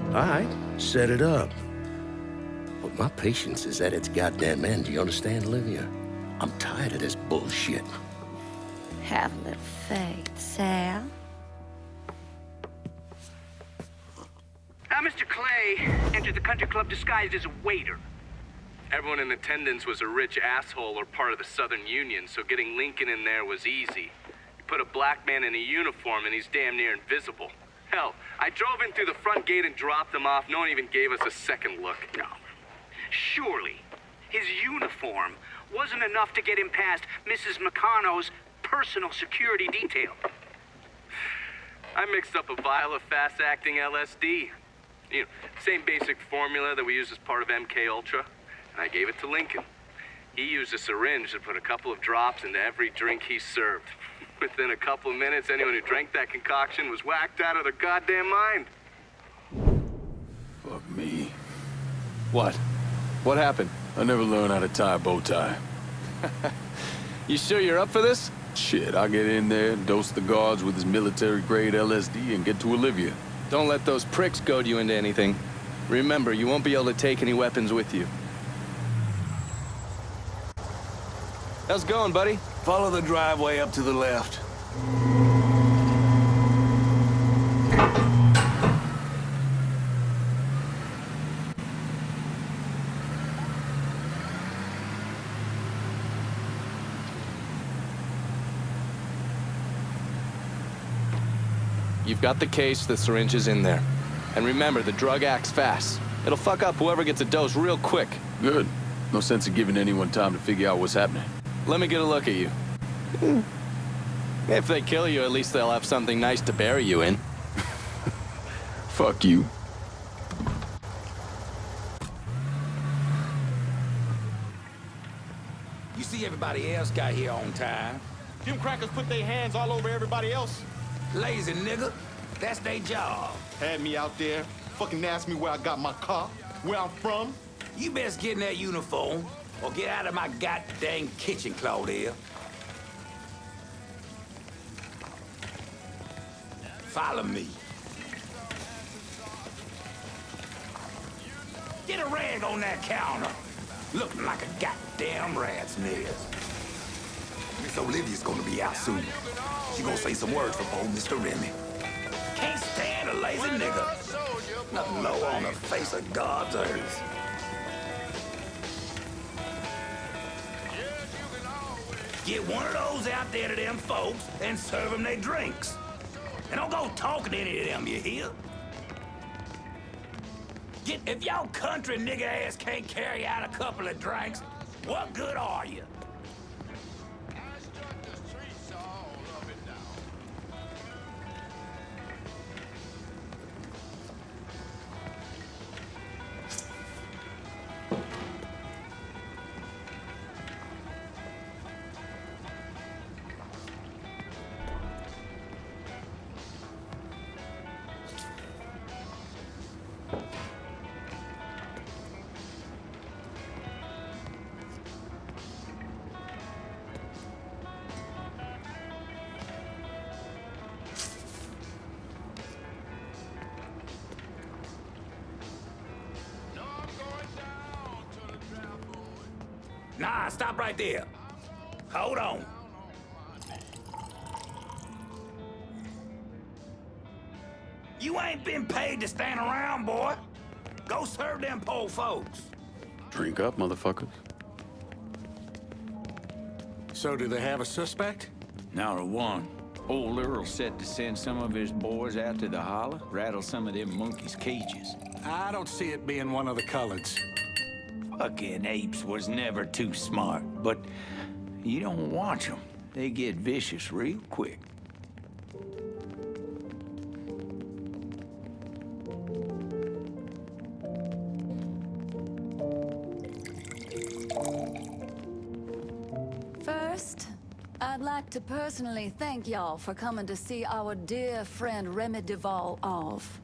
All right, set it up. But my patience is at its goddamn end. Do you understand, Olivia? I'm tired of this bullshit. Have a little faith, Sal. Mr. Clay entered the country club disguised as a waiter. Everyone in attendance was a rich asshole or part of the Southern Union, so getting Lincoln in there was easy. You put a black man in a uniform and he's damn near invisible. Hell, I drove in through the front gate and dropped him off. No one even gave us a second look. No. Surely, his uniform wasn't enough to get him past Mrs. McConnell's personal security detail. I mixed up a vial of fast-acting LSD. You know, same basic formula that we use as part of MK Ultra. And I gave it to Lincoln. He used a syringe to put a couple of drops into every drink he served. Within a couple of minutes, anyone who drank that concoction was whacked out of their goddamn mind. Fuck me. What? What happened? I never learned how to tie a bow tie. You sure you're up for this? Shit, I'll get in there, dose the guards with his military-grade LSD, and get to Olivia. Don't let those pricks goad you into anything. Remember, you won't be able to take any weapons with you. How's it going, buddy? Follow the driveway up to the left. You've got the case, the syringe is in there. And remember, the drug acts fast. It'll fuck up whoever gets a dose real quick. Good. No sense in giving anyone time to figure out what's happening. Let me get a look at you. If they kill you, at least they'll have something nice to bury you in. Fuck you. You see everybody else got here on time. Them crackers put their hands all over everybody else. Lazy nigga. That's their job. Had me out there, fucking asked me where I got my car, where I'm from. You best get in that uniform, or get out of my goddamn kitchen, Claudia. Follow me. Get a rag on that counter. Looking like a goddamn rat's nest. Miss Olivia's gonna be out soon. She gonna say some words for old Mr. Remy. Can't stand a lazy nigga. Nothing low on the face of God's earth. Get one of those out there to them folks and serve them their drinks. And don't go talking to any of them, you hear? If y'all country nigga ass can't carry out a couple of drinks, what good are you? Nah, stop right there. Hold on. You ain't been paid to stand around, boy. Go serve them poor folks. Drink up, motherfuckers. So do they have a suspect? Not a one. Old Earl set to send some of his boys out to the holler, rattle some of them monkeys' cages. I don't see it being one of the coloreds. Fucking apes was never too smart, but you don't watch them. They get vicious real quick. First, I'd like to personally thank y'all for coming to see our dear friend Remy Duval off.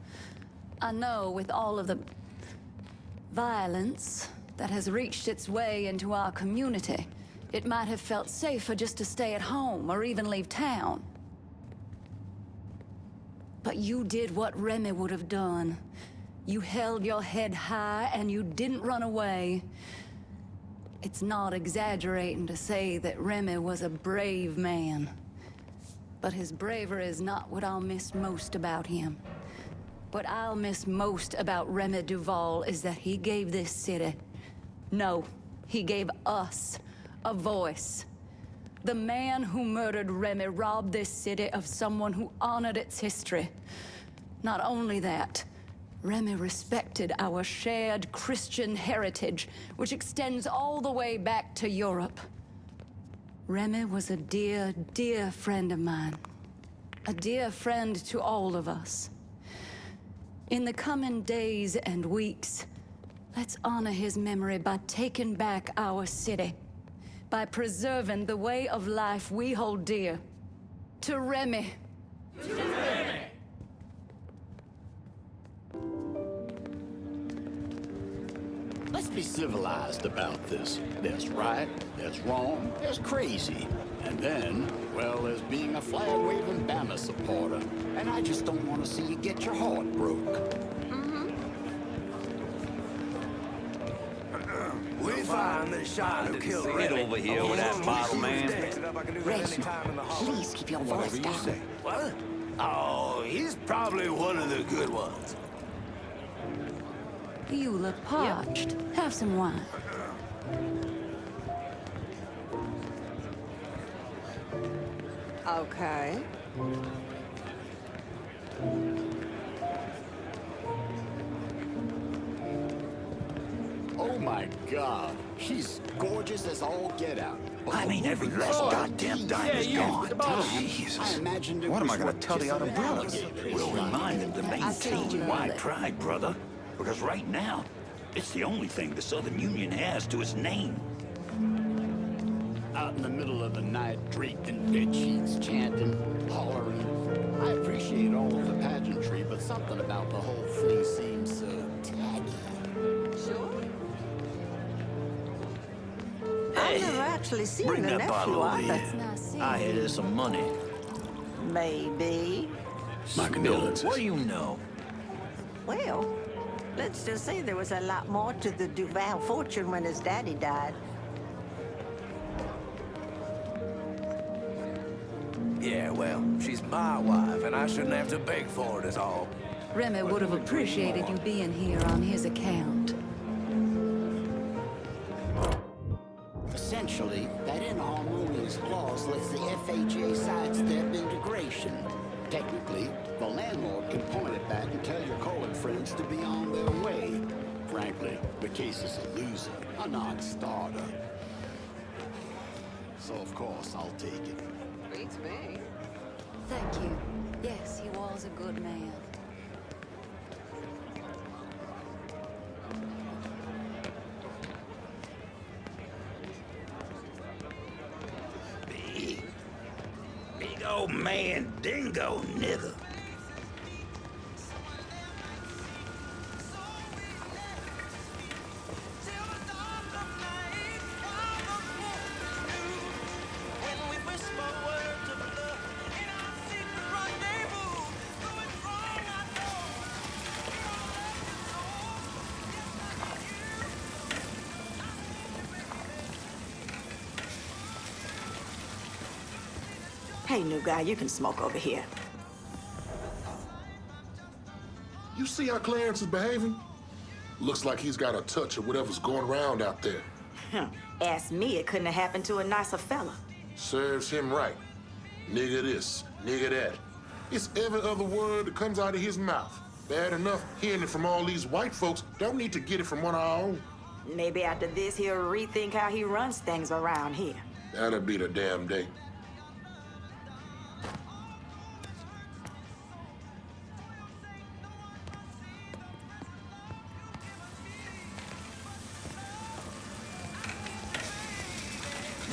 I know with all of the violence that has reached its way into our community, it might have felt safer just to stay at home or even leave town. But you did what Remy would have done. You held your head high and you didn't run away. It's not exaggerating to say that Remy was a brave man. But his bravery is not what I'll miss most about him. What I'll miss most about Remy Duval is that he gave this city, no, he gave us a voice. The man who murdered Remy robbed this city of someone who honored its history. Not only that, Remy respected our shared Christian heritage, which extends all the way back to Europe. Remy was a dear, dear friend of mine. A dear friend to all of us. In the coming days and weeks, let's honor his memory by taking back our city. By preserving the way of life we hold dear. To Remy. To Remy. Let's be civilized about this. There's right, there's wrong, there's crazy. And then, well, there's being a flag-waving Bama supporter. And I just don't want to see you get your heart broke. We find the shot who killed Get over here with that bottle, man. Reginald, please keep your voice down. What? Oh, he's probably one of the good ones. You look parched. Have some wine. Okay. Oh my God, she's gorgeous as all get out. I mean, every last goddamn dime is gone. Jesus. What am I gonna tell the other brothers? We'll remind them to maintain my pride, brother. Because right now, it's the only thing the Southern Union has to its name. Out in the middle of the night, draped in bed sheets, chanting, hollering. I appreciate all of the pageantry, but something about the whole thing seems tacky. Sure. Hey, I've never actually seen bring the that nephew bottle over either. here. I hear there's some money. Maybe. My condolences. What do you know? Well, let's just say there was a lot more to the Duval fortune when his daddy died. Yeah, well, she's my wife, and I shouldn't have to beg for it, is all. Remy would have appreciated you being here on his account. Essentially, that inharmonious clause lets the FHA sidestep integration. Technically, the landlord can point it back and tell your colored friends to be on their way. Frankly, the case is a loser, a non-starter. So of course, I'll take it. Beats me. Thank you. Yes, he was a good man. Big old man dingo nigga. Hey, new guy, you can smoke over here. You see how Clarence is behaving? Looks like he's got a touch of whatever's going around out there. Ask me, it couldn't have happened to a nicer fella. Serves him right. Nigga this, nigga that. It's every other word that comes out of his mouth. Bad enough hearing it from all these white folks, don't need to get it from one of our own. Maybe after this, he'll rethink how he runs things around here. That'll be the damn day.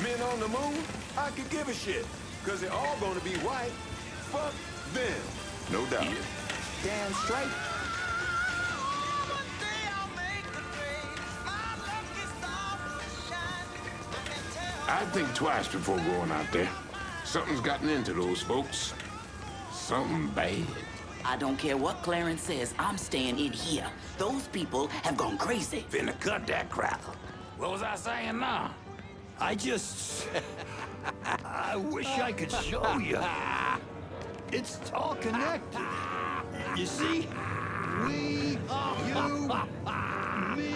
Men on the moon? I could give a shit. Cause they're all gonna be white. Fuck them. No doubt. Damn straight. I'd think twice before going out there. Something's gotten into those folks. Something bad. I don't care what Clarence says, I'm staying in here. Those people have gone crazy. Finna cut that crap. What was I saying now? I just... I wish I could show you. It's all connected. You see? We, you, me,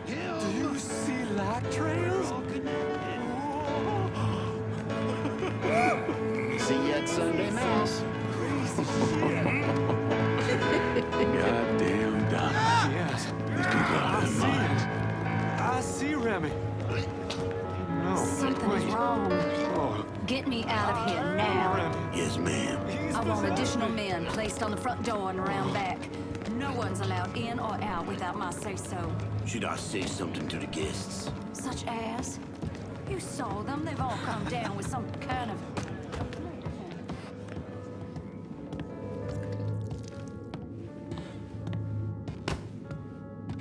him. Do you see light trails? See you at Sunday Mass. Goddamn dumb. Yes. These people out of their minds. I see Remy. No. Something is wrong. Oh. Get me out of here now. Yes, ma'am. I want additional men placed on the front door and around back. No one's allowed in or out without my say-so. Should I say something to the guests? Such as? You saw them. They've all come down with some kind of...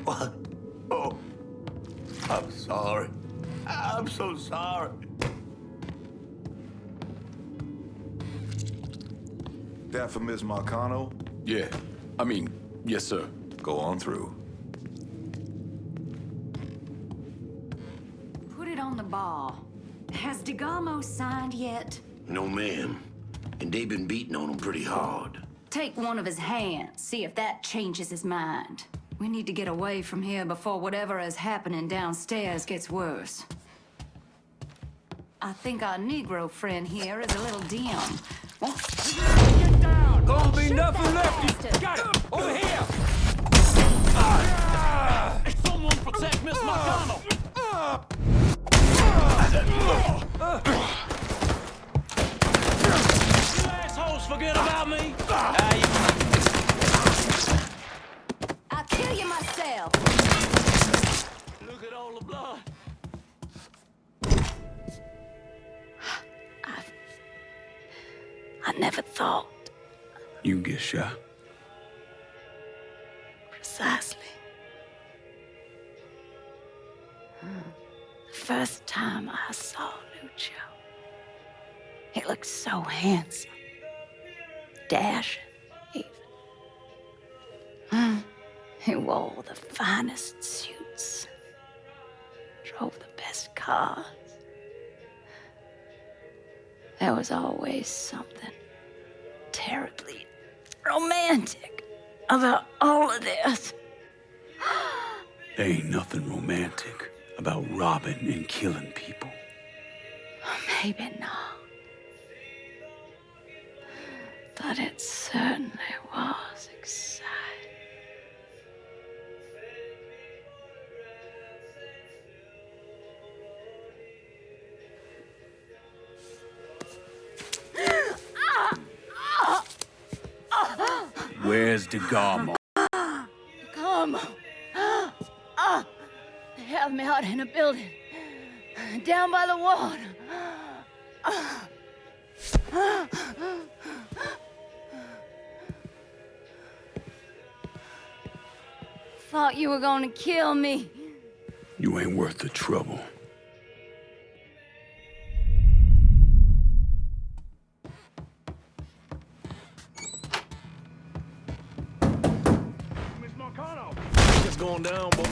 What? Oh, I'm sorry. I'm so sorry. That for Miss Marcano? Yeah. I mean, yes, sir. Go on through. Put it on the bar. Has DeGarmo signed yet? No, ma'am. And they've been beating on him pretty hard. Take one of his hands, see if that changes his mind. We need to get away from here before whatever is happening downstairs gets worse. I think our Negro friend here is a little dim. Get down! Gonna be nothing left. You got it! Over here! Someone protect Miss Marcano! You assholes forget about me? I'll kill you myself! Look at all the blood. I never thought. You get shot. Precisely. The first time I saw Lucio, he looked so handsome. Dashing, even. He wore the finest suits. Drove the best cars. There was always something terribly romantic about all of this. There ain't nothing romantic about robbing and killing people. Maybe not. But it certainly was exciting. Where's DeGarmo? Come. They have me out in a building. Down by the water. Thought you were gonna kill me. You ain't worth the trouble. Miss Marcano! It's going down, boy.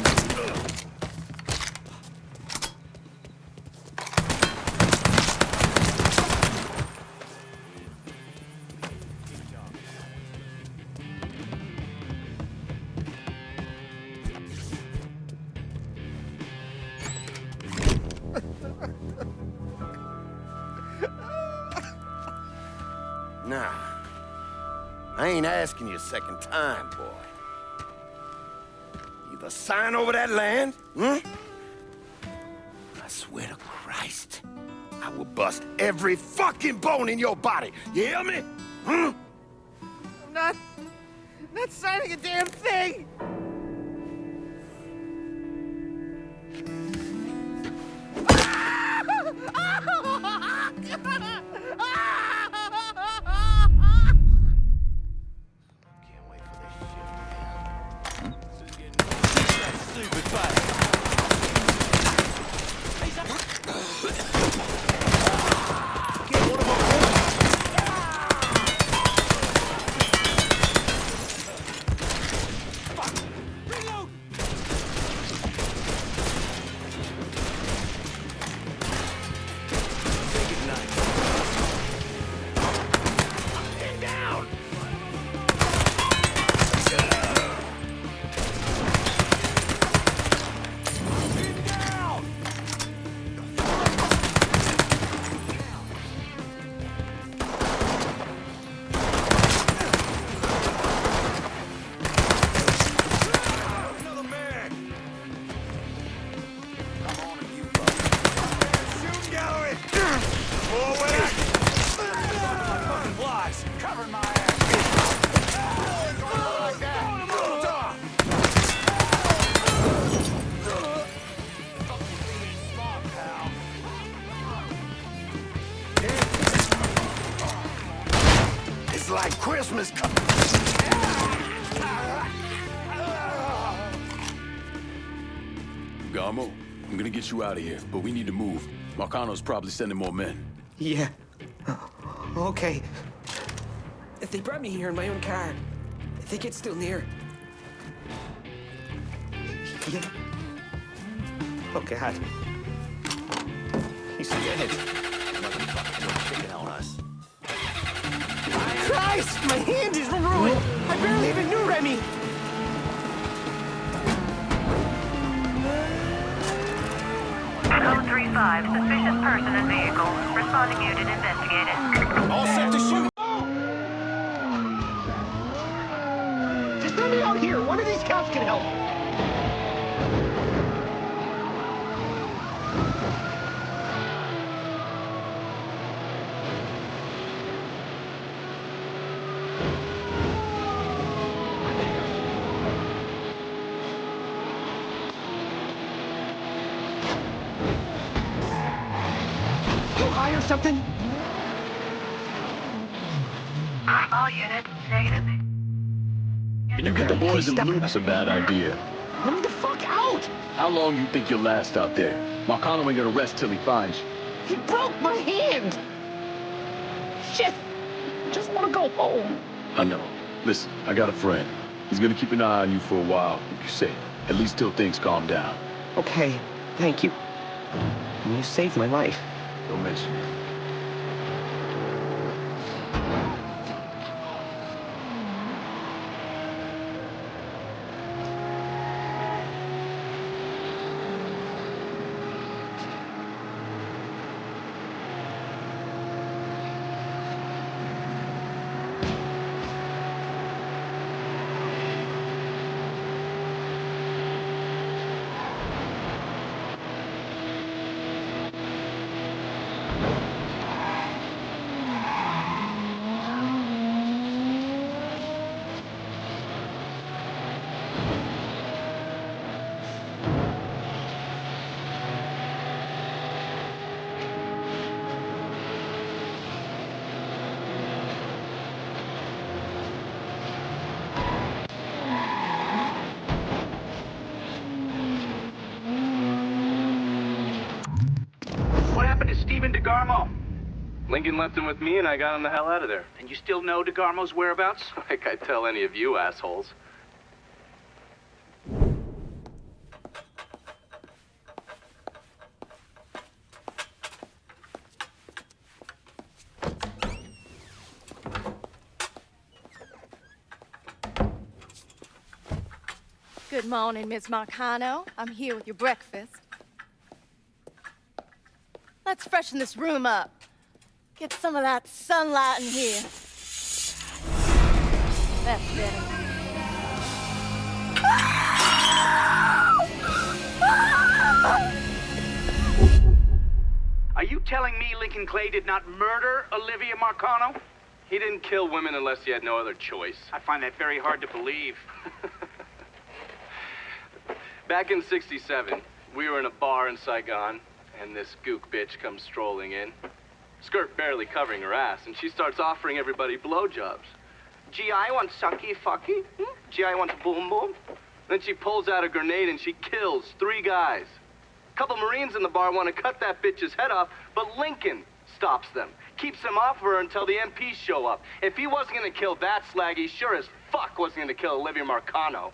Nah. I ain't asking you a second time, boy. Either sign over that land, I swear to Christ, I will bust every fucking bone in your body. You hear me? Hmm? I'm not signing a damn thing! It's like Christmas. Garmo, I'm gonna get you out of here, but we need to move. Marcano's probably sending more men. Yeah. Okay. If they brought me here in my own car, I think it's still near. Yeah. Oh, God. He's dead. On us. Christ! My hand is ruined! I barely even knew Remy! Code 3-5, suspicious person and vehicle. Responding unit investigated. All set to shoot! Just let me out here! One of these cops can help! Or something? All units, negative. You get the boys in blue, that's a bad idea. Let me the fuck out! How long you think you'll last out there? Marcano ain't gonna rest till he finds you. He broke my hand! Shit! I just want to go home. I know. Listen, I got a friend. He's gonna keep an eye on you for a while, like you said. At least till things calm down. Okay, thank you. You saved my life. Don't mention it. Lincoln left him with me, and I got him the hell out of there. And you still know DeGarmo's whereabouts? Like I tell any of you assholes. Good morning, Miss Marcano. I'm here with your breakfast. Let's freshen this room up. Get some of that sunlight in here. That's better. Are you telling me Lincoln Clay did not murder Olivia Marcano? He didn't kill women unless he had no other choice. I find that very hard to believe. Back in '67, we were in a bar in Saigon, and this gook bitch comes strolling in. Skirt barely covering her ass, and she starts offering everybody blowjobs. G.I. wants sucky fucky. G.I. wants boom boom. Then she pulls out a grenade and she kills 3 guys. A couple Marines in the bar want to cut that bitch's head off, but Lincoln stops them. Keeps them off her until the MPs show up. If he wasn't gonna kill that slag, he sure as fuck wasn't gonna kill Olivia Marcano.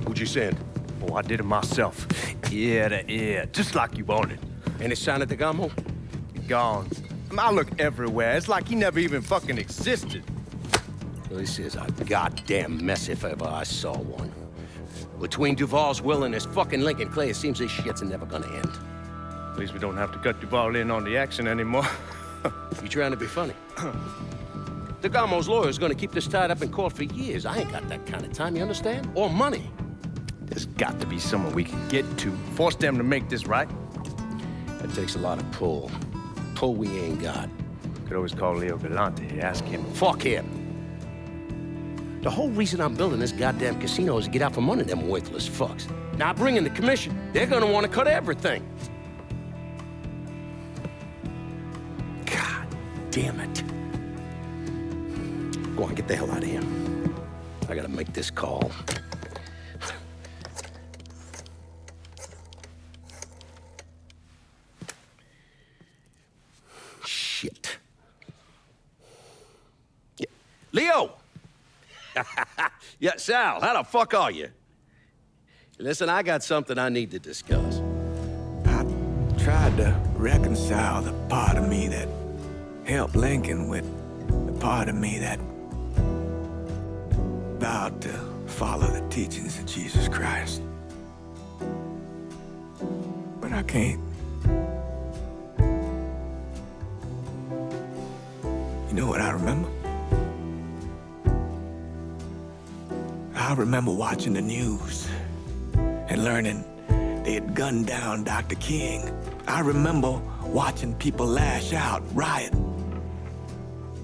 Who'd you send? Oh, I did it myself. Ear to ear, just like you wanted. Any sign of the Gamo? Gone. I look everywhere. It's like he never even fucking existed. Well, this is a goddamn mess if ever I saw one. Between Duval's will and his fucking Lincoln Clay, it seems this shit's never gonna end. At least we don't have to cut Duval in on the action anymore. You trying to be funny? The Gamo's lawyer's gonna keep this tied up in court for years. I ain't got that kind of time, you understand? Or money. There's got to be someone we can get to. Force them to make this right. That takes a lot of pull. Pull we ain't got. Could always call Leo Galante, ask him. Fuck him. The whole reason I'm building this goddamn casino is to get out from under them worthless fucks. Now bring in the commission. They're gonna want to cut everything. God damn it. Go on, get the hell out of here. I gotta make this call. Shit. Yeah. Leo! Yeah, Sal, how the fuck are you? Listen, I got something I need to discuss. I tried to reconcile the part of me that helped Lincoln with the part of me that vowed to follow the teachings of Jesus Christ. But I can't. You know what I remember? I remember watching the news and learning they had gunned down Dr. King. I remember watching people lash out, riot,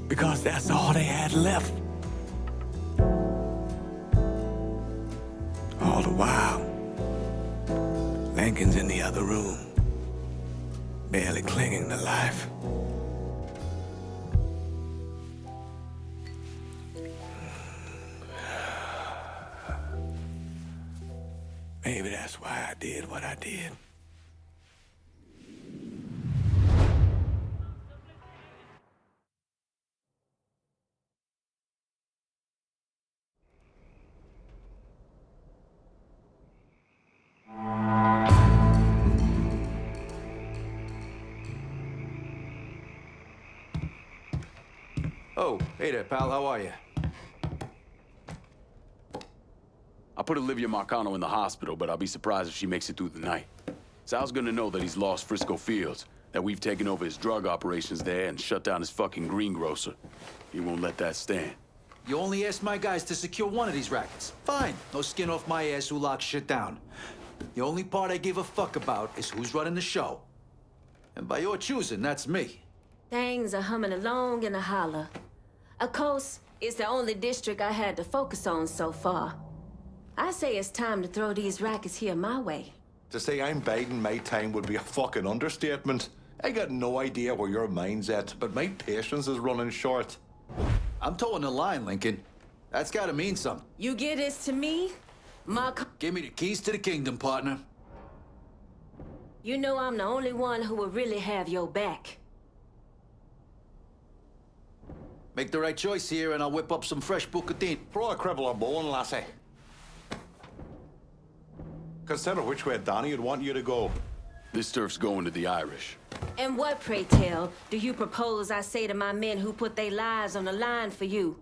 because that's all they had left. All the while, Lincoln's in the other room, barely clinging to life. Maybe that's why I did what I did. Oh, hey there, pal. How are you? I put Olivia Marcano in the hospital, but I'll be surprised if she makes it through the night. Sal's gonna know that he's lost Frisco Fields, that we've taken over his drug operations there and shut down his fucking greengrocer. He won't let that stand. You only asked my guys to secure one of these rackets. Fine. No skin off my ass who locks shit down. The only part I give a fuck about is who's running the show. And by your choosing, that's me. Things are humming along in a holler. Of course, it's the only district I had to focus on so far. I say it's time to throw these rackets here my way. To say I'm biding my time would be a fucking understatement. I got no idea where your mind's at, but my patience is running short. I'm towing the line, Lincoln. That's gotta mean something. You give this to me, Give me the keys to the kingdom, partner. You know I'm the only one who will really have your back. Make the right choice here, and I'll whip up some fresh bucatine. Throw a cribble of bone, lassie. Consider which way Donnie would want you to go. This turf's going to the Irish. And what, pray tell, do you propose I say to my men who put their lives on the line for you?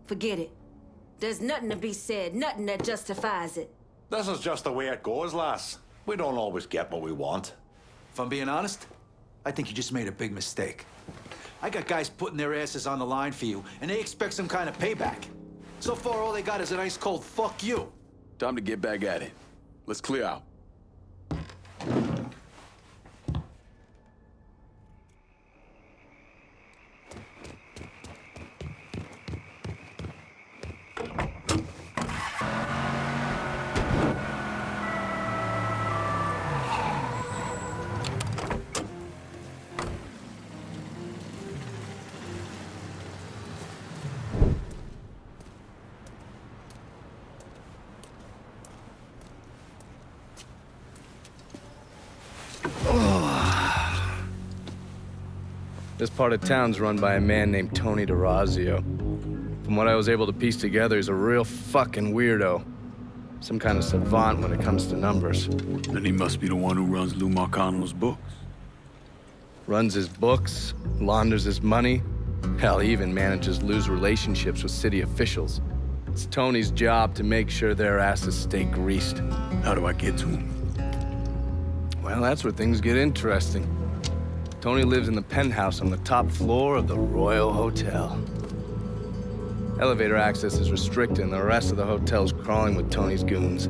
Forget it. There's nothing to be said, nothing that justifies it. This is just the way it goes, lass. We don't always get what we want. If I'm being honest, I think you just made a big mistake. I got guys putting their asses on the line for you, and they expect some kind of payback. So far, all they got is an ice cold fuck you. Time to get back at it. Let's clear out. This part of town's run by a man named Tony DeRazio. From what I was able to piece together, he's a real fucking weirdo. Some kind of savant when it comes to numbers. Then he must be the one who runs Lou Marcano's books. Runs his books, launders his money. Hell, he even manages Lou's relationships with city officials. It's Tony's job to make sure their asses stay greased. How do I get to him? Well, that's where things get interesting. Tony lives in the penthouse on the top floor of the Royal Hotel. Elevator access is restricted, and the rest of the hotel's crawling with Tony's goons.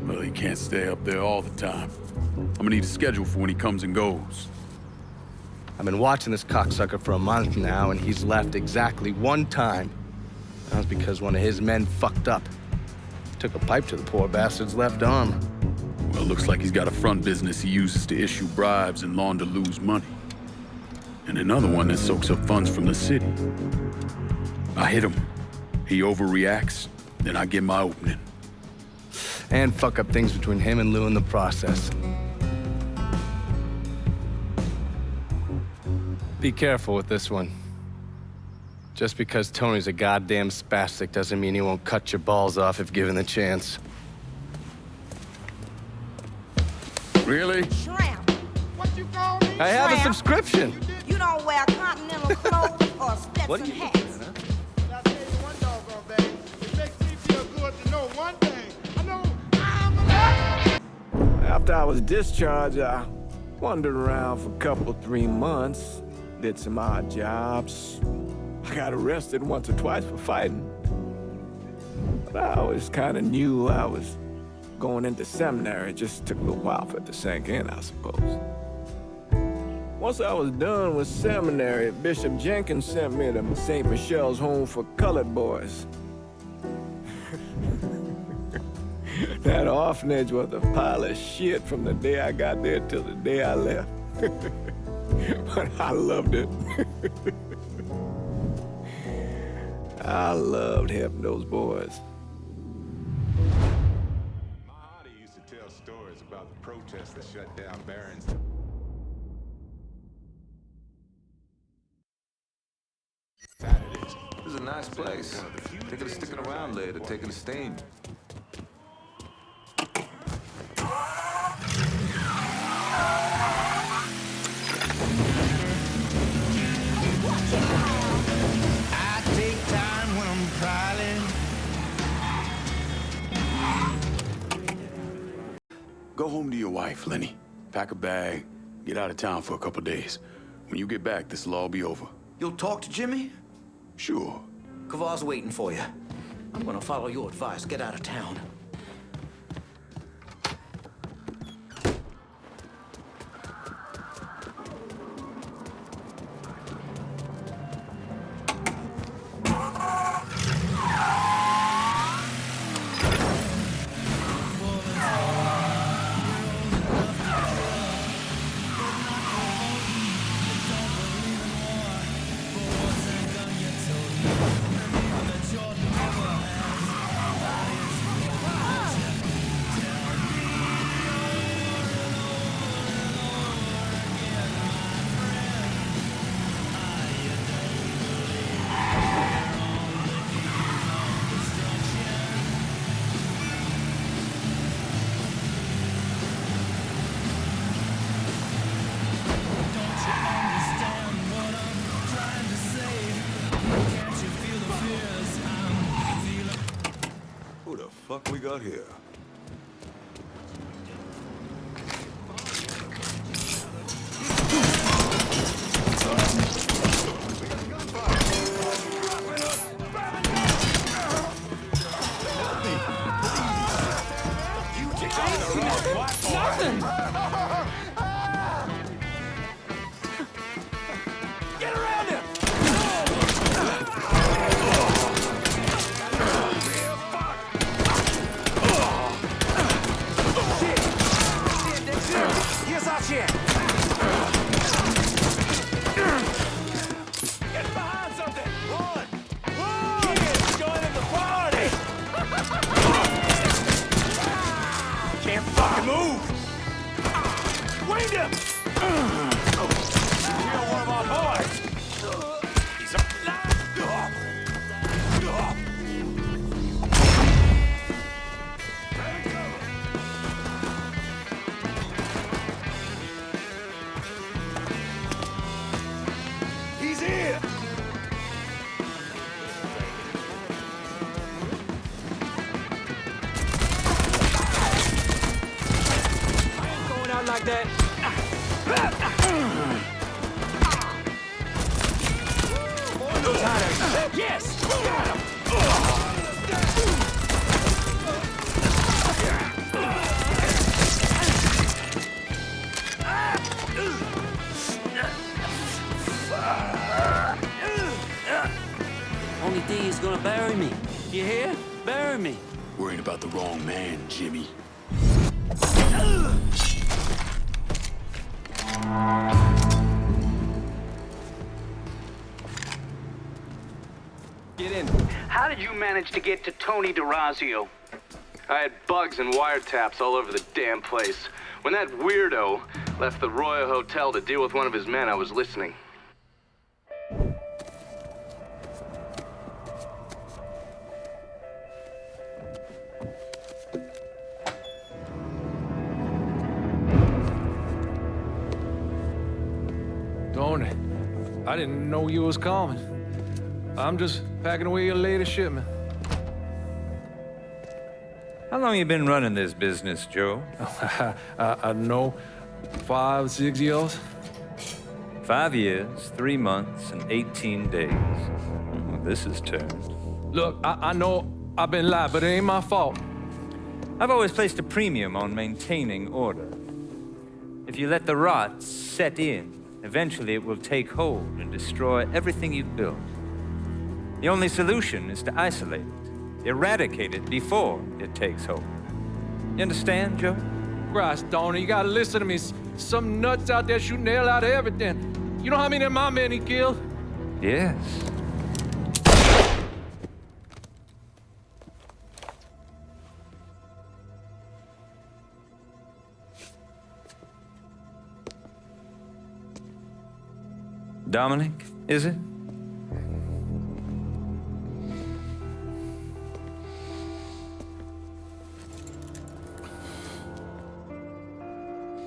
Well, he can't stay up there all the time. I'm gonna need a schedule for when he comes and goes. I've been watching this cocksucker for a month now, and he's left exactly one time. That was because one of his men fucked up. Took a pipe to the poor bastard's left arm. Well, looks like he's got a front business he uses to issue bribes and launder Lou's money. And another one that soaks up funds from the city. I hit him. He overreacts, then I get my opening. And fuck up things between him and Lou in the process. Be careful with this one. Just because Tony's a goddamn spastic doesn't mean he won't cut your balls off if given the chance. Really? Shrimp. What you call me? I have a subscription. You don't wear continental clothes or Stetson hats. I'll tell you one doggone thing. It makes me feel good to know one thing. I know I'm alive. After I was discharged, I wandered around for a couple, 3 months, did some odd jobs. I got arrested once or twice for fighting. But I always kind of knew I was going into seminary. It just took a little while for it to sink in, I suppose. Once I was done with seminary, Bishop Jenkins sent me to St. Michelle's Home for Colored Boys. That orphanage was a pile of shit from the day I got there till the day I left. But I loved it. I loved helping those boys. My auntie used to tell stories about the protests that shut down Barron's. Saturdays. This is a nice place. Thinking of sticking around later, taking a steam. I take time when I'm prowling. Go home to your wife, Lenny. Pack a bag, get out of town for a couple days. When you get back, this'll all be over. You'll talk to Jimmy? Sure. Kavar's waiting for you. I'm gonna follow your advice. Get out of town. Who the fuck we got here? Nothing! Get around him! Here's our chance! Get behind something! Run! Run! Kids, joining the party! Can't fucking move! Wind him! You're one of our boys! like that. More knows how to... Yes! Got him! Only thing is gonna bury me. You hear? Bury me. Worried about the wrong man, Jimmy. Get in. How did you manage to get to Tony DeRazio? I had bugs and wiretaps all over the damn place. When that weirdo left the Royal Hotel to deal with one of his men, I was listening. Tony, I didn't know you was coming. I'm just packing away your latest shipment. How long you been running this business, Joe? I know, 5, 6 years. 5 years, 3 months, and 18 days. Well, this is turned. Look, I know I've been lied, but it ain't my fault. I've always placed a premium on maintaining order. If you let the rot set in, eventually it will take hold and destroy everything you've built. The only solution is to isolate it, eradicate it before it takes hold. You understand, Joe? Christ, Tony, you gotta listen to me. Some nuts out there shooting the hell out of everything. You know how many of my men he killed? Yes. Dominic, is it?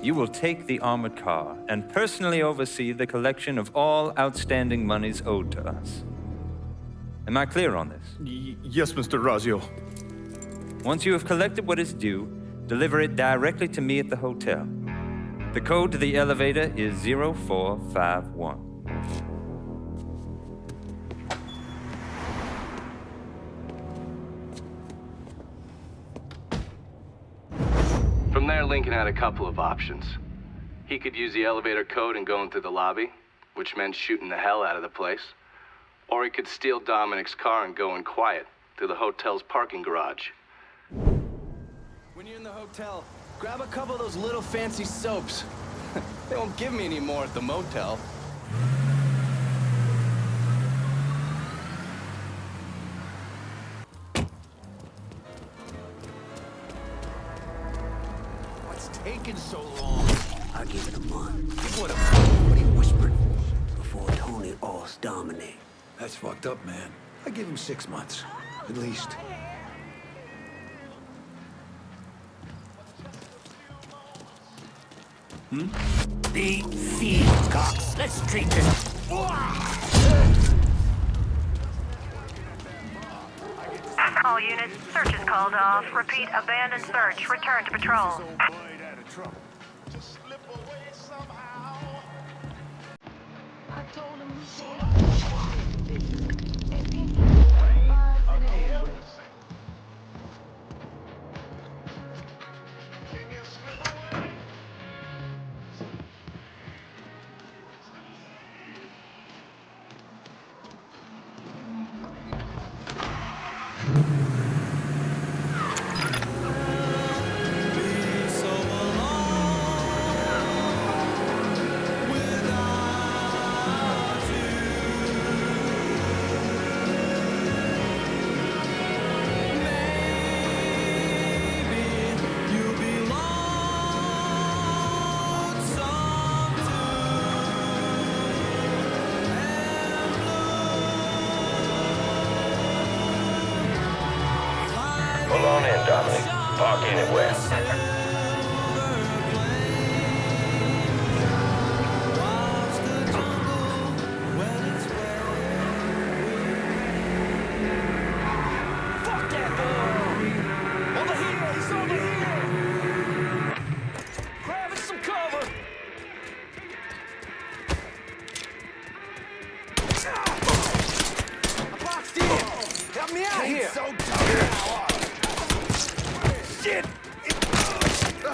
You will take the armored car and personally oversee the collection of all outstanding monies owed to us. Am I clear on this? Yes, Mr. Razio. Once you have collected what is due, deliver it directly to me at the hotel. The code to the elevator is 0451. From there, Lincoln had a couple of options. He could use the elevator code and go into the lobby, which meant shooting the hell out of the place. Or he could steal Dominic's car and go in quiet to the hotel's parking garage. When you're in the hotel, grab a couple of those little fancy soaps. They won't give me any more at the motel. What's taking so long? I give it a month. What he whispered before Tony offs Dominic. That's fucked up, man. I give him 6 months, at least. The field, Cox. Let's treat this. All units, search is called off. Repeat, abandoned search. Return to patrol.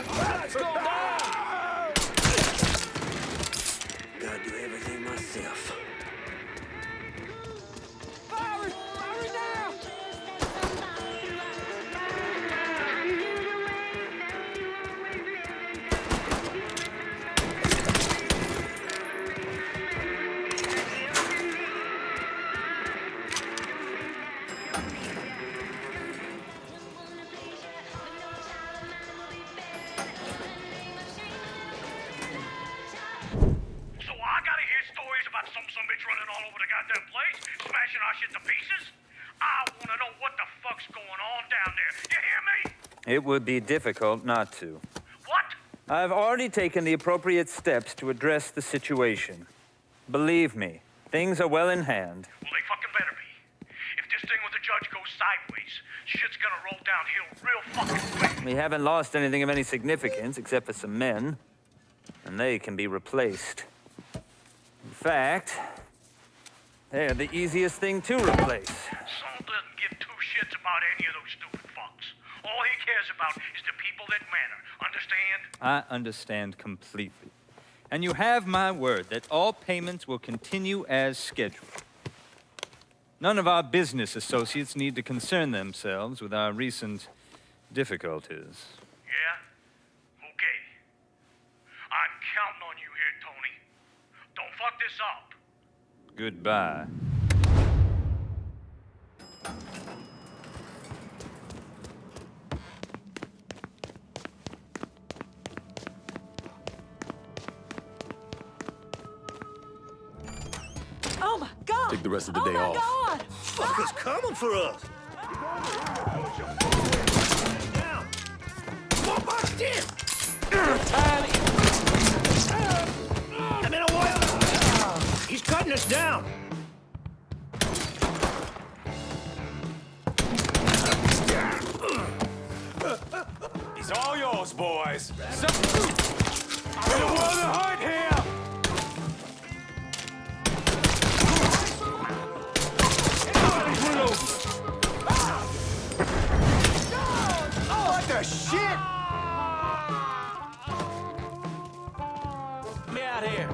Let's go down! Gotta do everything myself. Fire it now! So I gotta hear stories about some bitch running all over the goddamn place, smashing our shit to pieces? I wanna know what the fuck's going on down there. You hear me? It would be difficult not to. What? I've already taken the appropriate steps to address the situation. Believe me, things are well in hand. Well, they fucking better be. If this thing with the judge goes sideways, shit's gonna roll downhill real fucking quick. We haven't lost anything of any significance except for some men, and they can be replaced. In fact, they're the easiest thing to replace. Saul doesn't give two shits about any of those stupid fucks. All he cares about is the people that matter. Understand? I understand completely. And you have my word that all payments will continue as scheduled. None of our business associates need to concern themselves with our recent difficulties. Yeah? Okay. I'm counting on you here, Tony. Don't fuck this up. Goodbye. Oh my God! Take the rest of the day off. Oh my God! Fuckers coming for us! Down! More boxed in! I'm in a wire! He's cutting us down! He's all yours, boys. I'm in a world of hurt here! What the shit? Get me out here.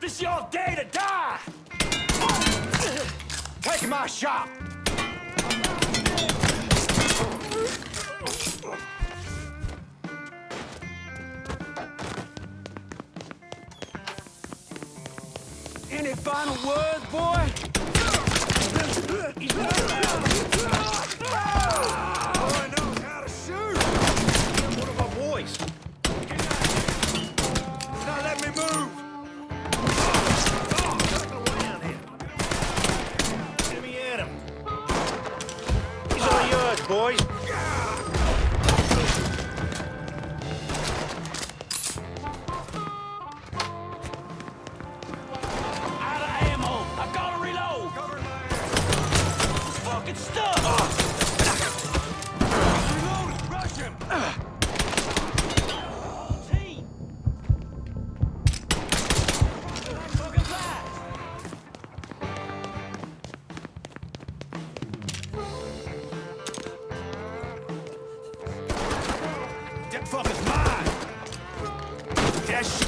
This is your day to die! Take my shot! Any final words, boy? Boy knows how to shoot! One of our boys! Now let me move! Let me at him! He's all yours, boys! Out of ammo! I gotta reload! Fucking stuff! Reloading! Rush him! Team! Fucking flash! That fucker's mine! That shit!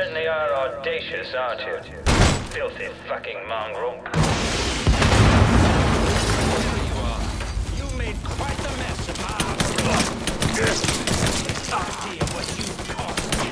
certainly are audacious, aren't you? Filthy fucking mongrel. You made quite the mess of my idea what you cost me.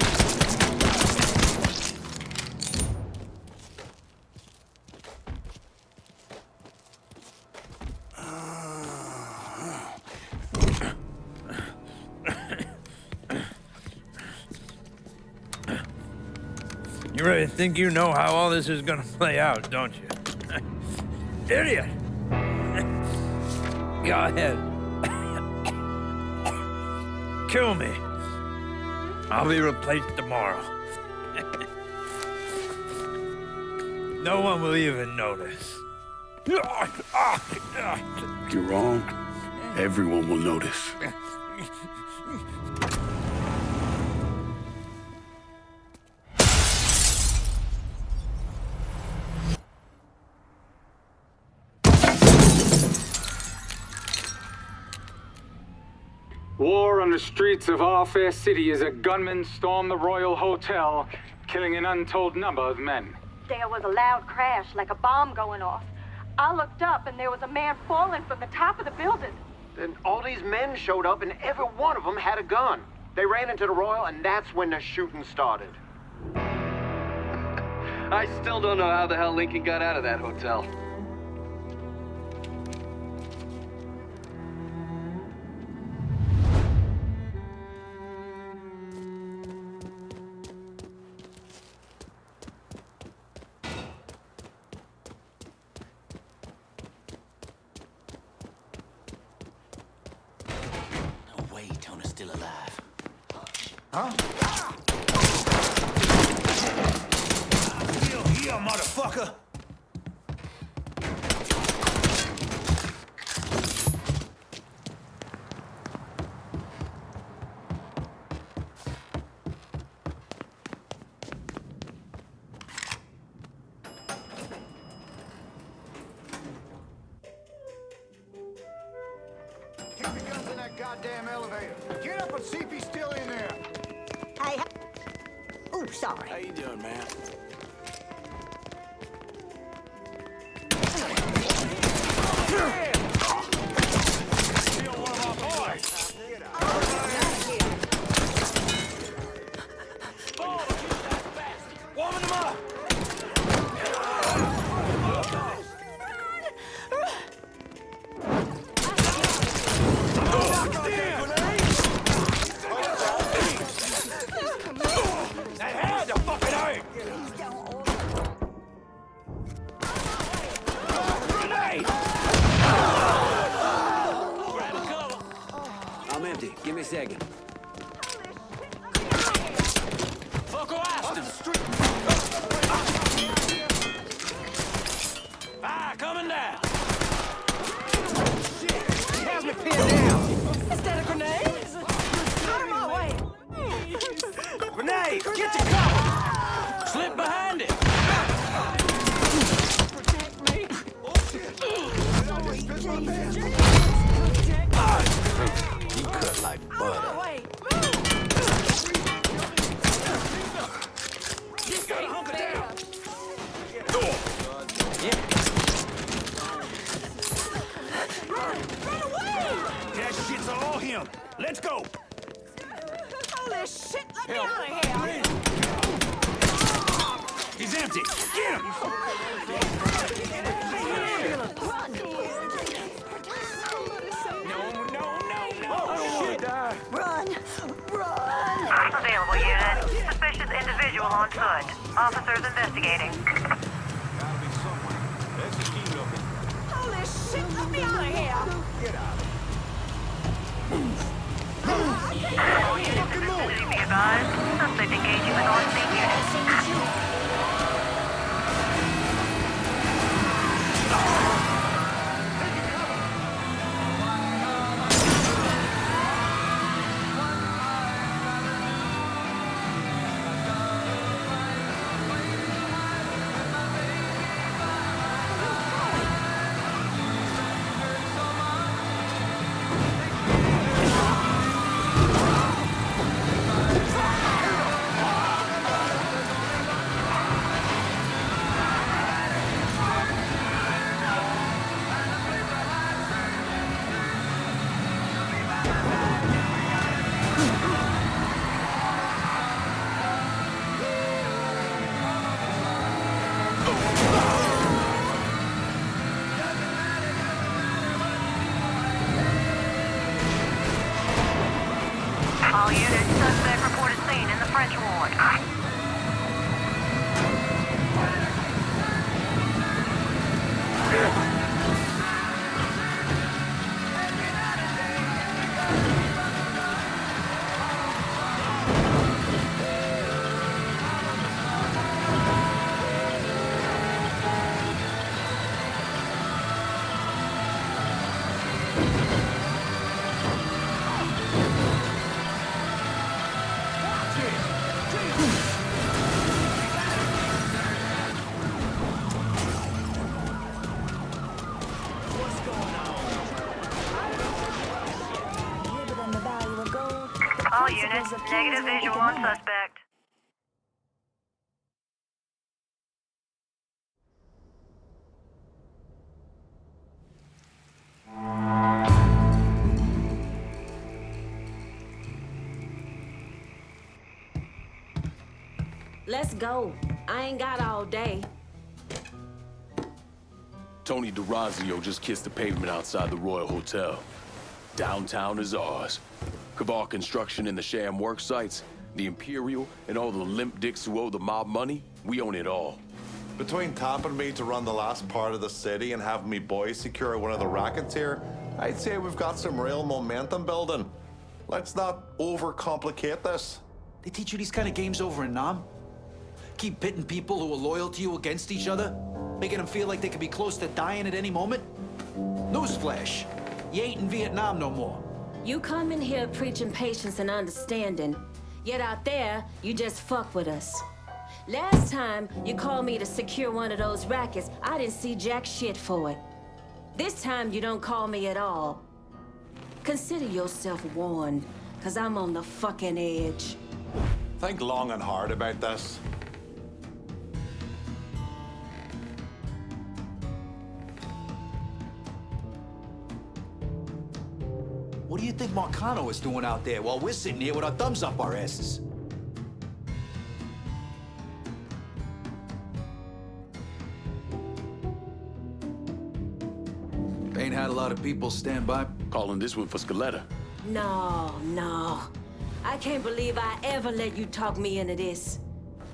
You really think you know how all this is gonna play out, don't you? Idiot! Go ahead. Kill me. I'll be replaced tomorrow. No one will even notice. You're wrong. Everyone will notice. War on the streets of our fair city as a gunman stormed the Royal Hotel, killing an untold number of men. There was a loud crash, like a bomb going off. I looked up and there was a man falling from the top of the building. Then all these men showed up and every one of them had a gun. They ran into the Royal and that's when the shooting started. I still don't know how the hell Lincoln got out of that hotel. Huh? Still here, motherfucker! Keep your guns in that goddamn elevator. Get up and see if he's still in there. Oh, sorry. How you doing, man? Steal one of our boys. Get out. Warming them up! That had to fucking hurt! Grenade! I'm empty. Give me a second. Fuck off the street! Ah, coming down! Shit! He has me pinned down! Is that a grenade? Out of my way! Grenade! Get your cover! Slip behind it! Protect me! You cut like butter. You gotta hunker down! Run away! That shit's all him! Let's go! Holy shit, let me out of here! He's empty! Get him! Run! Run! Available unit. Suspicious individual on foot. Officers investigating. Holy shit, let me out of here! Get out. All units in the vicinity be advised. Suspect engaging with on-scene units. unit. Negative visual on suspect. Let's go. I ain't got all day. Tony DeRazio just kissed the pavement outside the Royal Hotel. Downtown is ours. Kavar Construction and the sham work sites, the Imperial, and all the limp dicks who owe the mob money, we own it all. Between tapping me to run the last part of the city and having me boys secure one of the rackets here, I'd say we've got some real momentum building. Let's not overcomplicate this. They teach you these kind of games over in Nam? Keep pitting people who are loyal to you against each other? Making them feel like they could be close to dying at any moment? Newsflash, you ain't in Vietnam no more. You come in here preaching patience and understanding, yet out there, you just fuck with us. Last time you called me to secure one of those rackets, I didn't see jack shit for it. This time you don't call me at all. Consider yourself warned, cause I'm on the fucking edge. Think long and hard about this. What do you think Marcano is doing out there while we're sitting here with our thumbs up our asses? Ain't had a lot of people stand by. Calling this one for Scaletta. No. I can't believe I ever let you talk me into this.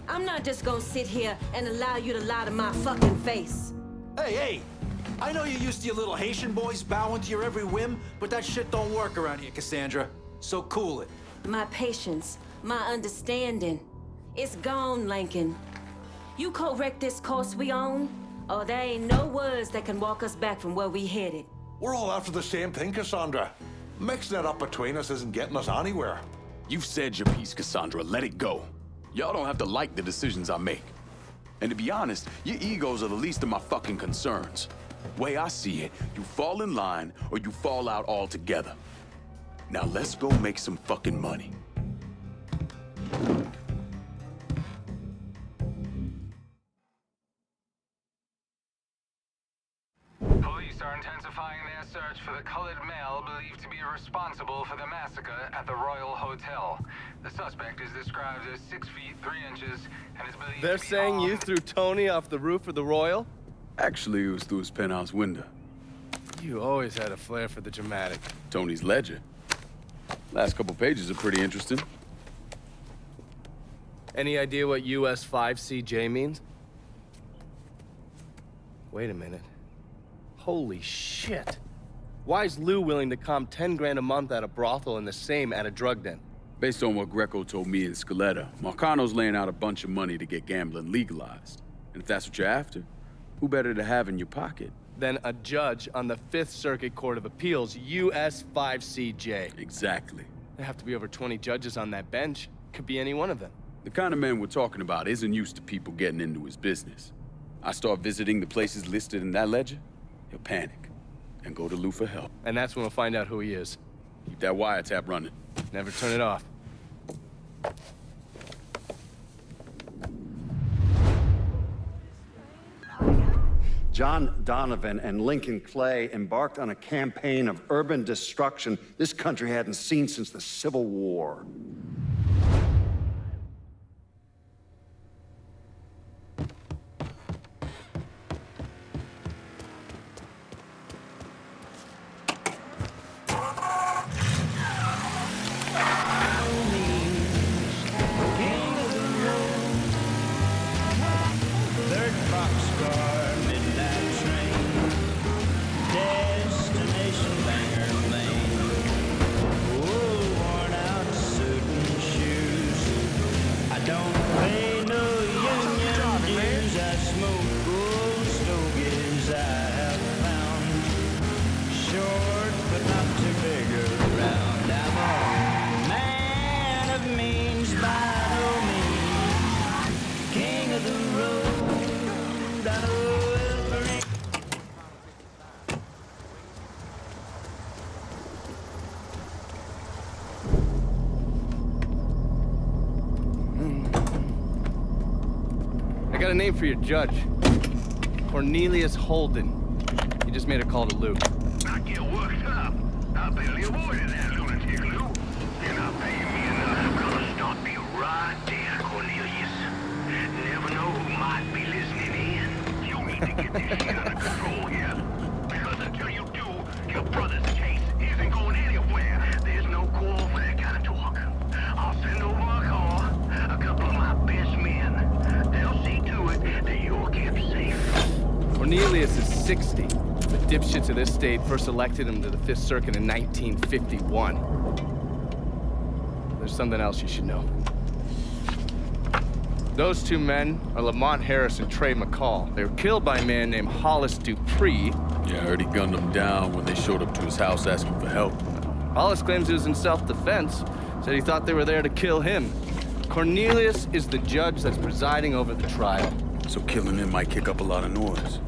I'm not just gonna sit here and allow you to lie to my fucking face. Hey! I know you're used to your little Haitian boys bowing to your every whim, but that shit don't work around here, Cassandra. So cool it. My patience, my understanding, it's gone, Lincoln. You correct this course we on, or there ain't no words that can walk us back from where we headed. We're all after the same thing, Cassandra. Mixing it up between us isn't getting us anywhere. You've said your piece, Cassandra. Let it go. Y'all don't have to like the decisions I make. And to be honest, your egos are the least of my fucking concerns. Way I see it, you fall in line or you fall out altogether. Now let's go make some fucking money. Police are intensifying their search for the colored male believed to be responsible for the massacre at the Royal Hotel. The suspect is described as 6 feet 3 inches and is believed They're to be saying armed. you threw Tony off the roof of the Royal? Actually, it was through his penthouse window. You always had a flair for the dramatic. Tony's ledger. Last couple pages are pretty interesting. Any idea what US 5CJ means? Wait a minute. Holy shit. Why is Lou willing to comp 10 grand a month at a brothel and the same at a drug den? Based on what Greco told me and Scaletta, Marcano's laying out a bunch of money to get gambling legalized. And if that's what you're after, who better to have in your pocket? Then a judge on the 5th Circuit Court of Appeals, US 5CJ. Exactly. There have to be over 20 judges on that bench. Could be any one of them. The kind of man we're talking about isn't used to people getting into his business. I start visiting the places listed in that ledger, he'll panic and go to Lou for help. And that's when we'll find out who he is. Keep that wiretap running. Never turn it off. John Donovan and Lincoln Clay embarked on a campaign of urban destruction this country hadn't seen since the Civil War. Destination Banger Lane. Oh, worn out suit got a name for your judge. Cornelius Holden. He just made a call to Lou. I get worked up. I barely avoided that lunatic, Lou. You're not paying me enough. I'm gonna stop you right there, Cornelius. Never know who might be listening in. You need to get this shit under control here. Because until you do, your brother's case isn't going anywhere. There's no call for that kind of talk. I'll send over a car, a couple of my best men. They'll see to it that you're kept safe. Cornelius is 60. The dipshits of this state first elected him to the 5th Circuit in 1951. There's something else you should know. Those two men are Lamont Harris and Trey McCall. They were killed by a man named Hollis Dupree. Yeah, I heard he gunned them down when they showed up to his house asking for help. Hollis claims he was in self-defense. Said he thought they were there to kill him. Cornelius is the judge that's presiding over the trial. So killing him might kick up a lot of noise.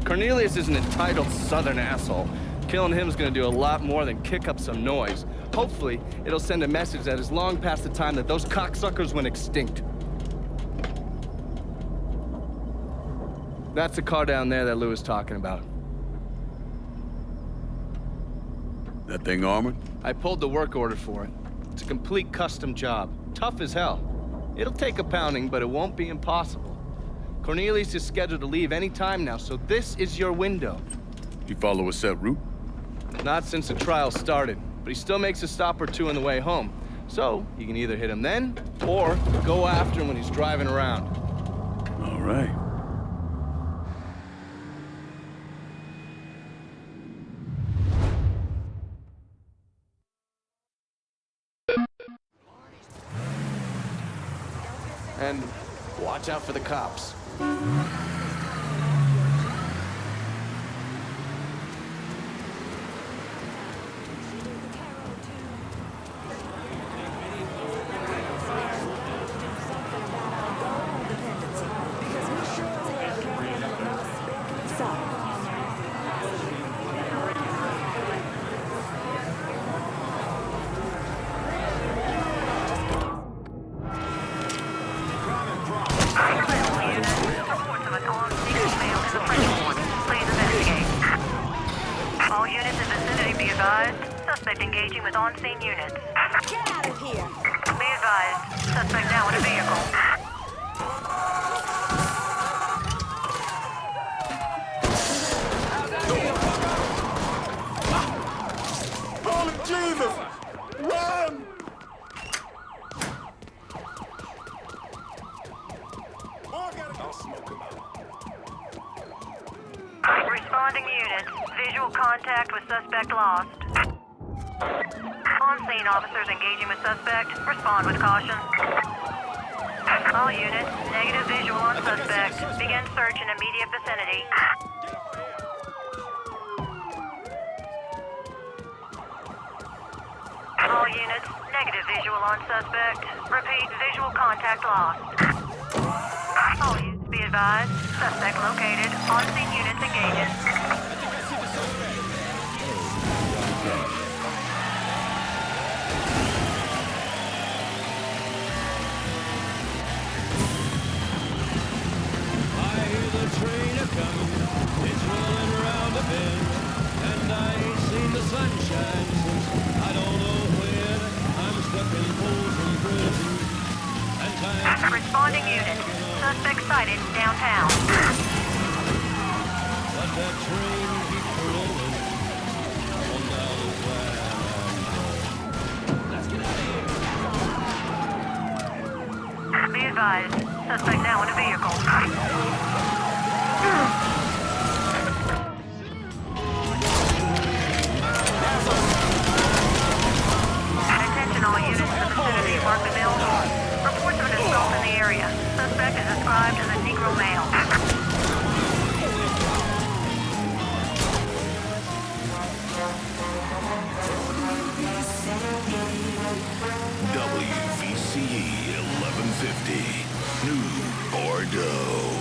Cornelius is an entitled southern asshole. Killing him is gonna do a lot more than kick up some noise. Hopefully, it'll send a message that is long past the time that those cocksuckers went extinct. That's the car down there that Lou was talking about. That thing armored? I pulled the work order for it. It's a complete custom job. Tough as hell. It'll take a pounding, but it won't be impossible. Cornelius is scheduled to leave any time now, so this is your window. You follow a set route? Not since the trial started, but he still makes a stop or two on the way home. So, you can either hit him then, or go after him when he's driving around. All right. And watch out for the cops. Suspect engaging with on-scene units. Get out of here! Be advised, suspect now in a vehicle. Holy Jesus! Run! Responding units. Visual contact with suspect lost. On-scene officers engaging with suspect. Respond with caution. All units, negative visual on suspect. Begin search in immediate vicinity. All units, negative visual on suspect. Repeat, visual contact lost. All units be advised. Suspect located. On-scene units engaging. Train a-comin', it's rolling around a bend, and I ain't seen the sunshine since I don't know when. I'm stuck in Folsom Prison, and time... Responding unit. Suspect sighted downtown. But that train keeps rolling on down the track. Let's get out of here! Be advised. Suspect now in a vehicle. Attention all units to the vicinity of Markley Mill. Reports of an assault in the area. Suspect is described as a Negro male. WVCE 1150, New Bordeaux.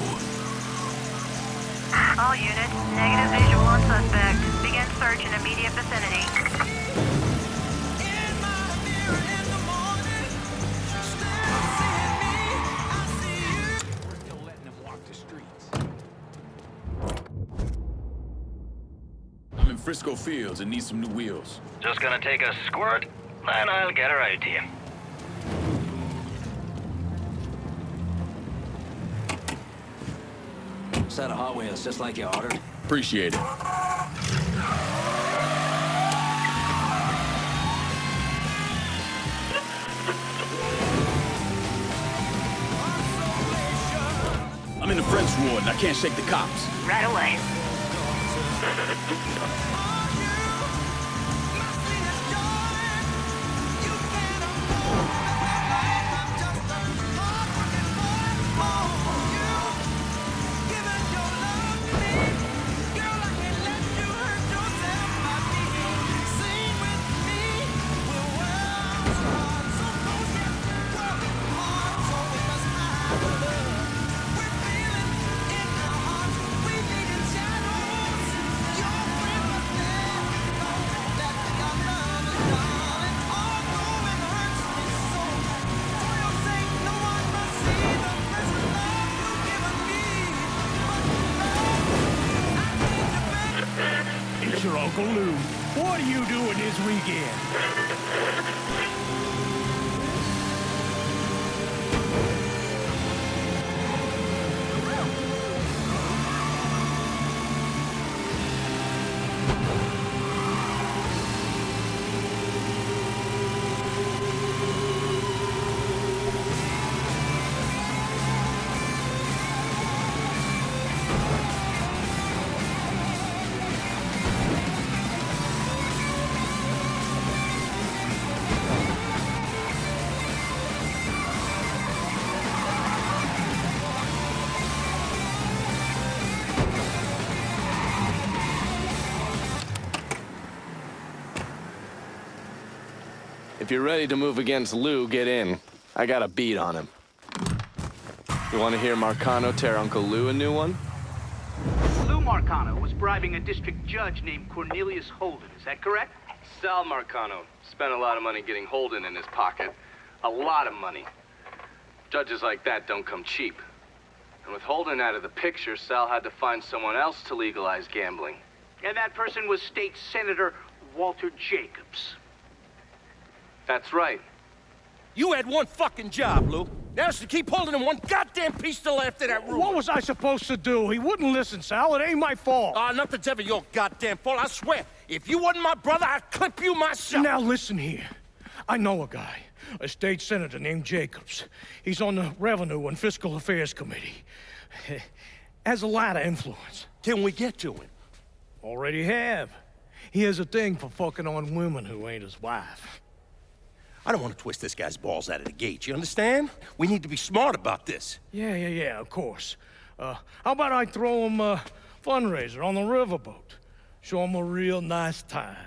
All units, negative visual on suspect. Begin search in immediate vicinity. in Frisco Fields and need some new wheels. Just gonna take a squirt, and I'll get her out to you. Set of Hot Wheels, just like you ordered. Appreciate it. I'm in the French ward and I can't shake the cops. Right away. It's your Uncle Lou. What are you doing this weekend? If you're ready to move against Lou, get in. I got a beat on him. You want to hear Marcano tear Uncle Lou a new one? Lou Marcano was bribing a district judge named Cornelius Holden. Is that correct? Sal Marcano spent a lot of money getting Holden in his pocket. A lot of money. Judges like that don't come cheap. And with Holden out of the picture, Sal had to find someone else to legalize gambling. And that person was State Senator Walter Jacobs. That's right. You had one fucking job, Lou. Now it's to keep holding him one goddamn piece to left of that room. What was I supposed to do? He wouldn't listen, Sal. It ain't my fault. Nothing's ever your goddamn fault, I swear. If you wasn't my brother, I'd clip you myself. Now listen here. I know a guy, a state senator named Jacobs. He's on the Revenue and Fiscal Affairs Committee. Has a lot of influence. Can we get to him? Already have. He has a thing for fucking on women who ain't his wife. I don't want to twist this guy's balls out of the gate, you understand? We need to be smart about this. Yeah, of course. How about I throw him a fundraiser on the riverboat? Show him a real nice time.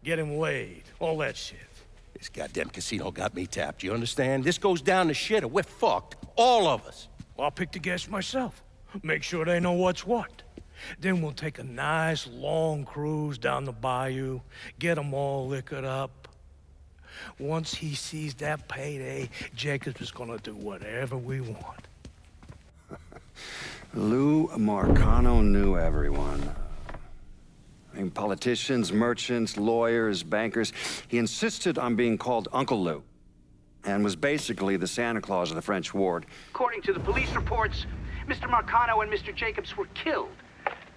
Get him laid, all that shit. This goddamn casino got me tapped, you understand? This goes down to shit or we're fucked. All of us. Well, I'll pick the guests myself. Make sure they know what's what. Then we'll take a nice long cruise down the bayou, get them all liquored up. Once he sees that payday, Jacobs is gonna do whatever we want. Lou Marcano knew everyone. I mean, politicians, merchants, lawyers, bankers. He insisted on being called Uncle Lou, and was basically the Santa Claus of the French ward. According to the police reports, Mr. Marcano and Mr. Jacobs were killed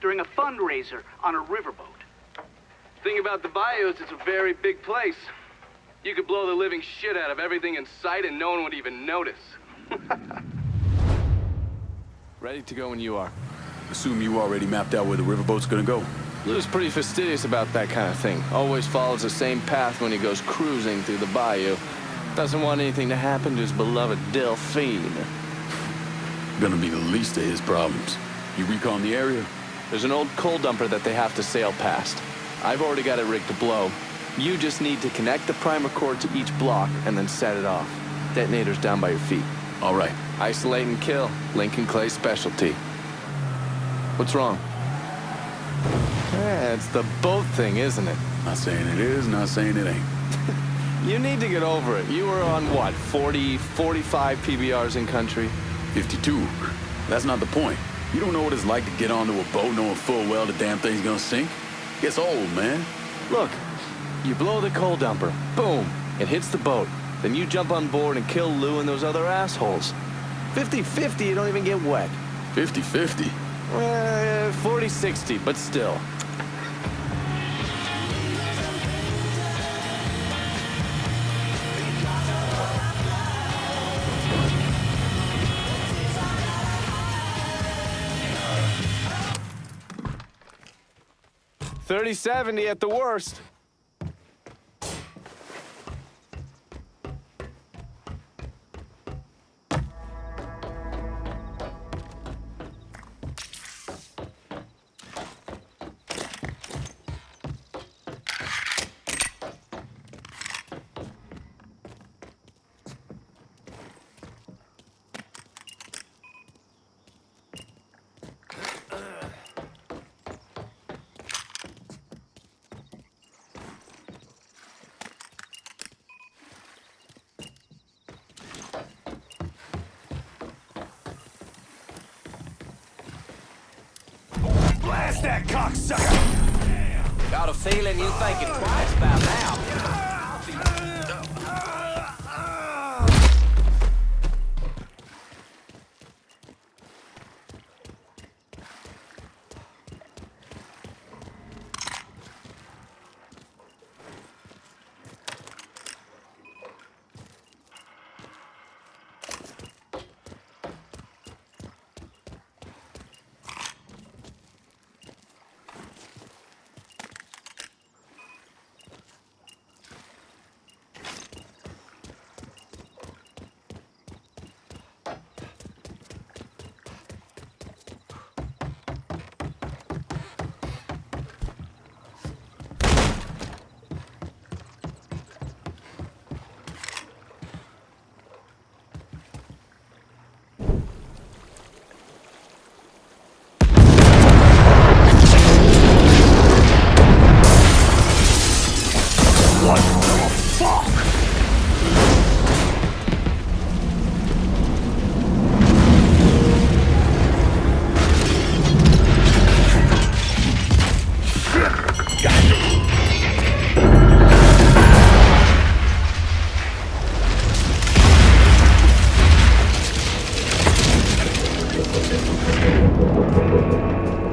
during a fundraiser on a riverboat. Thing about the bayou is it's a very big place. You could blow the living shit out of everything in sight and no one would even notice. Ready to go when you are. Assume you already mapped out where the riverboat's gonna go. Lou's pretty fastidious about that kind of thing. Always follows the same path when he goes cruising through the bayou. Doesn't want anything to happen to his beloved Delphine. Gonna be the least of his problems. You recon the area? There's an old coal dumper that they have to sail past. I've already got it rigged to blow. You just need to connect the primer cord to each block and then set it off. Detonator's down by your feet. All right. Isolate and kill. Lincoln Clay's specialty. What's wrong? Yeah, it's the boat thing, isn't it? Not saying it is, not saying it ain't. You need to get over it. You were on what, 40, 45 PBRs in country? 52. That's not the point. You don't know what it's like to get onto a boat knowing full well the damn thing's gonna sink? Gets old, man. Look, you blow the coal dumper. Boom. It hits the boat. Then you jump on board and kill Lou and those other assholes. 50-50, you don't even get wet. 50-50? 40-60, but still. $30-70 at the worst. Blast that cocksucker! Got a feeling you thinking twice about now.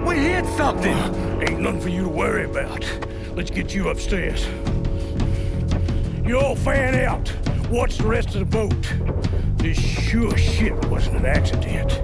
We hit something! Ain't nothing for you to worry about. Let's get you upstairs. You all fan out. Watch the rest of the boat. This sure shit wasn't an accident.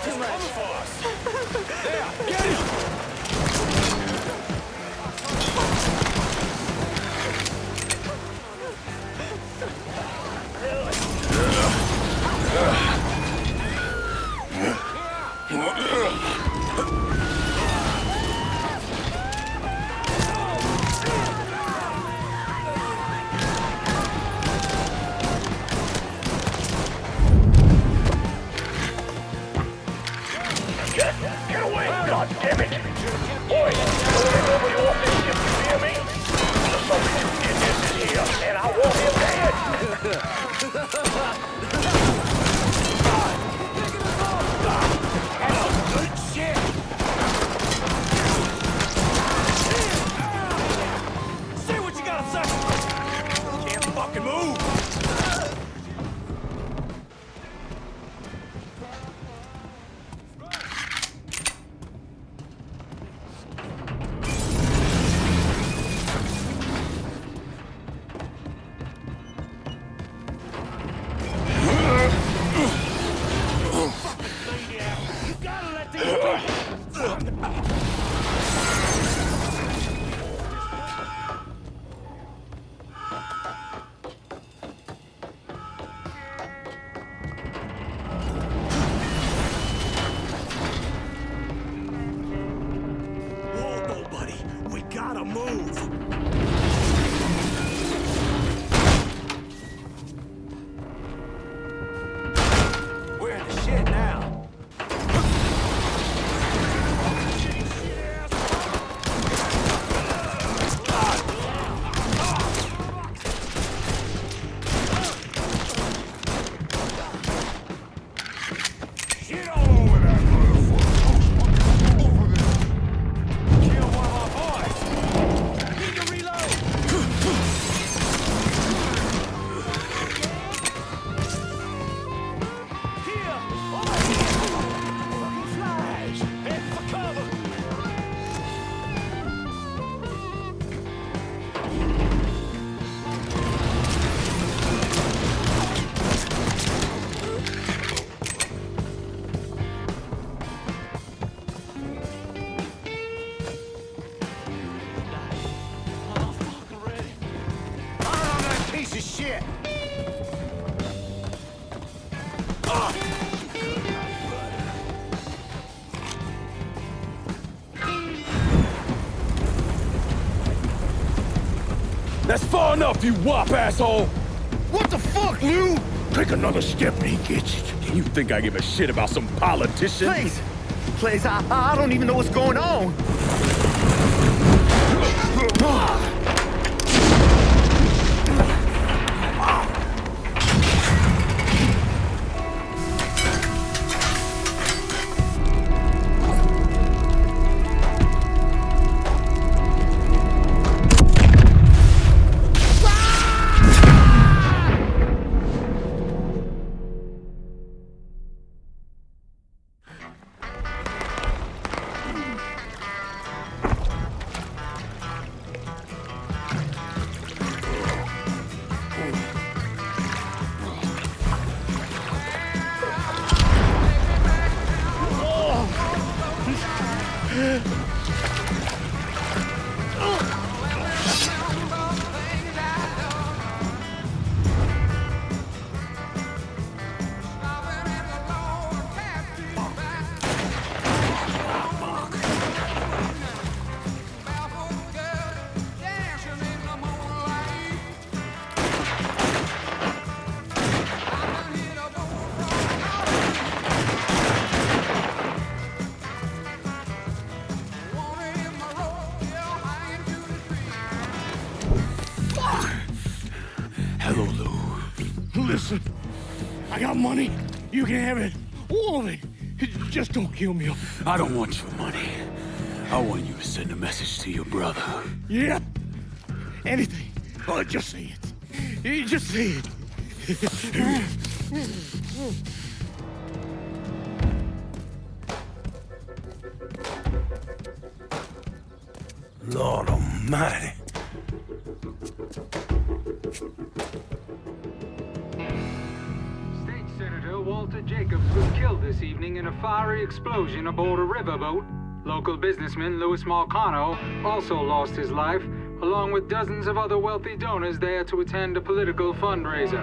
too much. There, get him! Get away! God damn it! Boys, nobody off this ship, you hear me? The subject is here, and I want him dead! Good shit! Say what you gotta say! Can't fucking move! Waldo, buddy, we gotta move! We're in the shit now. Shit all over that motherfucker! Over there! Kill one of our boys! Need to reload! Here! Fucking flies! Head for cover! Piece of shit. That's far enough, you wop asshole! What the fuck, Lou? Take another step and he gets it. You think I give a shit about some politician? Please, I don't even know what's going on. Hello, Lou. Listen, I got money. You can have it. All of it. Just don't kill me. I don't want your money. I want you to send a message to your brother. Yeah? Anything. Oh, just say it. Just say it. Lord Almighty. State Senator Walter Walter Jacobs was killed this evening in a fiery explosion aboard a riverboat. Local businessman Louis Marcano also lost his life, along with dozens of other wealthy donors there to attend a political fundraiser.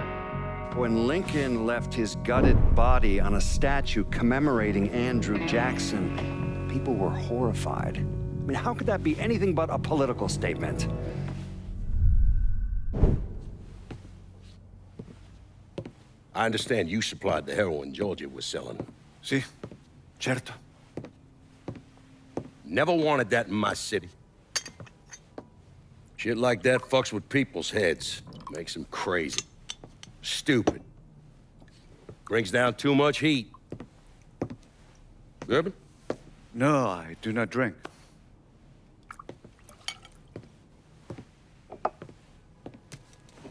When Lincoln left his gutted body on a statue commemorating Andrew Jackson, people were horrified. I mean, how could that be anything but a political statement? I understand you supplied the heroin Georgia was selling. Si, certo. Never wanted that in my city. Shit like that fucks with people's heads. Makes them crazy. Stupid. Brings down too much heat. Urban? No, I do not drink.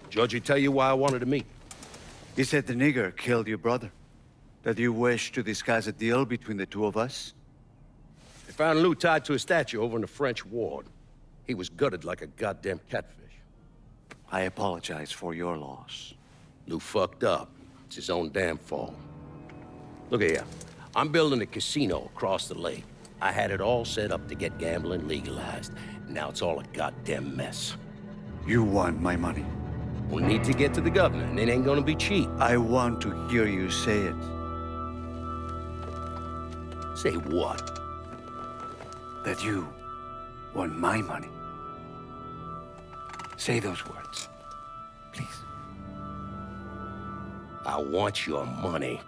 Georgie tell you why I wanted to meet? He said the nigger killed your brother. That you wish to disguise a deal between the two of us? They found Lou tied to a statue over in the French ward. He was gutted like a goddamn catfish. I apologize for your loss. Lou fucked up. It's his own damn fault. Look here. I'm building a casino across the lake. I had it all set up to get gambling legalized. Now it's all a goddamn mess. You want my money. We'll need to get to the governor, and it ain't gonna be cheap. I want to hear you say it. Say what? That you want my money. Say those words, please. I want your money.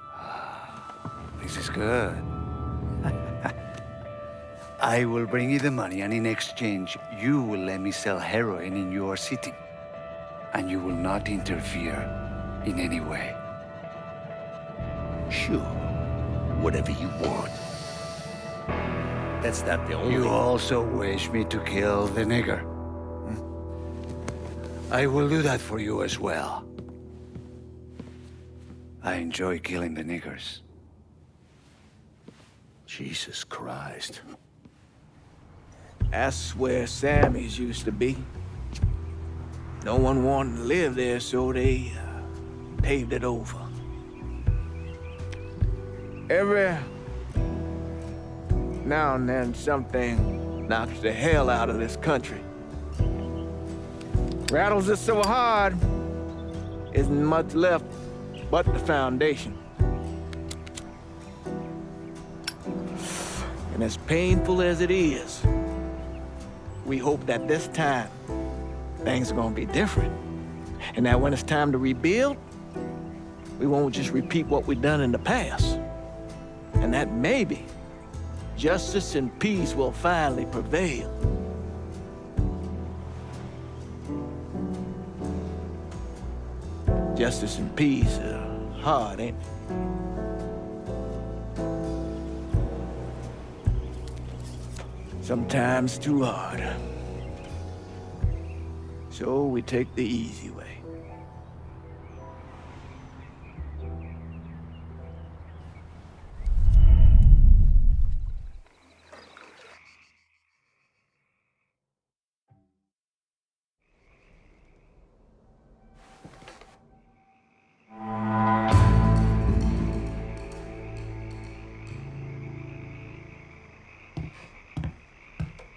This is good. I will bring you the money, and in exchange, you will let me sell heroin in your city. And you will not interfere in any way. Sure. Whatever you want. That's not the only... You also wish me to kill the nigger. Hmm? I will do that for you as well. I enjoy killing the niggers. Jesus Christ. That's where Sammy's used to be. No one wanted to live there, so they paved it over. Every now and then, something knocks the hell out of this country. Rattles it so hard, isn't much left but the foundation. And as painful as it is, we hope that this time, things are gonna be different. And that when it's time to rebuild, we won't just repeat what we've done in the past. And that maybe justice and peace will finally prevail. Justice and peace are hard, ain't it? Sometimes too hard. So we take the easy way.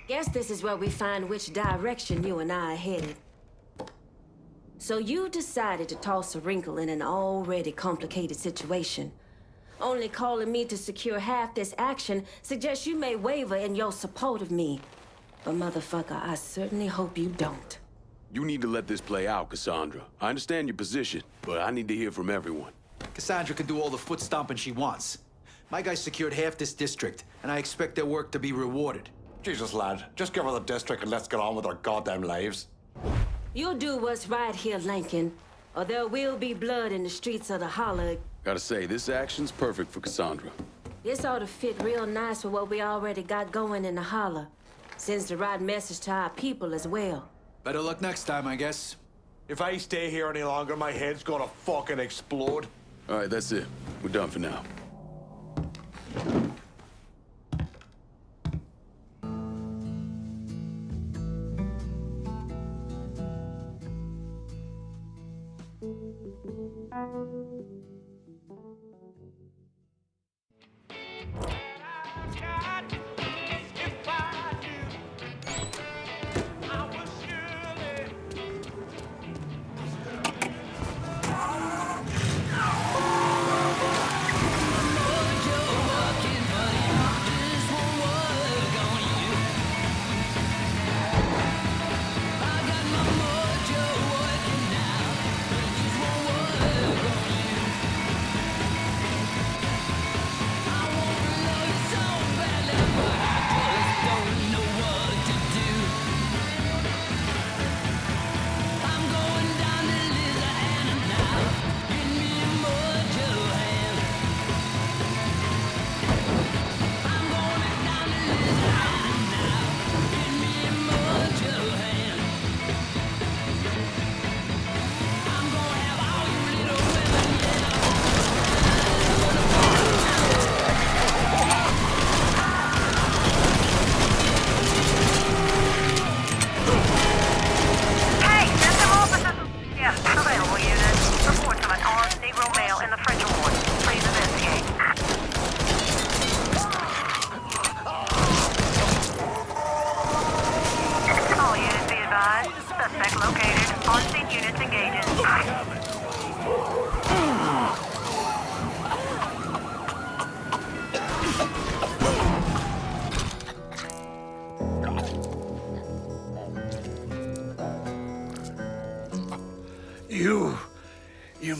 Guess this is where we find which direction you and I are headed. So you decided to toss a wrinkle in an already complicated situation. Only calling me to secure half this action suggests you may waver in your support of me. But motherfucker, I certainly hope you don't. You need to let this play out, Cassandra. I understand your position, but I need to hear from everyone. Cassandra can do all the foot stomping she wants. My guys secured half this district, and I expect their work to be rewarded. Jesus, lad. Just give her the district and let's get on with our goddamn lives. You'll do what's right here, Lincoln, or there will be blood in the streets of the holler. Gotta say, this action's perfect for Cassandra. This ought to fit real nice with what we already got going in the holler. Sends the right message to our people as well. Better luck next time, I guess. If I stay here any longer, my head's gonna fucking explode. All right, that's it. We're done for now.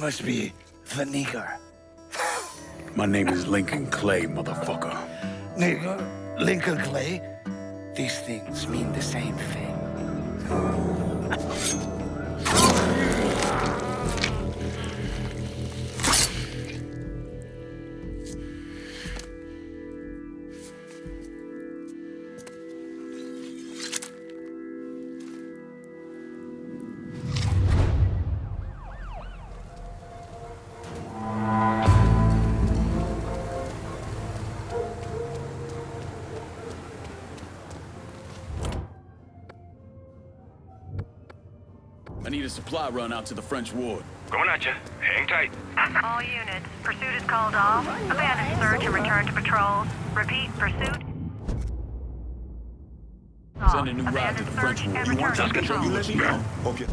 must be the nigger. My name is Lincoln Clay, motherfucker. Nigger, Lincoln Clay. These things mean the same thing. I need a supply run out to the French ward. Going at you. Hang tight. All units, pursuit is called off. Abandon search and return to patrols. Repeat, pursuit. Send a new route to the French ward. You want control? Let me know. Okay.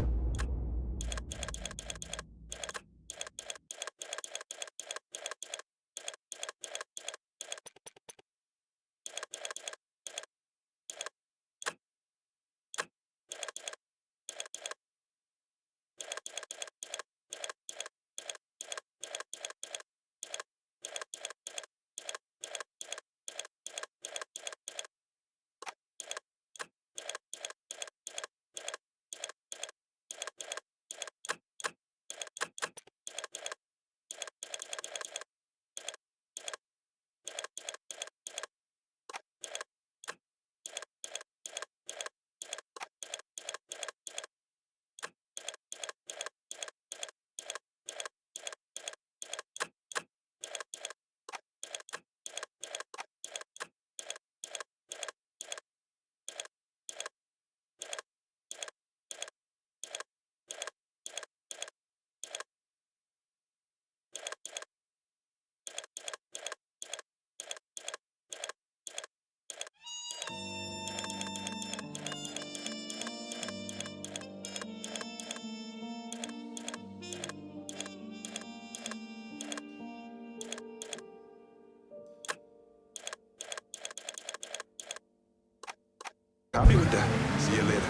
Copy with that. See you later.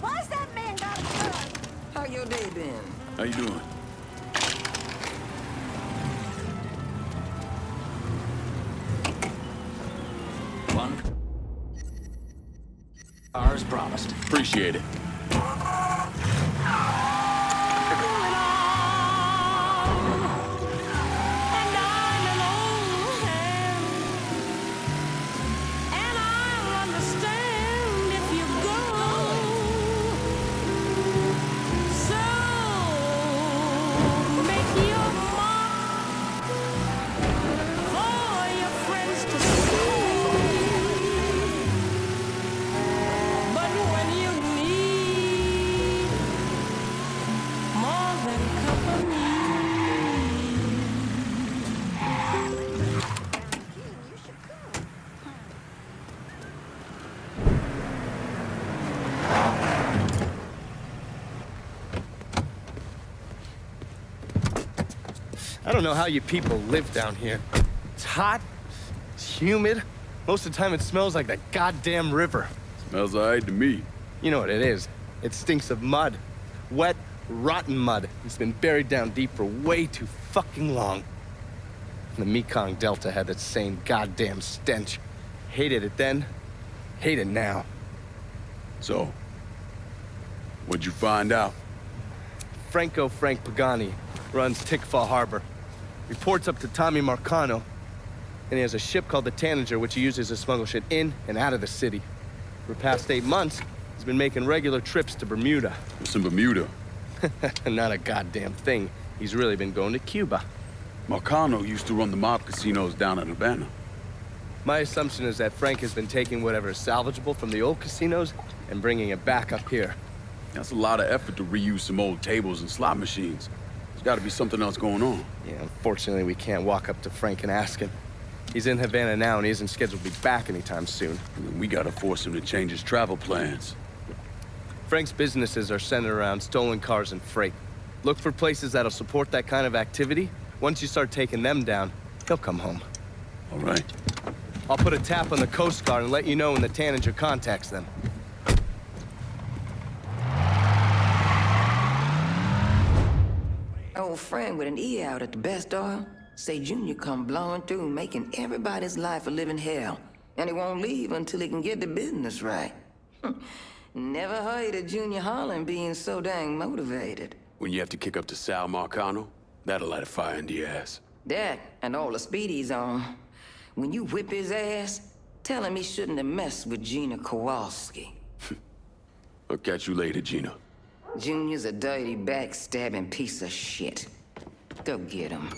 Why's that man got a gun? How your day been? How you doing? One. As promised. Appreciate it. I don't know how you people live down here. It's hot, it's humid. Most of the time it smells like the goddamn river. Smells all right to me. You know what it is. It stinks of mud. Wet, rotten mud. It's been buried down deep for way too fucking long. The Mekong Delta had that same goddamn stench. Hated it then, hate it now. So, what'd you find out? Frank Pagani runs Tikfa Harbor. Reports up to Tommy Marcano, and he has a ship called the Tanager, which he uses to smuggle shit in and out of the city. For the past 8 months, he's been making regular trips to Bermuda. What's in Bermuda? Not a goddamn thing. He's really been going to Cuba. Marcano used to run the mob casinos down in Havana. My assumption is that Frank has been taking whatever is salvageable from the old casinos and bringing it back up here. That's a lot of effort to reuse some old tables and slot machines. There's got to be something else going on. Yeah, unfortunately, we can't walk up to Frank and ask him. He's in Havana now, and he isn't scheduled to be back anytime soon. We gotta force him to change his travel plans. Frank's businesses are centered around stolen cars and freight. Look for places that'll support that kind of activity. Once you start taking them down, he'll come home. All right. I'll put a tap on the Coast Guard and let you know when the Tanager contacts them. old friend with an E out at the best oil. Say Junior come blowing through, making everybody's life a living hell. And he won't leave until he can get the business right. Never heard of Junior Holland being so dang motivated. When you have to kick up to Sal Marcano, that'll light a fire into your ass. That, and all the speed he's on. When you whip his ass, tell him he shouldn't have messed with Gina Kowalski. I'll catch you later, Gina. Junior's a dirty, backstabbing piece of shit. Go get him.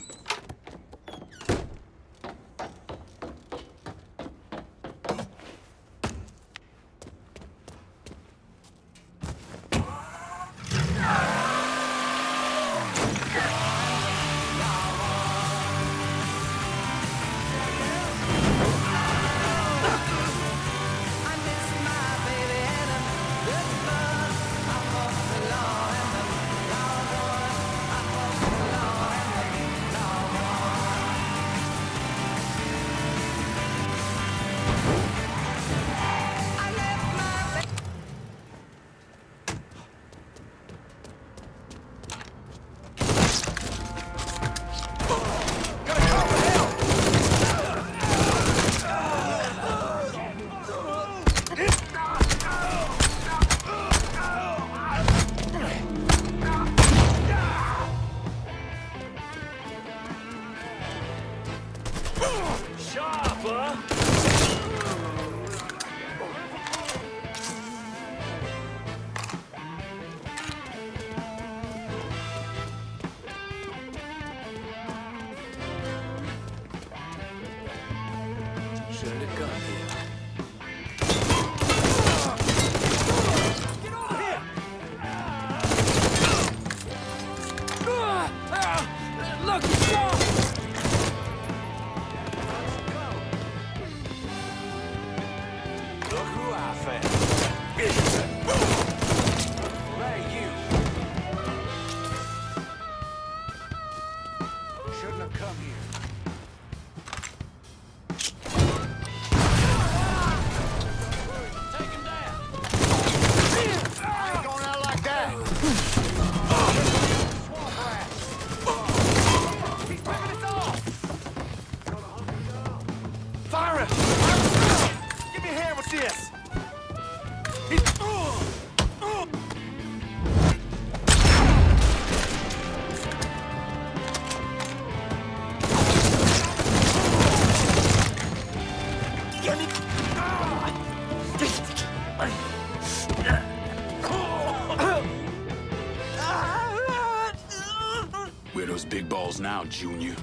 Where those big balls now, Junior?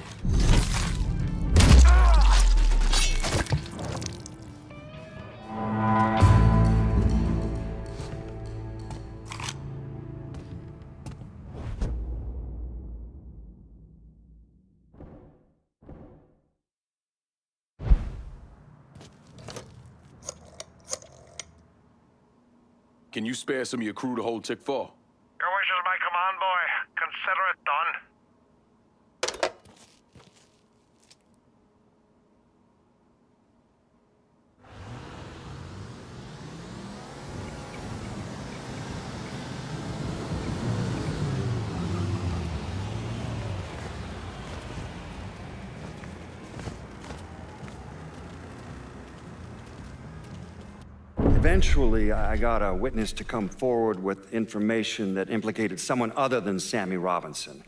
Can you spare some of your crew to hold Tick 4? Your wishes, my command boy. Consider it done. Eventually, I got a witness to come forward with information that implicated someone other than Sammy Robinson.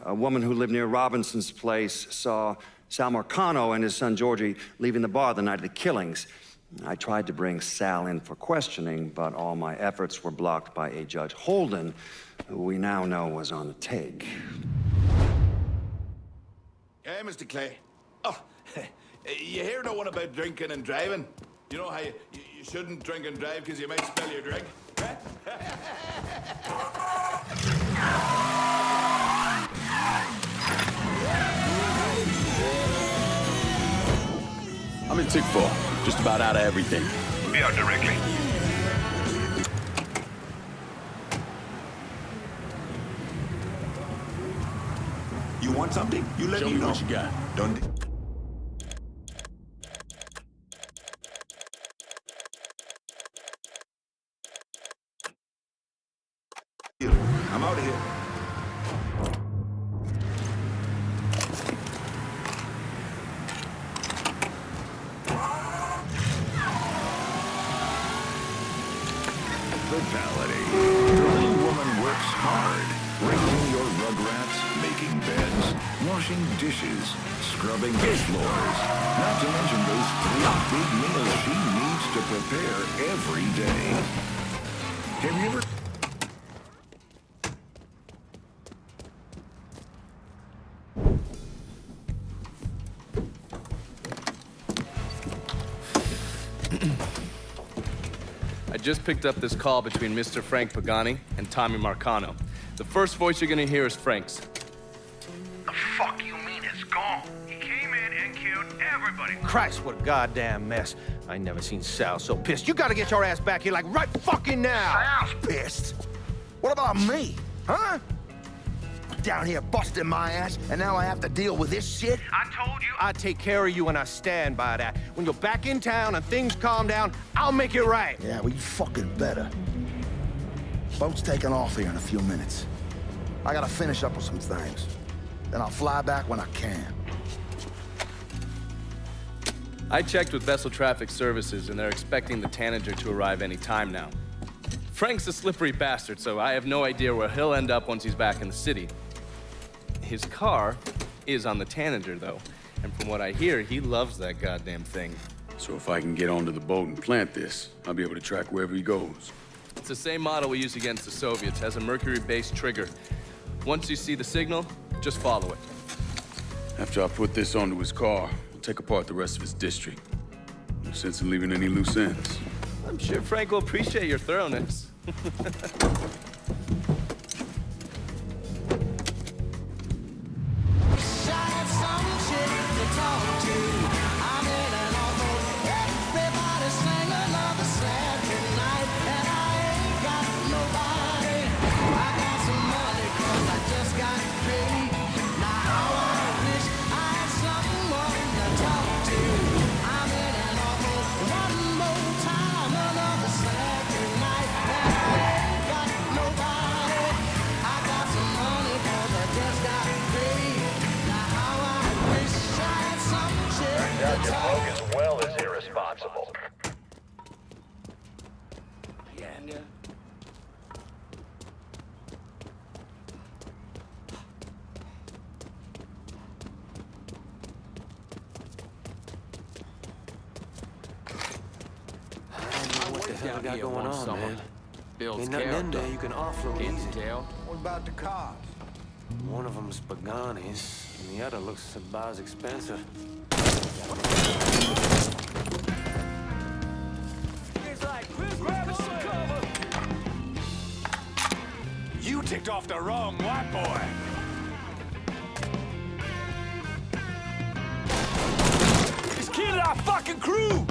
A woman who lived near Robinson's place saw Sal Marcano and his son Georgie leaving the bar the night of the killings. I tried to bring Sal in for questioning, but all my efforts were blocked by a Judge Holden, who we now know was on the take. Hey, Mr. Clay. Oh, you hear no one about drinking and driving? You know how you shouldn't drink and drive because you might spill your drink? I'm in Tick 4, just about out of everything. Be out directly. You want something? You let Show me know. What you got. Don't. I'm out of here. rugrats, making beds, washing dishes, scrubbing the floors. Not to mention those 3 big meals she needs to prepare every day. Have you ever... I just picked up this call between Mr. Frank Pagani and Tommy Marcano. The first voice you're gonna hear is Frank's. The fuck you mean it's gone? He came in and killed everybody. Christ, what a goddamn mess. I ain't never seen Sal so pissed. You gotta get your ass back here like right fucking now. Sal's pissed? What about me? Huh? Down here busting my ass, and now I have to deal with this shit? I told you. I take care of you, and I stand by that. When you're back in town and things calm down, I'll make it right. Yeah, well, you fucking better. Boat's taking off here in a few minutes. I gotta finish up with some things. Then I'll fly back when I can. I checked with Vessel Traffic Services, and they're expecting the Tanager to arrive any time now. Frank's a slippery bastard, so I have no idea where he'll end up once he's back in the city. His car is on the Tanager, though, and from what I hear, he loves that goddamn thing. So if I can get onto the boat and plant this, I'll be able to track wherever he goes. It's the same model we used against the Soviets, has a mercury-based trigger. Once you see the signal, just follow it. After I put this onto his car, we'll take apart the rest of his district. No sense in leaving any loose ends. I'm sure Frank will appreciate your thoroughness. Your bloke as well as irresponsible. Yeah. What the hell got going on, man? Ain't nothing in there you can offload easy. What about the cars? One of them's Pagani's, and the other looks about as expensive. You ticked off the wrong white boy. He's killing our fucking crew!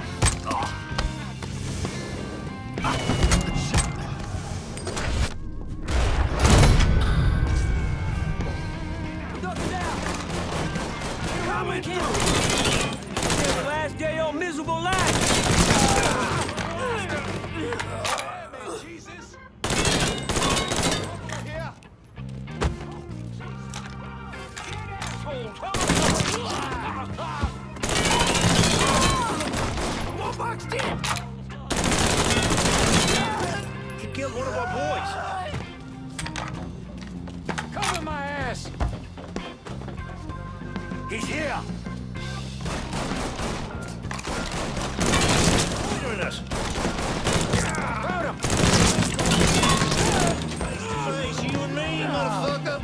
Coming through! It's the last day of miserable life! Jesus! One box deep! He killed one of our boys. Cover my ass! He's here! Shooting us! Got him! It's you and me, motherfucker.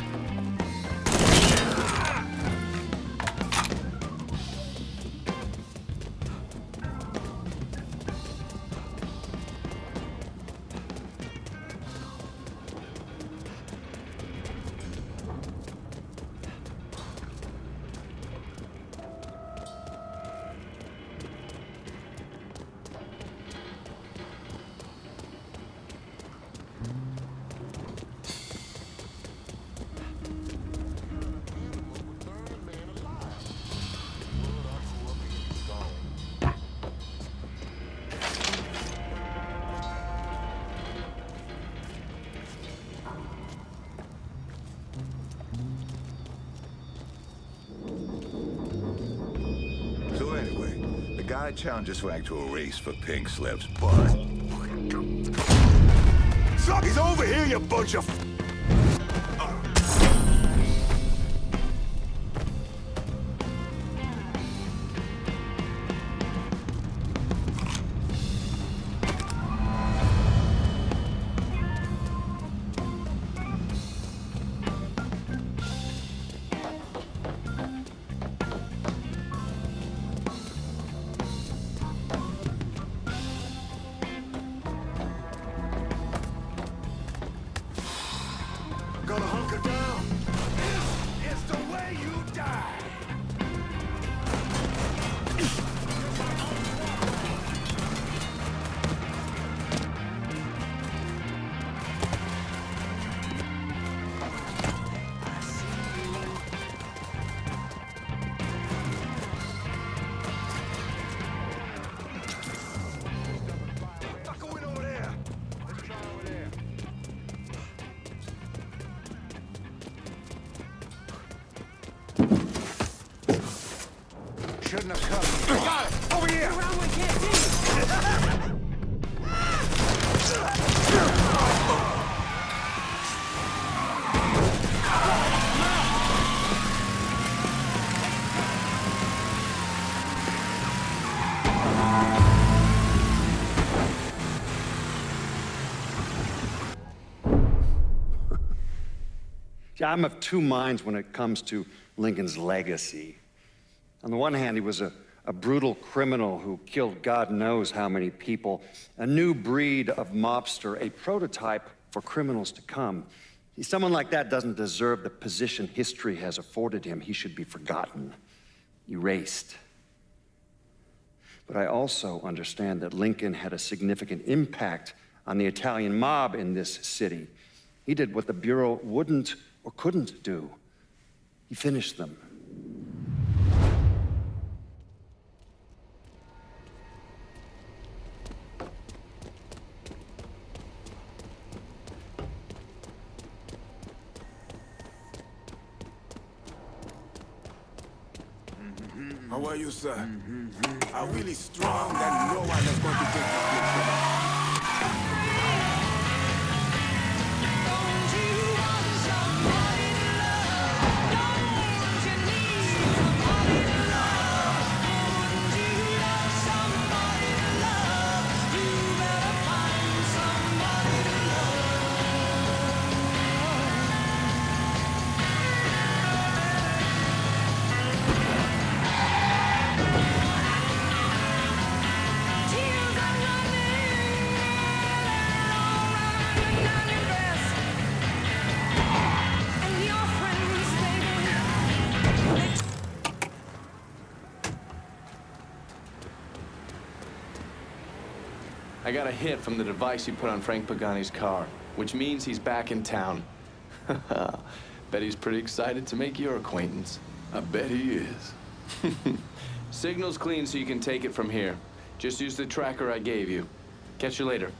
So anyway, the guy challenges Frank to a race for pink slips, but... Sucky's over here, you bunch of... shouldn't have come. Got it! Over here! Around we can't see you! I'm of two minds when it comes to Lincoln's legacy. On the one hand, he was a brutal criminal who killed God knows how many people, a new breed of mobster, a prototype for criminals to come. See, someone like that doesn't deserve the position history has afforded him. He should be forgotten, erased. But I also understand that Lincoln had a significant impact on the Italian mob in this city. He did what the Bureau wouldn't or couldn't do. He finished them. How are you, sir? Are really strong that no one is going to take your place from us. I got a hit from the device you put on Frank Pagani's car, which means he's back in town. Bet he's pretty excited to make your acquaintance. I bet he is. Signal's clean so you can take it from here. Just use the tracker I gave you. Catch you later.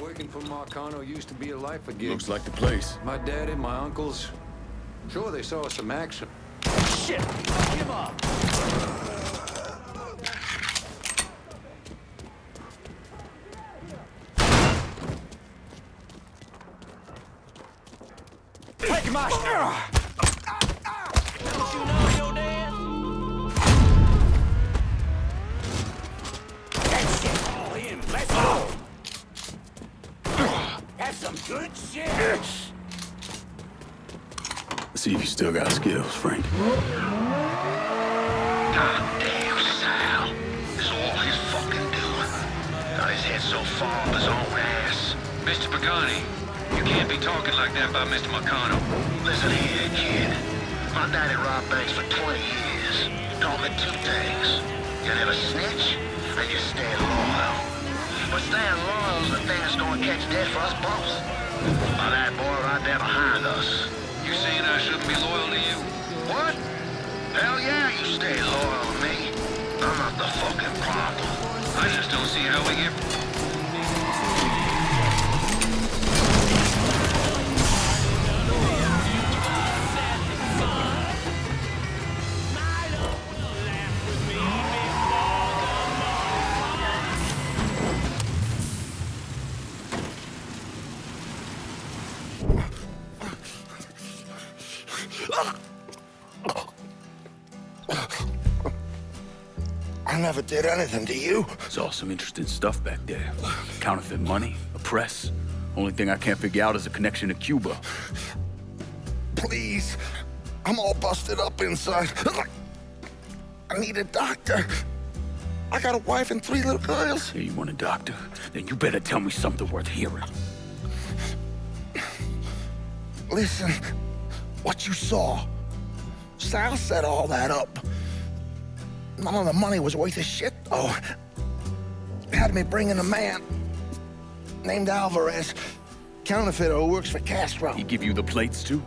Working for Marcano used to be a life of gigs. Looks like the place. My daddy, my uncles, sure they saw some action. Shit! Fuck him up! Take my Don't you know your dad? That shit all in. Let's go. That's some good shit. Let's see if you still got skills, Frank. Goddamn Sal. This is all his fucking doing. Got his head so far up his own ass. Mr. Pagani, you can't be talking like that about Mr. Marcano. Listen here, kid. My daddy robbed banks for 20 years. Talking two things. You never snitch, and you stay loyal. But staying loyal is the thing that's gonna catch death for us both. By that boy right there behind us. You saying I shouldn't be loyal to you? What? Hell yeah, you stay loyal to me. I'm not the fucking problem. I just don't see how we get... I never did anything to you. Saw some interesting stuff back there. Counterfeit money, a press. Only thing I can't figure out is a connection to Cuba. Please. I'm all busted up inside. I need a doctor. I got a wife and 3 little girls. Hey, you want a doctor? Then you better tell me something worth hearing. Listen, what you saw. Sal set all that up. None of the money was worth a shit, though. Had me bring in a man named Alvarez, counterfeiter who works for Castro. He give you the plates, too?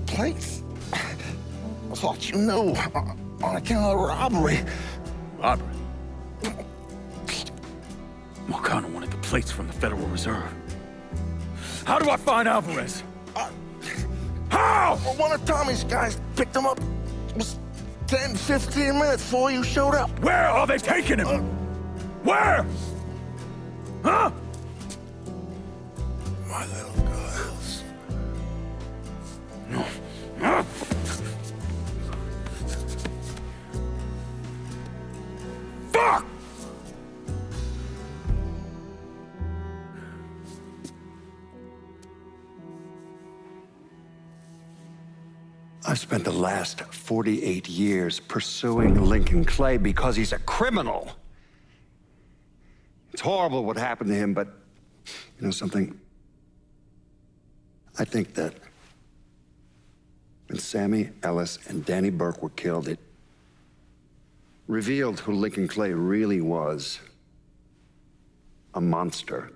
Plates? I thought you knew. On account of the robbery. Robbery? Marcano wanted the plates from the Federal Reserve. How do I find Alvarez? How? Well, one of Tommy's guys picked him up. It was 10, 15 minutes before you showed up. Where are they taking him? Where? Huh? My little girls. No. Huh? Fuck! I've spent the last 48 years pursuing Lincoln Clay because he's a criminal. It's horrible what happened to him, but you know something? I think that when Sammy Ellis and Danny Burke were killed, it revealed who Lincoln Clay really was. A monster.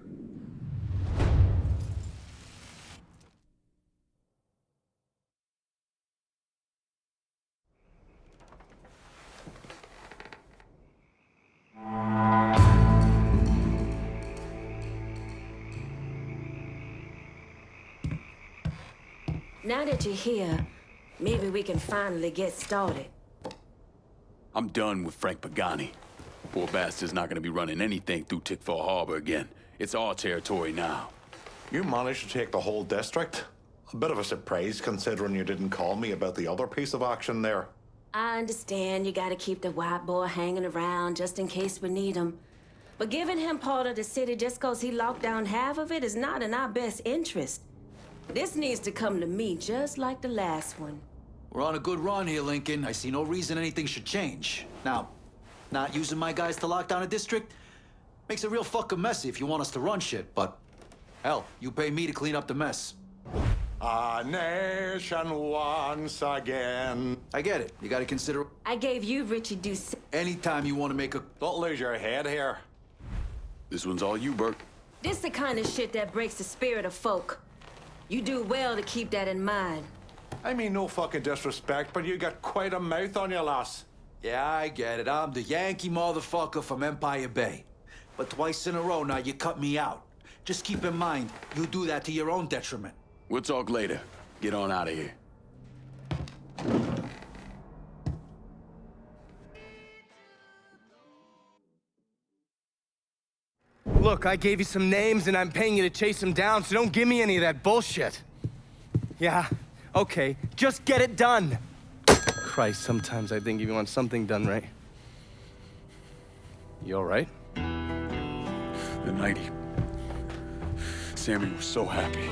Now that you're here, maybe we can finally get started. I'm done with Frank Pagani. Poor bastard's not gonna be running anything through Tickfall Harbor again. It's our territory now. You managed to take the whole district? A bit of a surprise considering you didn't call me about the other piece of action there. I understand you gotta keep the white boy hanging around just in case we need him. But giving him part of the city just cause he locked down half of it is not in our best interest. This needs to come to me just like the last one. We're on a good run here, Lincoln. I see no reason anything should change. Now, not using my guys to lock down a district makes it real fucking messy if you want us to run shit, but hell, you pay me to clean up the mess. A nation once again. I get it. You gotta consider... I gave you Richie Douce. Anytime you want to make a... Don't lose your head here. This one's all you, Burke. This the kind of shit that breaks the spirit of folk. You do well to keep that in mind. I mean, no fucking disrespect, but you got quite a mouth on your lass. Yeah, I get it. I'm the Yankee motherfucker from Empire Bay. But twice in a row now you cut me out. Just keep in mind, you do that to your own detriment. We'll talk later. Get on out of here. Look, I gave you some names and I'm paying you to chase them down, so don't give me any of that bullshit. Yeah, okay, just get it done. Christ, sometimes I think if you want something done right. You all right? The night Sammy was so happy.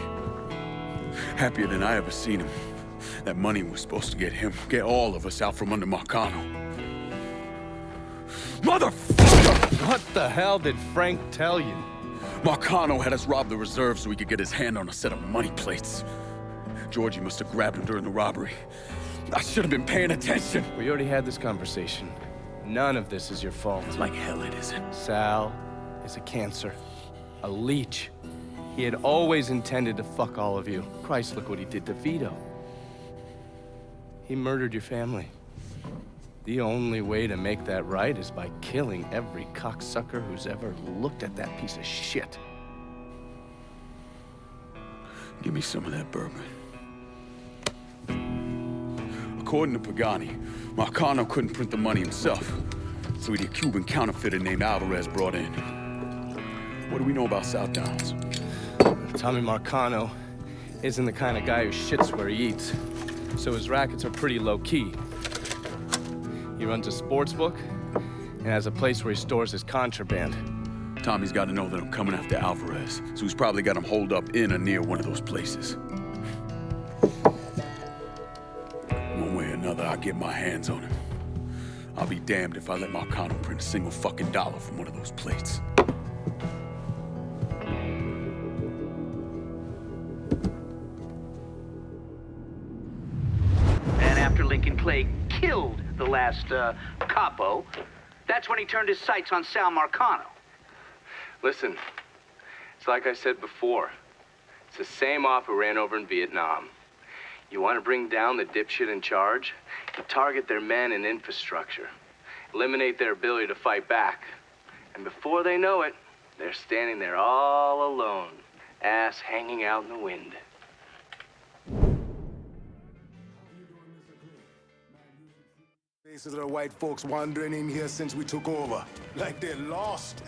Happier than I ever seen him. That money was supposed to get him, get all of us out from under Marcano. Motherfucker! What the hell did Frank tell you? Marcano had us rob the reserve so he could get his hand on a set of money plates. Georgie must have grabbed him during the robbery. I should have been paying attention. We already had this conversation. None of this is your fault. Like hell it isn't. Sal is a cancer. A leech. He had always intended to fuck all of you. Christ, look what he did to Vito. He murdered your family. The only way to make that right is by killing every cocksucker who's ever looked at that piece of shit. Give me some of that bourbon. According to Pagani, Marcano couldn't print the money himself, so he had a Cuban counterfeiter named Alvarez brought in. What do we know about South Downs? Tommy Marcano isn't the kind of guy who shits where he eats, so his rackets are pretty low-key. He runs a sports book, and has a place where he stores his contraband. Tommy's got to know that I'm coming after Alvarez, so he's probably got him holed up in or near one of those places. One way or another, I'll get my hands on him. I'll be damned if I let Marcano print a single fucking dollar from one of those plates. And after Lincoln Clay killed the last capo, that's when he turned his sights on Sal Marcano. Listen, it's like I said before. It's the same off who ran over in Vietnam. You want to bring down the dipshit in charge? You target their men and infrastructure. Eliminate their ability to fight back. And before they know it, they're standing there all alone, ass hanging out in the wind. Faces of the white folks wandering in here since we took over. Like they're lost.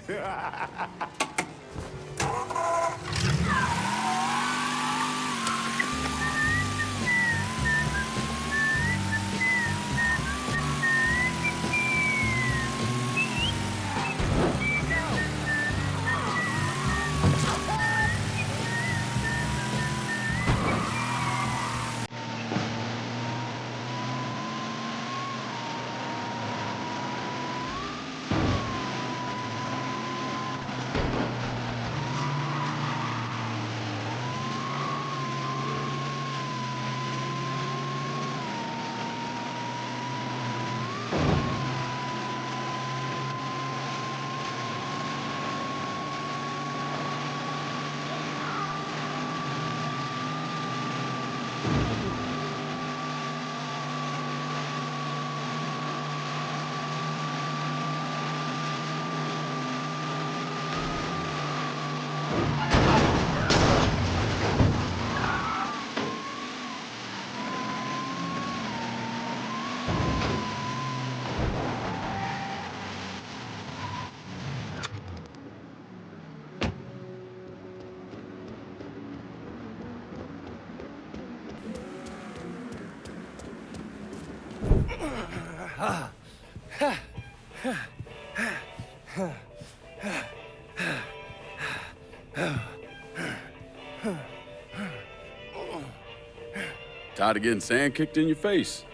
Tired of getting sand kicked in your face?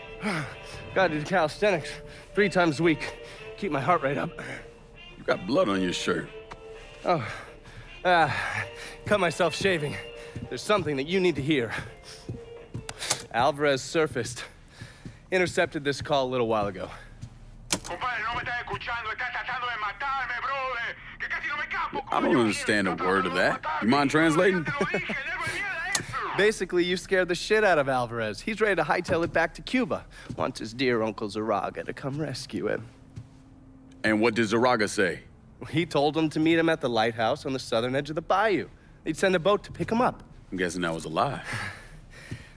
Gotta do calisthenics 3 times a week. Keep my heart rate up. You got blood on your shirt. Oh, cut myself shaving. There's something that you need to hear. Alvarez surfaced. Intercepted this call a little while ago. I don't understand a word of that. You mind translating? Basically, you scared the shit out of Alvarez. He's ready to hightail it back to Cuba. Wants his dear Uncle Zaraga to come rescue him. And what did Zaraga say? He told him to meet him at the lighthouse on the southern edge of the bayou. They'd send a boat to pick him up. I'm guessing that was a lie.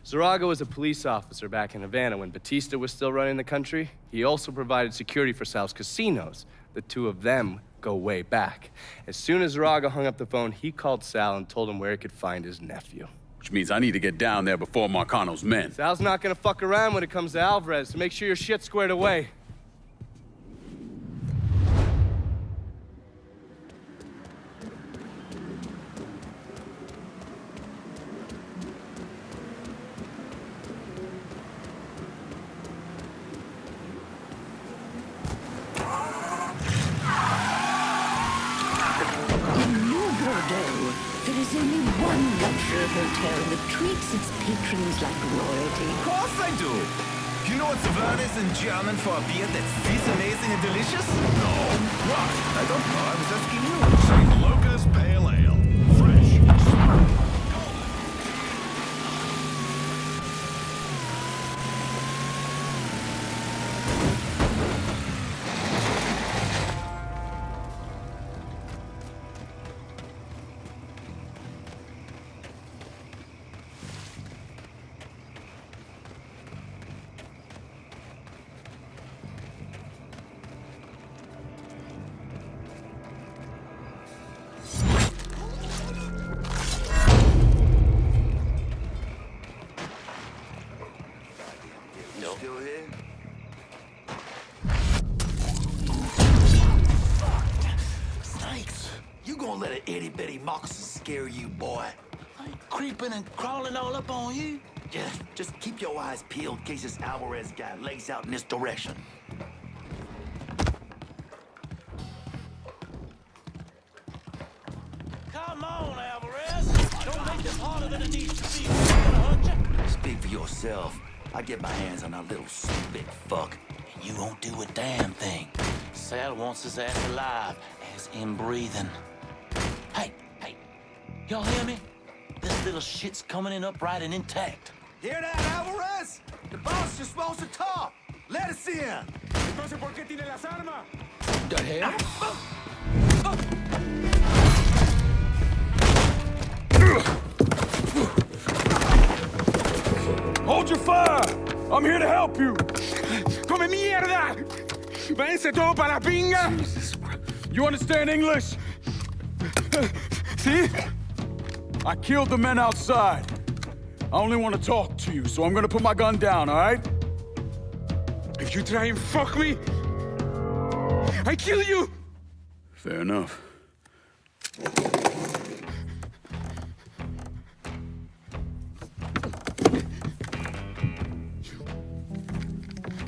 Zaraga was a police officer back in Havana when Batista was still running the country. He also provided security for Sal's casinos. The two of them go way back. As soon as Zaraga hung up the phone, he called Sal and told him where he could find his nephew. Which means I need to get down there before Marcano's men. Sal's not gonna fuck around when it comes to Alvarez, so make sure your shit's squared away. Bordeaux, there is only one luxury hotel that treats its patrons like royalty. Of course I do! You know what Saverne is in German for a beer that's this amazing and delicious? No. What? I don't know. I was asking you. St. Lucas Pale Ale. Fresh, smooth. Don't let an itty-bitty moccasin scare you, boy. I ain't creeping and crawling all up on you. Just keep your eyes peeled in case this Alvarez guy lays out in this direction. Come on, Alvarez. Don't make this harder than it needs to be. I'm gonna hurt you. Speak for yourself. I get my hands on that little spit fuck, and you won't do a damn thing. Sal wants his ass alive, as in breathing. Hey, y'all hear me? This little shit's coming in upright and intact. Hear that, Alvarez? The boss just wants to talk. Let us in. Entonces, ¿por qué tiene las armas? The hell? Hold your fire! I'm here to help you! ¡Come mierda! ¡Váyanse todo para la pinga! You understand English? See? I killed the men outside. I only want to talk to you, so I'm gonna put my gun down, all right? If you try and fuck me, I kill you! Fair enough.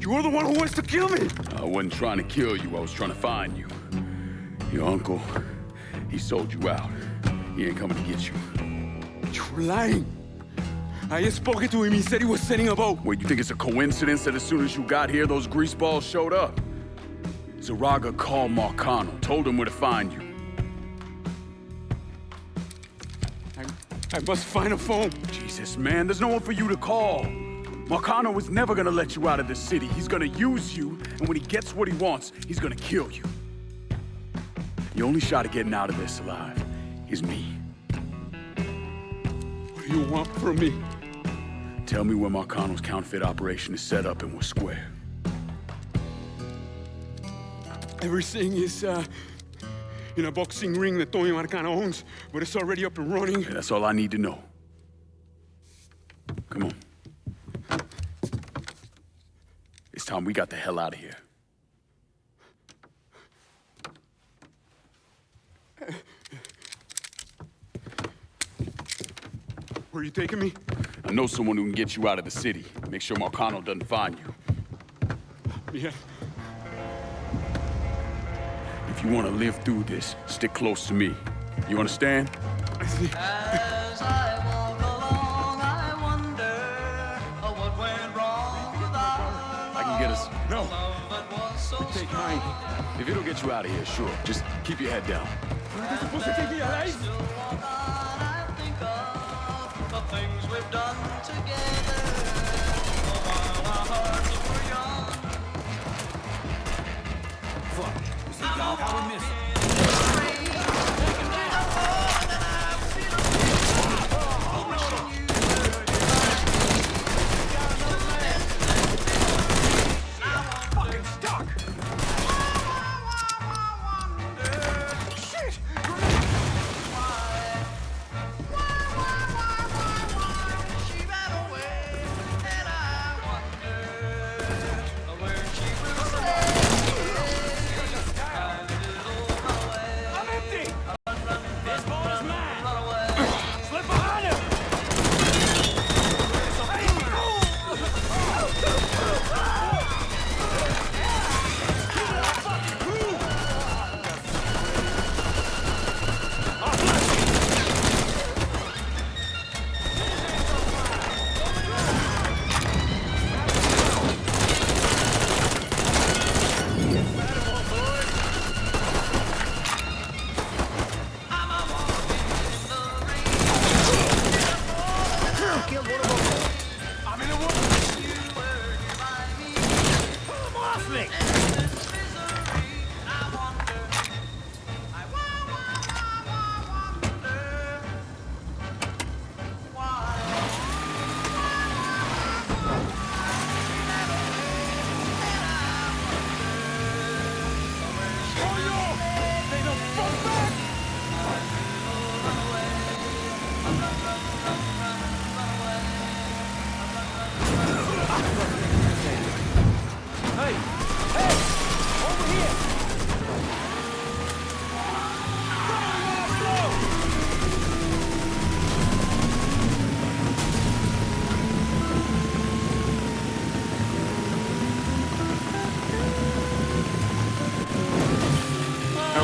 You're the one who wants to kill me! I wasn't trying to kill you, I was trying to find you. Your uncle, he sold you out. He ain't coming to get you. You're lying. I just spoke to him, he said he was sending a boat. Wait, you think it's a coincidence that as soon as you got here, those greaseballs showed up? Zaraga called Marcano, told him where to find you. I must find a phone. Jesus, man, there's no one for you to call. Marcano was never gonna let you out of the city. He's gonna use you, and when he gets what he wants, he's gonna kill you. The only shot at getting out of this alive is me. What do you want from me? Tell me where Marcano's counterfeit operation is set up and we're square. Everything is, in a boxing ring that Tony Marcano owns, but it's already up and running. Okay, that's all I need to know. Come on. It's time we got the hell out of here. Where are you taking me? I know someone who can get you out of the city. Make sure Marcano doesn't find you. Yeah. If you want to live through this, stick close to me. You understand? As I walk along, I wonder what went wrong with our I can get us. No. love that was so Take mine. If it'll get you out of here, sure. Just keep your head down. You're supposed to take me alive? the things we've done together. While our hearts were young. Fuck. You see, dog, how we miss it? Fucking stuck! Shit!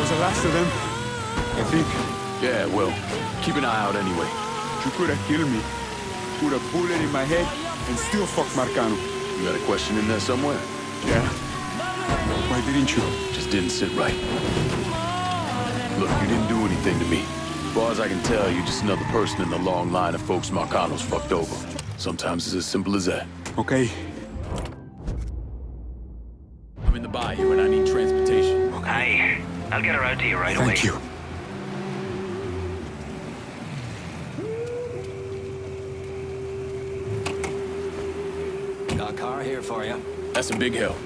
was the last of them, I think. Yeah, well, keep an eye out anyway. You could have killed me. Put a bullet in my head and still fuck Marcano. You got a question in there somewhere? Yeah. Why didn't you? Just didn't sit right. Look, you didn't do anything to me. As far as I can tell, you're just another person in the long line of folks Marcano's fucked over. Sometimes it's as simple as that. Okay. I'm in the bayou and I need transportation. Hey, I'll get her out to you right away. Thank you. Got a car here for you. That's a big help.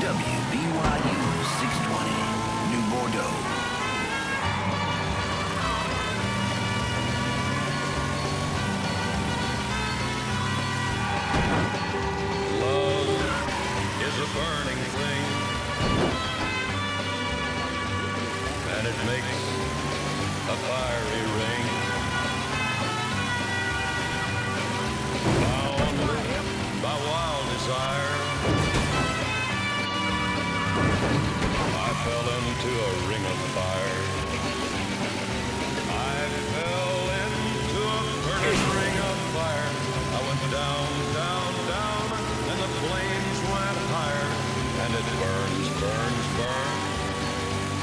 WBYU 620, New Bordeaux. Love is a burning thing, and it makes a fiery ring. Bound by wild desire, I fell into a ring of fire. I fell into a burning ring of fire. I went down, down, down, and the flames went higher. And it burns, burns, burns.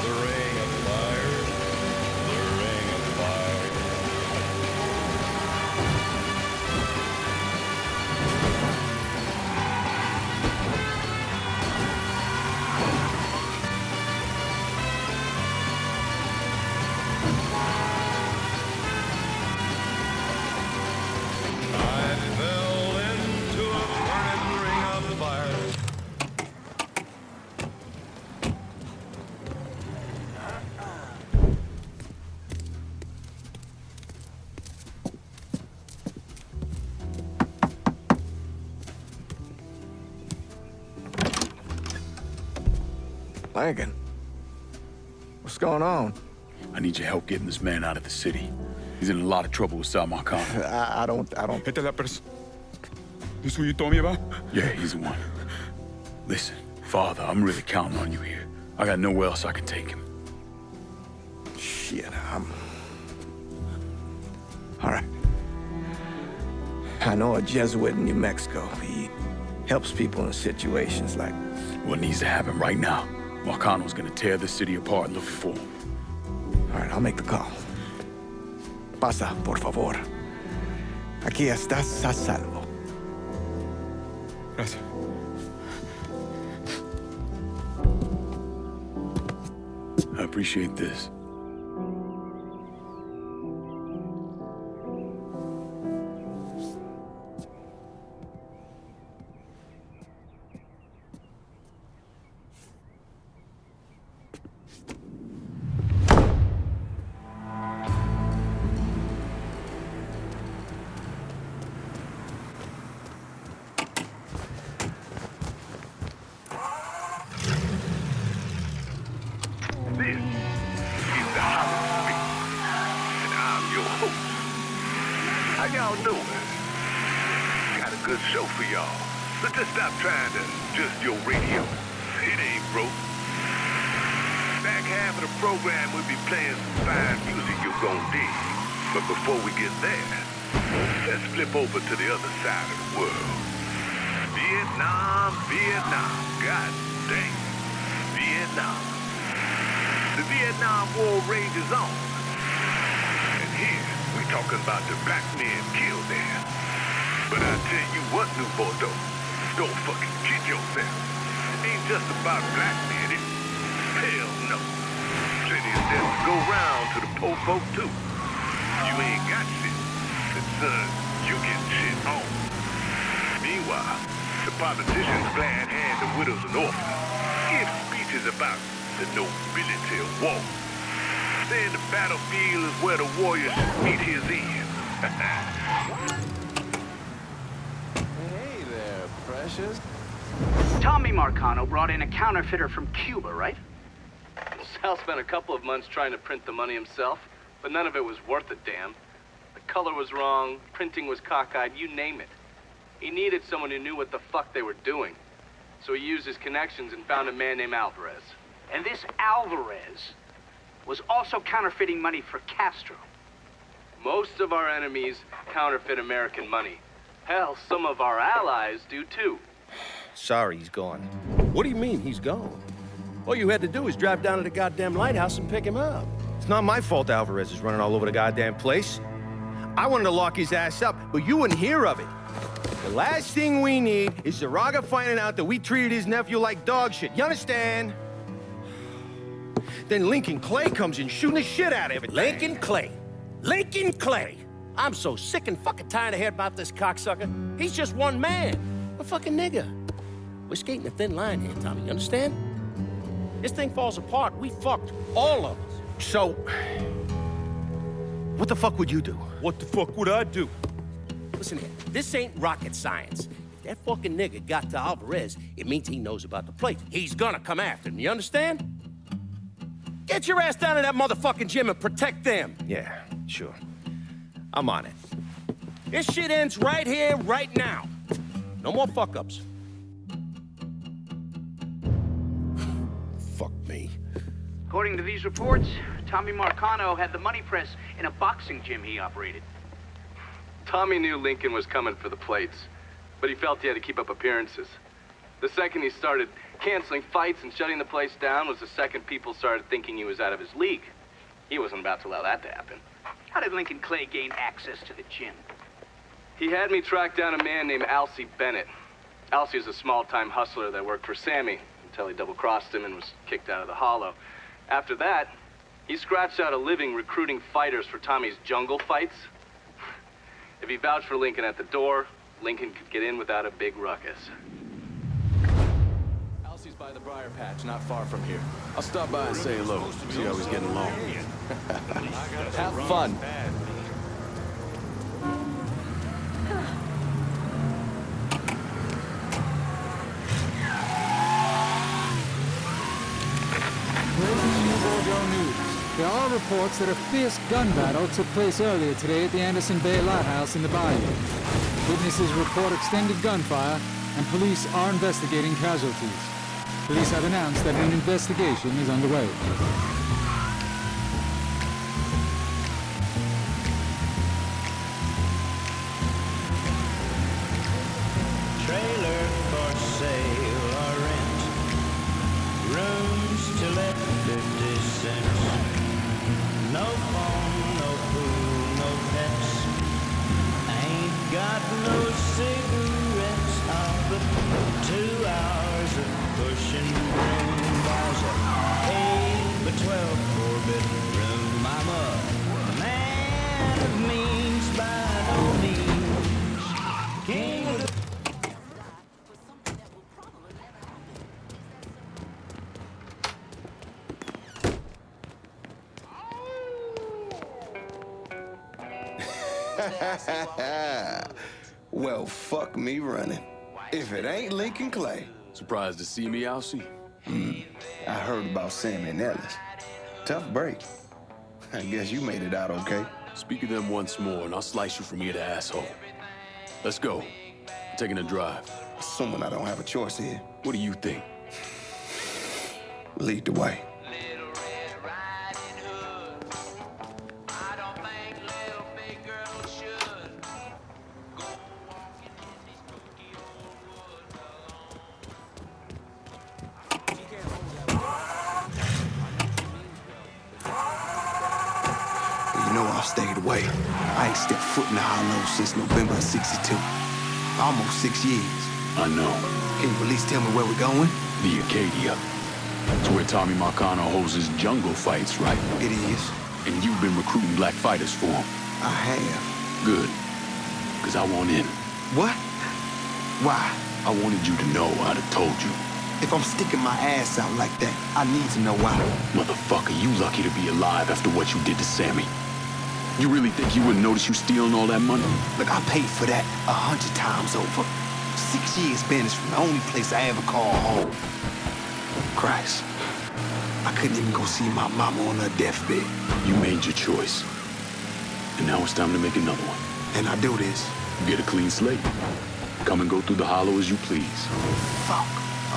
The ring of fire, the ring of fire. I fell into a burning ring of fire. Lincoln, what's going on? I need your help getting this man out of the city. He's in a lot of trouble with Sal Marcano. I don't. Esta es la person. This who you told me about? Yeah, he's the one. Listen, Father, I'm really counting on you here. I got nowhere else I can take him. Shit, all right. I know a Jesuit in New Mexico. He helps people in situations like... What needs to happen right now? Marcano's gonna tear the city apart looking for him. All right, I'll make the call. Pasa, por favor. Aquí estás a salvo. Gracias. I appreciate this. This is the Hollow Street, and I'm your host. How y'all doing? Got a good show for y'all, so just stop trying to adjust your radio. It ain't broke. Back half of the program, we'll be playing some fine music you're gonna dig. But before we get there, let's flip over to the other side of the world. Vietnam, Vietnam, god dang. Vietnam. The Vietnam War rages on. And here, we're talking about the black men killed there. But I tell you what, New Bordeaux, don't fucking kid yourself. Ain't just about black men, it? Hell no. Plenty of death to go round to the poor folk, too. You ain't got shit, but son, you get shit on. Meanwhile, the politicians glad hand the widows and orphans, give speeches about the nobility of war. Saying the battlefield is where the warrior should meet his end. Hey there, precious. Tommy Marcano brought in a counterfeiter from Cuba, right? Sal spent a couple of months trying to print the money himself, but none of it was worth a damn. The color was wrong, printing was cockeyed, you name it. He needed someone who knew what the fuck they were doing. So he used his connections and found a man named Alvarez. And this Alvarez was also counterfeiting money for Castro. Most of our enemies counterfeit American money. Hell, some of our allies do too. Sorry, he's gone. What do you mean, he's gone? All you had to do was drive down to the goddamn lighthouse and pick him up. It's not my fault Alvarez is running all over the goddamn place. I wanted to lock his ass up, but you wouldn't hear of it. The last thing we need is Zaraga finding out that we treated his nephew like dog shit. You understand? Then Lincoln Clay comes in shooting the shit out of everything. Lincoln Clay. Lincoln Clay. I'm so sick and fucking tired of hearing about this cocksucker. He's just one man. A fucking nigger. We're skating a thin line here, Tommy, you understand? This thing falls apart, we fucked, all of us. So, what the fuck would you do? What the fuck would I do? Listen here, this ain't rocket science. If that fucking nigga got to Alvarez, it means he knows about the place. He's gonna come after him, you understand? Get your ass down to that motherfucking gym and protect them. Yeah, sure. I'm on it. This shit ends right here, right now. No more fuck-ups. Fuck me. According to these reports, Tommy Marcano had the money press in a boxing gym he operated. Tommy knew Lincoln was coming for the plates, but he felt he had to keep up appearances. The second he started canceling fights and shutting the place down was the second people started thinking he was out of his league. He wasn't about to allow that to happen. How did Lincoln Clay gain access to the gym? He had me track down a man named Alcee Bennett. Alcee was a small-time hustler that worked for Sammy until he double-crossed him and was kicked out of the Hollow. After that, he scratched out a living recruiting fighters for Tommy's jungle fights. If he vouched for Lincoln at the door, Lincoln could get in without a big ruckus. Alcee's by the briar patch, not far from here. I'll stop by and say hello, see how he's getting along. Have fun. Bordeaux News. There are reports that a fierce gun battle took place earlier today at the Anderson Bay Lighthouse in the bayou. Witnesses report extended gunfire, and police are investigating casualties. Police have announced that an investigation is underway. Trailer for sale or rent. Rooms to let 50 cents. No phone, no food, no pets. Ain't got no cigarettes. But 2 hours of pushing broom bars at 8 by 12 4-bedroom. I'm a man of means by no means. King of the Well, fuck me running. If it ain't Lincoln Clay. Surprised to see me, Alcee? I heard about Sammy and Ellis. Tough break. I guess you made it out okay. Speak of them once more, and I'll slice you from ear to asshole. Let's go. I'm taking a drive. Assuming I don't have a choice here. What do you think? Lead the way. You know I've stayed away. I ain't stepped foot in the hollow since November of '62. Almost 6 years. I know. Can you at least tell me where we're going? The Acadia. It's where Tommy Marcano holds his jungle fights, right? It is. And you've been recruiting black fighters for him. I have. Good. Because I want in. What? Why? I wanted you to know I'd have told you. If I'm sticking my ass out like that, I need to know why. Motherfucker, you lucky to be alive after what you did to Sammy. You really think you wouldn't notice you stealing all that money? Look, I paid for that 100 times over. 6 years banished from the only place I ever call home. Christ. I couldn't even go see my mama on her deathbed. You made your choice. And now it's time to make another one. And I do this. Get a clean slate. Come and go through the hollow as you please. Fuck.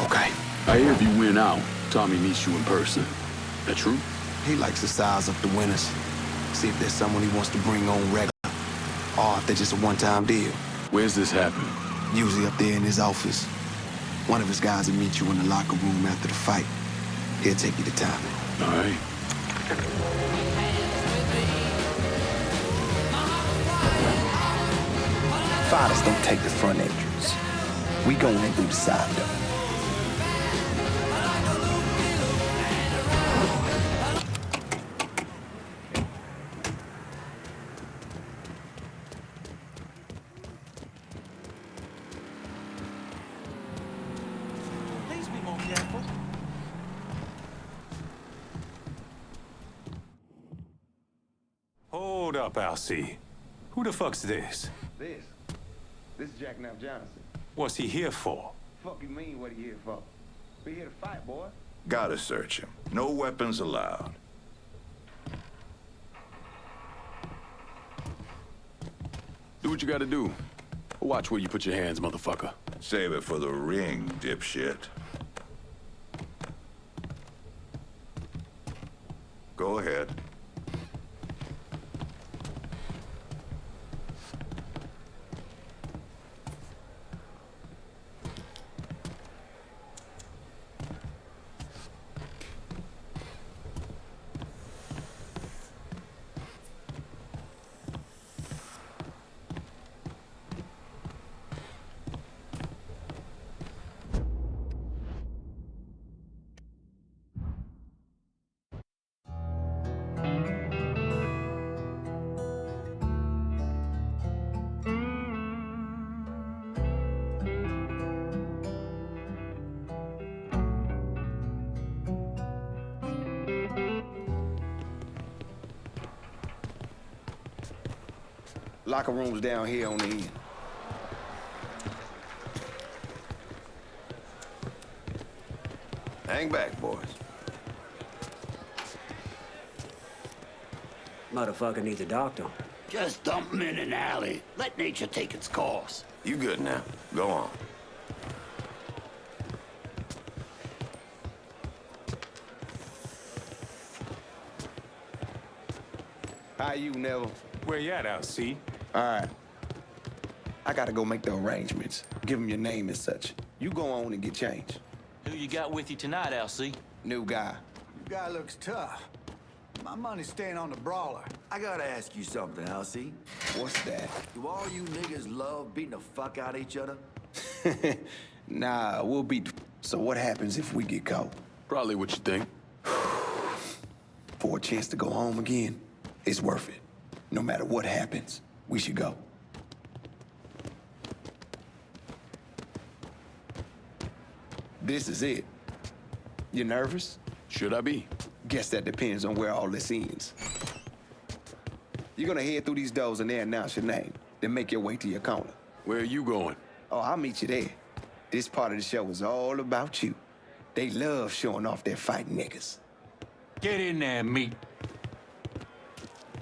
Okay. I hear if you win out, Tommy meets you in person. That true? He likes to size up the winners. See if there's someone he wants to bring on regular. Or if they're just a one-time deal. Where's this happen? Usually up there in his office. One of his guys will meet you in the locker room after the fight. He'll take you to Tommy. All right. Fighters don't take the front entrance. We going in through the side door. Please be more careful. Hold up, Alcee. Who the fuck's this? This is Jackknife Johnson. What's he here for? Fuck you mean what he here for? We here to fight, boy. Gotta search him. No weapons allowed. Do what you gotta do. Watch where you put your hands, motherfucker. Save it for the ring, dipshit. Go ahead. Locker room's down here on the end. Hang back, boys. Motherfucker needs a doctor. Just dump him in an alley. Let nature take its course. You good now. Go on. How you, Neville? Where you at, Alcee? All right. I gotta go make the arrangements. Give him your name and such. You go on and get changed. Who you got with you tonight, Alcee? New guy. You guy looks tough. My money's staying on the brawler. I gotta ask you something, Alcee. What's that? Do all you niggas love beating the fuck out of each other? Nah, we'll beat. So what happens if we get caught? Probably what you think. For a chance to go home again, it's worth it. No matter what happens, we should go. This is it. You nervous? Should I be? Guess that depends on where all this ends. You're gonna head through these doors and they announce your name. Then make your way to your corner. Where are you going? Oh, I'll meet you there. This part of the show is all about you. They love showing off their fighting niggas. Get in there, meat.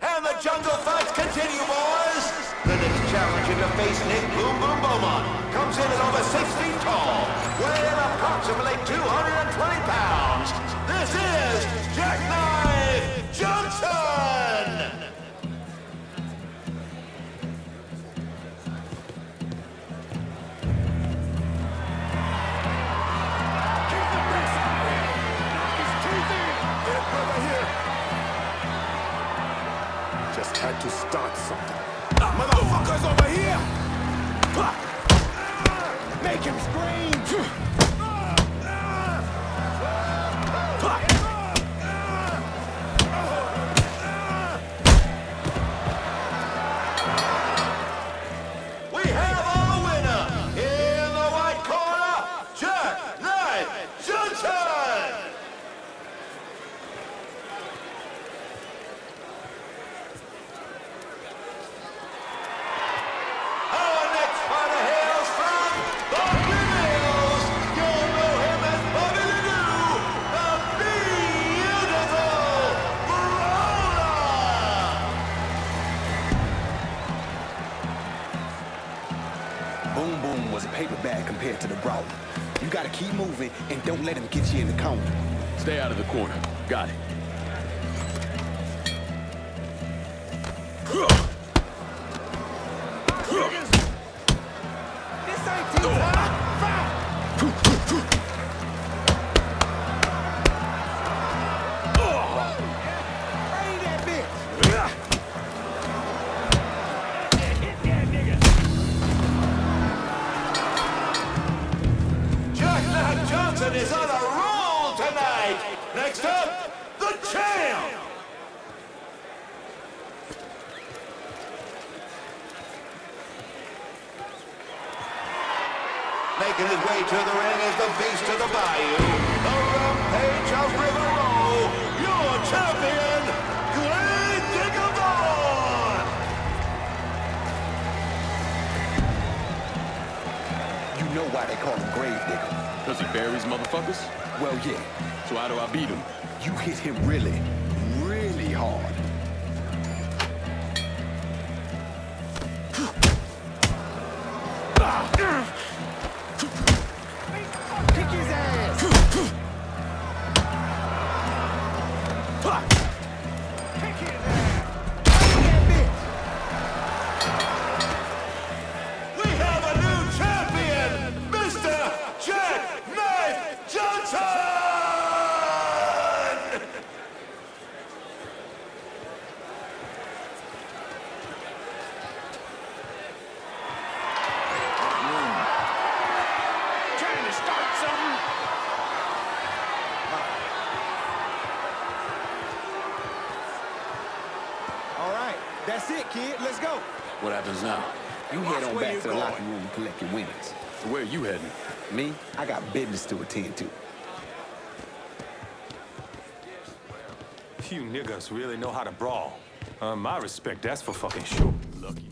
And the jungle fights continue, boys! The next challenger to face Nick Boom Boom Beaumont comes in at over 6 feet tall, weighing approximately 220 pounds. This is Jackknife Johnson! Just had to start something. Motherfuckers over here! Make him scream! We have our winner in the white corner, Jack Knight Johnson! Our next fighter hails from Buckley Mills. You'll know him as Bobby Ledoux, the beautiful Brawler! Boom Boom was a paper bag compared to the Brawler. You gotta keep moving and don't let him get you in the corner. Stay out of the corner. Got it. This ain't team time! Bring that bitch! Hit that nigga! Jack Knight Johnson is on a roll tonight! Next up, the champ! Making his way to the ring is the beast of the bayou, the rampage of River Row, your champion, Glenn Dickaborn! You know why they call him Grave Digger. Because he buries motherfuckers? Well, yeah. So how do I beat him? You hit him really, really hard. Kick his ass! Kick his ass! Bring that bitch! We have a new champion, Mr. Jack Knight Johnson! Trying to start something? All right, that's it, kid. Let's go. What happens now? You head on where back you to the going. locker room and collect your winnings. Where are you heading? Me, I got business to attend to. You niggas really know how to brawl. My respect, that's for fucking sure. Lucky.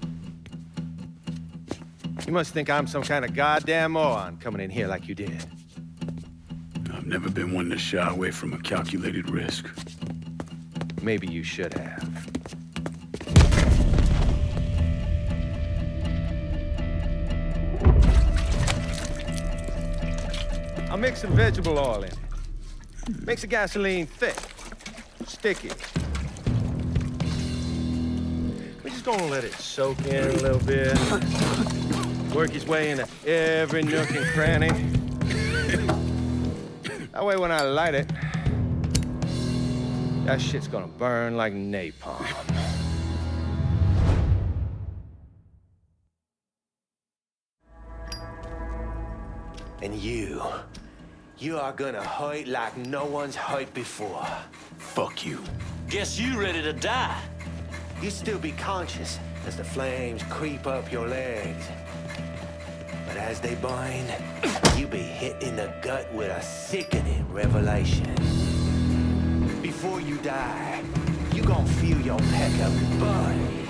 You must think I'm some kind of goddamn moron coming in here like you did. I've never been one to shy away from a calculated risk. Maybe you should have. I'll mix some vegetable oil in it. Makes the gasoline thick, sticky. We're just gonna let it soak in a little bit. Work its way into every nook and cranny. That way when I light it, that shit's gonna burn like napalm. And you are gonna hurt like no one's hurt before. Fuck you. Guess you ready to die. You still be conscious as the flames creep up your legs. But as they burn, you be hit in the gut with a sickening revelation. Before you die, you gon' feel your pecker body.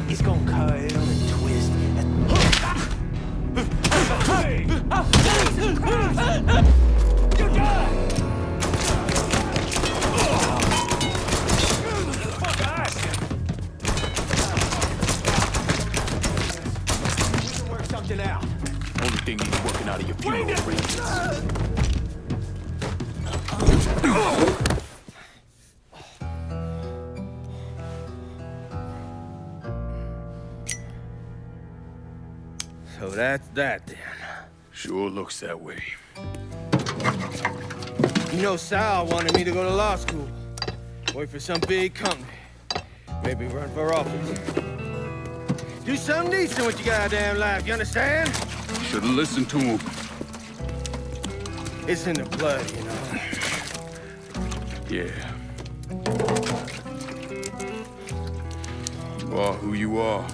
It's gonna curl and twist and... You die! Something out. Only thing needs working out of your funeral arrangements. So that's that then. Sure looks that way. You know, Sal wanted me to go to law school. Work for some big company. Maybe run for office. Do something decent with your goddamn life, you understand? You should have listened to him. It's in the blood, you know. Yeah. You are who you are.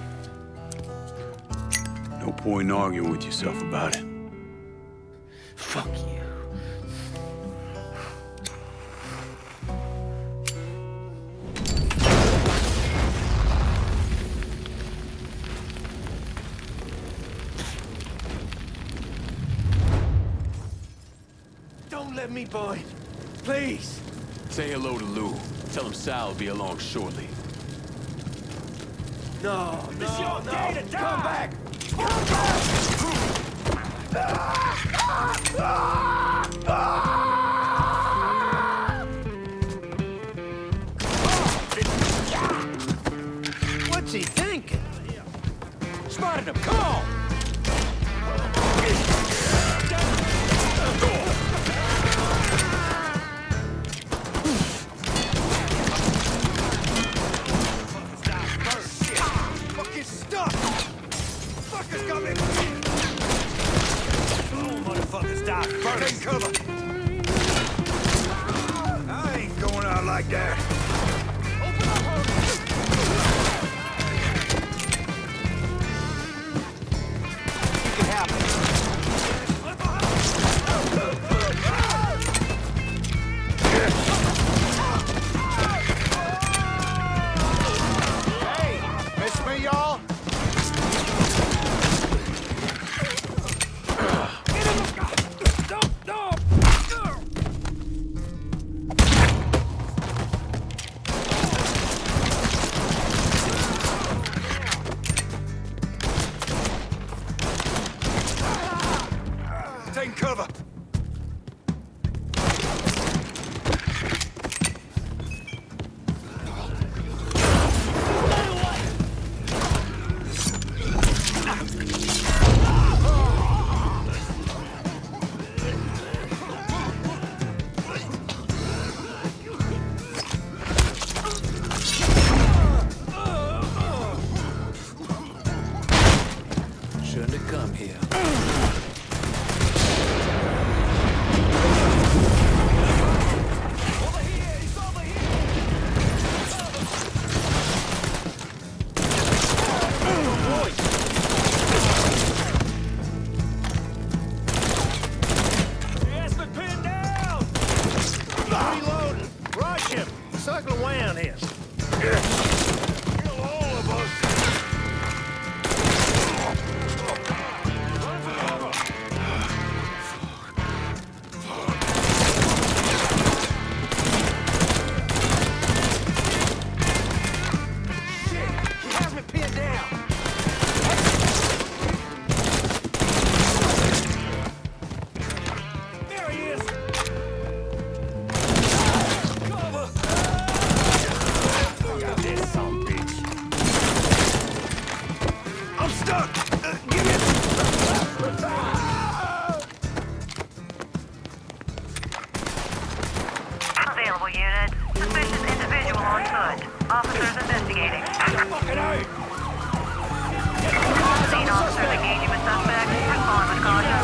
No point in arguing with yourself about it. Fuck you. Don't let me burn. Please. Say hello to Lou. Tell him Sal will be along shortly. No, It's your day to die! Come back! What's he thinking? Spotted him, come on! Fucking stuck! Fuckers got me! Oh, motherfuckers die first! Take cover! I ain't going out like that! You can have it. Hey! Miss me, y'all? Taking cover! Shouldn't have come here. Yes, but pinned down! Reloading! Rush him! Circle around here! Kill all of us! Shit! He has me pinned down! There he is! Cover! This son of a bitch! I'm stuck! Give me Available unit. Suspicious individual on foot. Officers investigating. Scene officers engaging with suspect. Respond with caution.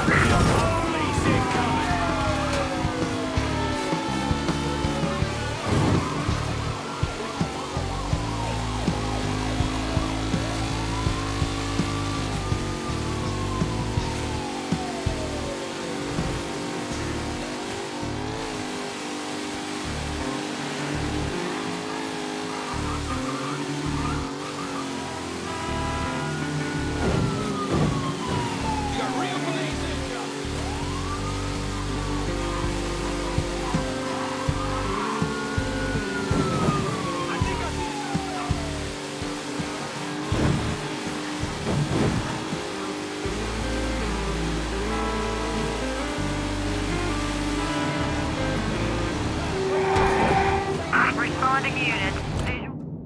Responding unit.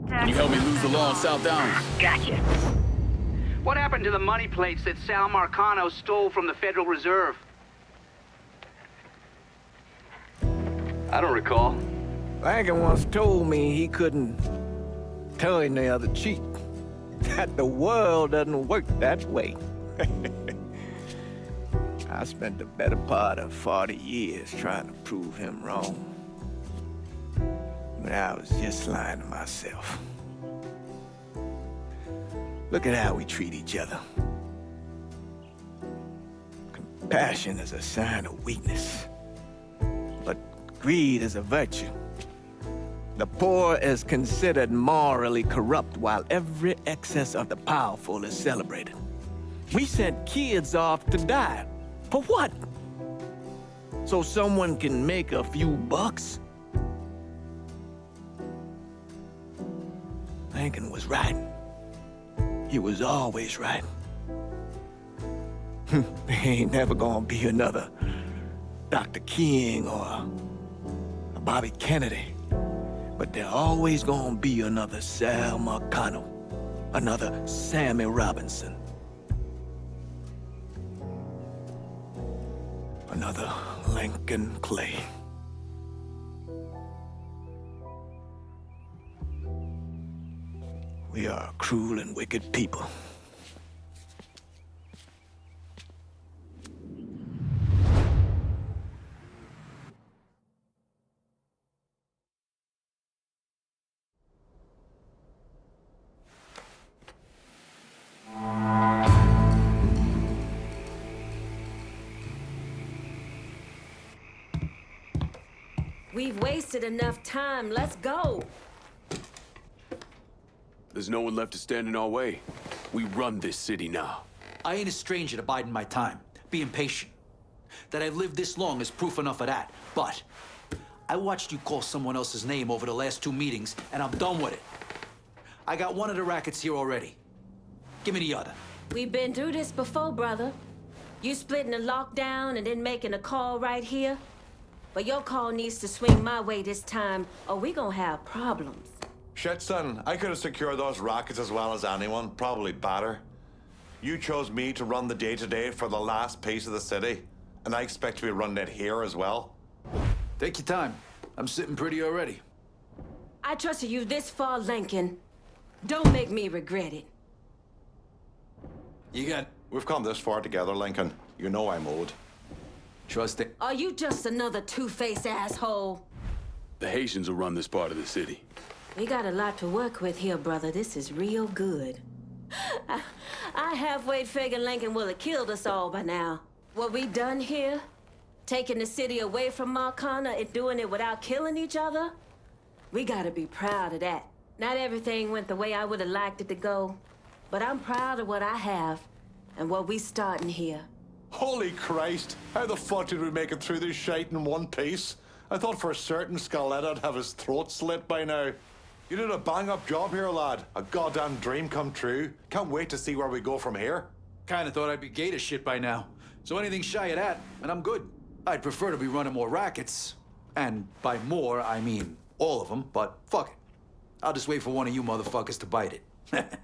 Can you help me lose the law on South Downs? Gotcha. What happened to the money plates that Sal Marcano stole from the Federal Reserve? I don't recall. Wagon once told me he couldn't telling the other cheat that the world doesn't work that way. I spent the better part of 40 years trying to prove him wrong. But I was just lying to myself. Look at how we treat each other. Compassion is a sign of weakness, but greed is a virtue. The poor is considered morally corrupt, while every excess of the powerful is celebrated. We sent kids off to die. For what? So someone can make a few bucks? Lincoln was right. He was always right. There ain't never gonna be another Dr. King or a Bobby Kennedy. But there always gonna be another Sal McConnell, another Sammy Robinson, another Lincoln Clay. We are a cruel and wicked people. We've wasted enough time. Let's go. There's no one left to stand in our way. We run this city now. I ain't a stranger to biding my time, being patient. That I've lived this long is proof enough of that. But I watched you call someone else's name over the last 2 meetings, and I'm done with it. I got one of the rackets here already. Give me the other. We've been through this before, brother. You splitting a lockdown and then making a call right here. But your call needs to swing my way this time, or we gonna have problems. Shit, son, I could have secured those rackets as well as anyone, probably better. You chose me to run the day-to-day for the last piece of the city, and I expect to be running it here as well. Take your time. I'm sitting pretty already. I trusted you this far, Lincoln. Don't make me regret it. You got... We've come this far together, Lincoln. You know I'm owed. Trust it. Are you just another two-faced asshole? The Haitians will run this part of the city. We got a lot to work with here, brother. This is real good. I halfway figured Lincoln will have killed us all by now. What we done here, taking the city away from Marcana and doing it without killing each other, we gotta be proud of that. Not everything went the way I would have liked it to go, but I'm proud of what I have and what we starting here. Holy Christ! How the fuck did we make it through this shite in one piece? I thought for certain Scaleta'd have his throat slit by now. You did a bang-up job here, lad. A goddamn dream come true. Can't wait to see where we go from here. Kinda thought I'd be gay to shit by now. So anything shy of that, and I'm good. I'd prefer to be running more rackets. And by more, I mean all of them, but fuck it. I'll just wait for one of you motherfuckers to bite it.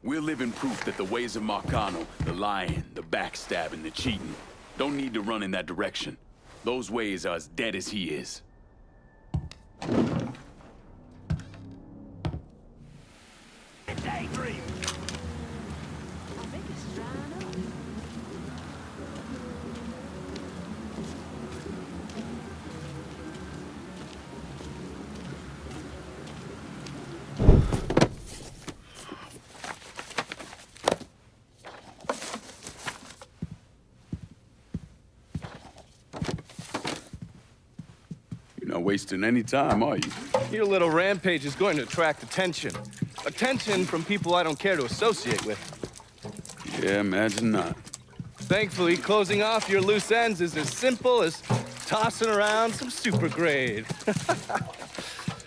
We're living proof that the ways of Marcano, the lying, the backstabbing, the cheating, don't need to run in that direction. Those ways are as dead as he is. Daydream. You're not wasting any time, are you? Your little rampage is going to attract attention. Attention from people I don't care to associate with. Yeah, imagine not. Thankfully, closing off your loose ends is as simple as tossing around some super grade.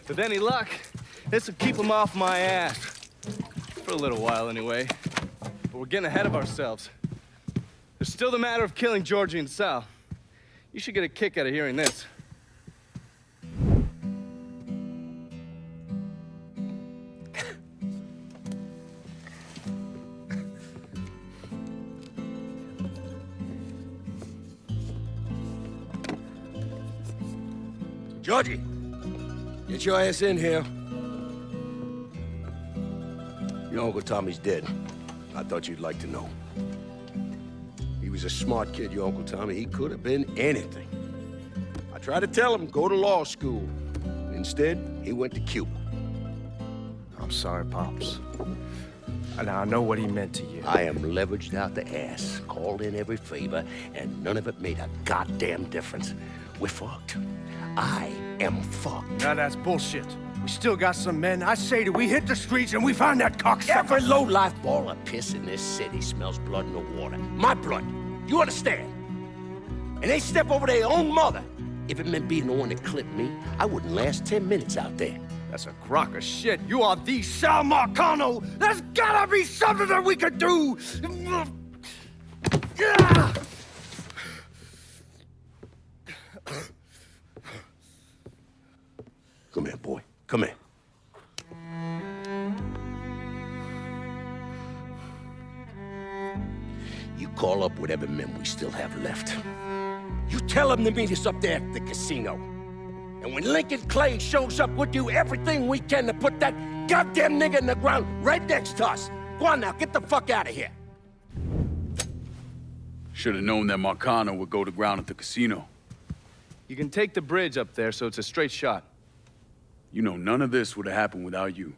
With any luck, this will keep them off my ass. For a little while, anyway. But we're getting ahead of ourselves. There's still the matter of killing Georgie and Sal. You should get a kick out of hearing this. Georgie, get your ass in here. Your Uncle Tommy's dead. I thought you'd like to know. He was a smart kid, your Uncle Tommy. He could have been anything. I tried to tell him, go to law school. Instead, he went to Cuba. I'm sorry, Pops. And I know what he meant to you. I am leveraged out the ass, called in every favor, and none of it made a goddamn difference. We're fucked. I am fucked. Now that's bullshit. We still got some men. I say that we hit the streets and we find that cocksucker. Every low-life ball of piss in this city smells blood in the water. My blood. You understand? And they step over their own mother. If it meant being the one that clipped me, I wouldn't last 10 minutes out there. That's a crock of shit. You are the Sal Marcano. There's gotta be something that we could do. Come here, boy. Come here. You call up whatever men we still have left. You tell them to meet us up there at the casino. And when Lincoln Clay shows up, we'll do everything we can to put that goddamn nigga in the ground right next to us. Go on now, get the fuck out of here. Should have known that Marcano would go to ground at the casino. You can take the bridge up there, so it's a straight shot. You know, none of this would have happened without you.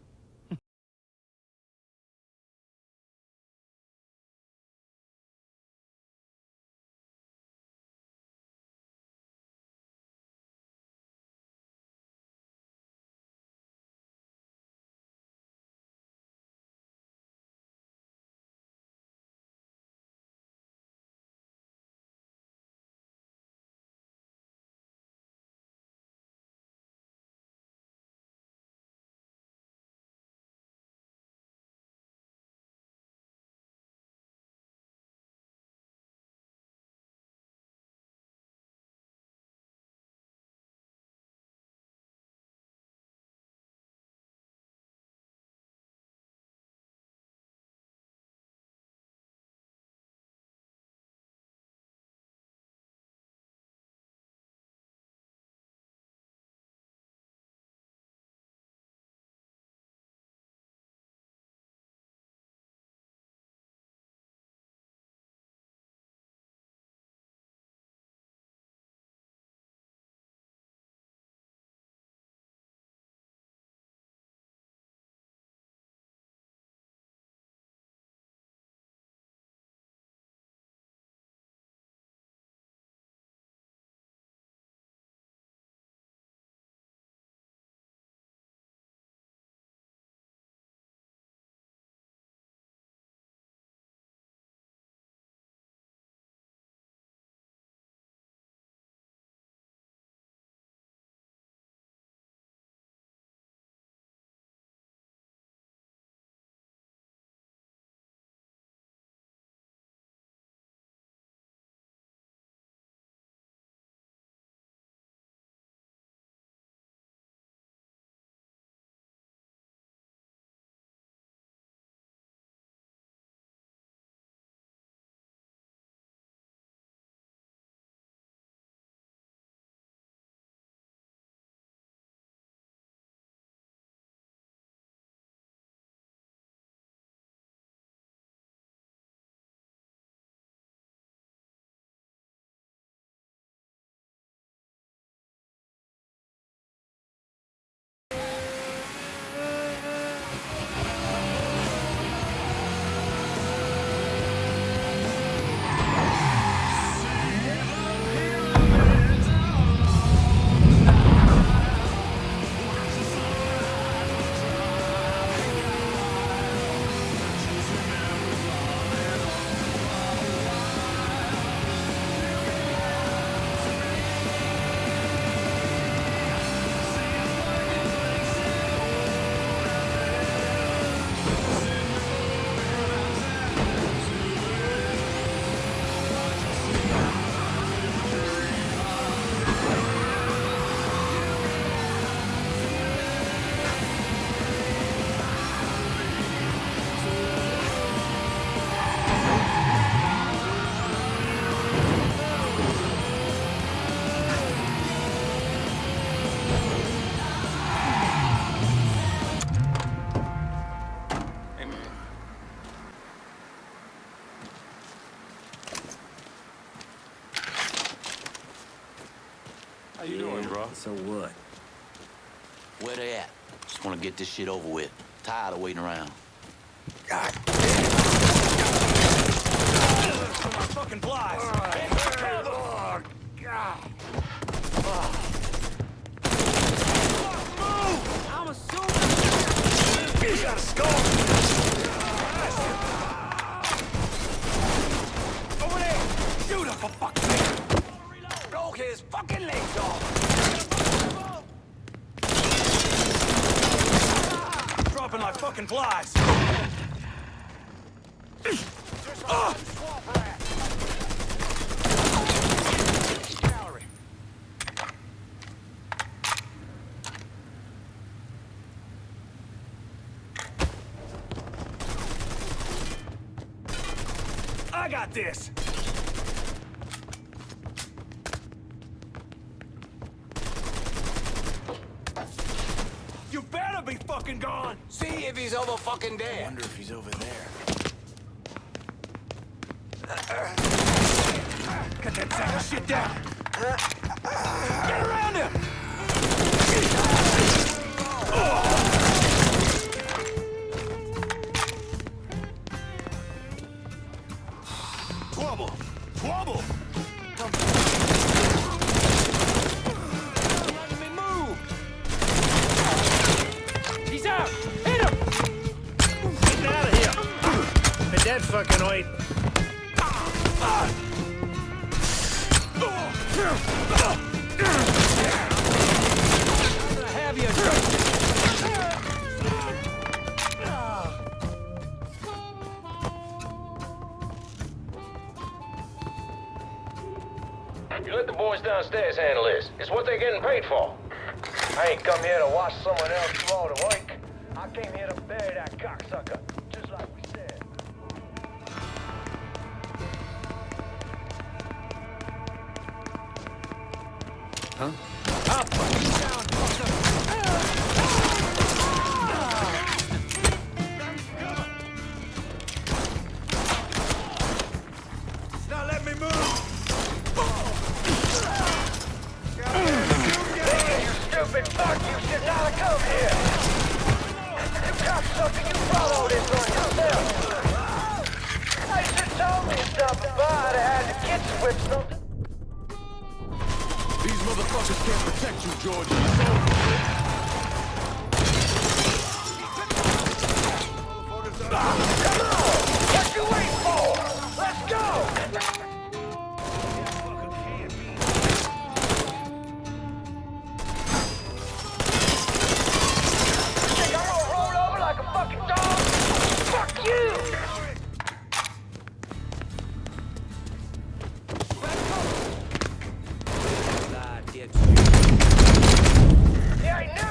So what? Where they at? Just want to get this shit over with. Tired of waiting around. God. My fucking flies. Oh, God. Move! I'm assuming He's got a skull. over there. Shoot him for fuck's sake. Broke his fucking legs off. Dropping like fucking flies. I got this. You better be fucking gone. See if he's over fucking there. I wonder if he's over there. Cut that sack of shit down. Get around him. Trouble! Trouble! Let me move. He's out. Hit him. Get out of here! But that fucking wait. I'm gonna have you. You let the boys downstairs handle this. It's what they're getting paid for. I ain't come here to watch someone else do all the work. I came here to bury that cocksucker, just like we said. Huh? Up! Down, now let me move! Stupid fuck, you should not have come here! You cocksucker, you followed this on yourself! I should have told me something, but I'd have had the kids whip something. These motherfuckers can't protect you, George. It's over. Come on! What you waiting for? Let's go! Think I'm gonna roll over like a fucking dog? Fuck you! Yeah, I knew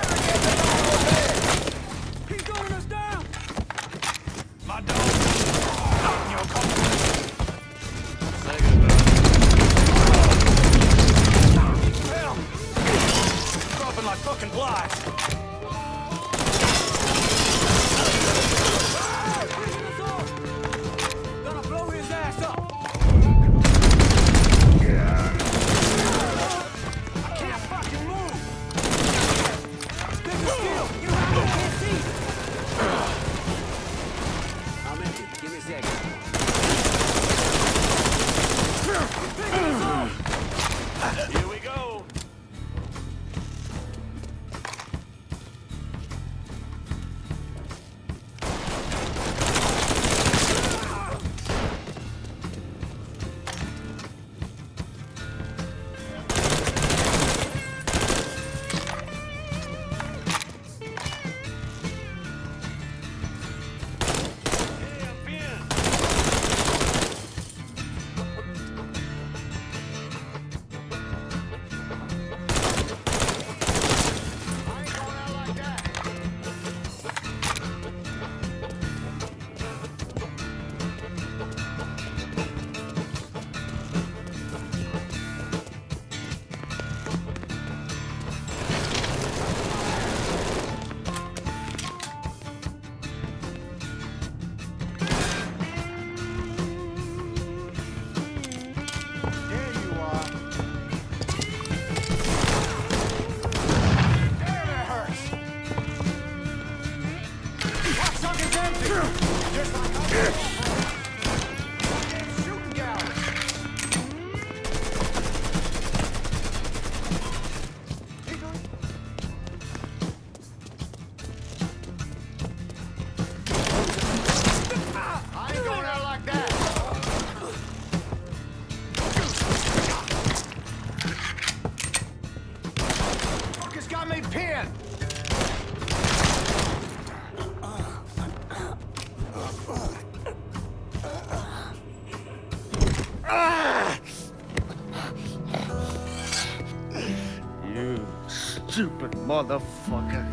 Stupid motherfucker.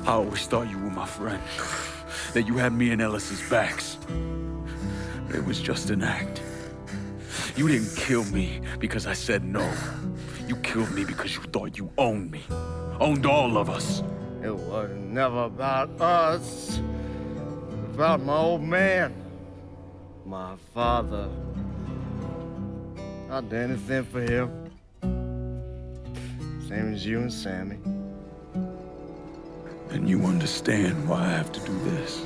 I always thought you were my friend. That you had me and Ellis's backs. It was just an act. You didn't kill me because I said no. You killed me because you thought you owned me. Owned all of us. It was never about us. It was about my old man. My father. I'd do anything for him. Same as you and Sammy. And you understand why I have to do this.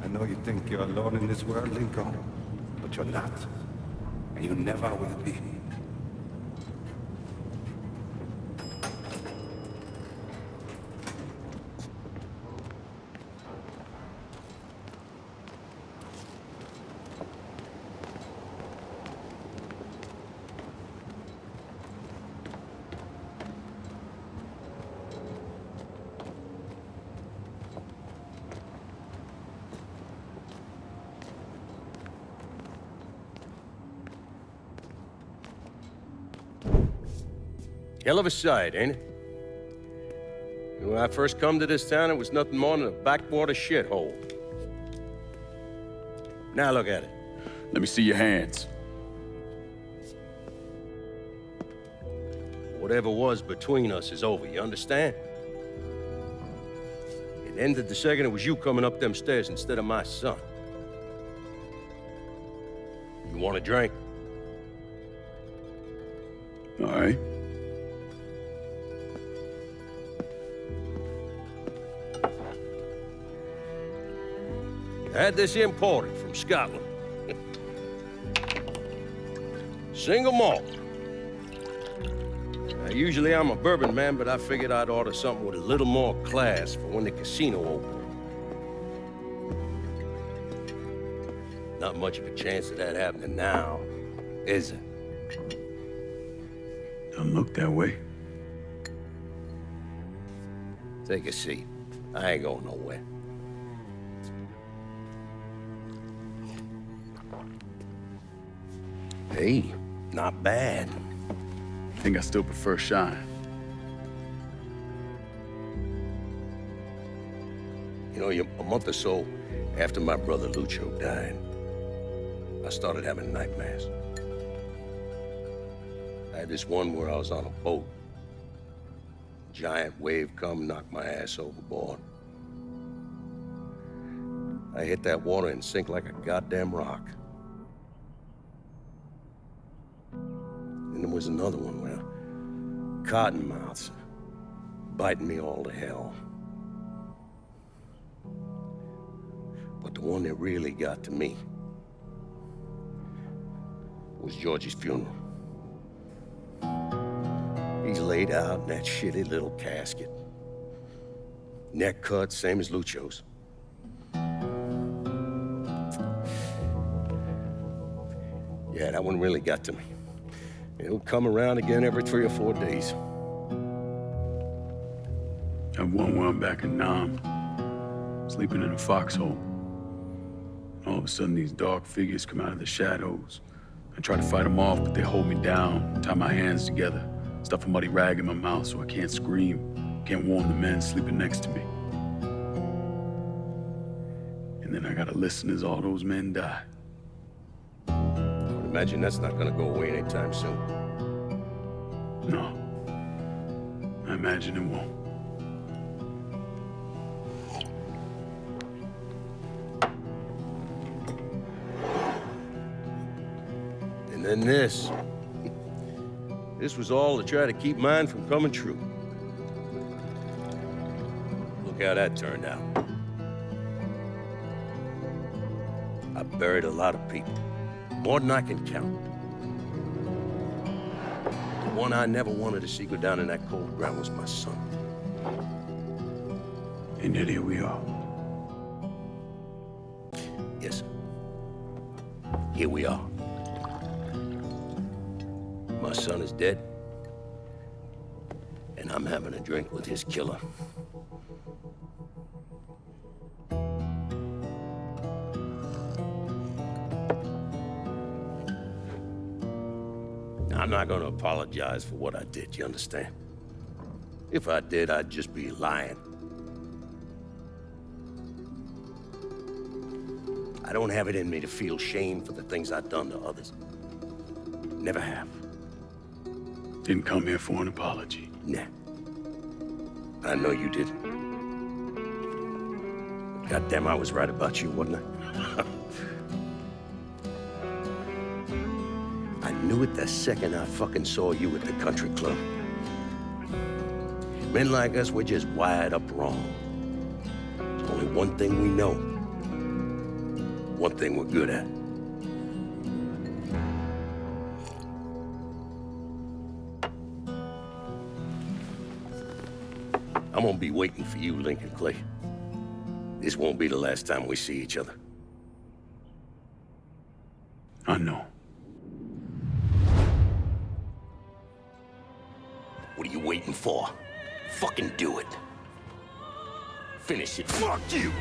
I know you think you're alone in this world, Lincoln, but you're not. And you never will be. Hell of a sight, ain't it? When I first come to this town, it was nothing more than a backwater shithole. Now look at it. Let me see your hands. Whatever was between us is over, you understand? It ended the second it was you coming up them stairs instead of my son. You want a drink? All right. I had this imported from Scotland. Single malt. Usually I'm a bourbon man, but I figured I'd order something with a little more class for when the casino opened. Not much of a chance of that happening now, is it? Don't look that way. Take a seat. I ain't going nowhere. Hey, not bad. I think I still prefer Shine. You know, a month or so after my brother Lucio died, I started having nightmares. I had this one where I was on a boat. Giant wave come, knocked my ass overboard. I hit that water and sink like a goddamn rock. And there was another one where cottonmouths biting me all to hell. But the one that really got to me was Georgie's funeral. He's laid out in that shitty little casket. Neck cut, same as Lucio's. Yeah, that one really got to me. It'll come around again every 3 or 4 days. I have one where I'm back in Nam, sleeping in a foxhole. All of a sudden, these dark figures come out of the shadows. I try to fight them off, but they hold me down, tie my hands together, stuff a muddy rag in my mouth so I can't scream, can't warn the men sleeping next to me. And then I gotta listen as all those men die. I would imagine that's not gonna go away anytime soon. No. I imagine it won't. And then this. This was all to try to keep mine from coming true. Look how that turned out. I buried a lot of people. More than I can count. The one I never wanted to see go down in that cold ground was my son. And yet here we are. Yes, sir. Here we are. My son is dead, and I'm having a drink with his killer. I'm not gonna apologize for what I did, you understand? If I did, I'd just be lying. I don't have it in me to feel shame for the things I've done to others. Never have. Didn't come here for an apology. Nah. I know you didn't. Goddamn, I was right about you, wasn't I? I knew it the second I fucking saw you at the country club. Men like us, we're just wired up wrong. There's only one thing we know. One thing we're good at. I'm gonna be waiting for you, Lincoln Clay. This won't be the last time we see each other. I know. What are you waiting for? Fucking do it. Finish it. Fuck you!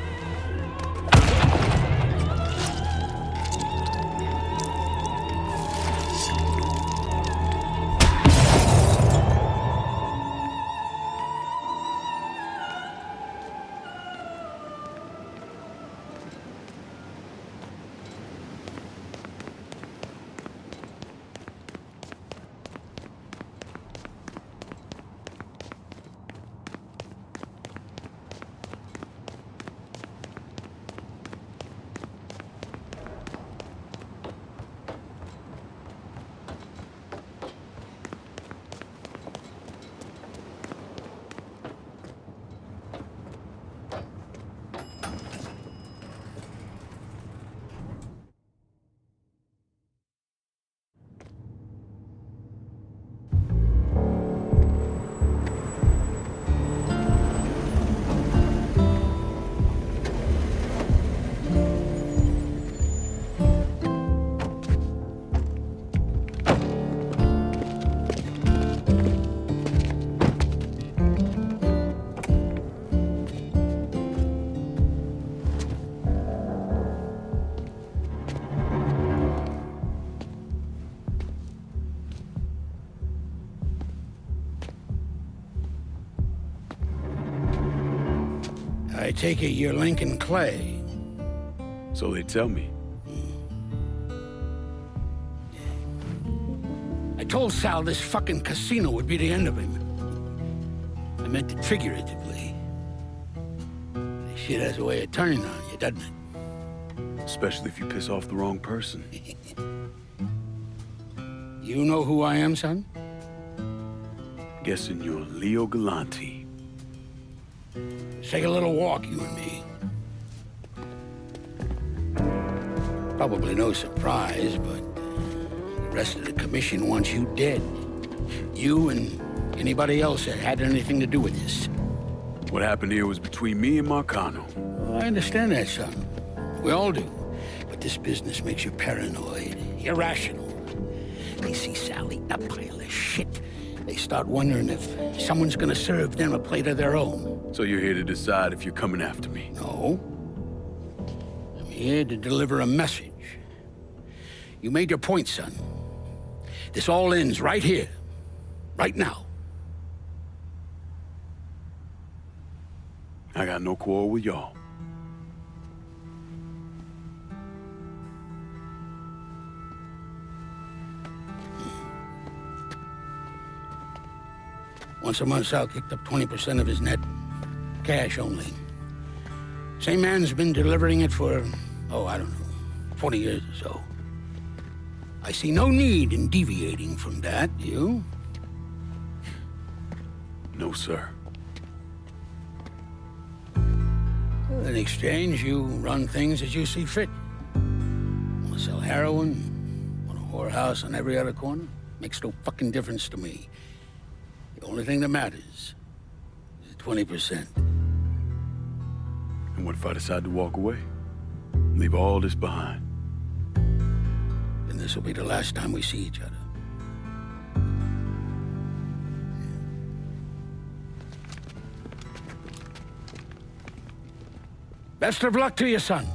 I take it you're Lincoln Clay. So they tell me. I told Sal this fucking casino would be the end of him. I meant it figuratively. This shit has a way of turning on you, doesn't it? Especially if you piss off the wrong person. You know who I am, son? Guessing you're Leo Galante. Let's take a little walk, you and me. Probably no surprise, but the rest of the commission wants you dead. You and anybody else that had anything to do with this. What happened here was between me and Marcano. Well, I understand that, son. We all do. But this business makes you paranoid, irrational. They see Sal eating a pile of shit. They start wondering if someone's gonna serve them a plate of their own. So you're here to decide if you're coming after me? No. I'm here to deliver a message. You made your point, son. This all ends right here. Right now. I got no quarrel with y'all. Once a month, Sal kicked up 20% of his net. Cash only. Same man's been delivering it for, oh, I don't know, 20 years or so. I see no need in deviating from that, you? No, sir. In exchange, you run things as you see fit. Want to sell heroin? Want a whorehouse on every other corner? Makes no fucking difference to me. The only thing that matters is 20%. And what if I decide to walk away? Leave all this behind? Then this will be the last time we see each other. Best of luck to you, son.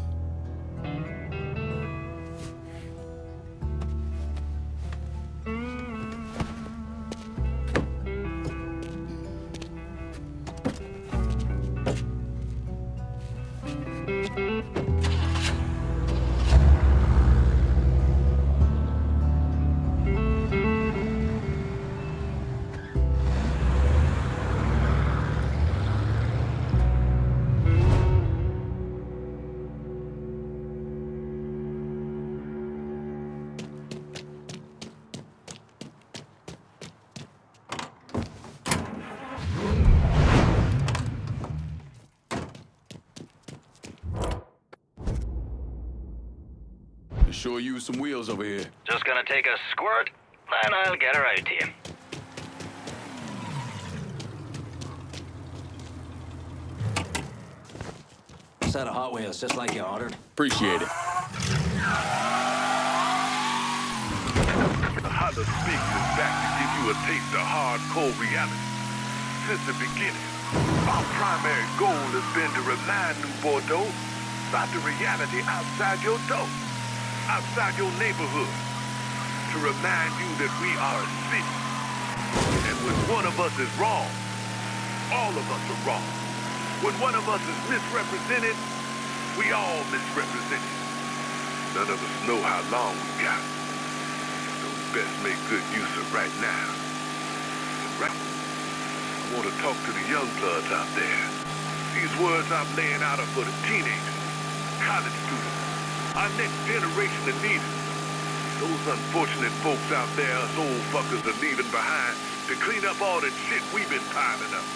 Sure use some wheels over here. Just gonna take a squirt, and I'll get her out to you. Set of Hot Wheels, just like you ordered. Appreciate it. Hollow Speaks is back to give you a taste of hardcore reality. Since the beginning, our primary goal has been to remind New Bordeaux about the reality outside your door, outside your neighborhood, to remind you that we are a city. And when one of us is wrong, all of us are wrong. When one of us is misrepresented, we all misrepresented. None of us know how long we got. So we best make good use of right now. Right? I want to talk to the young bloods out there. These words I'm laying out are for the teenagers, college students, our next generation that need it. Those unfortunate folks out there, us old fuckers are leaving behind to clean up all that shit we've been piling up.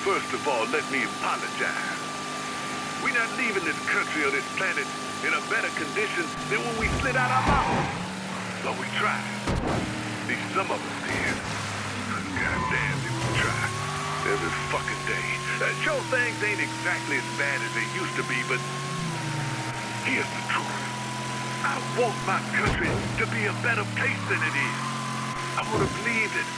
First of all, let me apologize. We're not leaving this country or this planet in a better condition than when we slid out our mouths. But we tried. At least some of us did. Goddamn, did we try. Every fucking day. Sure, things ain't exactly as bad as they used to be, but here's the truth. I want my country to be a better place than it is. I want to believe that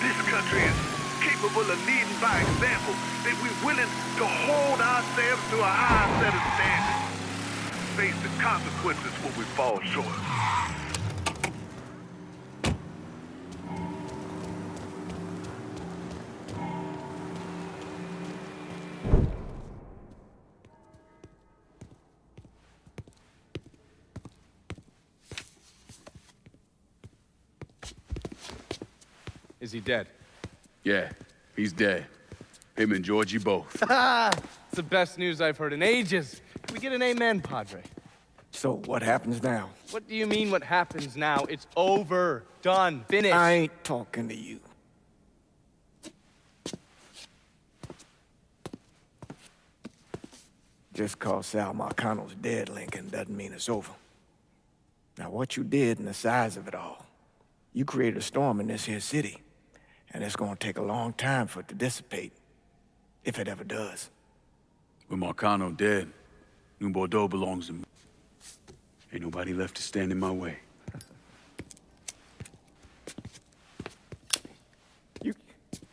this country is capable of leading by example, that we're willing to hold ourselves to a higher set of standards, face the consequences when we fall short. Is he dead? Yeah, he's dead. Him and Georgie both. It's the best news I've heard in ages. Can we get an amen, Padre? So what happens now? What do you mean what happens now? It's over. Done. Finished. I ain't talking to you. Just cause Sal Marcano's dead, Lincoln, doesn't mean it's over. Now, what you did and the size of it all, you created a storm in this here city, and it's gonna take a long time for it to dissipate, if it ever does. With Marcano dead, New Bordeaux belongs to me. Ain't nobody left to stand in my way. You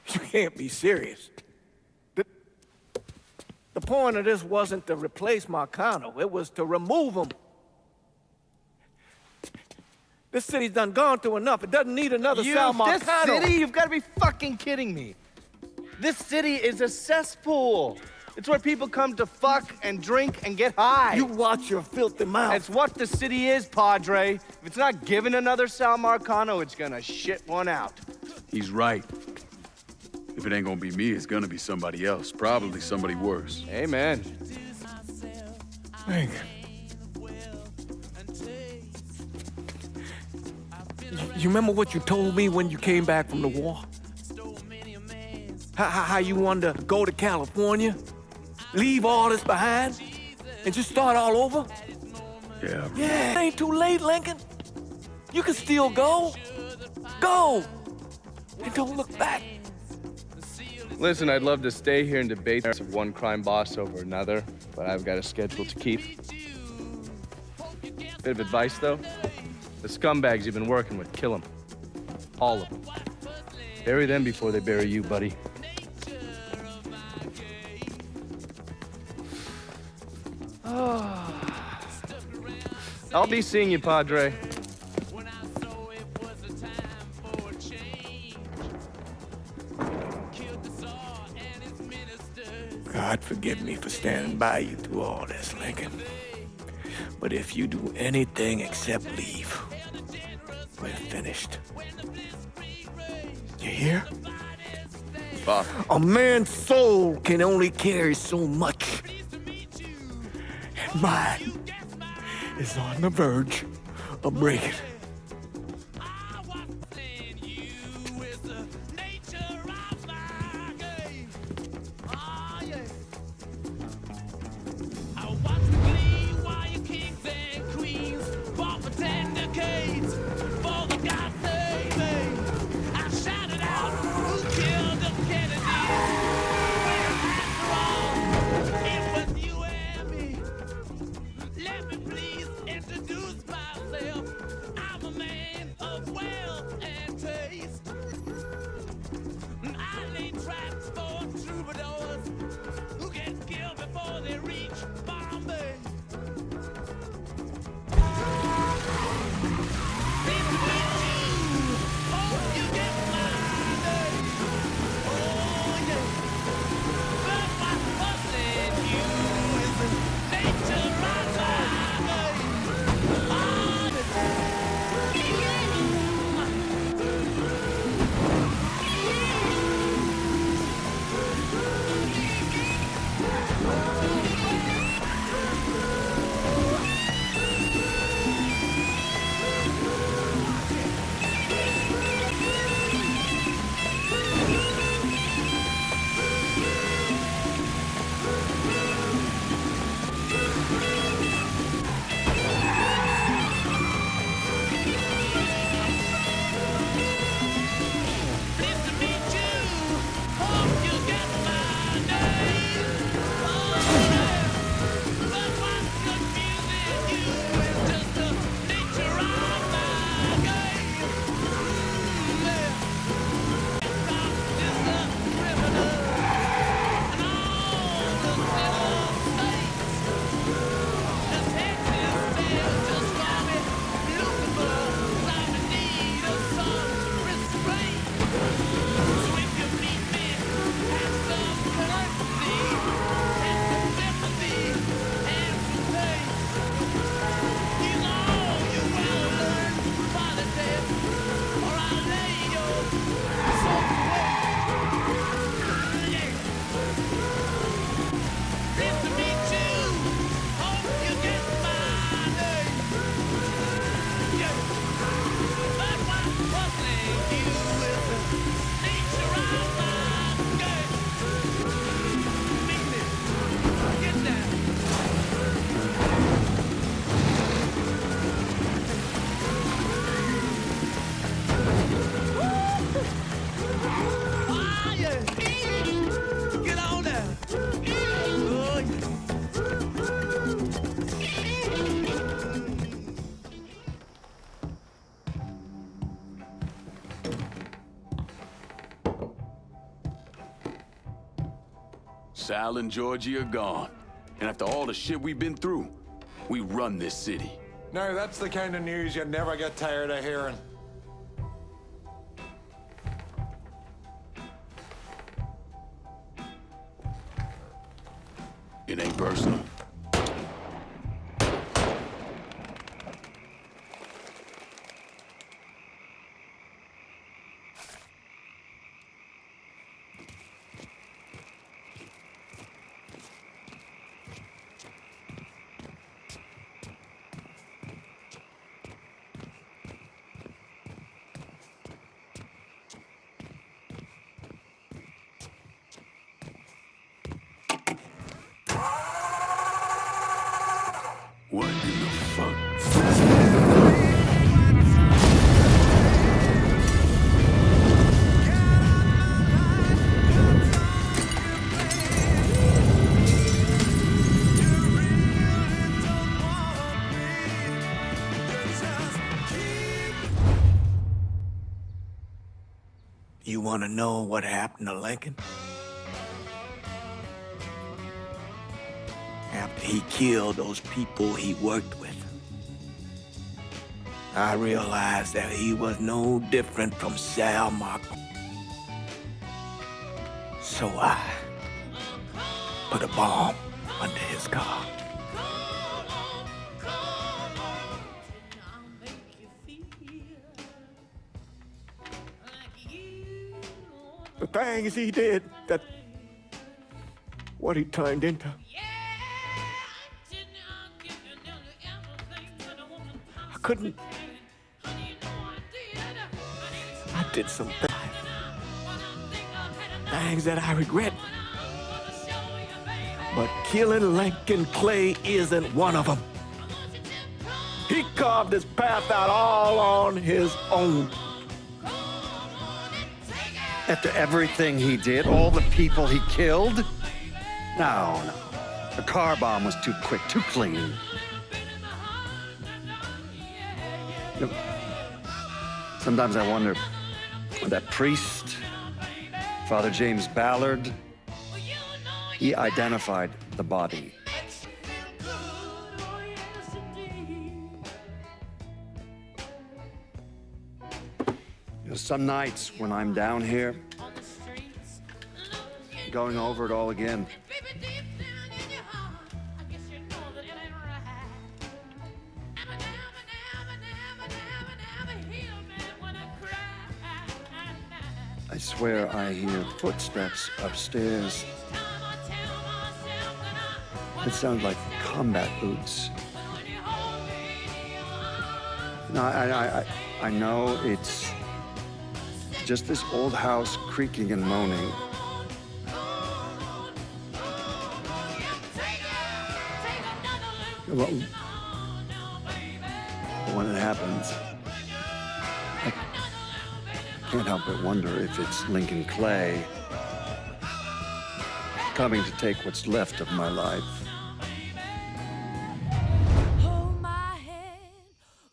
can't be serious. The point of this wasn't to replace Marcano. It was to remove him. This city's done gone through enough. It doesn't need another Sal Marcano. This city? You've got to be fucking kidding me. This city is a cesspool. It's where people come to fuck and drink and get high. You watch your filthy mouth. It's what the city is, Padre. If it's not giving another Sal Marcano, it's gonna shit one out. He's right. If it ain't gonna be me, it's gonna be somebody else. Probably somebody worse. Amen. Hank. You remember what you told me when you came back from the war? How you wanted to go to California? Leave all this behind? And just start all over? Yeah. Yeah, it ain't too late, Lincoln. You can still go. Go! And don't look back. Listen, I'd love to stay here and debate of one crime boss over another, but I've got a schedule to keep. Bit of advice, though. The scumbags you've been working with, kill them. All of them. Bury them before they bury you, buddy. I'll be seeing you, Padre. God forgive me for standing by you through all this, Lincoln. But if you do anything except leave, we're finished. You hear? Bob. A man's soul can only carry so much. And mine is on the verge of breaking. Sal and Georgie are gone. And after all the shit we've been through, we run this city. Now, that's the kind of news you never get tired of hearing. It ain't personal. What in the fuck? You want to know what happened to Lincoln? After he killed those people he worked with, I realized that he was no different from Sal Marco. So I put a bomb under his car. The things he did, what he turned into. I couldn't. I did some things that I regret. But killing Lincoln Clay isn't one of them. He carved his path out all on his own. After everything he did, all the people he killed? No. The car bomb was too quick, too clean. You know, sometimes I wonder, that priest, Father James Ballard, he identified the body. You know, some nights when I'm down here, going over it all again, I swear I hear footsteps upstairs. It sounds like combat boots. No, I know it's just this old house creaking and moaning. Well, when it happens, I can't help but wonder if it's Lincoln Clay coming to take what's left of my life. Hold my hand,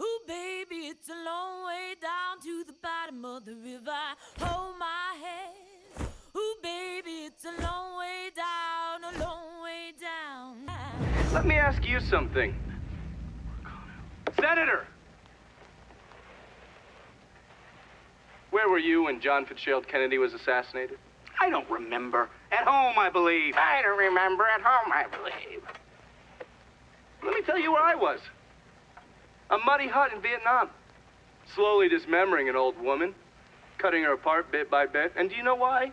ooh baby, it's a long way down to the bottom of the river. Hold my hand, ooh baby, it's a long way down, a long way down. Let me ask you something. Senator! Where were you when John Fitzgerald Kennedy was assassinated? I don't remember. At home, I believe. I don't remember. At home, I believe. Let me tell you where I was. A muddy hut in Vietnam. Slowly dismembering an old woman, cutting her apart bit by bit. And do you know why?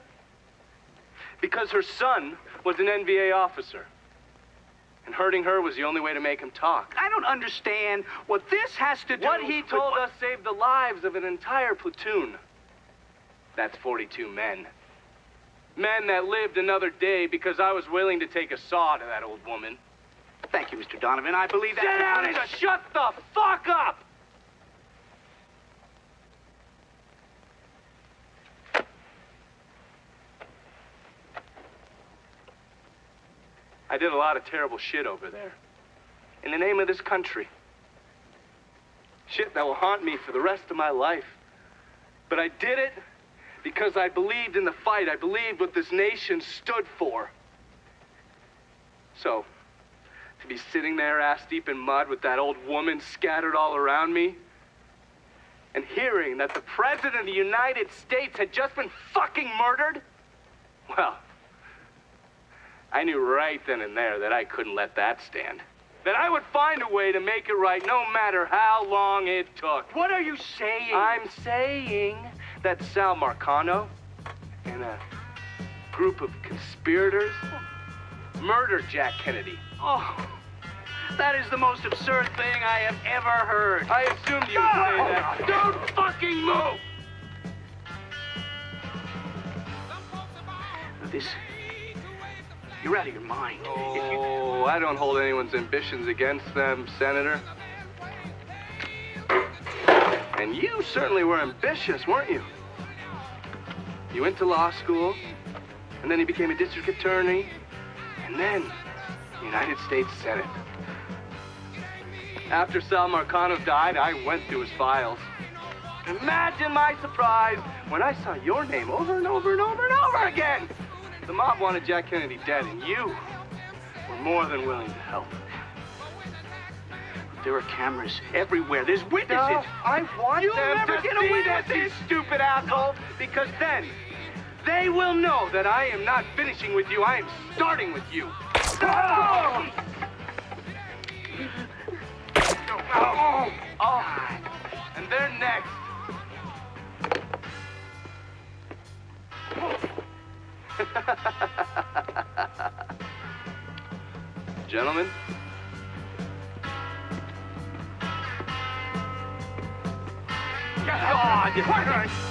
Because her son was an NVA officer. And hurting her was the only way to make him talk. I don't understand what this has to do What he told us saved the lives of an entire platoon. That's 42 men. Men that lived another day because I was willing to take a saw to that old woman. Thank you, Mr. Donovan. I believe that. Sit down and shut the fuck up! I did a lot of terrible shit over there. In the name of this country. Shit that will haunt me for the rest of my life. But I did it because I believed in the fight. I believed what this nation stood for. So, to be sitting there ass deep in mud with that old woman scattered all around me, and hearing that the President of the United States had just been fucking murdered, well, I knew right then and there that I couldn't let that stand. That I would find a way to make it right no matter how long it took. What are you saying? I'm saying that Sal Marcano and a group of conspirators murdered Jack Kennedy. Oh, that is the most absurd thing I have ever heard. I assumed you would say that. Don't fucking move! This... You're out of your mind. Oh, I don't hold anyone's ambitions against them, Senator. And you certainly were ambitious, weren't you? You went to law school, and then you became a district attorney, and then United States Senate. After Sal Marcano died, I went through his files. Imagine my surprise when I saw your name over and over and over and over again. The mob wanted Jack Kennedy dead, and you were more than willing to help. There are cameras everywhere. There's witnesses. No, I want You'll them never to get see away this, with you this. stupid asshole, because then they will know that I am not finishing with you. I am starting with you. Oh! Oh! And they're next. Gentlemen. God!